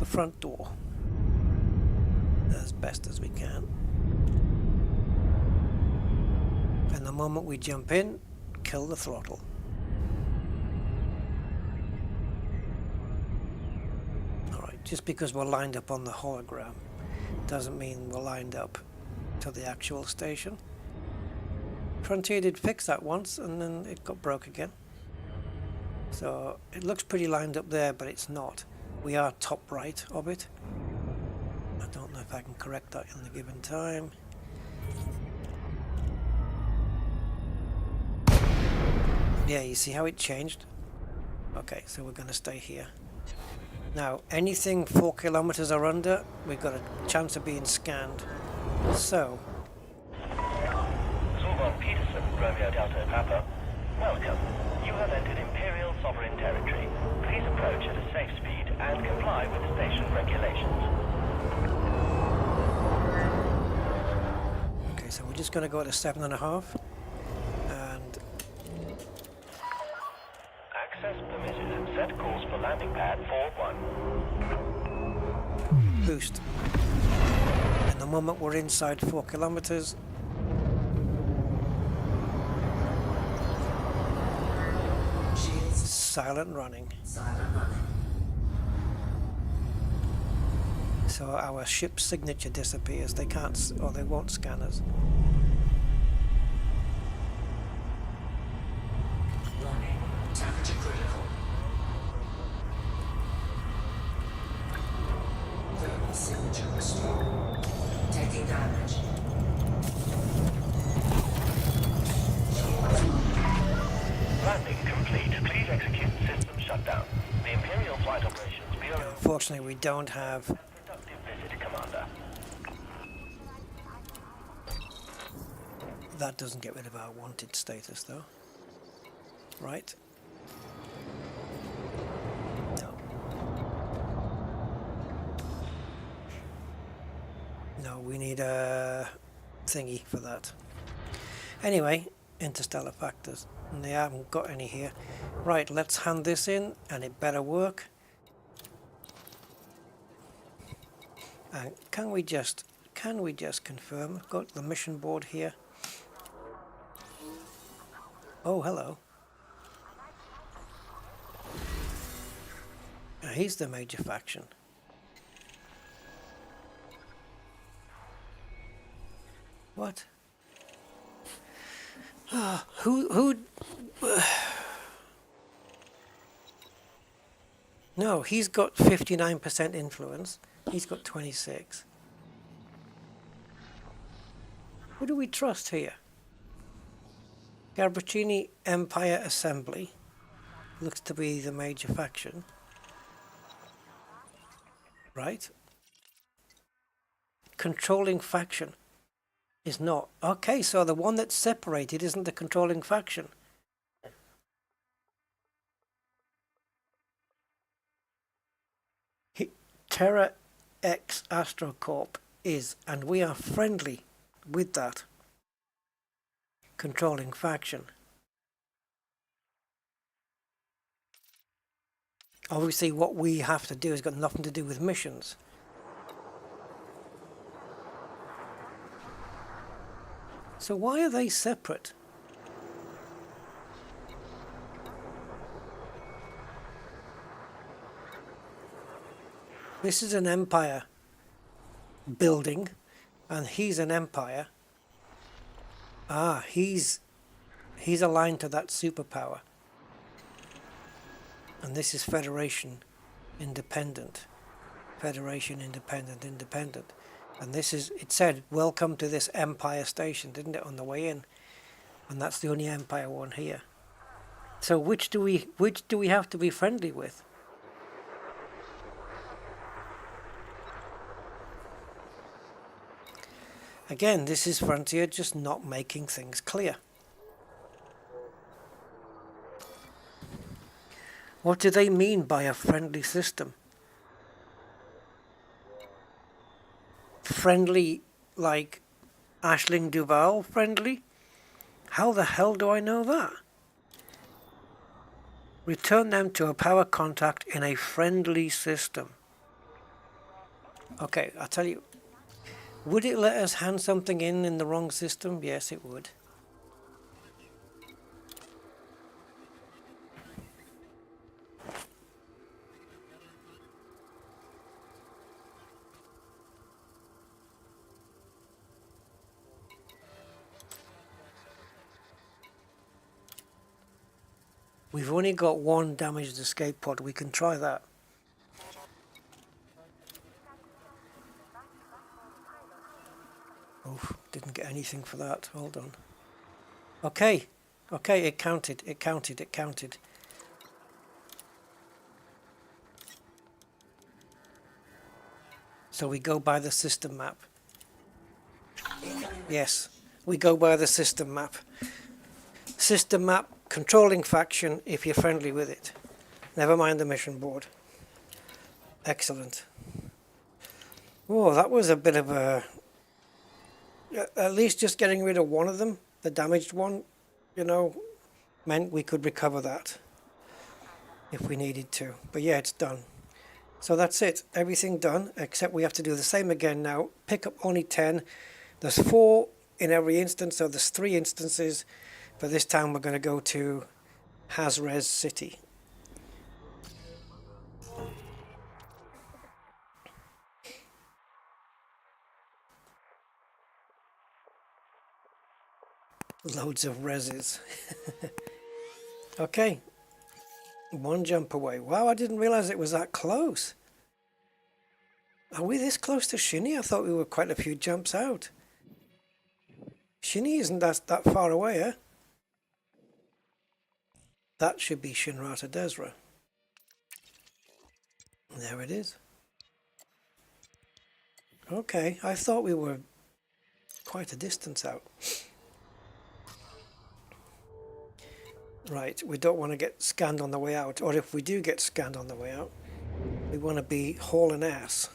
the front door as best as we can. And the moment we jump in, kill the throttle. Alright, just because we're lined up on the hologram doesn't mean we're lined up to the actual station. Frontier did fix that once and then it got broke again. So it looks pretty lined up there, but it's not. We are top right of it. I don't know if I can correct that in the given time. Yeah, you see how it changed? Okay, so we're going to stay here. Now, anything 4 kilometers or under, we've got a chance of being scanned. So... Zorgon Peterson, Romeo Delta Papa. Welcome. You have entered Imperial Sovereign Territory. Please approach at a safe speed and comply with station regulations. Okay, so we're just going to go at a 7.5. And... Access permitted. Set course for landing pad 41. boost. And the moment we're inside 4 kilometers, silent running. Silent running. So our ship signature disappears. They can't, or they won't scan us. Warning. Temperature critical. Thermal signature restored. Taking damage. Landing complete. Please execute system shutdown. The Imperial Flight Operations Bureau. Unfortunately, we don't have. Productive visit, Commander. That doesn't get rid of our wanted status, though. Right? No. No, we need a thingy for that. Anyway, interstellar factors. And they haven't got any here. Right, let's hand this in, and it better work. And can we just confirm? I've got the mission board here. Oh, hello. He's the major faction. What? Who? No, he's got 59% influence. He's got 26. Who do we trust here? Garbaccini Empire Assembly looks to be the major faction. Right? Controlling faction is not. Okay, so the one that's separated isn't the controlling faction. Terra X Astrocorp is, and we are friendly with that controlling faction. Obviously what we have to do has got nothing to do with missions. So why are they separate? This is an empire building, and he's an empire. Ah, he's aligned to that superpower. And this is Federation Independent. Federation Independent, Independent. And this is, it said, welcome to this Empire station, didn't it, on the way in? And that's the only Empire one here. So which do we have to be friendly with? Again, this is Frontier just not making things clear. What do they mean by a friendly system? Friendly like Aisling Duval friendly? How the hell do I know that? Return them to a power contact in a friendly system. Okay, I'll tell you. Would it let us hand something in the wrong system? Yes, it would. We've only got one damaged escape pod. We can try that. Oh, didn't get anything for that. Hold on. Okay. Okay, it counted. It counted. It counted. So we go by the system map. Yes, we go by the system map. System map, controlling faction if you're friendly with it. Never mind the mission board. Excellent. Oh, that was a bit of a... At least just getting rid of one of them, the damaged one, you know, meant we could recover that if we needed to. But yeah, it's done. So that's it. Everything done, except we have to do the same again now. Pick up only 10. There's 4 in every instance, so there's 3 instances. But this time we're going to go to Hazrez City. Loads of reses. Okay. One jump away. Wow, I didn't realize it was that close. Are we this close to Shinny? I thought we were quite a few jumps out. Shinny isn't that far away, eh? That should be Shinrata Desra. There it is. Okay, I thought we were quite a distance out. Right, we don't want to get scanned on the way out, or if we do get scanned on the way out, we want to be hauling ass.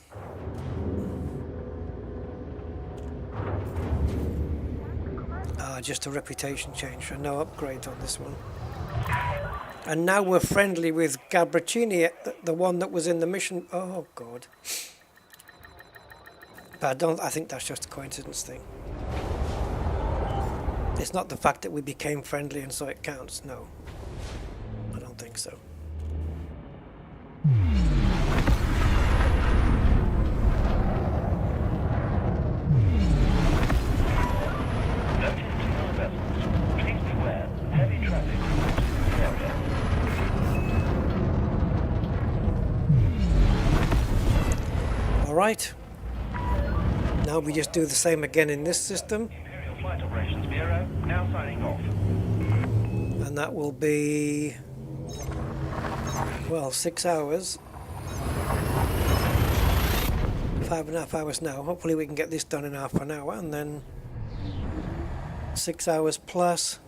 Just a reputation change, so no upgrades on this one. And now we're friendly with Gabricini, the one that was in the mission. Oh god. But I think that's just a coincidence thing. It's not the fact that we became friendly and so it counts. No, I don't think so. Alright, now we just do the same again in this system. Imperial Flight Operations Bureau, now signing off. And that will be, well, 6 hours. 5.5 hours now. Hopefully we can get this done in half an hour, and then 6 hours plus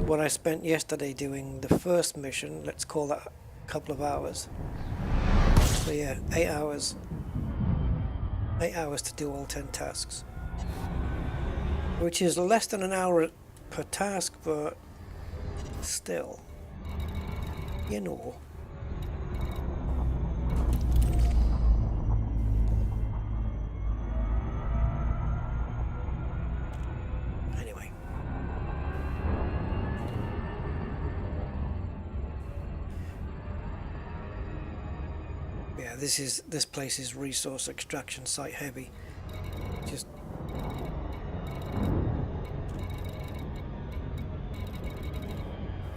what I spent yesterday doing the first mission. Let's call that a couple of hours. So yeah, 8 hours. 8 hours to do all 10 tasks, which is less than an hour per task, but still, you know. Anyway, yeah, this place is resource extraction site heavy. Just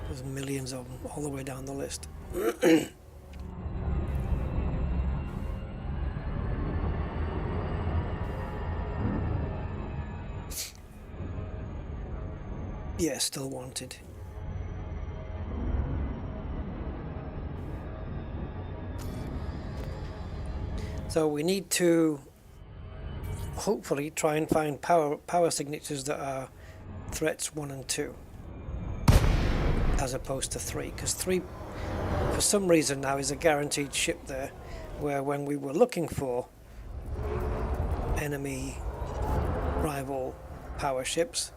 there's millions of them all the way down the list. Yeah, still wanted. So we need to hopefully try and find power signatures that are threats 1 and 2 as opposed to 3, because 3 for some reason now is a guaranteed ship there, where when we were looking for enemy rival power ships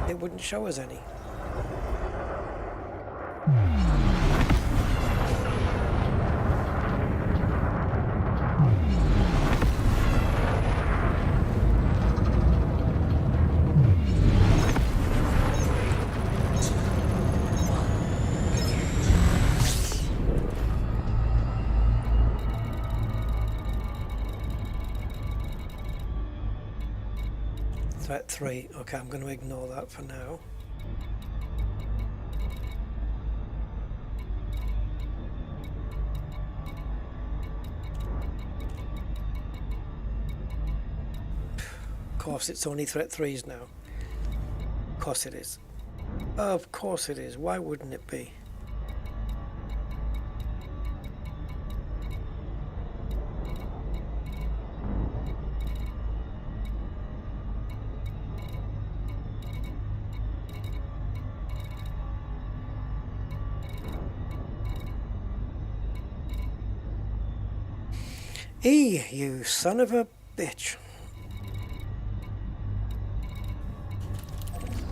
it wouldn't show us any. Threat 3. Okay, I'm going to ignore that for now. Of course, it's only threat 3s now. Of course it is. Of course it is. Why wouldn't it be? You son of a bitch.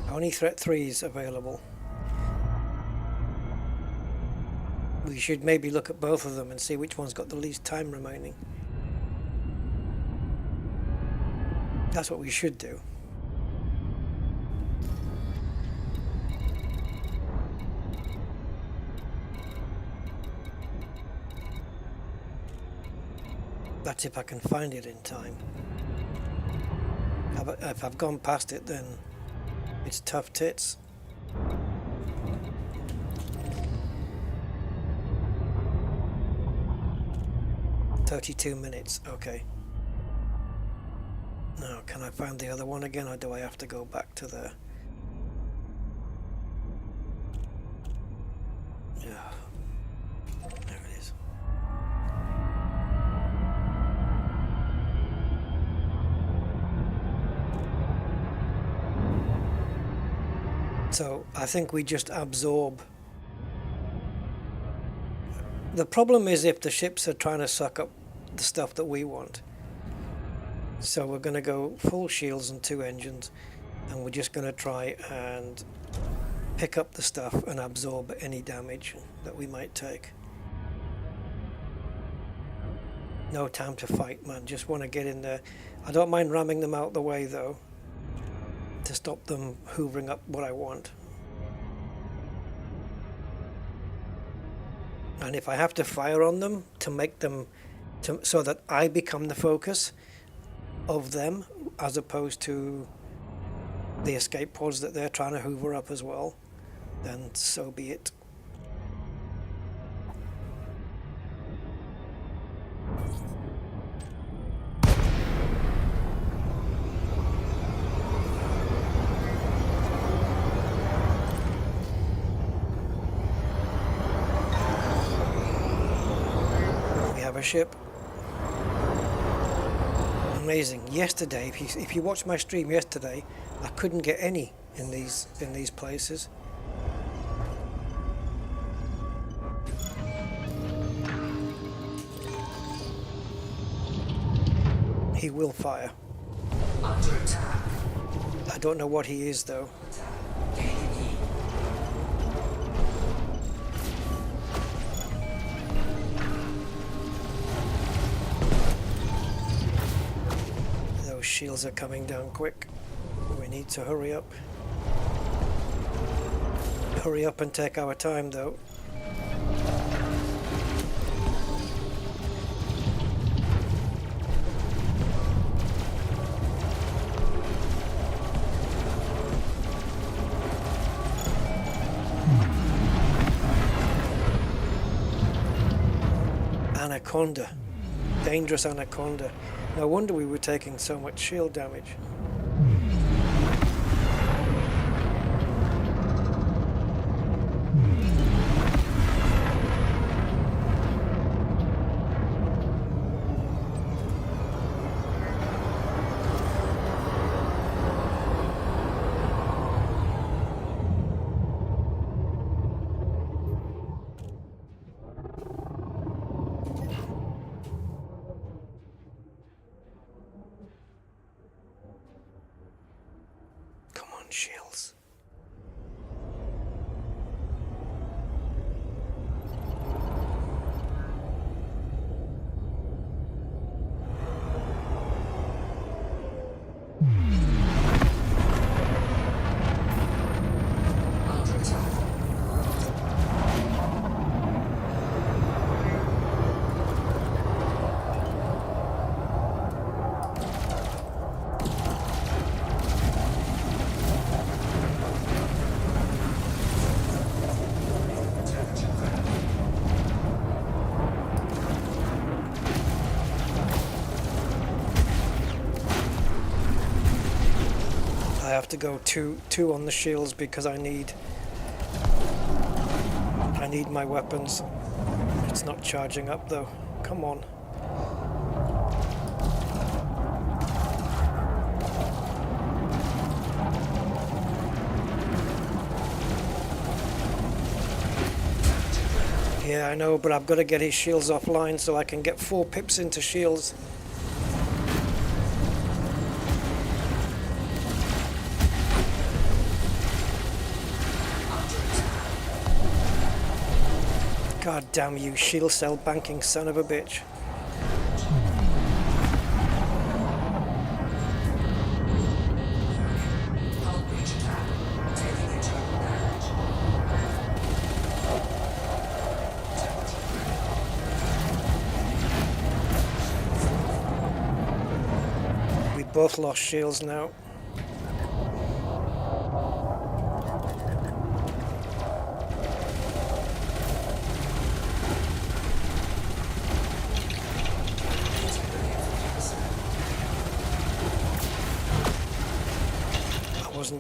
Only threat 3s available. We should maybe look at both of them and see which one's got the least time remaining. That's what we should do. That's if I can find it in time. If I've gone past it, then It's tough tits. "32 minutes, okay. Now, can I find the other one again, or do I have to go back to the... Yeah, there it is. So, I think we just absorb. The problem is if the ships are trying to suck up the stuff that we want. So we're going to go full shields and 2 engines, and we're just going to try and pick up the stuff and absorb any damage that we might take. No time to fight, man. Just want to get in there. I don't mind ramming them out the way though, to stop them hoovering up what I want. And if I have to fire on them to make them so that I become the focus of them as opposed to the escape pods that they're trying to hoover up as well, then so be it. We have a ship. Amazing. Yesterday, if you watched my stream yesterday, I couldn't get any in these places. He will fire. Under attack. I don't know what he is though. Gaining heat. Those shields are coming down quick. We need to hurry up. Hurry up and take our time though. Anaconda. Dangerous anaconda. No wonder we were taking so much shield damage. Shields. Under attack. I have to go two on the shields because I need my weapons. It's not charging up though. Come on. Yeah, I know, but I've got to get his shields offline so I can get 4 pips into shields. God damn you, shield cell banking son of a bitch. Hull breach attack. Taking internal damage. We both lost shields now.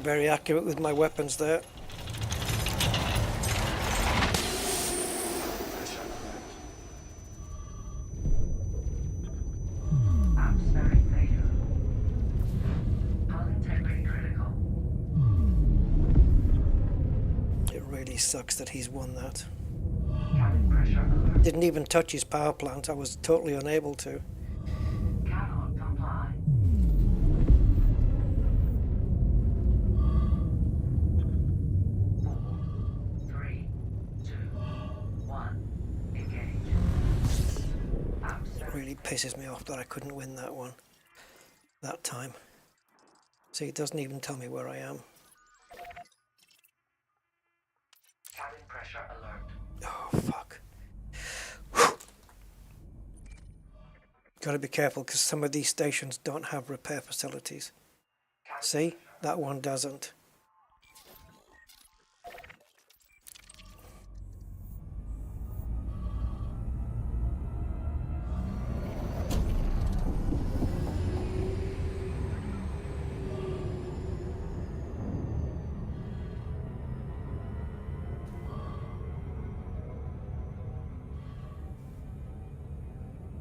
very accurate with my weapons there. Atmospheric failure. Hull integrity critical. It really sucks that he's won that. Cabin pressure alert. Didn't even touch his power plant. I was totally unable to. Cannot comply. 4, 3, 2, 1. Engage. It really pisses me off that I couldn't win that one. That time. See, it doesn't even tell me where I am. Cabin pressure alert. Oh, fuck. Gotta be careful because some of these stations don't have repair facilities. See? That one doesn't.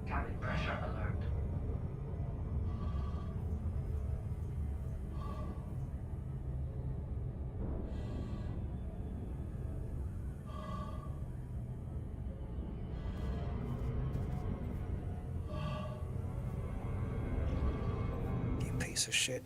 Cabin pressure alert. You piece of shit.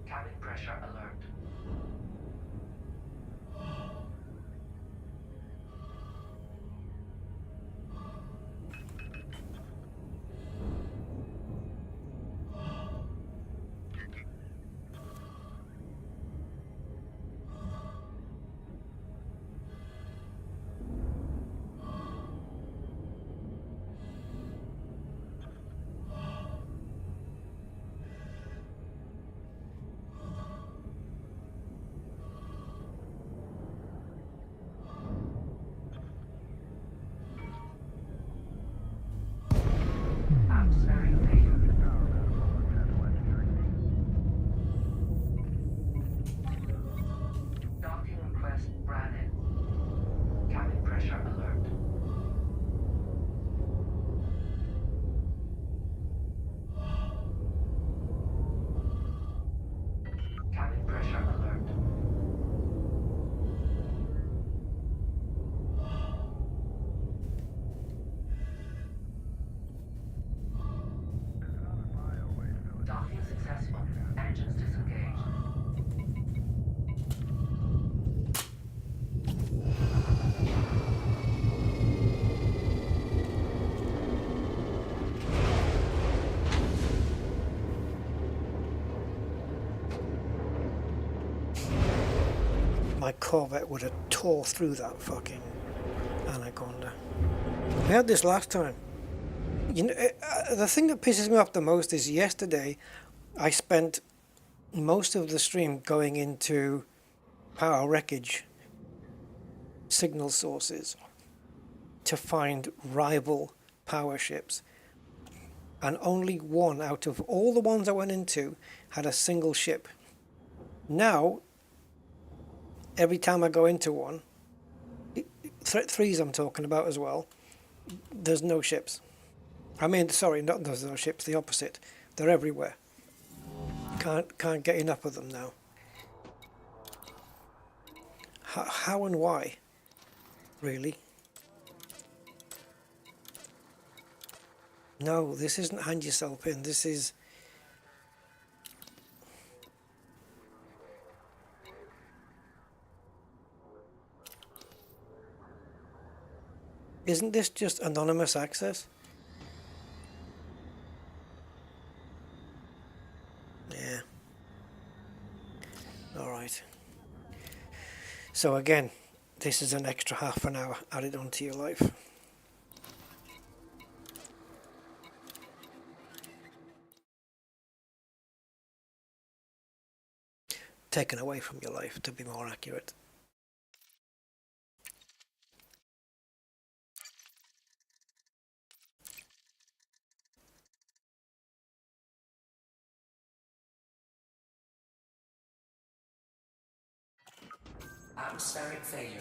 Cabin pressure alert. Atmospheric failure. Docking request granted. Cabin pressure alert. Cabin pressure alert. Docking successful. Engines disengaged. My Corvette would have tore through that fucking Anaconda. I had this last time. You know, the thing that pisses me off the most is yesterday I spent most of the stream going into power wreckage signal sources to find rival power ships. And only one out of all the ones I went into had a single ship. Now, every time I go into one, threat threes I'm talking about as well, there's no ships. I mean, sorry, not there's no ships, the opposite. They're everywhere. Can't get enough of them now. How and why? Really? No, this isn't hand yourself in. This is... Isn't this just anonymous access? Yeah. Alright. So again, this is an extra half an hour added onto your life. taken away from your life, to be more accurate. Atmospheric failure.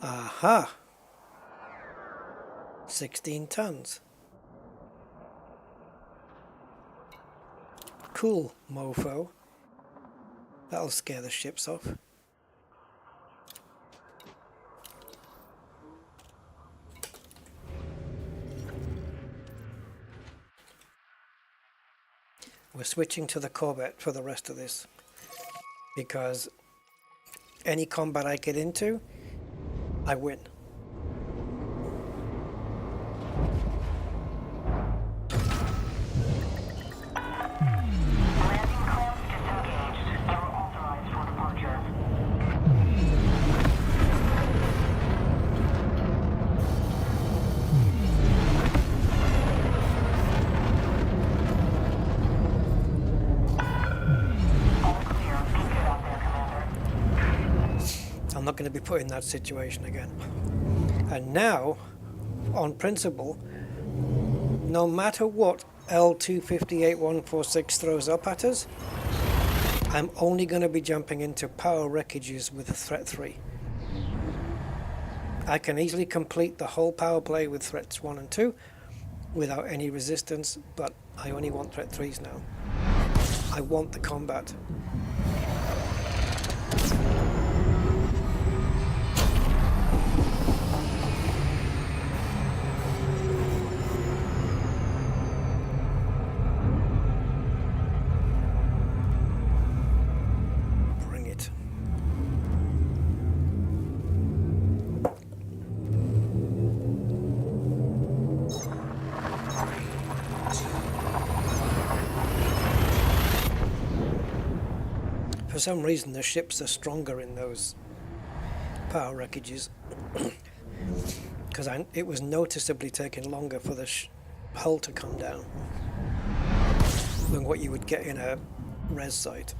Aha! 16 tons. Cool, mofo. That'll scare the ships off. We're switching to the Corvette for the rest of this, because any combat I get into, I win. Landing clamps disengaged. You are authorized for departure. All clear. Keep it out there, Commander. I'm not going to be put in that situation again. And now, on principle, no matter what L258146 throws up at us, I'm only going to be jumping into power wreckages with Threat 3. I can easily complete the whole power play with Threats 1 and 2 without any resistance, but I only want Threat 3s now. I want the combat. Bring it. For some reason, the ships are stronger in those power wreckages, because it was noticeably taking longer for the hull to come down than what you would get in a res site.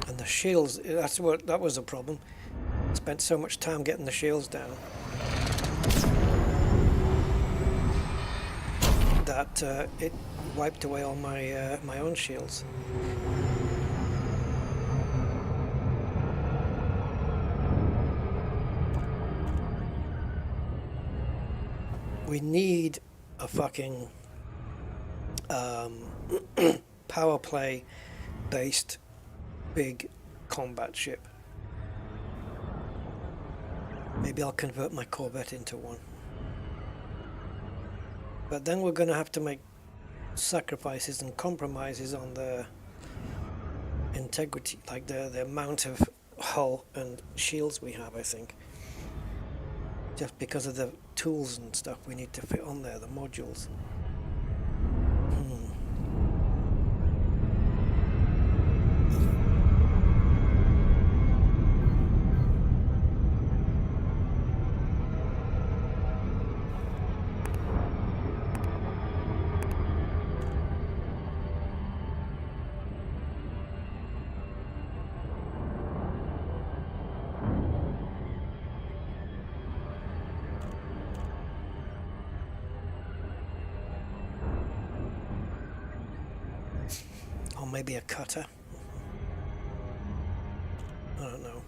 And the shields, that was a problem. Spent so much time getting the shields down that it wiped away all my my own shields. We need a fucking power play based big combat ship. Maybe I'll convert my Corvette into one. But then we're going to have to make sacrifices and compromises on the integrity, like the amount of hull and shields we have, I think. Just because of the tools and stuff we need to fit on there, the modules. maybe a cutter. I don't know.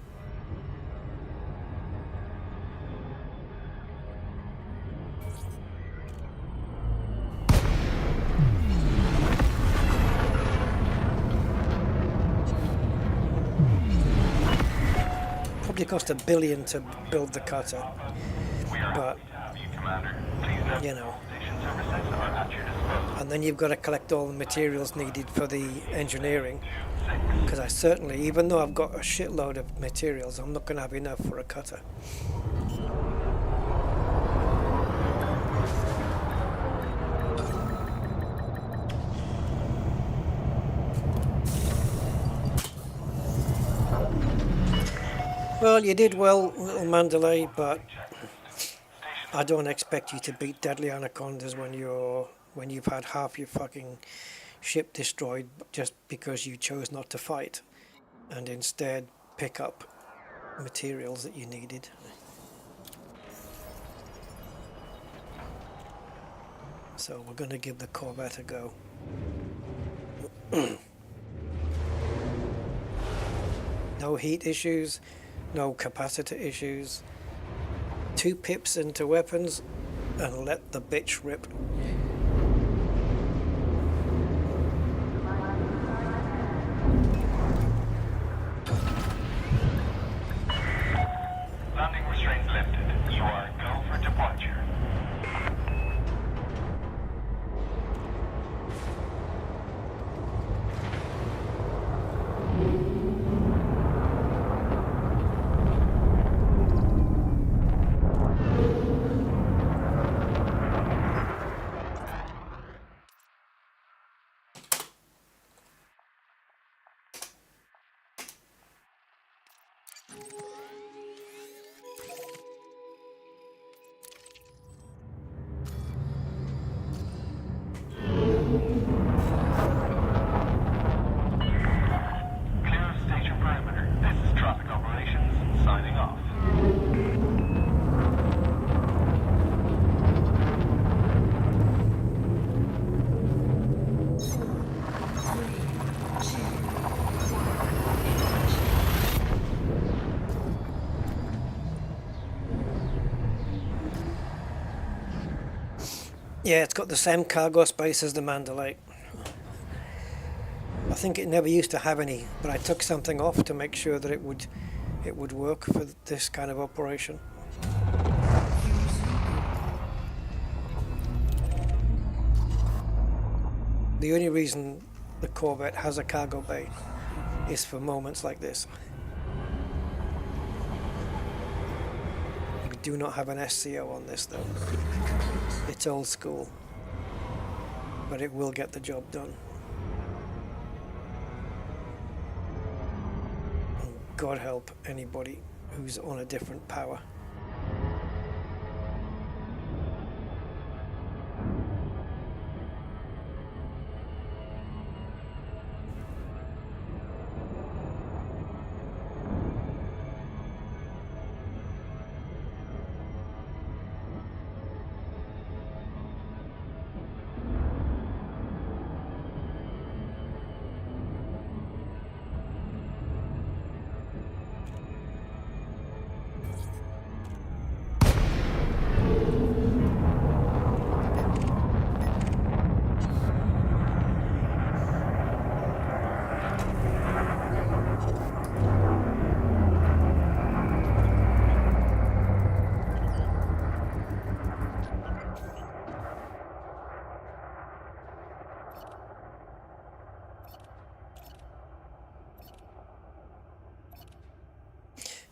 Probably cost $1 billion to build the cutter, but you know. And then you've got to collect all the materials needed for the engineering. Because I certainly, even though I've got a shitload of materials, I'm not going to have enough for a cutter. Well, you did well, little Mandalay, but I don't expect you to beat deadly anacondas when you've had half your fucking ship destroyed just because you chose not to fight and instead pick up materials that you needed. So we're going to give the Corvette a go. No heat issues, no capacitor issues. 2 pips into weapons and let the bitch rip. Landing restraints lifted. You are go for departure. Yeah, it's got the same cargo space as the Mandalay. I think it never used to have any, but I took something off to make sure that it would work for this kind of operation. The only reason the Corvette has a cargo bay is for moments like this. We do not have an SCO on this though. It's old school, but it will get the job done. And God help anybody who's on a different power.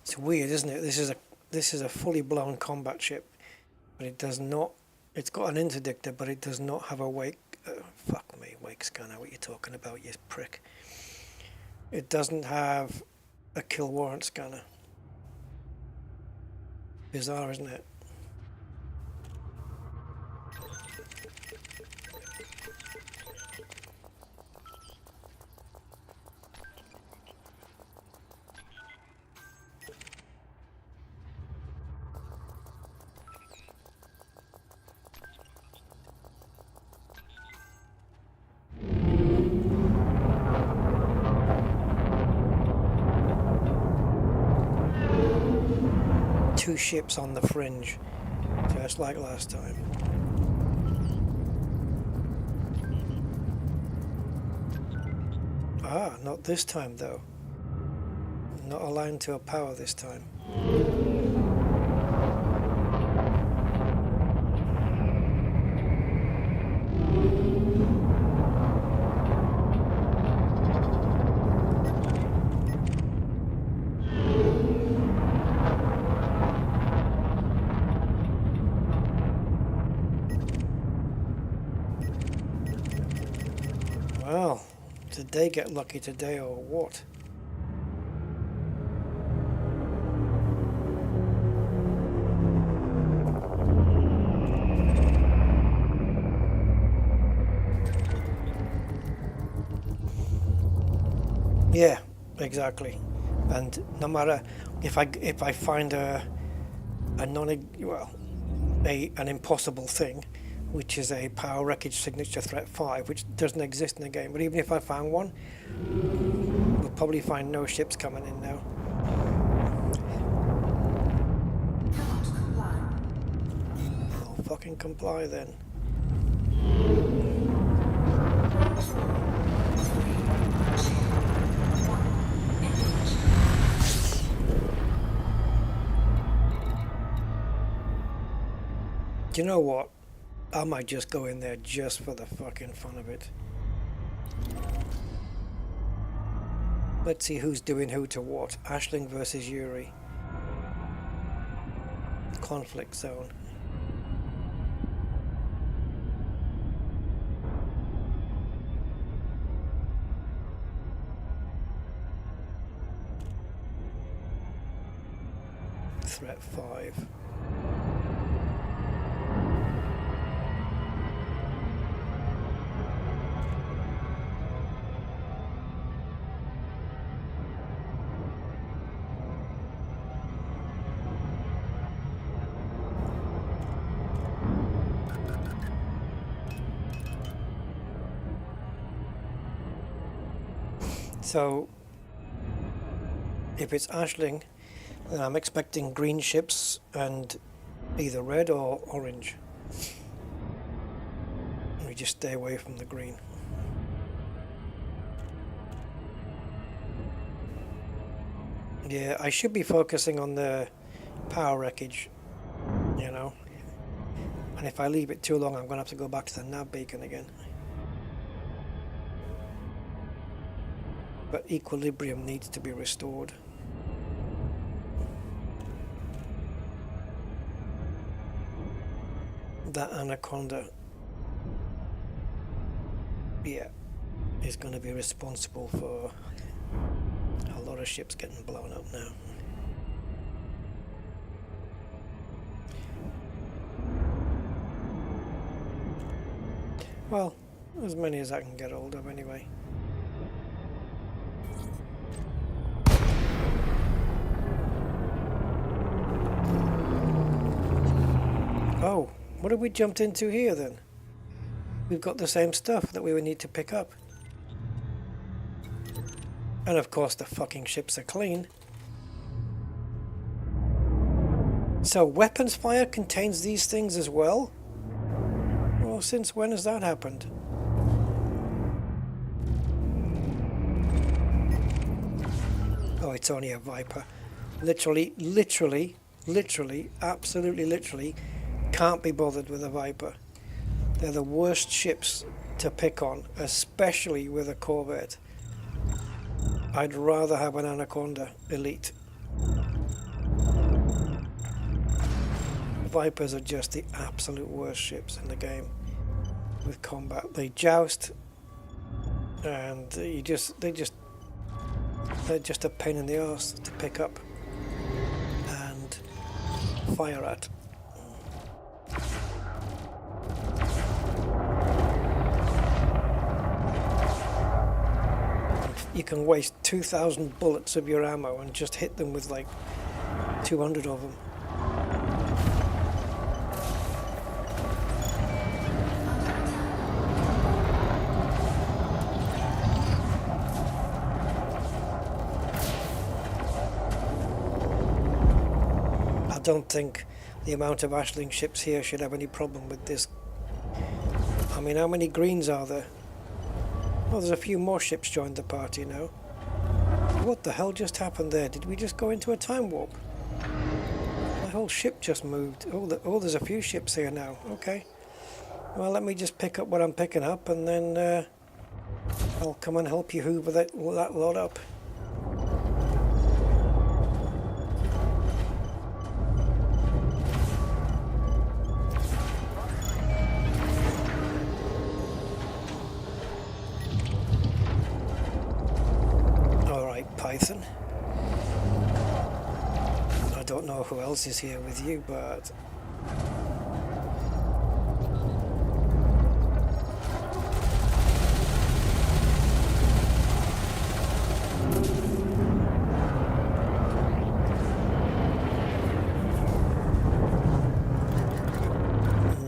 It's weird, isn't it? This is a fully blown combat ship, but it does not. It's got an interdictor, but it does not have a wake. Fuck me, wake scanner. What you talking about, you prick? It doesn't have a kill warrant scanner. Bizarre, isn't it? 2 ships on the fringe, just like last time. Ah, not this time though. Not aligned to a power this time. Well, did they get lucky today or what? Yeah, exactly. And no matter if I find an impossible thing, which is a power wreckage signature threat 5, which doesn't exist in the game. But even if I found one, we'll probably find no ships coming in now. I'll fucking comply then. Do you know what? I might just go in there just for the fucking fun of it. Let's see who's doing who to what. Aisling versus Yuri. Conflict zone. Threat 5. So, if it's Aisling, then I'm expecting green ships and either red or orange. We just stay away from the green. Yeah, I should be focusing on the power wreckage, you know. And if I leave it too long, I'm going to have to go back to the nav beacon again. But equilibrium needs to be restored. That Anaconda, yeah, is going to be responsible for a lot of ships getting blown up now. Well, as many as I can get hold of anyway. Oh, what have we jumped into here then? We've got the same stuff that we would need to pick up. And of course the fucking ships are clean. So weapons fire contains these things as well? Well, since when has that happened? Oh, it's only a Viper. Literally, absolutely literally can't be bothered with a Viper. They're the worst ships to pick on, especially with a Corvette. I'd rather have an Anaconda Elite. Vipers are just the absolute worst ships in the game with combat. They joust, and they're just a pain in the arse to pick up and fire at. You can waste 2,000 bullets of your ammo and just hit them with like 200 of them. I don't think the amount of Ashling ships here should have any problem with this. I mean, how many greens are there? Oh, there's a few more ships joined the party now. What the hell just happened there? Did we just go into a time warp? My whole ship just moved. Oh, there's a few ships here now. Okay. Well, let me just pick up what I'm picking up, and then I'll come and help you hoover that lot up. Python. I don't know who else is here with you, but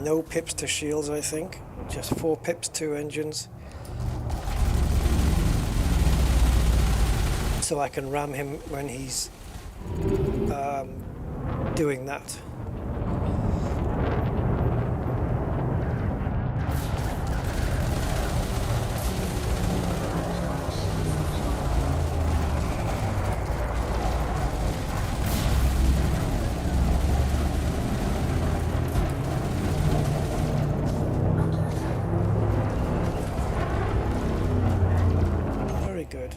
no pips to shields, I think. Just 4 pips to engines. So I can ram him when he's doing that. Very good.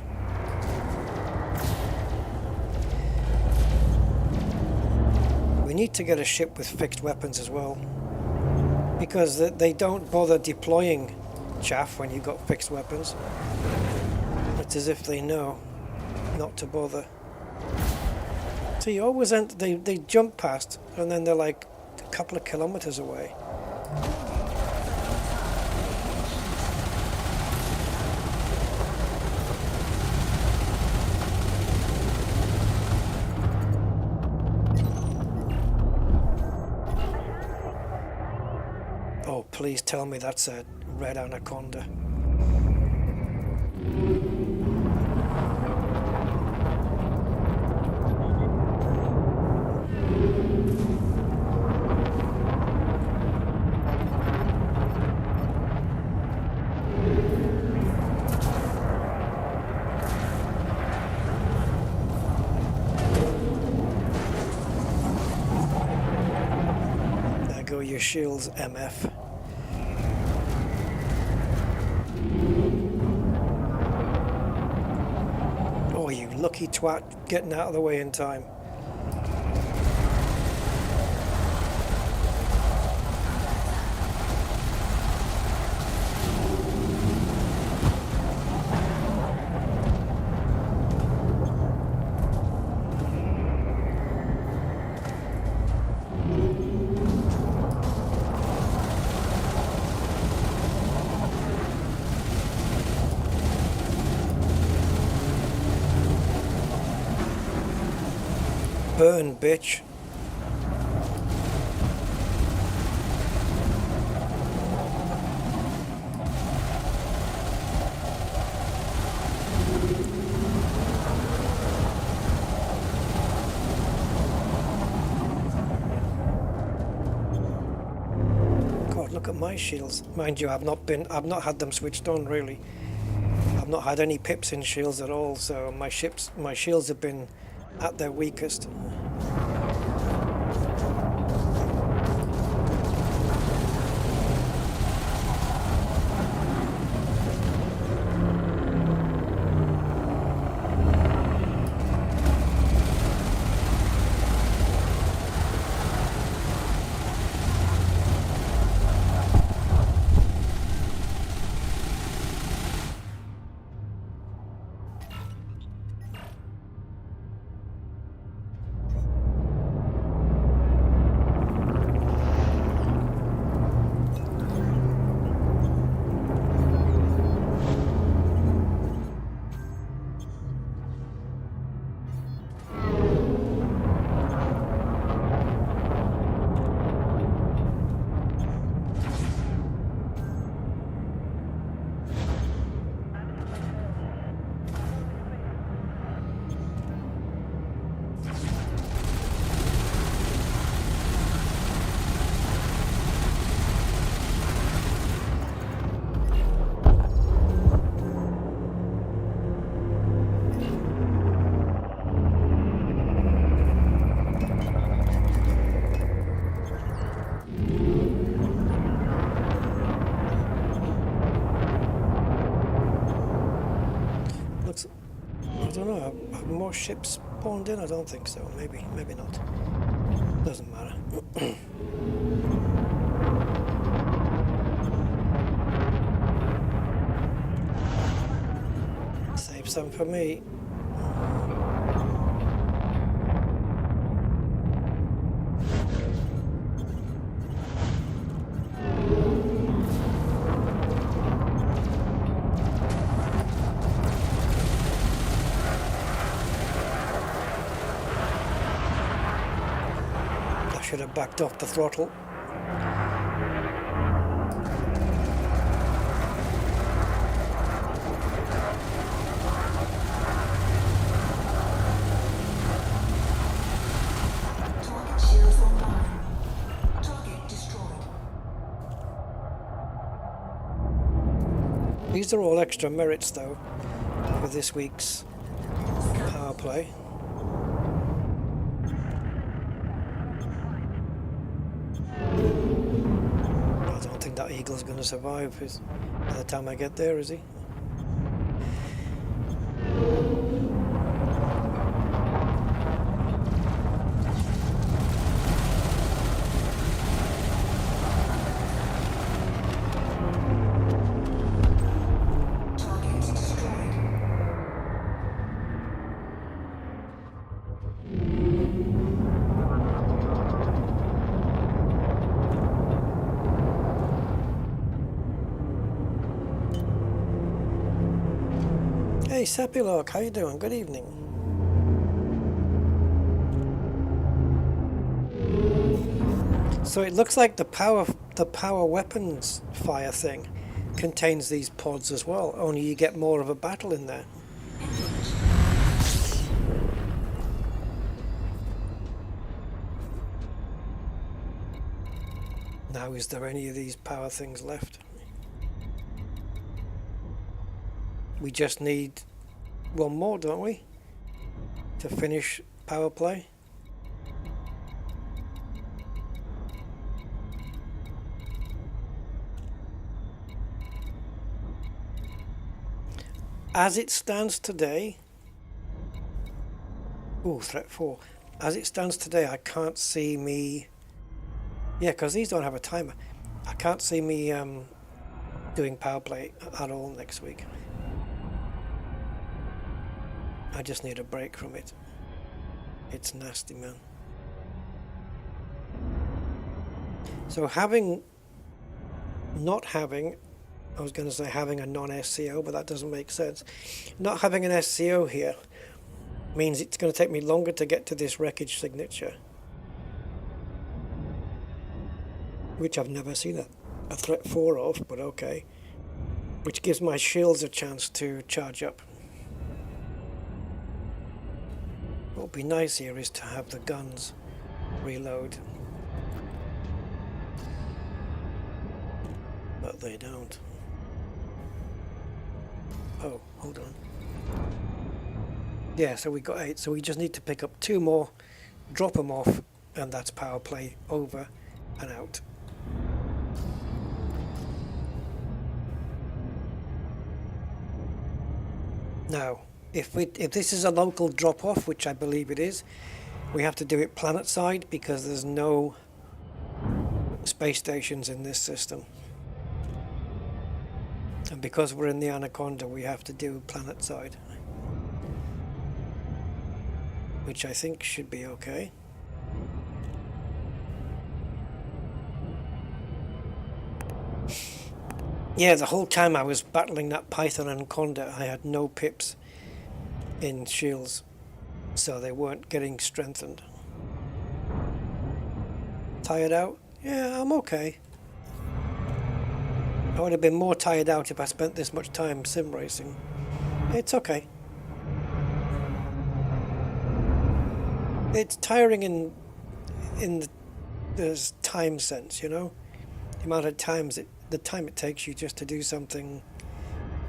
We need to get a ship with fixed weapons as well, because they don't bother deploying chaff when you've got fixed weapons. It's as if they know not to bother. So you always they jump past and then they're like a couple of kilometers away. Oh, please tell me that's a red anaconda. There go your shields, MF. Oh, you lucky twat, getting out of the way in time. Burn, bitch. God, look at my shields. Mind you, I've not had them switched on really. I've not had any pips in shields at all, so my shields have been at their weakest. don't know. Have more ships spawned in? I don't think so. Maybe not. Doesn't matter. Save some for me. Should have backed off the throttle. Target shields online. Target destroyed. These are all extra merits though for this week's power play. That eagle's going to survive by the time I get there, is he? Target destroyed. Hey Sepilog, how you doing? Good evening. So it looks like the power weapons fire thing contains these pods as well, only you get more of a battle in there. Now is there any of these power things left? We just need one more, don't we, to finish power play? As it stands today, threat 4. As it stands today, I can't see me, because these don't have a timer. I can't see me doing power play at all next week. I just need a break from it. It's nasty, man. So having I was going to say having a non-SCO, but that doesn't make sense. Not having an SCO here means it's going to take me longer to get to this wreckage signature, which I've never seen a threat 4 of, but okay. Which gives my shields a chance to charge up. What would be nice here is to have the guns reload, but they don't. Oh, hold on. Yeah, so we got 8, so we just need to pick up 2 more, drop them off, and that's power play over and out. Now, if this is a local drop-off, which I believe it is, we have to do it planet side because there's no space stations in this system. And because we're in the Anaconda, we have to do planet side, which I think should be okay. Yeah, the whole time I was battling that Python Anaconda, I had no pips in shields, so they weren't getting strengthened. Tired out? Yeah, I'm okay. I would have been more tired out if I spent this much time sim racing. It's okay. It's tiring in the time sense, you know? The amount of times the time it takes you just to do something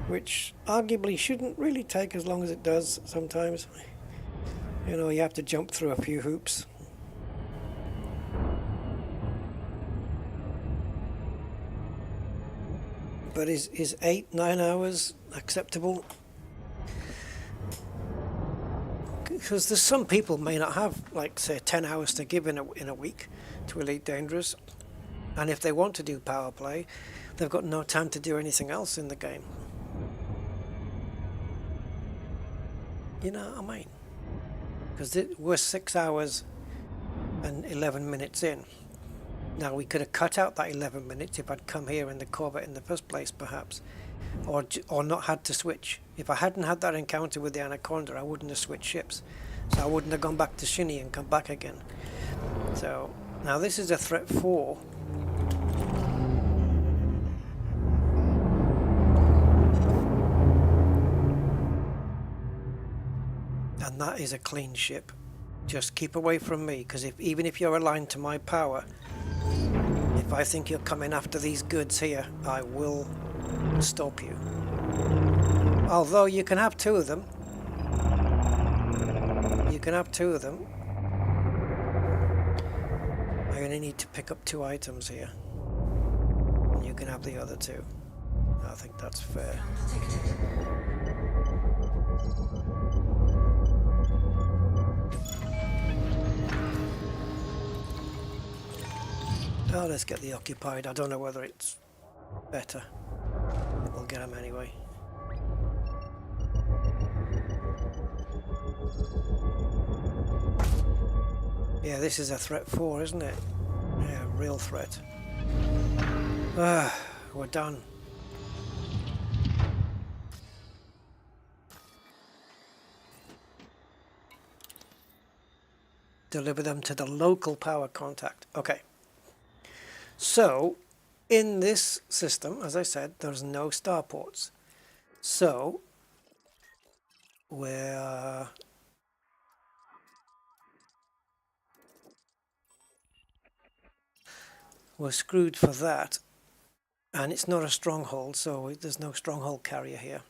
which arguably shouldn't really take as long as it does sometimes. You know, you have to jump through a few hoops. But is 8-9 hours acceptable? because there's some people may not have, like, say, 10 hours to give in a week to Elite Dangerous, and if they want to do power play, they've got no time to do anything else in the game. You know what I mean? Because we're 6 hours and 11 minutes in. Now, we could have cut out that 11 minutes if I'd come here in the Corvette in the first place, perhaps, or not had to switch. If I hadn't had that encounter with the Anaconda, I wouldn't have switched ships, so I wouldn't have gone back to Shinny and come back again. So now this is a threat 4. And that is a clean ship. Just keep away from me, because even if you're aligned to my power, if I think you're coming after these goods here, I will stop you. Although you can have 2 of them. You can have 2 of them. I only need to pick up 2 items here. You can have the other 2. I think that's fair. Oh, let's get the occupied. I don't know whether it's better. We'll get them anyway. Yeah, this is a threat 4, isn't it? Yeah, real threat. We're done. Deliver them to the local power contact. Okay. So, in this system, as I said, there's no starports. So, we're screwed for that. And it's not a stronghold, so there's no stronghold carrier here.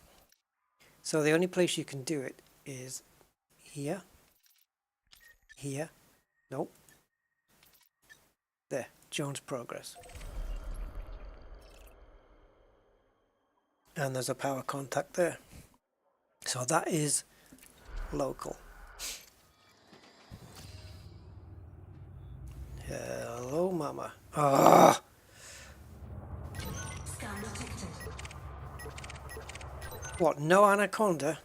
So the only place you can do it is here. Here. Nope. There. Jones Progress. And there's a power contact there. So that is local. Hello, mama. Ah! Scan detected. What, no Anaconda?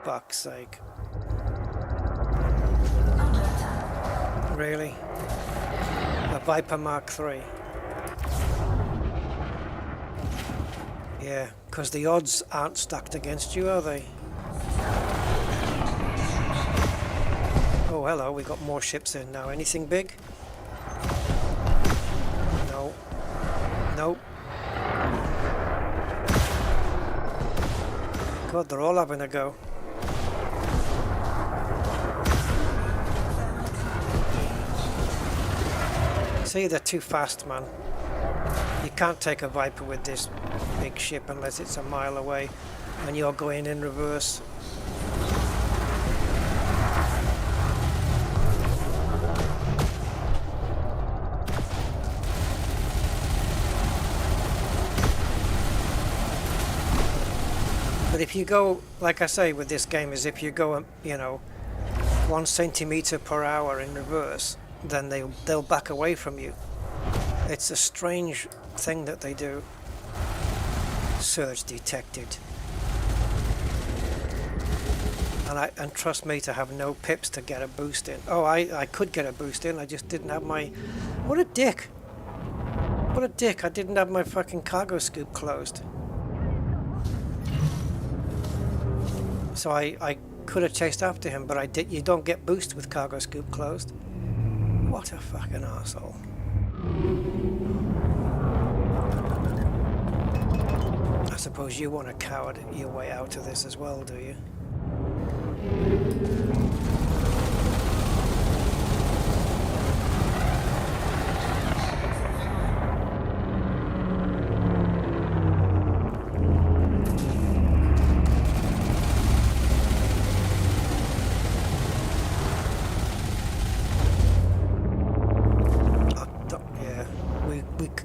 Fuck's sake. Really? A Viper Mark III. Yeah, because the odds aren't stacked against you, are they? Oh, hello, we got more ships in now. Anything big? No. Nope. God, they're all having a go. See, they're too fast, man. You can't take a Viper with this big ship unless it's a mile away and you're going in reverse. But if you go, like I say with this game, is if you go, you know, 1 centimeter per hour in reverse, then they'll back away from you. It's a strange thing that they do. Surge detected. And trust me to have no pips to get a boost in. Oh, I could get a boost in, I just didn't have my... What a dick! What a dick, I didn't have my fucking cargo scoop closed. So I could have chased after him, but I did. You don't get boost with cargo scoop closed. What a fucking arsehole. I suppose you want to coward your way out of this as well, do you?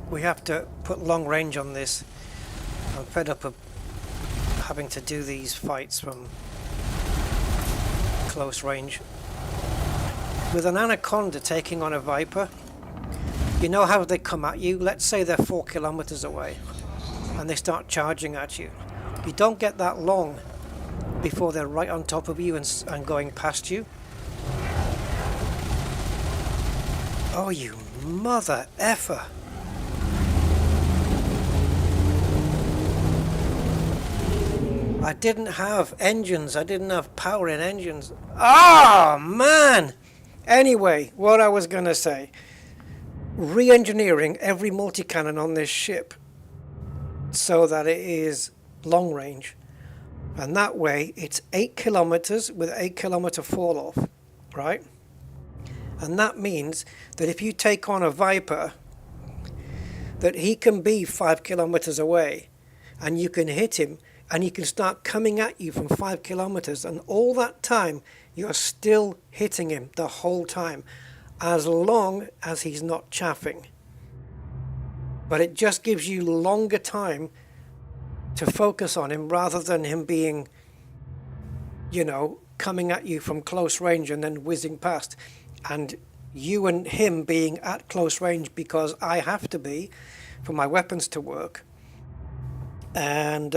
We have to put long range on this. I'm fed up of having to do these fights from close range. With an Anaconda taking on a Viper, you know how they come at you? Let's say they're 4 kilometers away and they start charging at you. You don't get that long before they're right on top of you and going past you. Oh, you mother effer. I didn't have engines. I didn't have power in engines. Oh, man. Anyway, what I was going to say. Re-engineering every multi-cannon on this ship so that it is long range. And that way, it's 8 kilometers with 8 kilometer fall off, right? And that means that if you take on a Viper, that he can be 5 kilometers away and you can hit him and he can start coming at you from 5 kilometers, and all that time you're still hitting him the whole time, as long as he's not chaffing. But it just gives you longer time to focus on him rather than him being, you know, coming at you from close range and then whizzing past. And you and him being at close range because I have to be for my weapons to work. And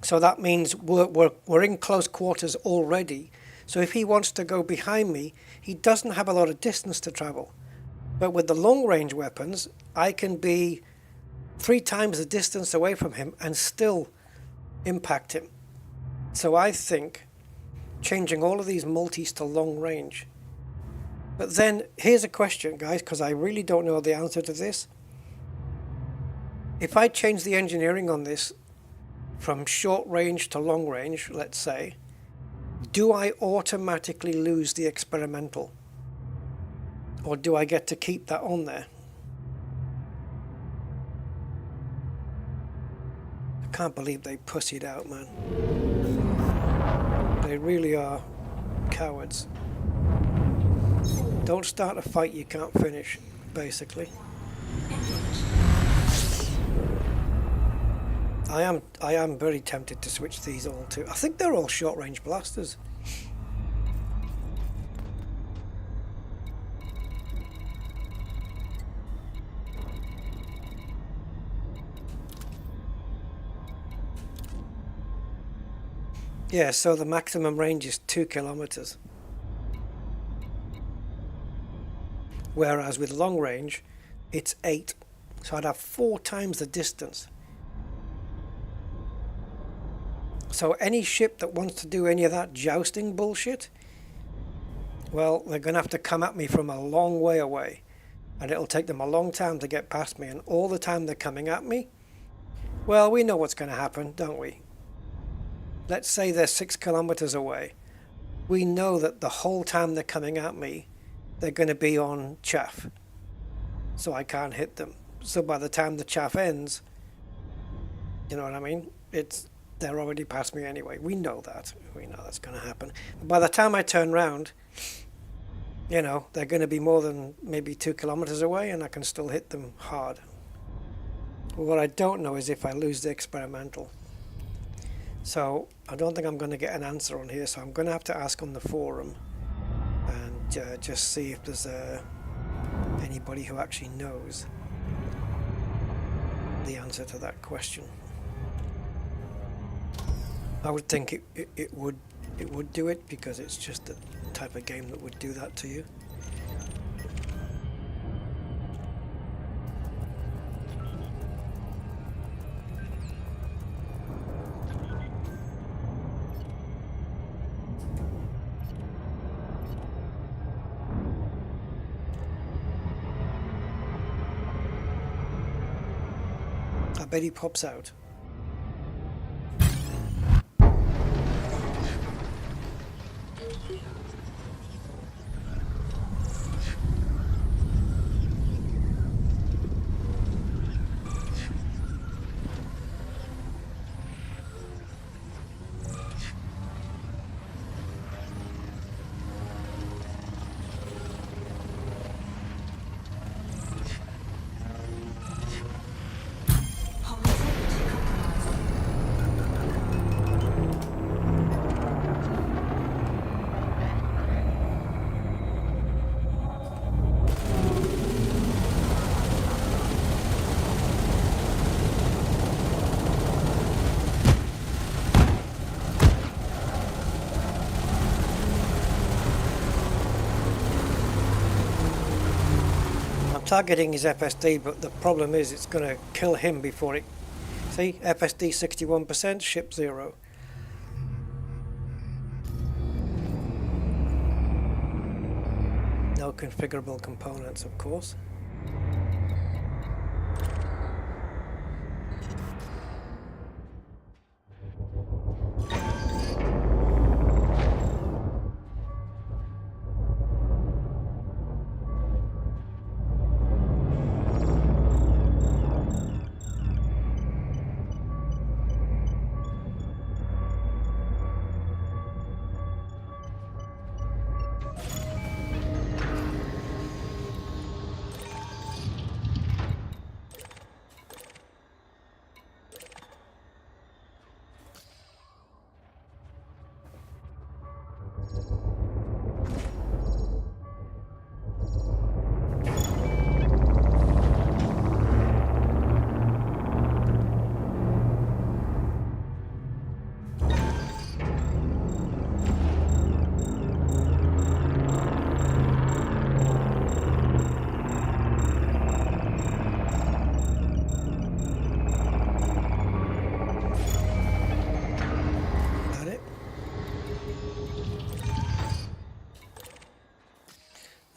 so that means we're in close quarters already. So if he wants to go behind me, he doesn't have a lot of distance to travel. But with the long range weapons, I can be 3 times the distance away from him and still impact him. So I think changing all of these multis to long range. But then here's a question, guys, because I really don't know the answer to this. If I change the engineering on this from short range to long range, let's say, do I automatically lose the experimental? Or do I get to keep that on there? I can't believe they pussied out, man. They really are cowards. Don't start a fight you can't finish, basically. I am very tempted to switch these all to. I think they're all short range blasters. Yeah, so the maximum range is 2 kilometers. Whereas with long range, it's 8. So I'd have 4 times the distance. So any ship that wants to do any of that jousting bullshit, well, they're going to have to come at me from a long way away. And it'll take them a long time to get past me. And all the time they're coming at me, well, we know what's going to happen, don't we? Let's say they're 6 kilometers away. We know that the whole time they're coming at me, they're going to be on chaff. So I can't hit them. So by the time the chaff ends, you know what I mean? They're already past me anyway. We know that. We know that's going to happen. But by the time I turn round, you know, they're going to be more than maybe 2 kilometers away and I can still hit them hard. But what I don't know is if I lose the experimental. So I don't think I'm going to get an answer on here. So I'm going to have to ask on the forum and just see if there's anybody who actually knows the answer to that question. I would think it would do it because it's just the type of game that would do that to you. I bet he pops out. targeting his FSD, but the problem is it's going to kill him before it... See, FSD 61%, ship 0. No configurable components, of course.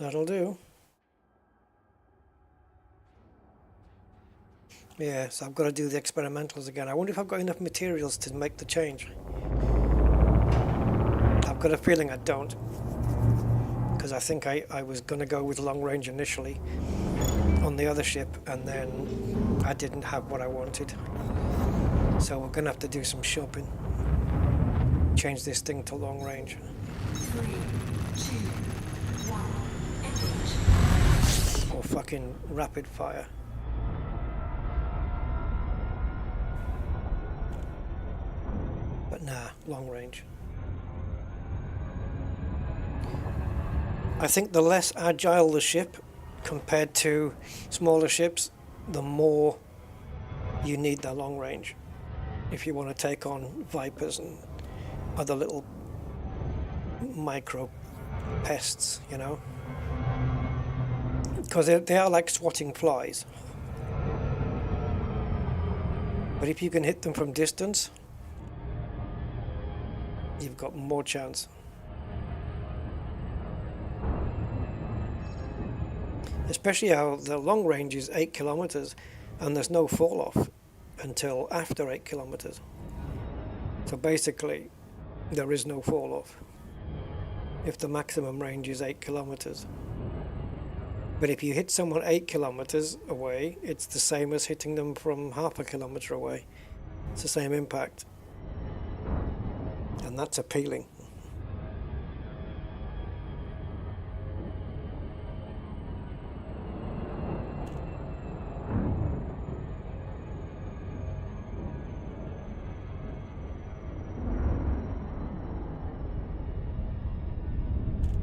That'll do. Yeah, so I've got to do the experimentals again. I wonder if I've got enough materials to make the change. I've got a feeling I don't, because I think I was going to go with long range initially on the other ship, and then I didn't have what I wanted. So we're going to have to do some shopping. Change this thing to long range. 3, 2, 1, engage. Or fucking rapid fire. But nah, long range. I think the less agile the ship compared to smaller ships, the more you need the long range if you want to take on Vipers and other little micro pests, you know, because they are like swatting flies. But if you can hit them from distance, you've got more chance. Especially how the long range is 8 kilometers and there's no fall off until after 8 kilometers. So basically there is no fall off if the maximum range is 8 kilometers. But if you hit someone 8 kilometers away, it's the same as hitting them from half a kilometer away. It's the same impact. And that's appealing.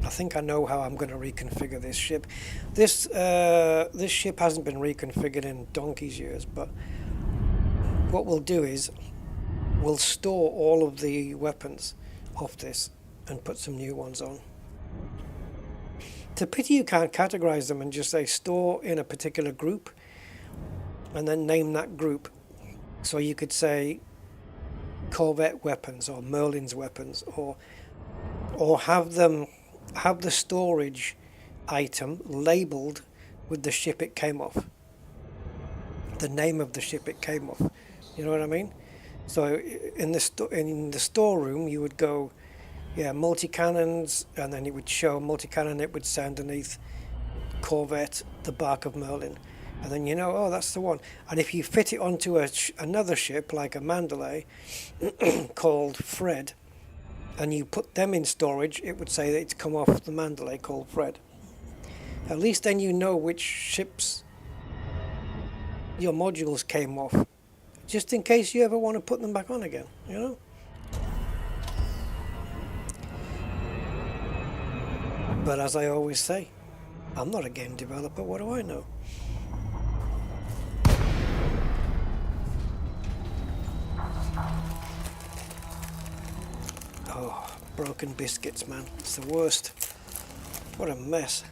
I think I know how I'm going to reconfigure this ship. This ship hasn't been reconfigured in donkey's years, but what we'll do is we'll store all of the weapons off this and put some new ones on. It's a pity you can't categorize them and just say store in a particular group and then name that group. So you could say Corvette weapons or Merlin's weapons, or have the storage item labeled with the ship it came off, the name of the ship it came off. You know what I mean? So in the storeroom you would go, yeah, multi-cannons, and then it would show multi-cannon, it would say underneath Corvette, the bark of Merlin, and then you know, oh, that's the one. And if you fit it onto another ship like a Mandalay called Fred, and you put them in storage, it would say that it's come off the Mandalay called Fred. At least then you know which ships your modules came off, just in case you ever want to put them back on again, you know? But as I always say, I'm not a game developer, what do I know? Oh, broken biscuits, man. It's the worst. What a mess.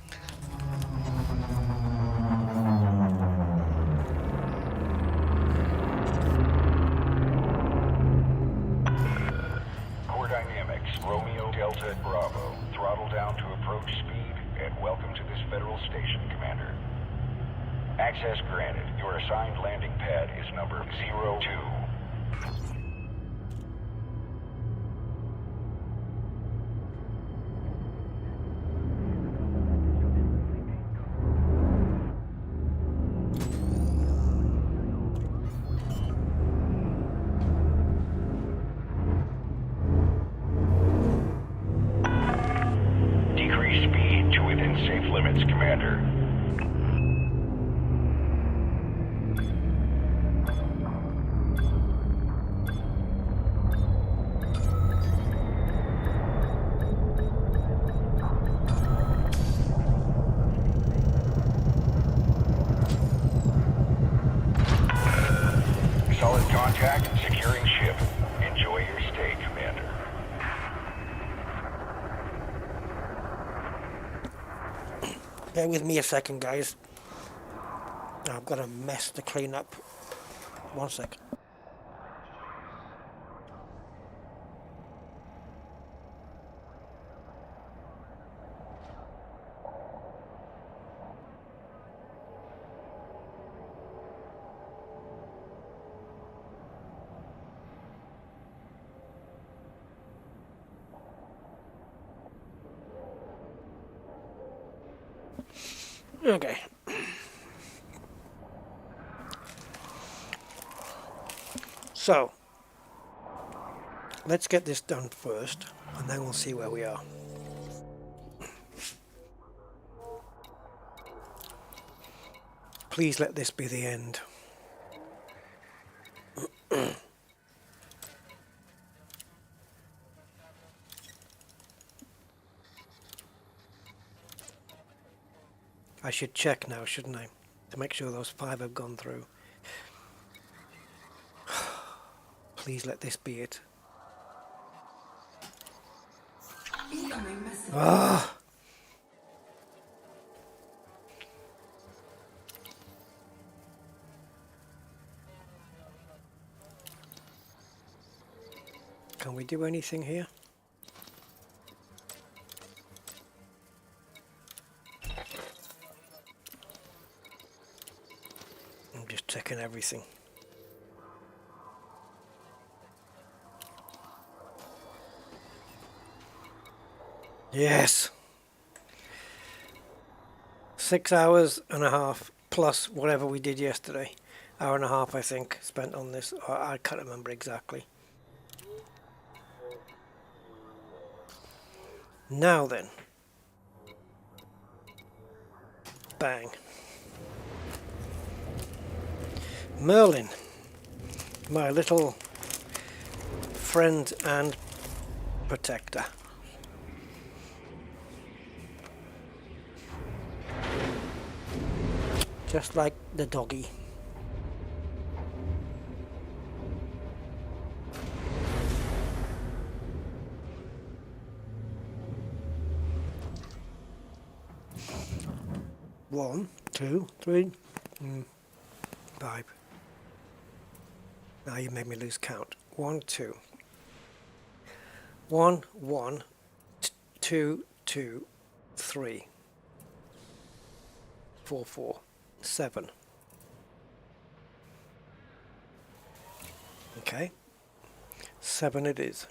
Romeo Delta Bravo. Throttle down to approach speed, and welcome to this federal station, Commander. Access granted. Your assigned landing pad is number 02. Decrease speed to within safe limits, Commander. Solid contact, securing ship. Enjoy your stay, Commander. Bear with me a second, guys. I've got a mess to clean up. One sec. Okay. So, let's get this done first, and then we'll see where we are. Please let this be the end. I should check now, shouldn't I? To make sure those 5 have gone through. Please let this be it. Incoming message. Ah! Can we do anything here? I'm just checking everything. Yes. 6 hours and a half plus whatever we did yesterday. Hour and a half, I think, spent on this. I can't remember exactly. Now then. Bang. Merlin, my little friend and protector. Just like the doggy. One, two, three, 5. Now you made me lose count. 1, 2. 1, 1, 2, 2, 3, 4, 4, 7. Okay. 7 it is.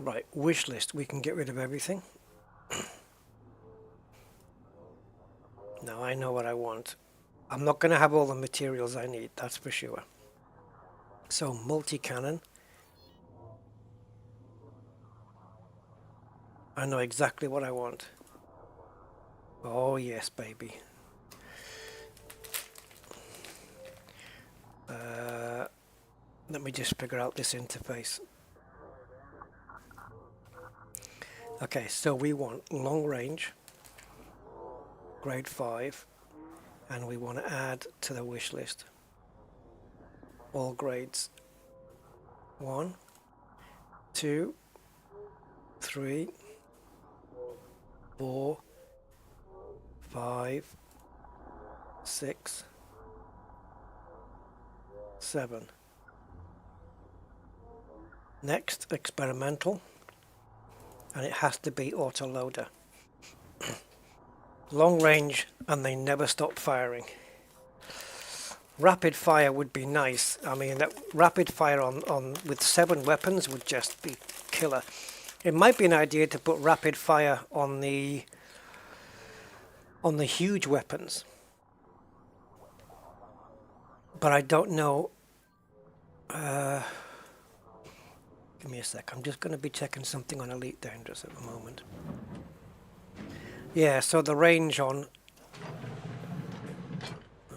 Right, wish list. We can get rid of everything. Now I know what I want. I'm not going to have all the materials I need, that's for sure. So, multi-cannon. I know exactly what I want. Oh yes, baby. Let me just figure out this interface. Okay, so we want long range, grade 5, and we want to add to the wish list all grades 1, 2, 3, 4, 5, 6, 7. Next, experimental, and it has to be auto loader. Long range, and they never stop firing. Rapid fire would be nice. I mean, that rapid fire on with 7 weapons would just be killer. It might be an idea to put rapid fire on the huge weapons, but I don't know. Give me a sec. I'm just going to be checking something on Elite Dangerous at the moment. Yeah, so the range on.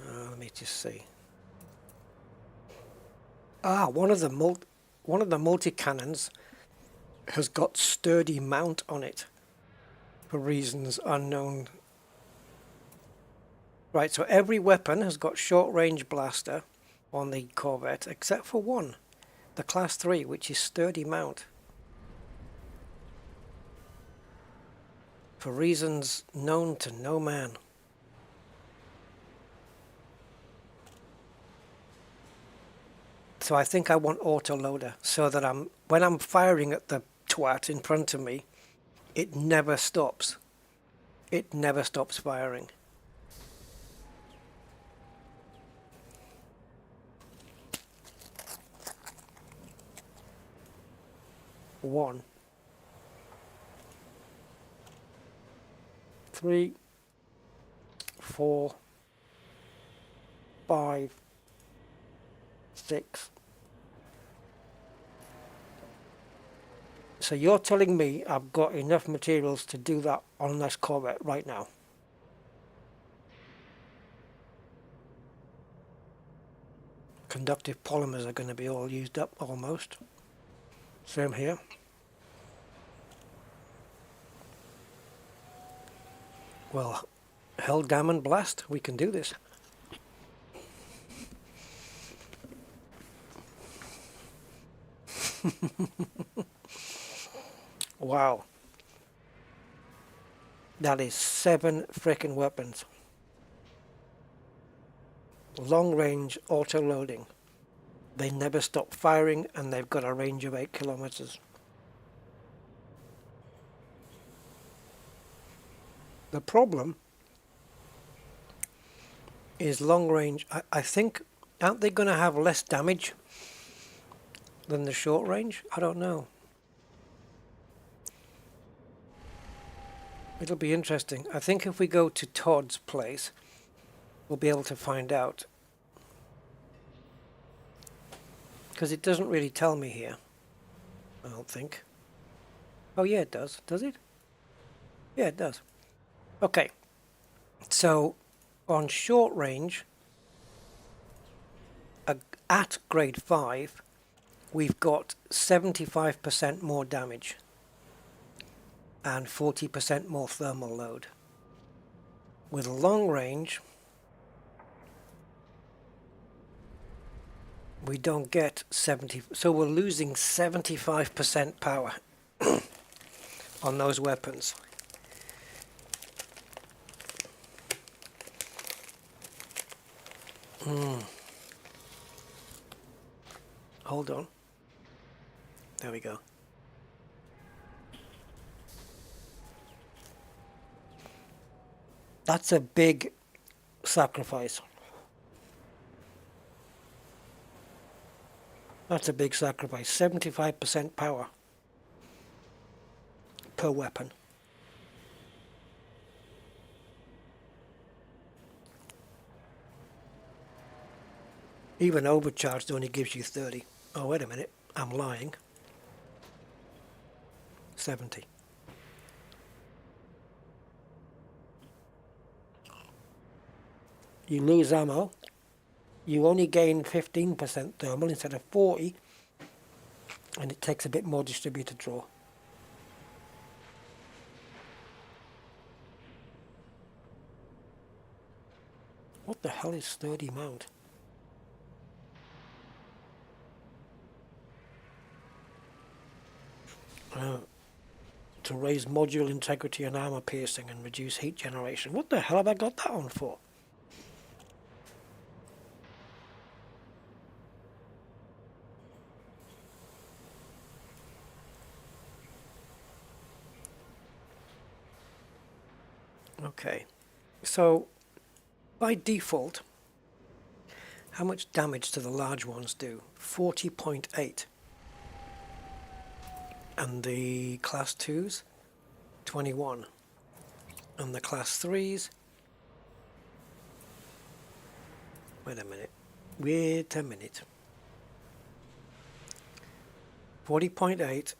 Let me just see. One of the multi cannons has got sturdy mount on it for reasons unknown. Right, so every weapon has got short range blaster on the Corvette except for one, the Class 3, which is sturdy mount. For reasons known to no man. So I think I want auto loader so that when I'm firing at the twat in front of me, it never stops. It never stops firing. One, 3, 4, 5, 6. So you're telling me I've got enough materials to do that on this Corvette right now? Conductive polymers are going to be all used up almost. Same here. Well, hell damn and blast, we can do this. Wow. That is 7 frickin' weapons. Long range auto loading. They never stop firing and they've got a range of 8 kilometers. The problem is long range. I think, aren't they going to have less damage than the short range? I don't know. It'll be interesting. I think if we go to Todd's place, we'll be able to find out. Because it doesn't really tell me here. I don't think. Oh yeah, it does. Does it? Yeah, it does. Okay. So, on short range, at grade 5, we've got 75% more damage and 40% more thermal load. With long range, we don't get 70, so we're losing 75% power on those weapons. Hold on. There we go. That's a big sacrifice. That's a big sacrifice. 75% power per weapon. Even overcharged only gives you 30. Oh, wait a minute. I'm lying. 70. You lose ammo. You only gain 15% thermal instead of 40. And it takes a bit more distributor draw. What the hell is sturdy mount? to raise module integrity and armor piercing and reduce heat generation. What the hell have I got that on for? Okay, so by default, how much damage do the large ones do? 40.8. And the class 2s, 21. And the class 3s, wait a minute, 40.8,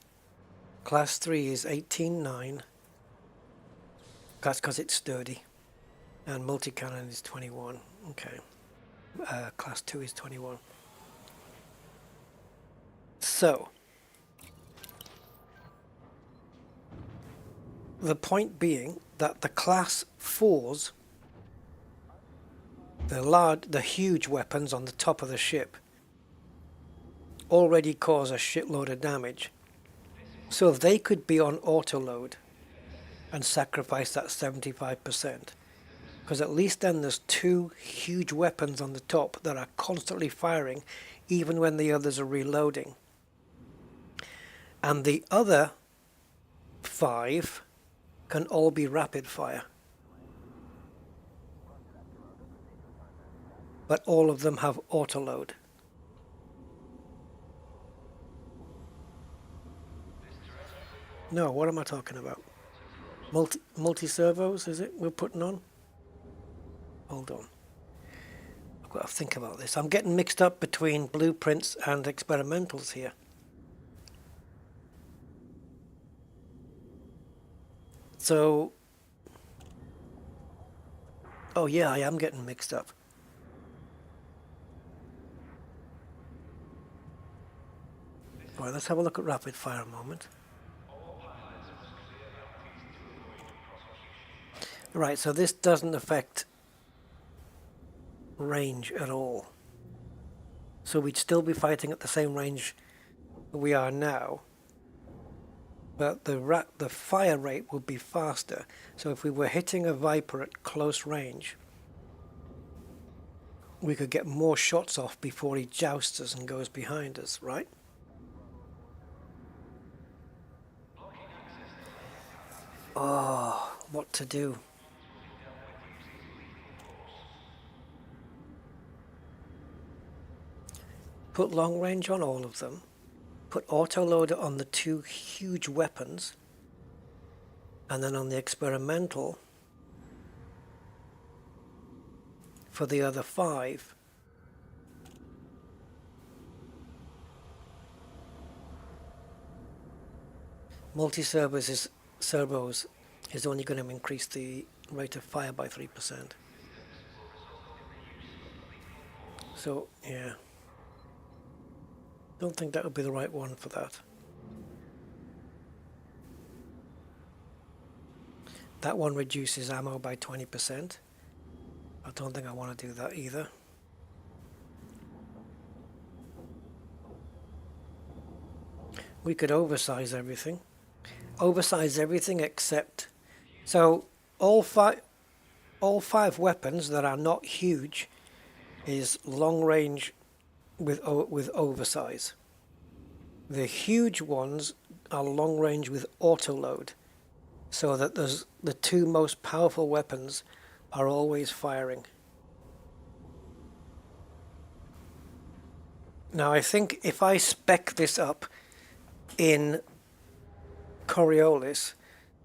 class 3 is 18.9, that's because it's sturdy, and multi-cannon is 21, okay, class 2 is 21. So, the point being that the class 4s, the huge weapons on the top of the ship, already cause a shitload of damage. So they could be on auto load and sacrifice that 75%. Because at least then there's two huge weapons on the top that are constantly firing even when the others are reloading. And the other 5 can all be rapid fire. But all of them have auto load. No, what am I talking about? Multi-servos, is it we're putting on? Hold on. I've got to think about this. I'm getting mixed up between blueprints and experimentals here. So, oh yeah, I am getting mixed up. All right, let's have a look at rapid fire a moment. Right, so this doesn't affect range at all. So we'd still be fighting at the same range we are now. But the fire rate would be faster. So if we were hitting a Viper at close range, we could get more shots off before he jousts us and goes behind us, right? Oh, what to do? Put long range on all of them. Put autoloader on the 2 huge weapons. And then on the experimental, for the other 5. Multi-servos is only going to increase the rate of fire by 3%. So, yeah. Don't think that would be the right one for that. That one reduces ammo by 20%. I don't think I want to do that either. We could oversize everything. Oversize everything except... So, all five weapons that are not huge is long range with oversize. The huge ones are long range with auto load, so that the 2 most powerful weapons are always firing. Now I think if I spec this up in Coriolis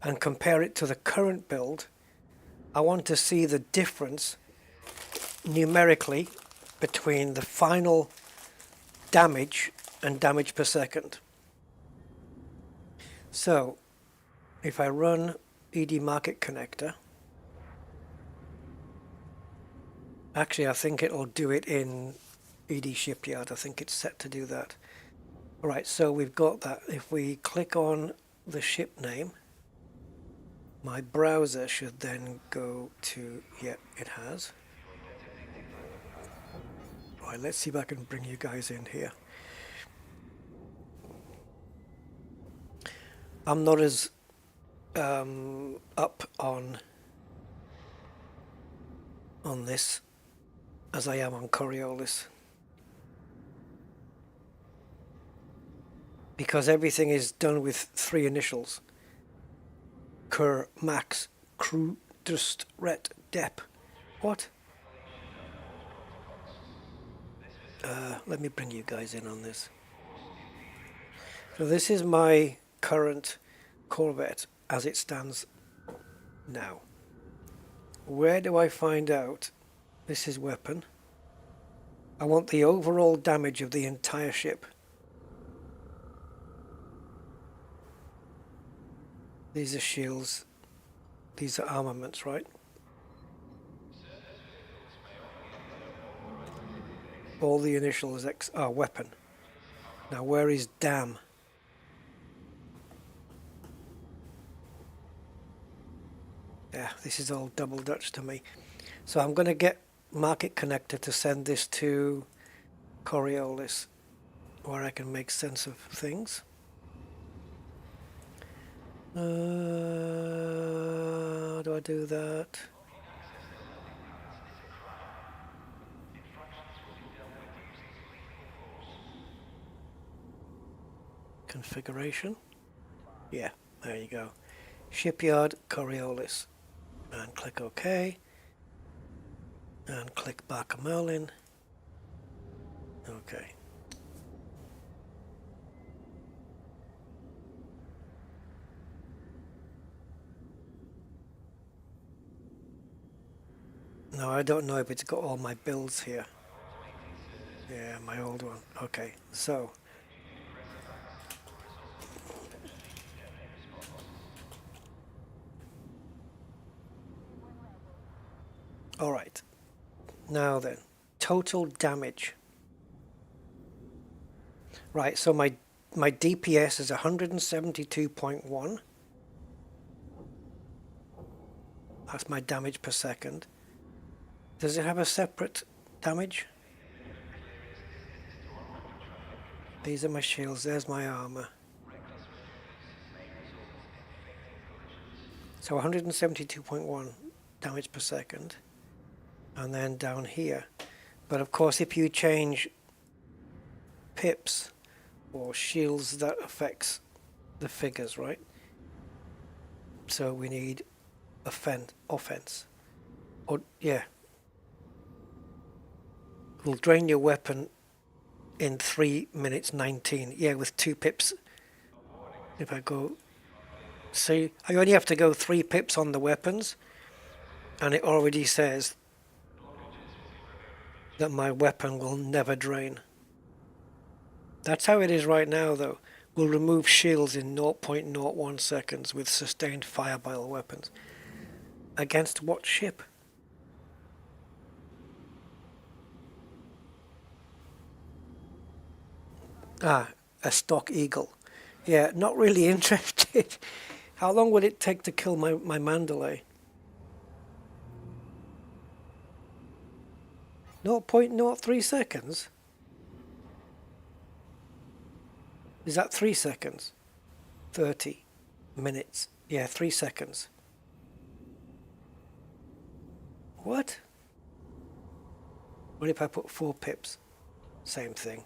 and compare it to the current build, I want to see the difference numerically between the final damage and damage per second. So if I run ED Market Connector, actually I think it'll do it in ED Shipyard. I think it's set to do that. Alright, so we've got that. If we click on the ship name, my browser should then go to, yeah, it has. Right, let's see if I can bring you guys in here. I'm not as up on this as I am on Coriolis, because everything is done with 3 initials: Cur, Max, Cru, Dust, Ret, Dep. What? Let me bring you guys in on this. So this is my current Corvette as it stands now. Where do I find out? This is weapon. I want the overall damage of the entire ship. These are shields. These are armaments, right? All the initials are weapon. Now where is damn? Yeah, this is all double Dutch to me. So I'm going to get Market Connector to send this to Coriolis, where I can make sense of things. How do I do that? Configuration. Yeah, there you go. Shipyard Coriolis. And click OK. And click Barker Merlin. Okay. Now I don't know if it's got all my builds here. Yeah, my old one. Okay, so all right. Now then, total damage. Right, so my DPS is 172.1. That's my damage per second. Does it have a separate damage? These are my shields, there's my armor. So 172.1 damage per second. And then down here. But of course if you change pips or shields, that affects the figures, right? So we need offense. Or yeah. Will drain your weapon in 3 minutes 19. Yeah, with 2 pips. If I go, see, I only have to go 3 pips on the weapons, and it already says that my weapon will never drain. That's how it is right now, though. We'll remove shields in 0.01 seconds with sustained fire by all weapons. Against what ship? Ah, a stock Eagle. Yeah, not really interested. How long would it take to kill my Mandalay? 0.03 seconds? Is that 3 seconds? 30 minutes. Yeah, 3 seconds. What? What if I put 4 pips? Same thing.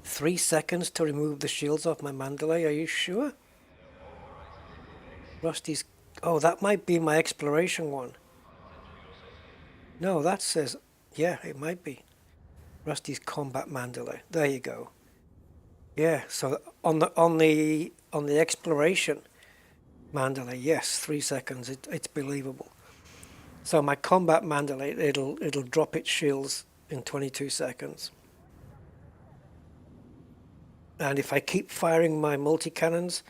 3 seconds to remove the shields off my Mandalay, are you sure? Rusty's... Oh, that might be my exploration one. No, that says... Yeah, it might be. Rusty's Combat Mandalay. There you go. Yeah, so on the exploration Mandalay, yes, 3 seconds. It's believable. So my Combat Mandalay, it'll drop its shields in 22 seconds. And if I keep firing my multi-cannons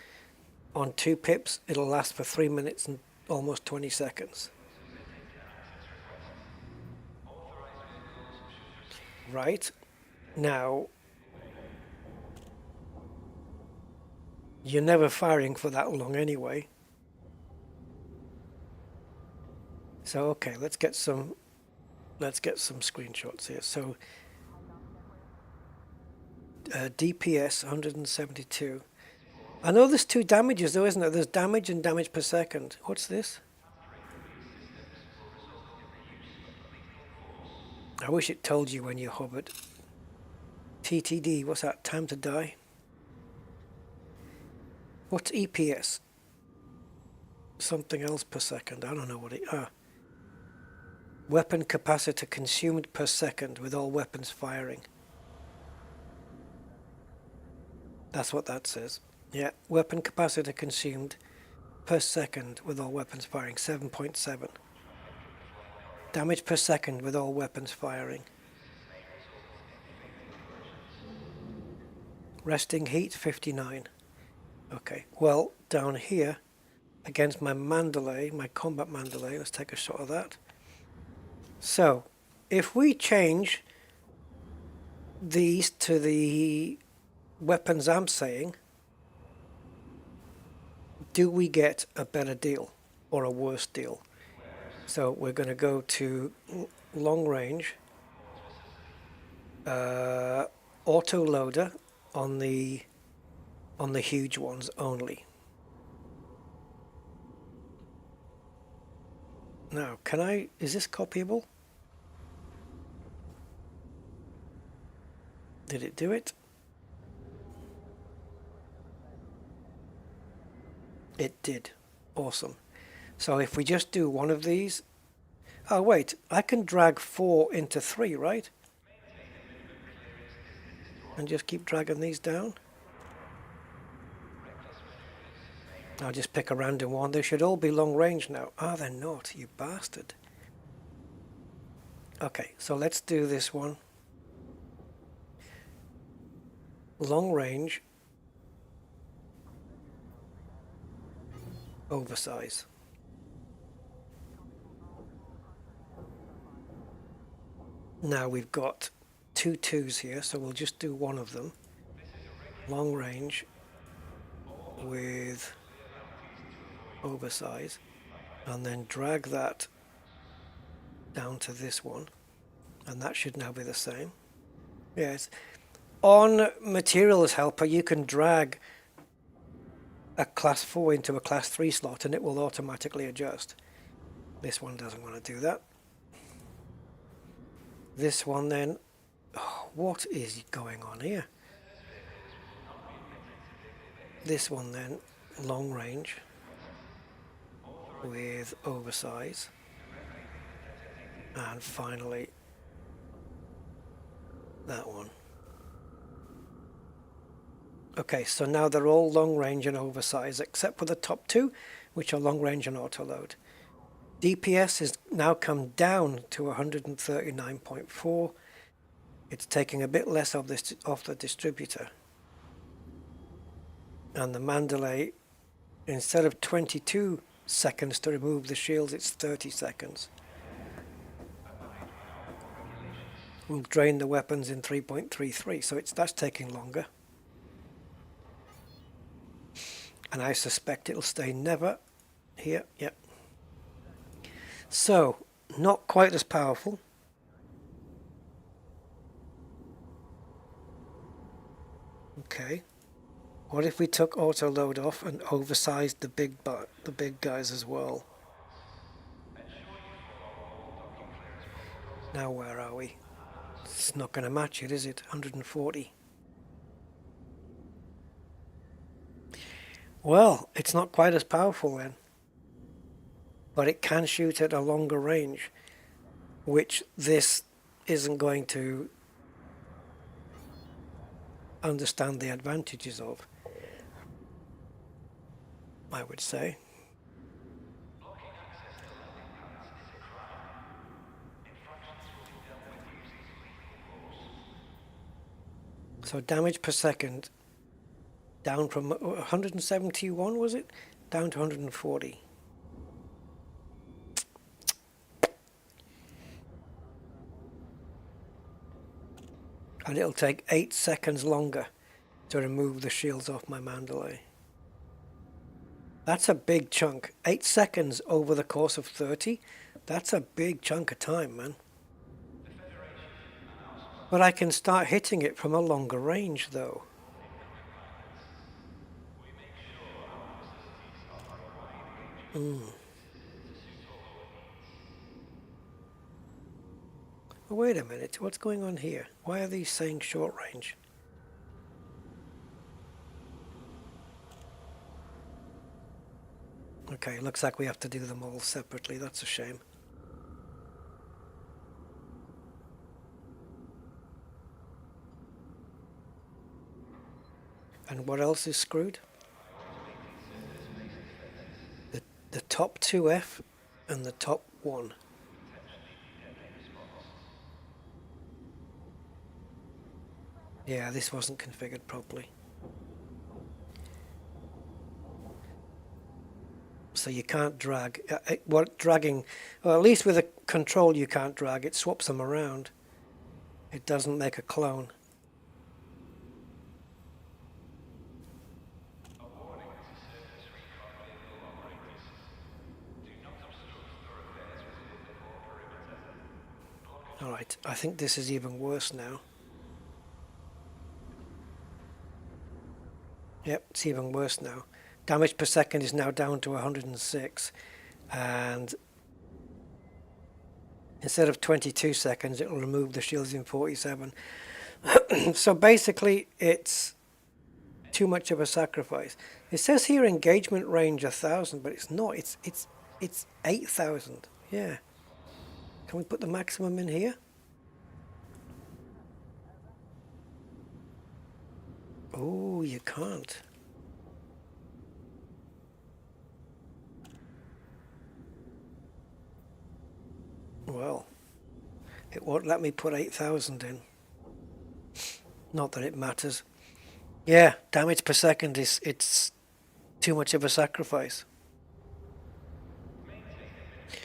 on 2 pips, it'll last for 3 minutes and almost 20 seconds. Right. Now, you're never firing for that long anyway. So, okay, let's get some screenshots here. So, DPS 172. I know there's two damages though, isn't there? There's damage and damage per second. What's this? I wish it told you when you hovered. TTD, what's that? Time to die? What's EPS? Something else per second. I don't know what it... Weapon capacity consumed per second with all weapons firing. That's what that says. Yeah, weapon capacity consumed per second with all weapons firing, 7.7. Damage per second with all weapons firing. Resting heat, 59. Okay, well, down here, against my Mandalay, my combat Mandalay, let's take a shot of that. So, if we change these to the weapons I'm saying, do we get a better deal or a worse deal? So we're going to go to long range, auto loader on the huge ones only. Now, is this copyable? Did it do it? It did. Awesome. So if we just do one of these... Oh wait, I can drag 4 into 3, right? And just keep dragging these down. I'll just pick a random one. They should all be long range now. Ah, they're not, you bastard. Okay, so let's do this one. Long range. Oversize. Now we've got 2 2s here, so we'll just do one of them. Long range with oversize, and then drag that down to this one, and that should now be the same. Yes, on Materials Helper you can drag a class 4 into a class 3 slot and it will automatically adjust. This one doesn't want to do that. This one then, oh, what is going on here? This one then, long range with oversize, and finally that one. Okay, so now they're all long range and oversize except for the top 2, which are long range and auto load. DPS has now come down to 139.4. It's taking a bit less of this off the distributor. And the Mandalay, instead of 22 seconds to remove the shields, it's 30 seconds. We'll drain the weapons in 3.33, so that's taking longer. And I suspect it'll stay never here. Yep. So, not quite as powerful. Okay. What if we took auto load off and oversized the big guys as well? Now where are we? It's not going to match it, is it? 140. Well, it's not quite as powerful then. But it can shoot at a longer range, which this isn't going to understand the advantages of, I would say. So damage per second down from 171, was it? Down to 140. And it'll take 8 seconds longer to remove the shields off my Mandalay. That's a big chunk. 8 seconds over the course of 30, that's a big chunk of time, man. But I can start hitting it from a longer range, though. Oh, wait a minute, what's going on here? Why are these saying short range? Okay, looks like we have to do them all separately. That's a shame. And what else is screwed? The top 2F and the top 1. Yeah, this wasn't configured properly. So you can't drag. Dragging, well, at least with a control you can't drag. It swaps them around. It doesn't make a clone. Alright, I think this is even worse now. Yep, it's even worse now. Damage per second is now down to 106, and instead of 22 seconds it will remove the shields in 47. So basically it's too much of a sacrifice. It says here engagement range 1000, but it's not. It's 8000. Yeah. Can we put the maximum in here? Oh, you can't. Well, it won't let me put 8000 in. Not that it matters. Yeah, damage per second it's too much of a sacrifice.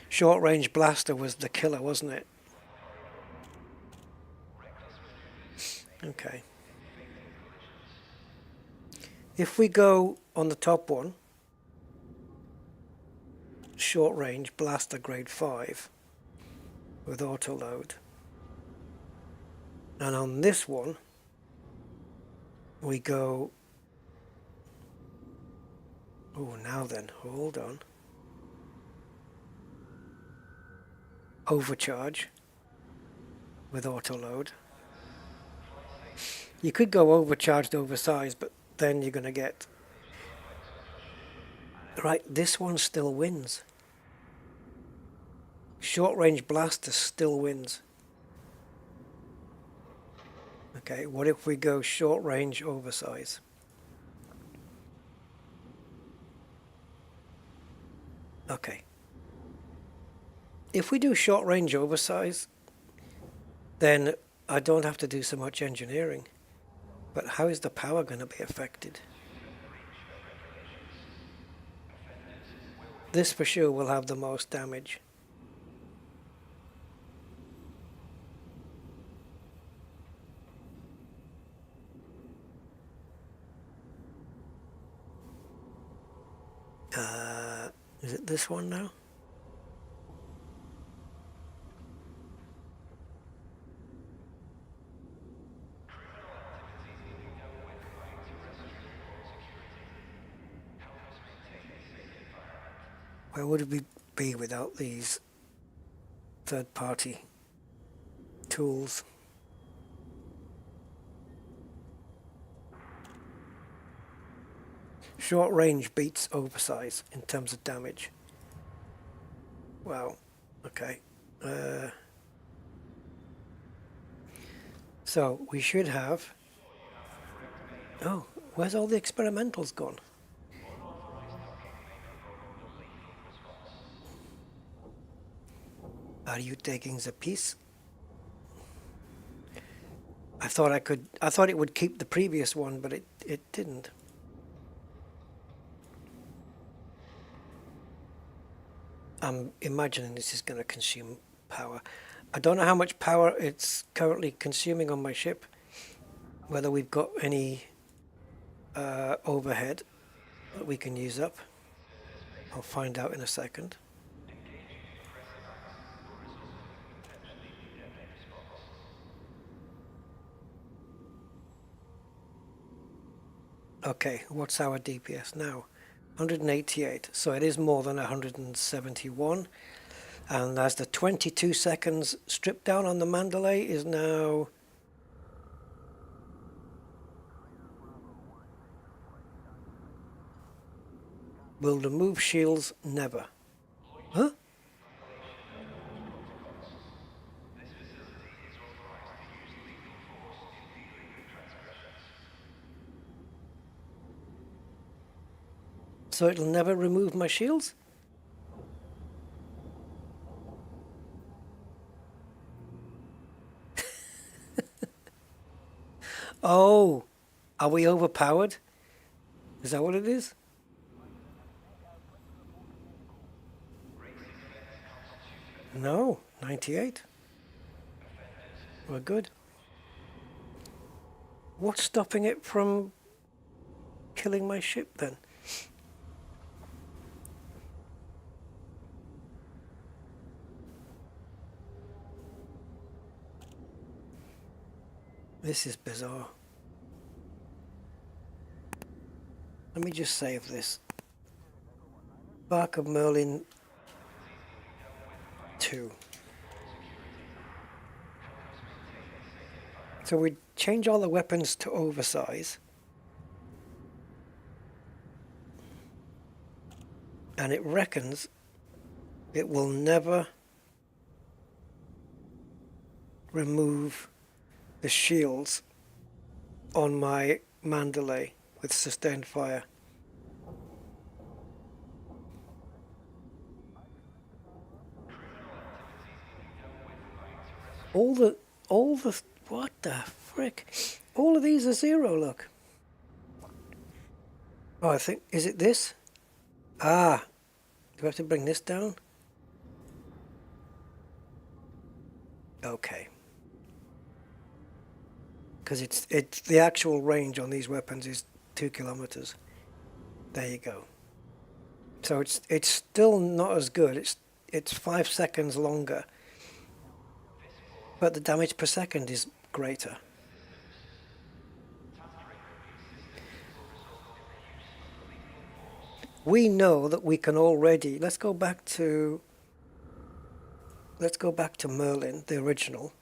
Short range blaster was the killer, wasn't it? Okay. If we go on the top one, short range blaster grade 5 with auto load, and on this one we go, oh, now then, hold on, overcharge with auto load. You could go overcharged, oversized, but then you're going to get, right, this one still wins. Short range blaster still wins. Okay, what if we go short range oversize? Okay. If we do short range oversize, then I don't have to do so much engineering. But how is the power going to be affected? This for sure will have the most damage. Is it this one now? Where would we be without these third-party tools? Short range beats oversize in terms of damage. Wow, okay. So we should have... Oh, where's all the experimentals gone? Are you taking the piece? I thought it would keep the previous one, but it didn't. I'm imagining this is going to consume power. I don't know how much power it's currently consuming on my ship, whether we've got any overhead that we can use up. I'll find out in a second. Okay, what's our DPS now? 188. So it is more than 171. And as the 22 seconds strip down on the Mandalay is now... Will remove shields never. Huh? So it'll never remove my shields? Oh, are we overpowered? Is that what it is? No, 98. We're good. What's stopping it from killing my ship then? This is bizarre. Let me just save this. Bark of Merlin 2. So we change all the weapons to oversize. And it reckons it will never remove the shields on my Mandalay with sustained fire. All the, what the frick? All of these are 0, look. Oh, I think, is it this? Ah, do I have to bring this down? Okay. Because it's the actual range on these weapons is 2 kilometers. There you go. So it's still not as good. It's 5 seconds longer. But the damage per second is greater. We know that we can already, let's go back to Merlin, the original,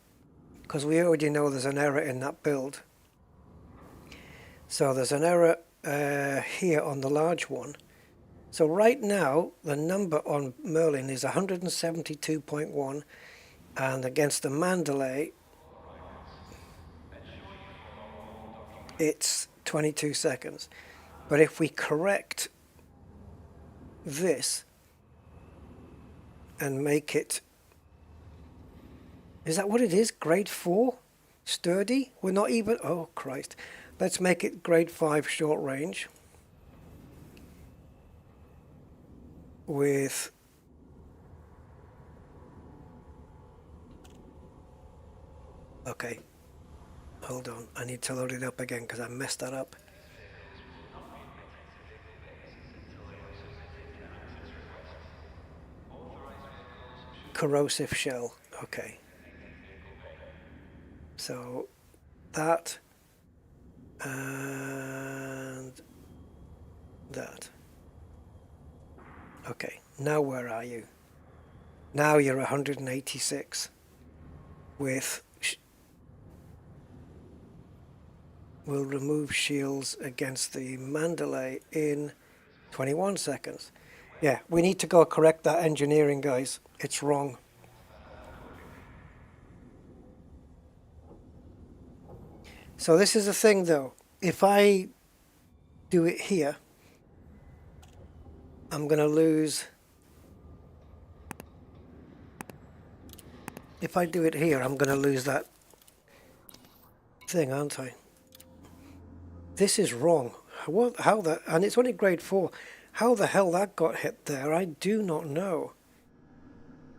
because we already know there's an error in that build. So there's an error here on the large one. So right now the number on Merlin is 172.1, and against the Mandalay it's 22 seconds. But if we correct this and make it, is that what it is? Grade 4? Sturdy? We're not even, oh Christ. Let's make it grade 5 short range with okay, hold on, I need to load it up again because I messed that up. Corrosive shell, okay. So that and that. Okay, now where are you? Now you're 186 with will remove shields against the Mandalay in 21 seconds. Yeah, we need to go correct that engineering, guys. It's wrong. So this is the thing though, if I do it here, I'm going to lose, if I do it here, I'm going to lose that thing, aren't I? This is wrong. How that, and it's only grade 4. How the hell that got hit there, I do not know.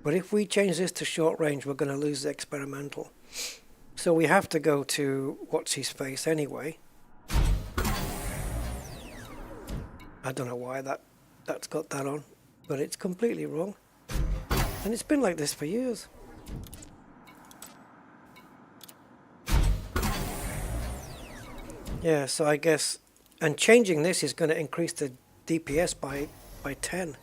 But if we change this to short range, we're going to lose the experimental. So we have to go to what's his face anyway. I don't know why that's got that on, but it's completely wrong. And it's been like this for years. Yeah, so I guess, and changing this is going to increase the DPS by 10.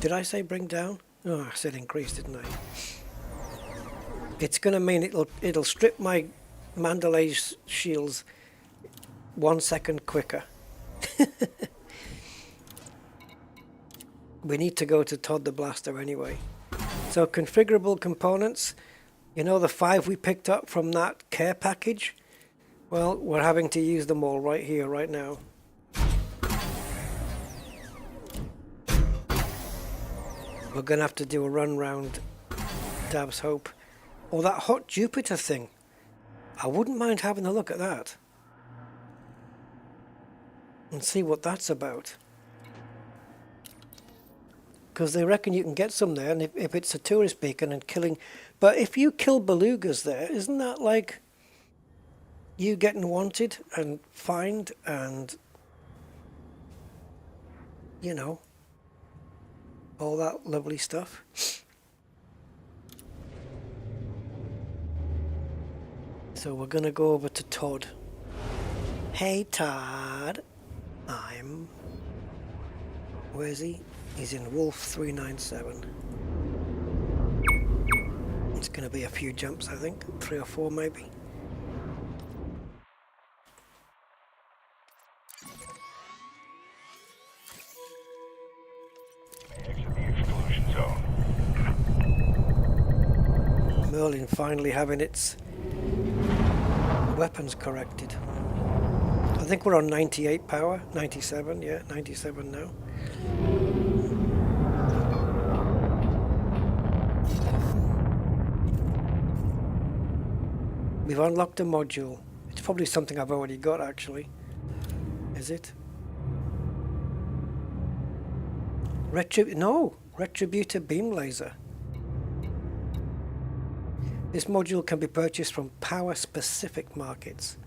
Did I say bring down? Oh, I said increase, didn't I? It's gonna mean it'll strip my Mandalay shields 1 second quicker. We need to go to Todd the Blaster anyway. So configurable components, you know the 5 we picked up from that care package? Well, we're having to use them all right here, right now. We're going to have to do a run round Dab's Hope. Or that Hot Jupiter thing. I wouldn't mind having a look at that. And see what that's about. Because they reckon you can get some there, and if it's a tourist beacon and killing... But if you kill belugas there, isn't that like you getting wanted and fined and, you know, all that lovely stuff? So we're going to go over to Todd. Hey Todd, where is he? He's in Wolf 397. It's going to be a few jumps, I think. 3 or 4 maybe. Exit the exclusion zone. Merlin finally having its weapons corrected. I think we're on 98 power. 97, yeah, 97 now. We've unlocked a module. It's probably something I've already got, actually. Is it? Retributor beam laser. This module can be purchased from power-specific markets.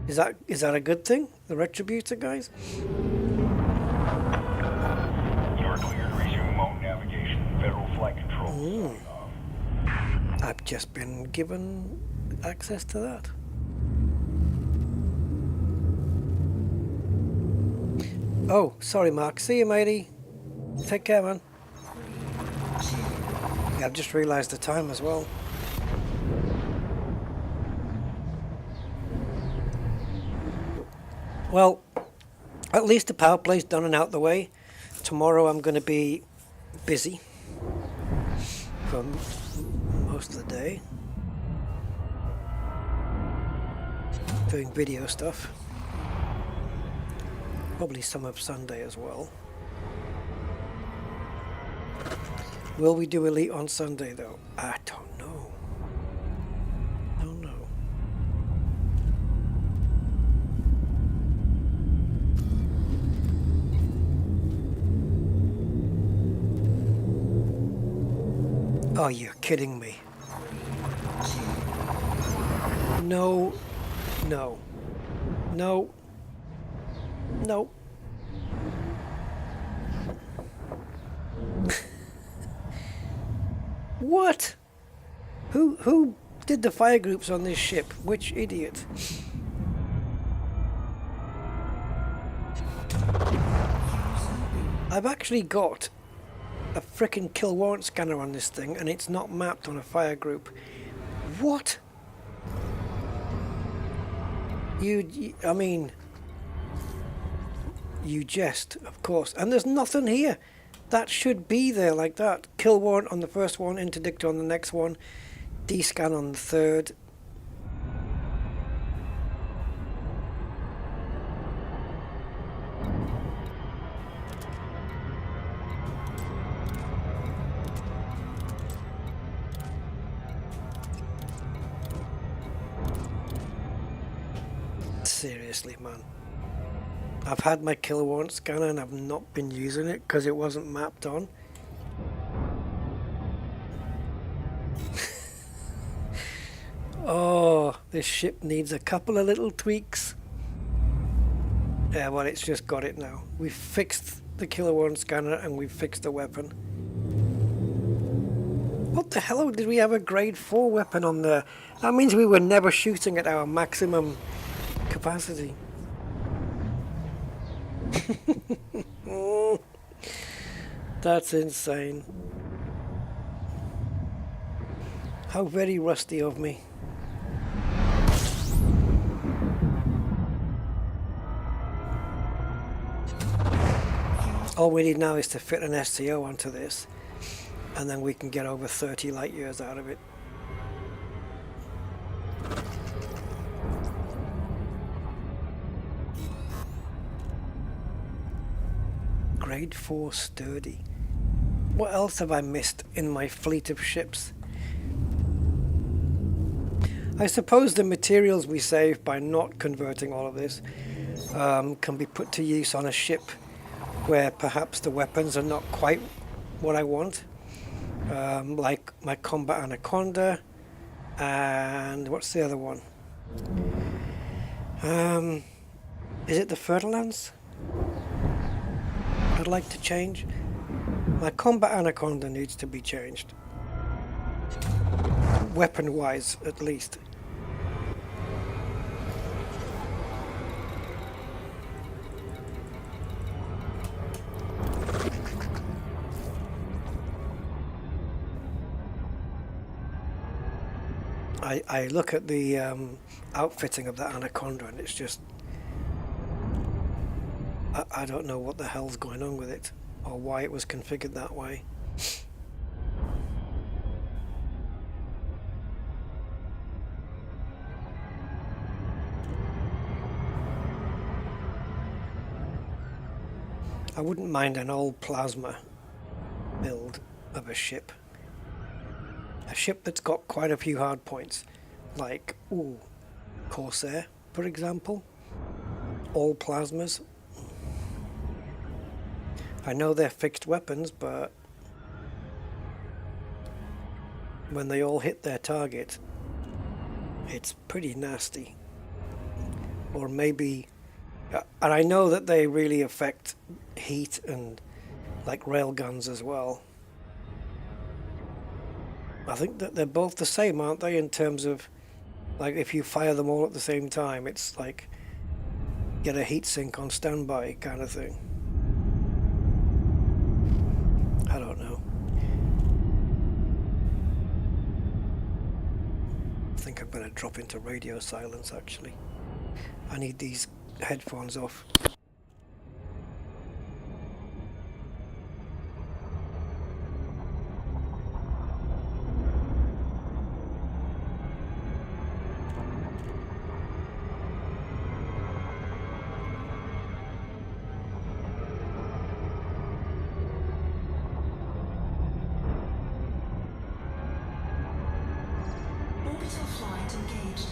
Is that a good thing? The Retributor, guys? You're clear to resume remote navigation. Federal flight control is going off. I've just been given access to that. Oh, sorry, Mark. See you, matey. Take care, man. Yeah, I've just realised the time as well. Well, at least the power play's done and out the way. Tomorrow I'm going to be busy for most of the day, doing video stuff. Probably some of Sunday as well. Will we do Elite on Sunday though? I don't know. Don't know. Oh, you're kidding me. No. No. No. No. What? Who did the fire groups on this ship? Which idiot? I've actually got a frickin' kill warrant scanner on this thing and it's not mapped on a fire group. What? I mean, you jest, of course. And there's nothing here. That should be there like that. Kill warrant on the first one, interdict on the next one, D-scan on the third. Seriously, man. I've had my kill warrant scanner and I've not been using it because it wasn't mapped on. Oh, this ship needs a couple of little tweaks. Yeah, well, it's just got it now. We've fixed the Killer 1 scanner and we've fixed the weapon. What the hell? Did we have a grade 4 weapon on there? That means we were never shooting at our maximum capacity. That's insane. How very rusty of me. All we need now is to fit an STO onto this, and then we can get over 30 light years out of it. Grade 4 sturdy. What else have I missed in my fleet of ships? I suppose the materials we save by not converting all of this can be put to use on a ship where perhaps the weapons are not quite what I want. Like my Combat Anaconda, and what's the other one? Is it the Fer-de-Lance? I'd like to change. My Combat Anaconda needs to be changed. Weapon-wise, at least. I look at the outfitting of that Anaconda and it's just... I don't know what the hell's going on with it, or why it was configured that way. I wouldn't mind an old plasma build of a ship. A ship that's got quite a few hard points, like, ooh, Corsair, for example. All plasmas. I know they're fixed weapons, but when they all hit their target, it's pretty nasty. Or maybe, and I know that they really affect heat and like railguns as well. I think that they're both the same, aren't they, in terms of, like, if you fire them all at the same time, it's like, get a heat sink on standby kind of thing. I don't know. I think I'm going to drop into radio silence, actually. I need these headphones off. Orbital flight engaged.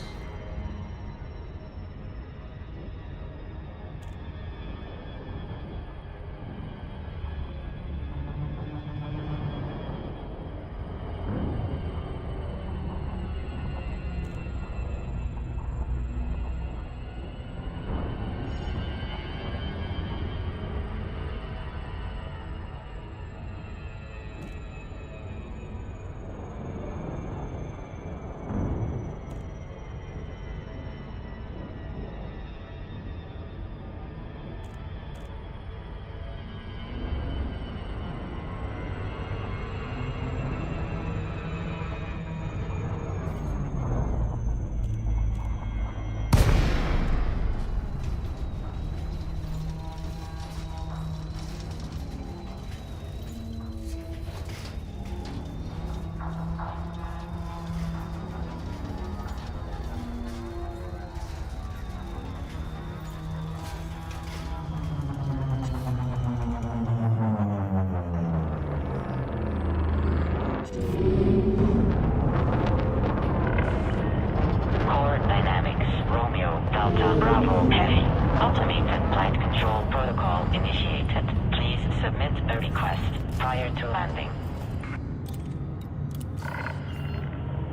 Delta Bravo Heavy. Automated flight control protocol initiated. Please submit a request prior to landing.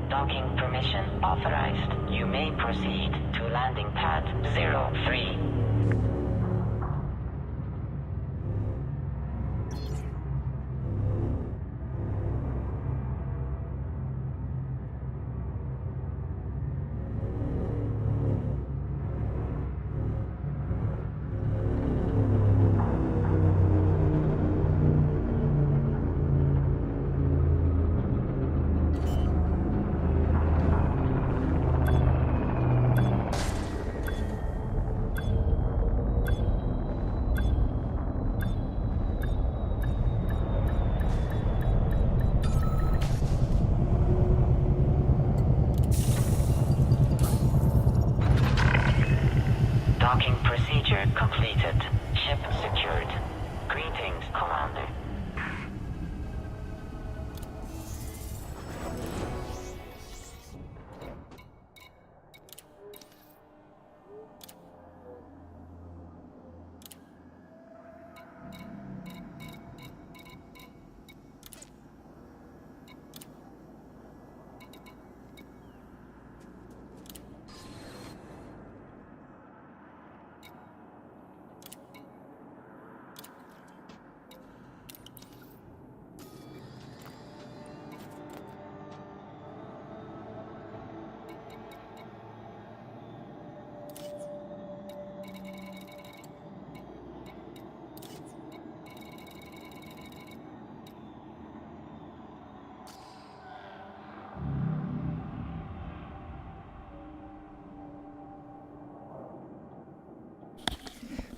Docking permission authorized. You may proceed to landing pad 03. Docking procedure completed. Ship secured. Greetings, Commander.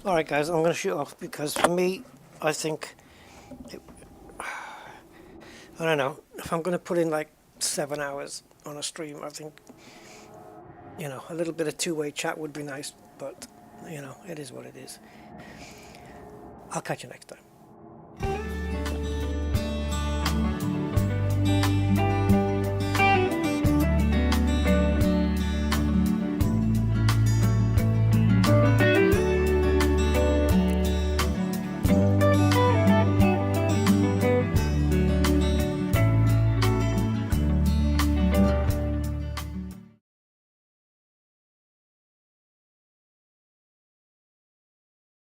Alright guys, I'm going to shoot off because for me, I think, I don't know, if I'm going to put in like 7 hours on a stream, I think, you know, a little bit of two-way chat would be nice, but, you know, it is what it is. I'll catch you next time.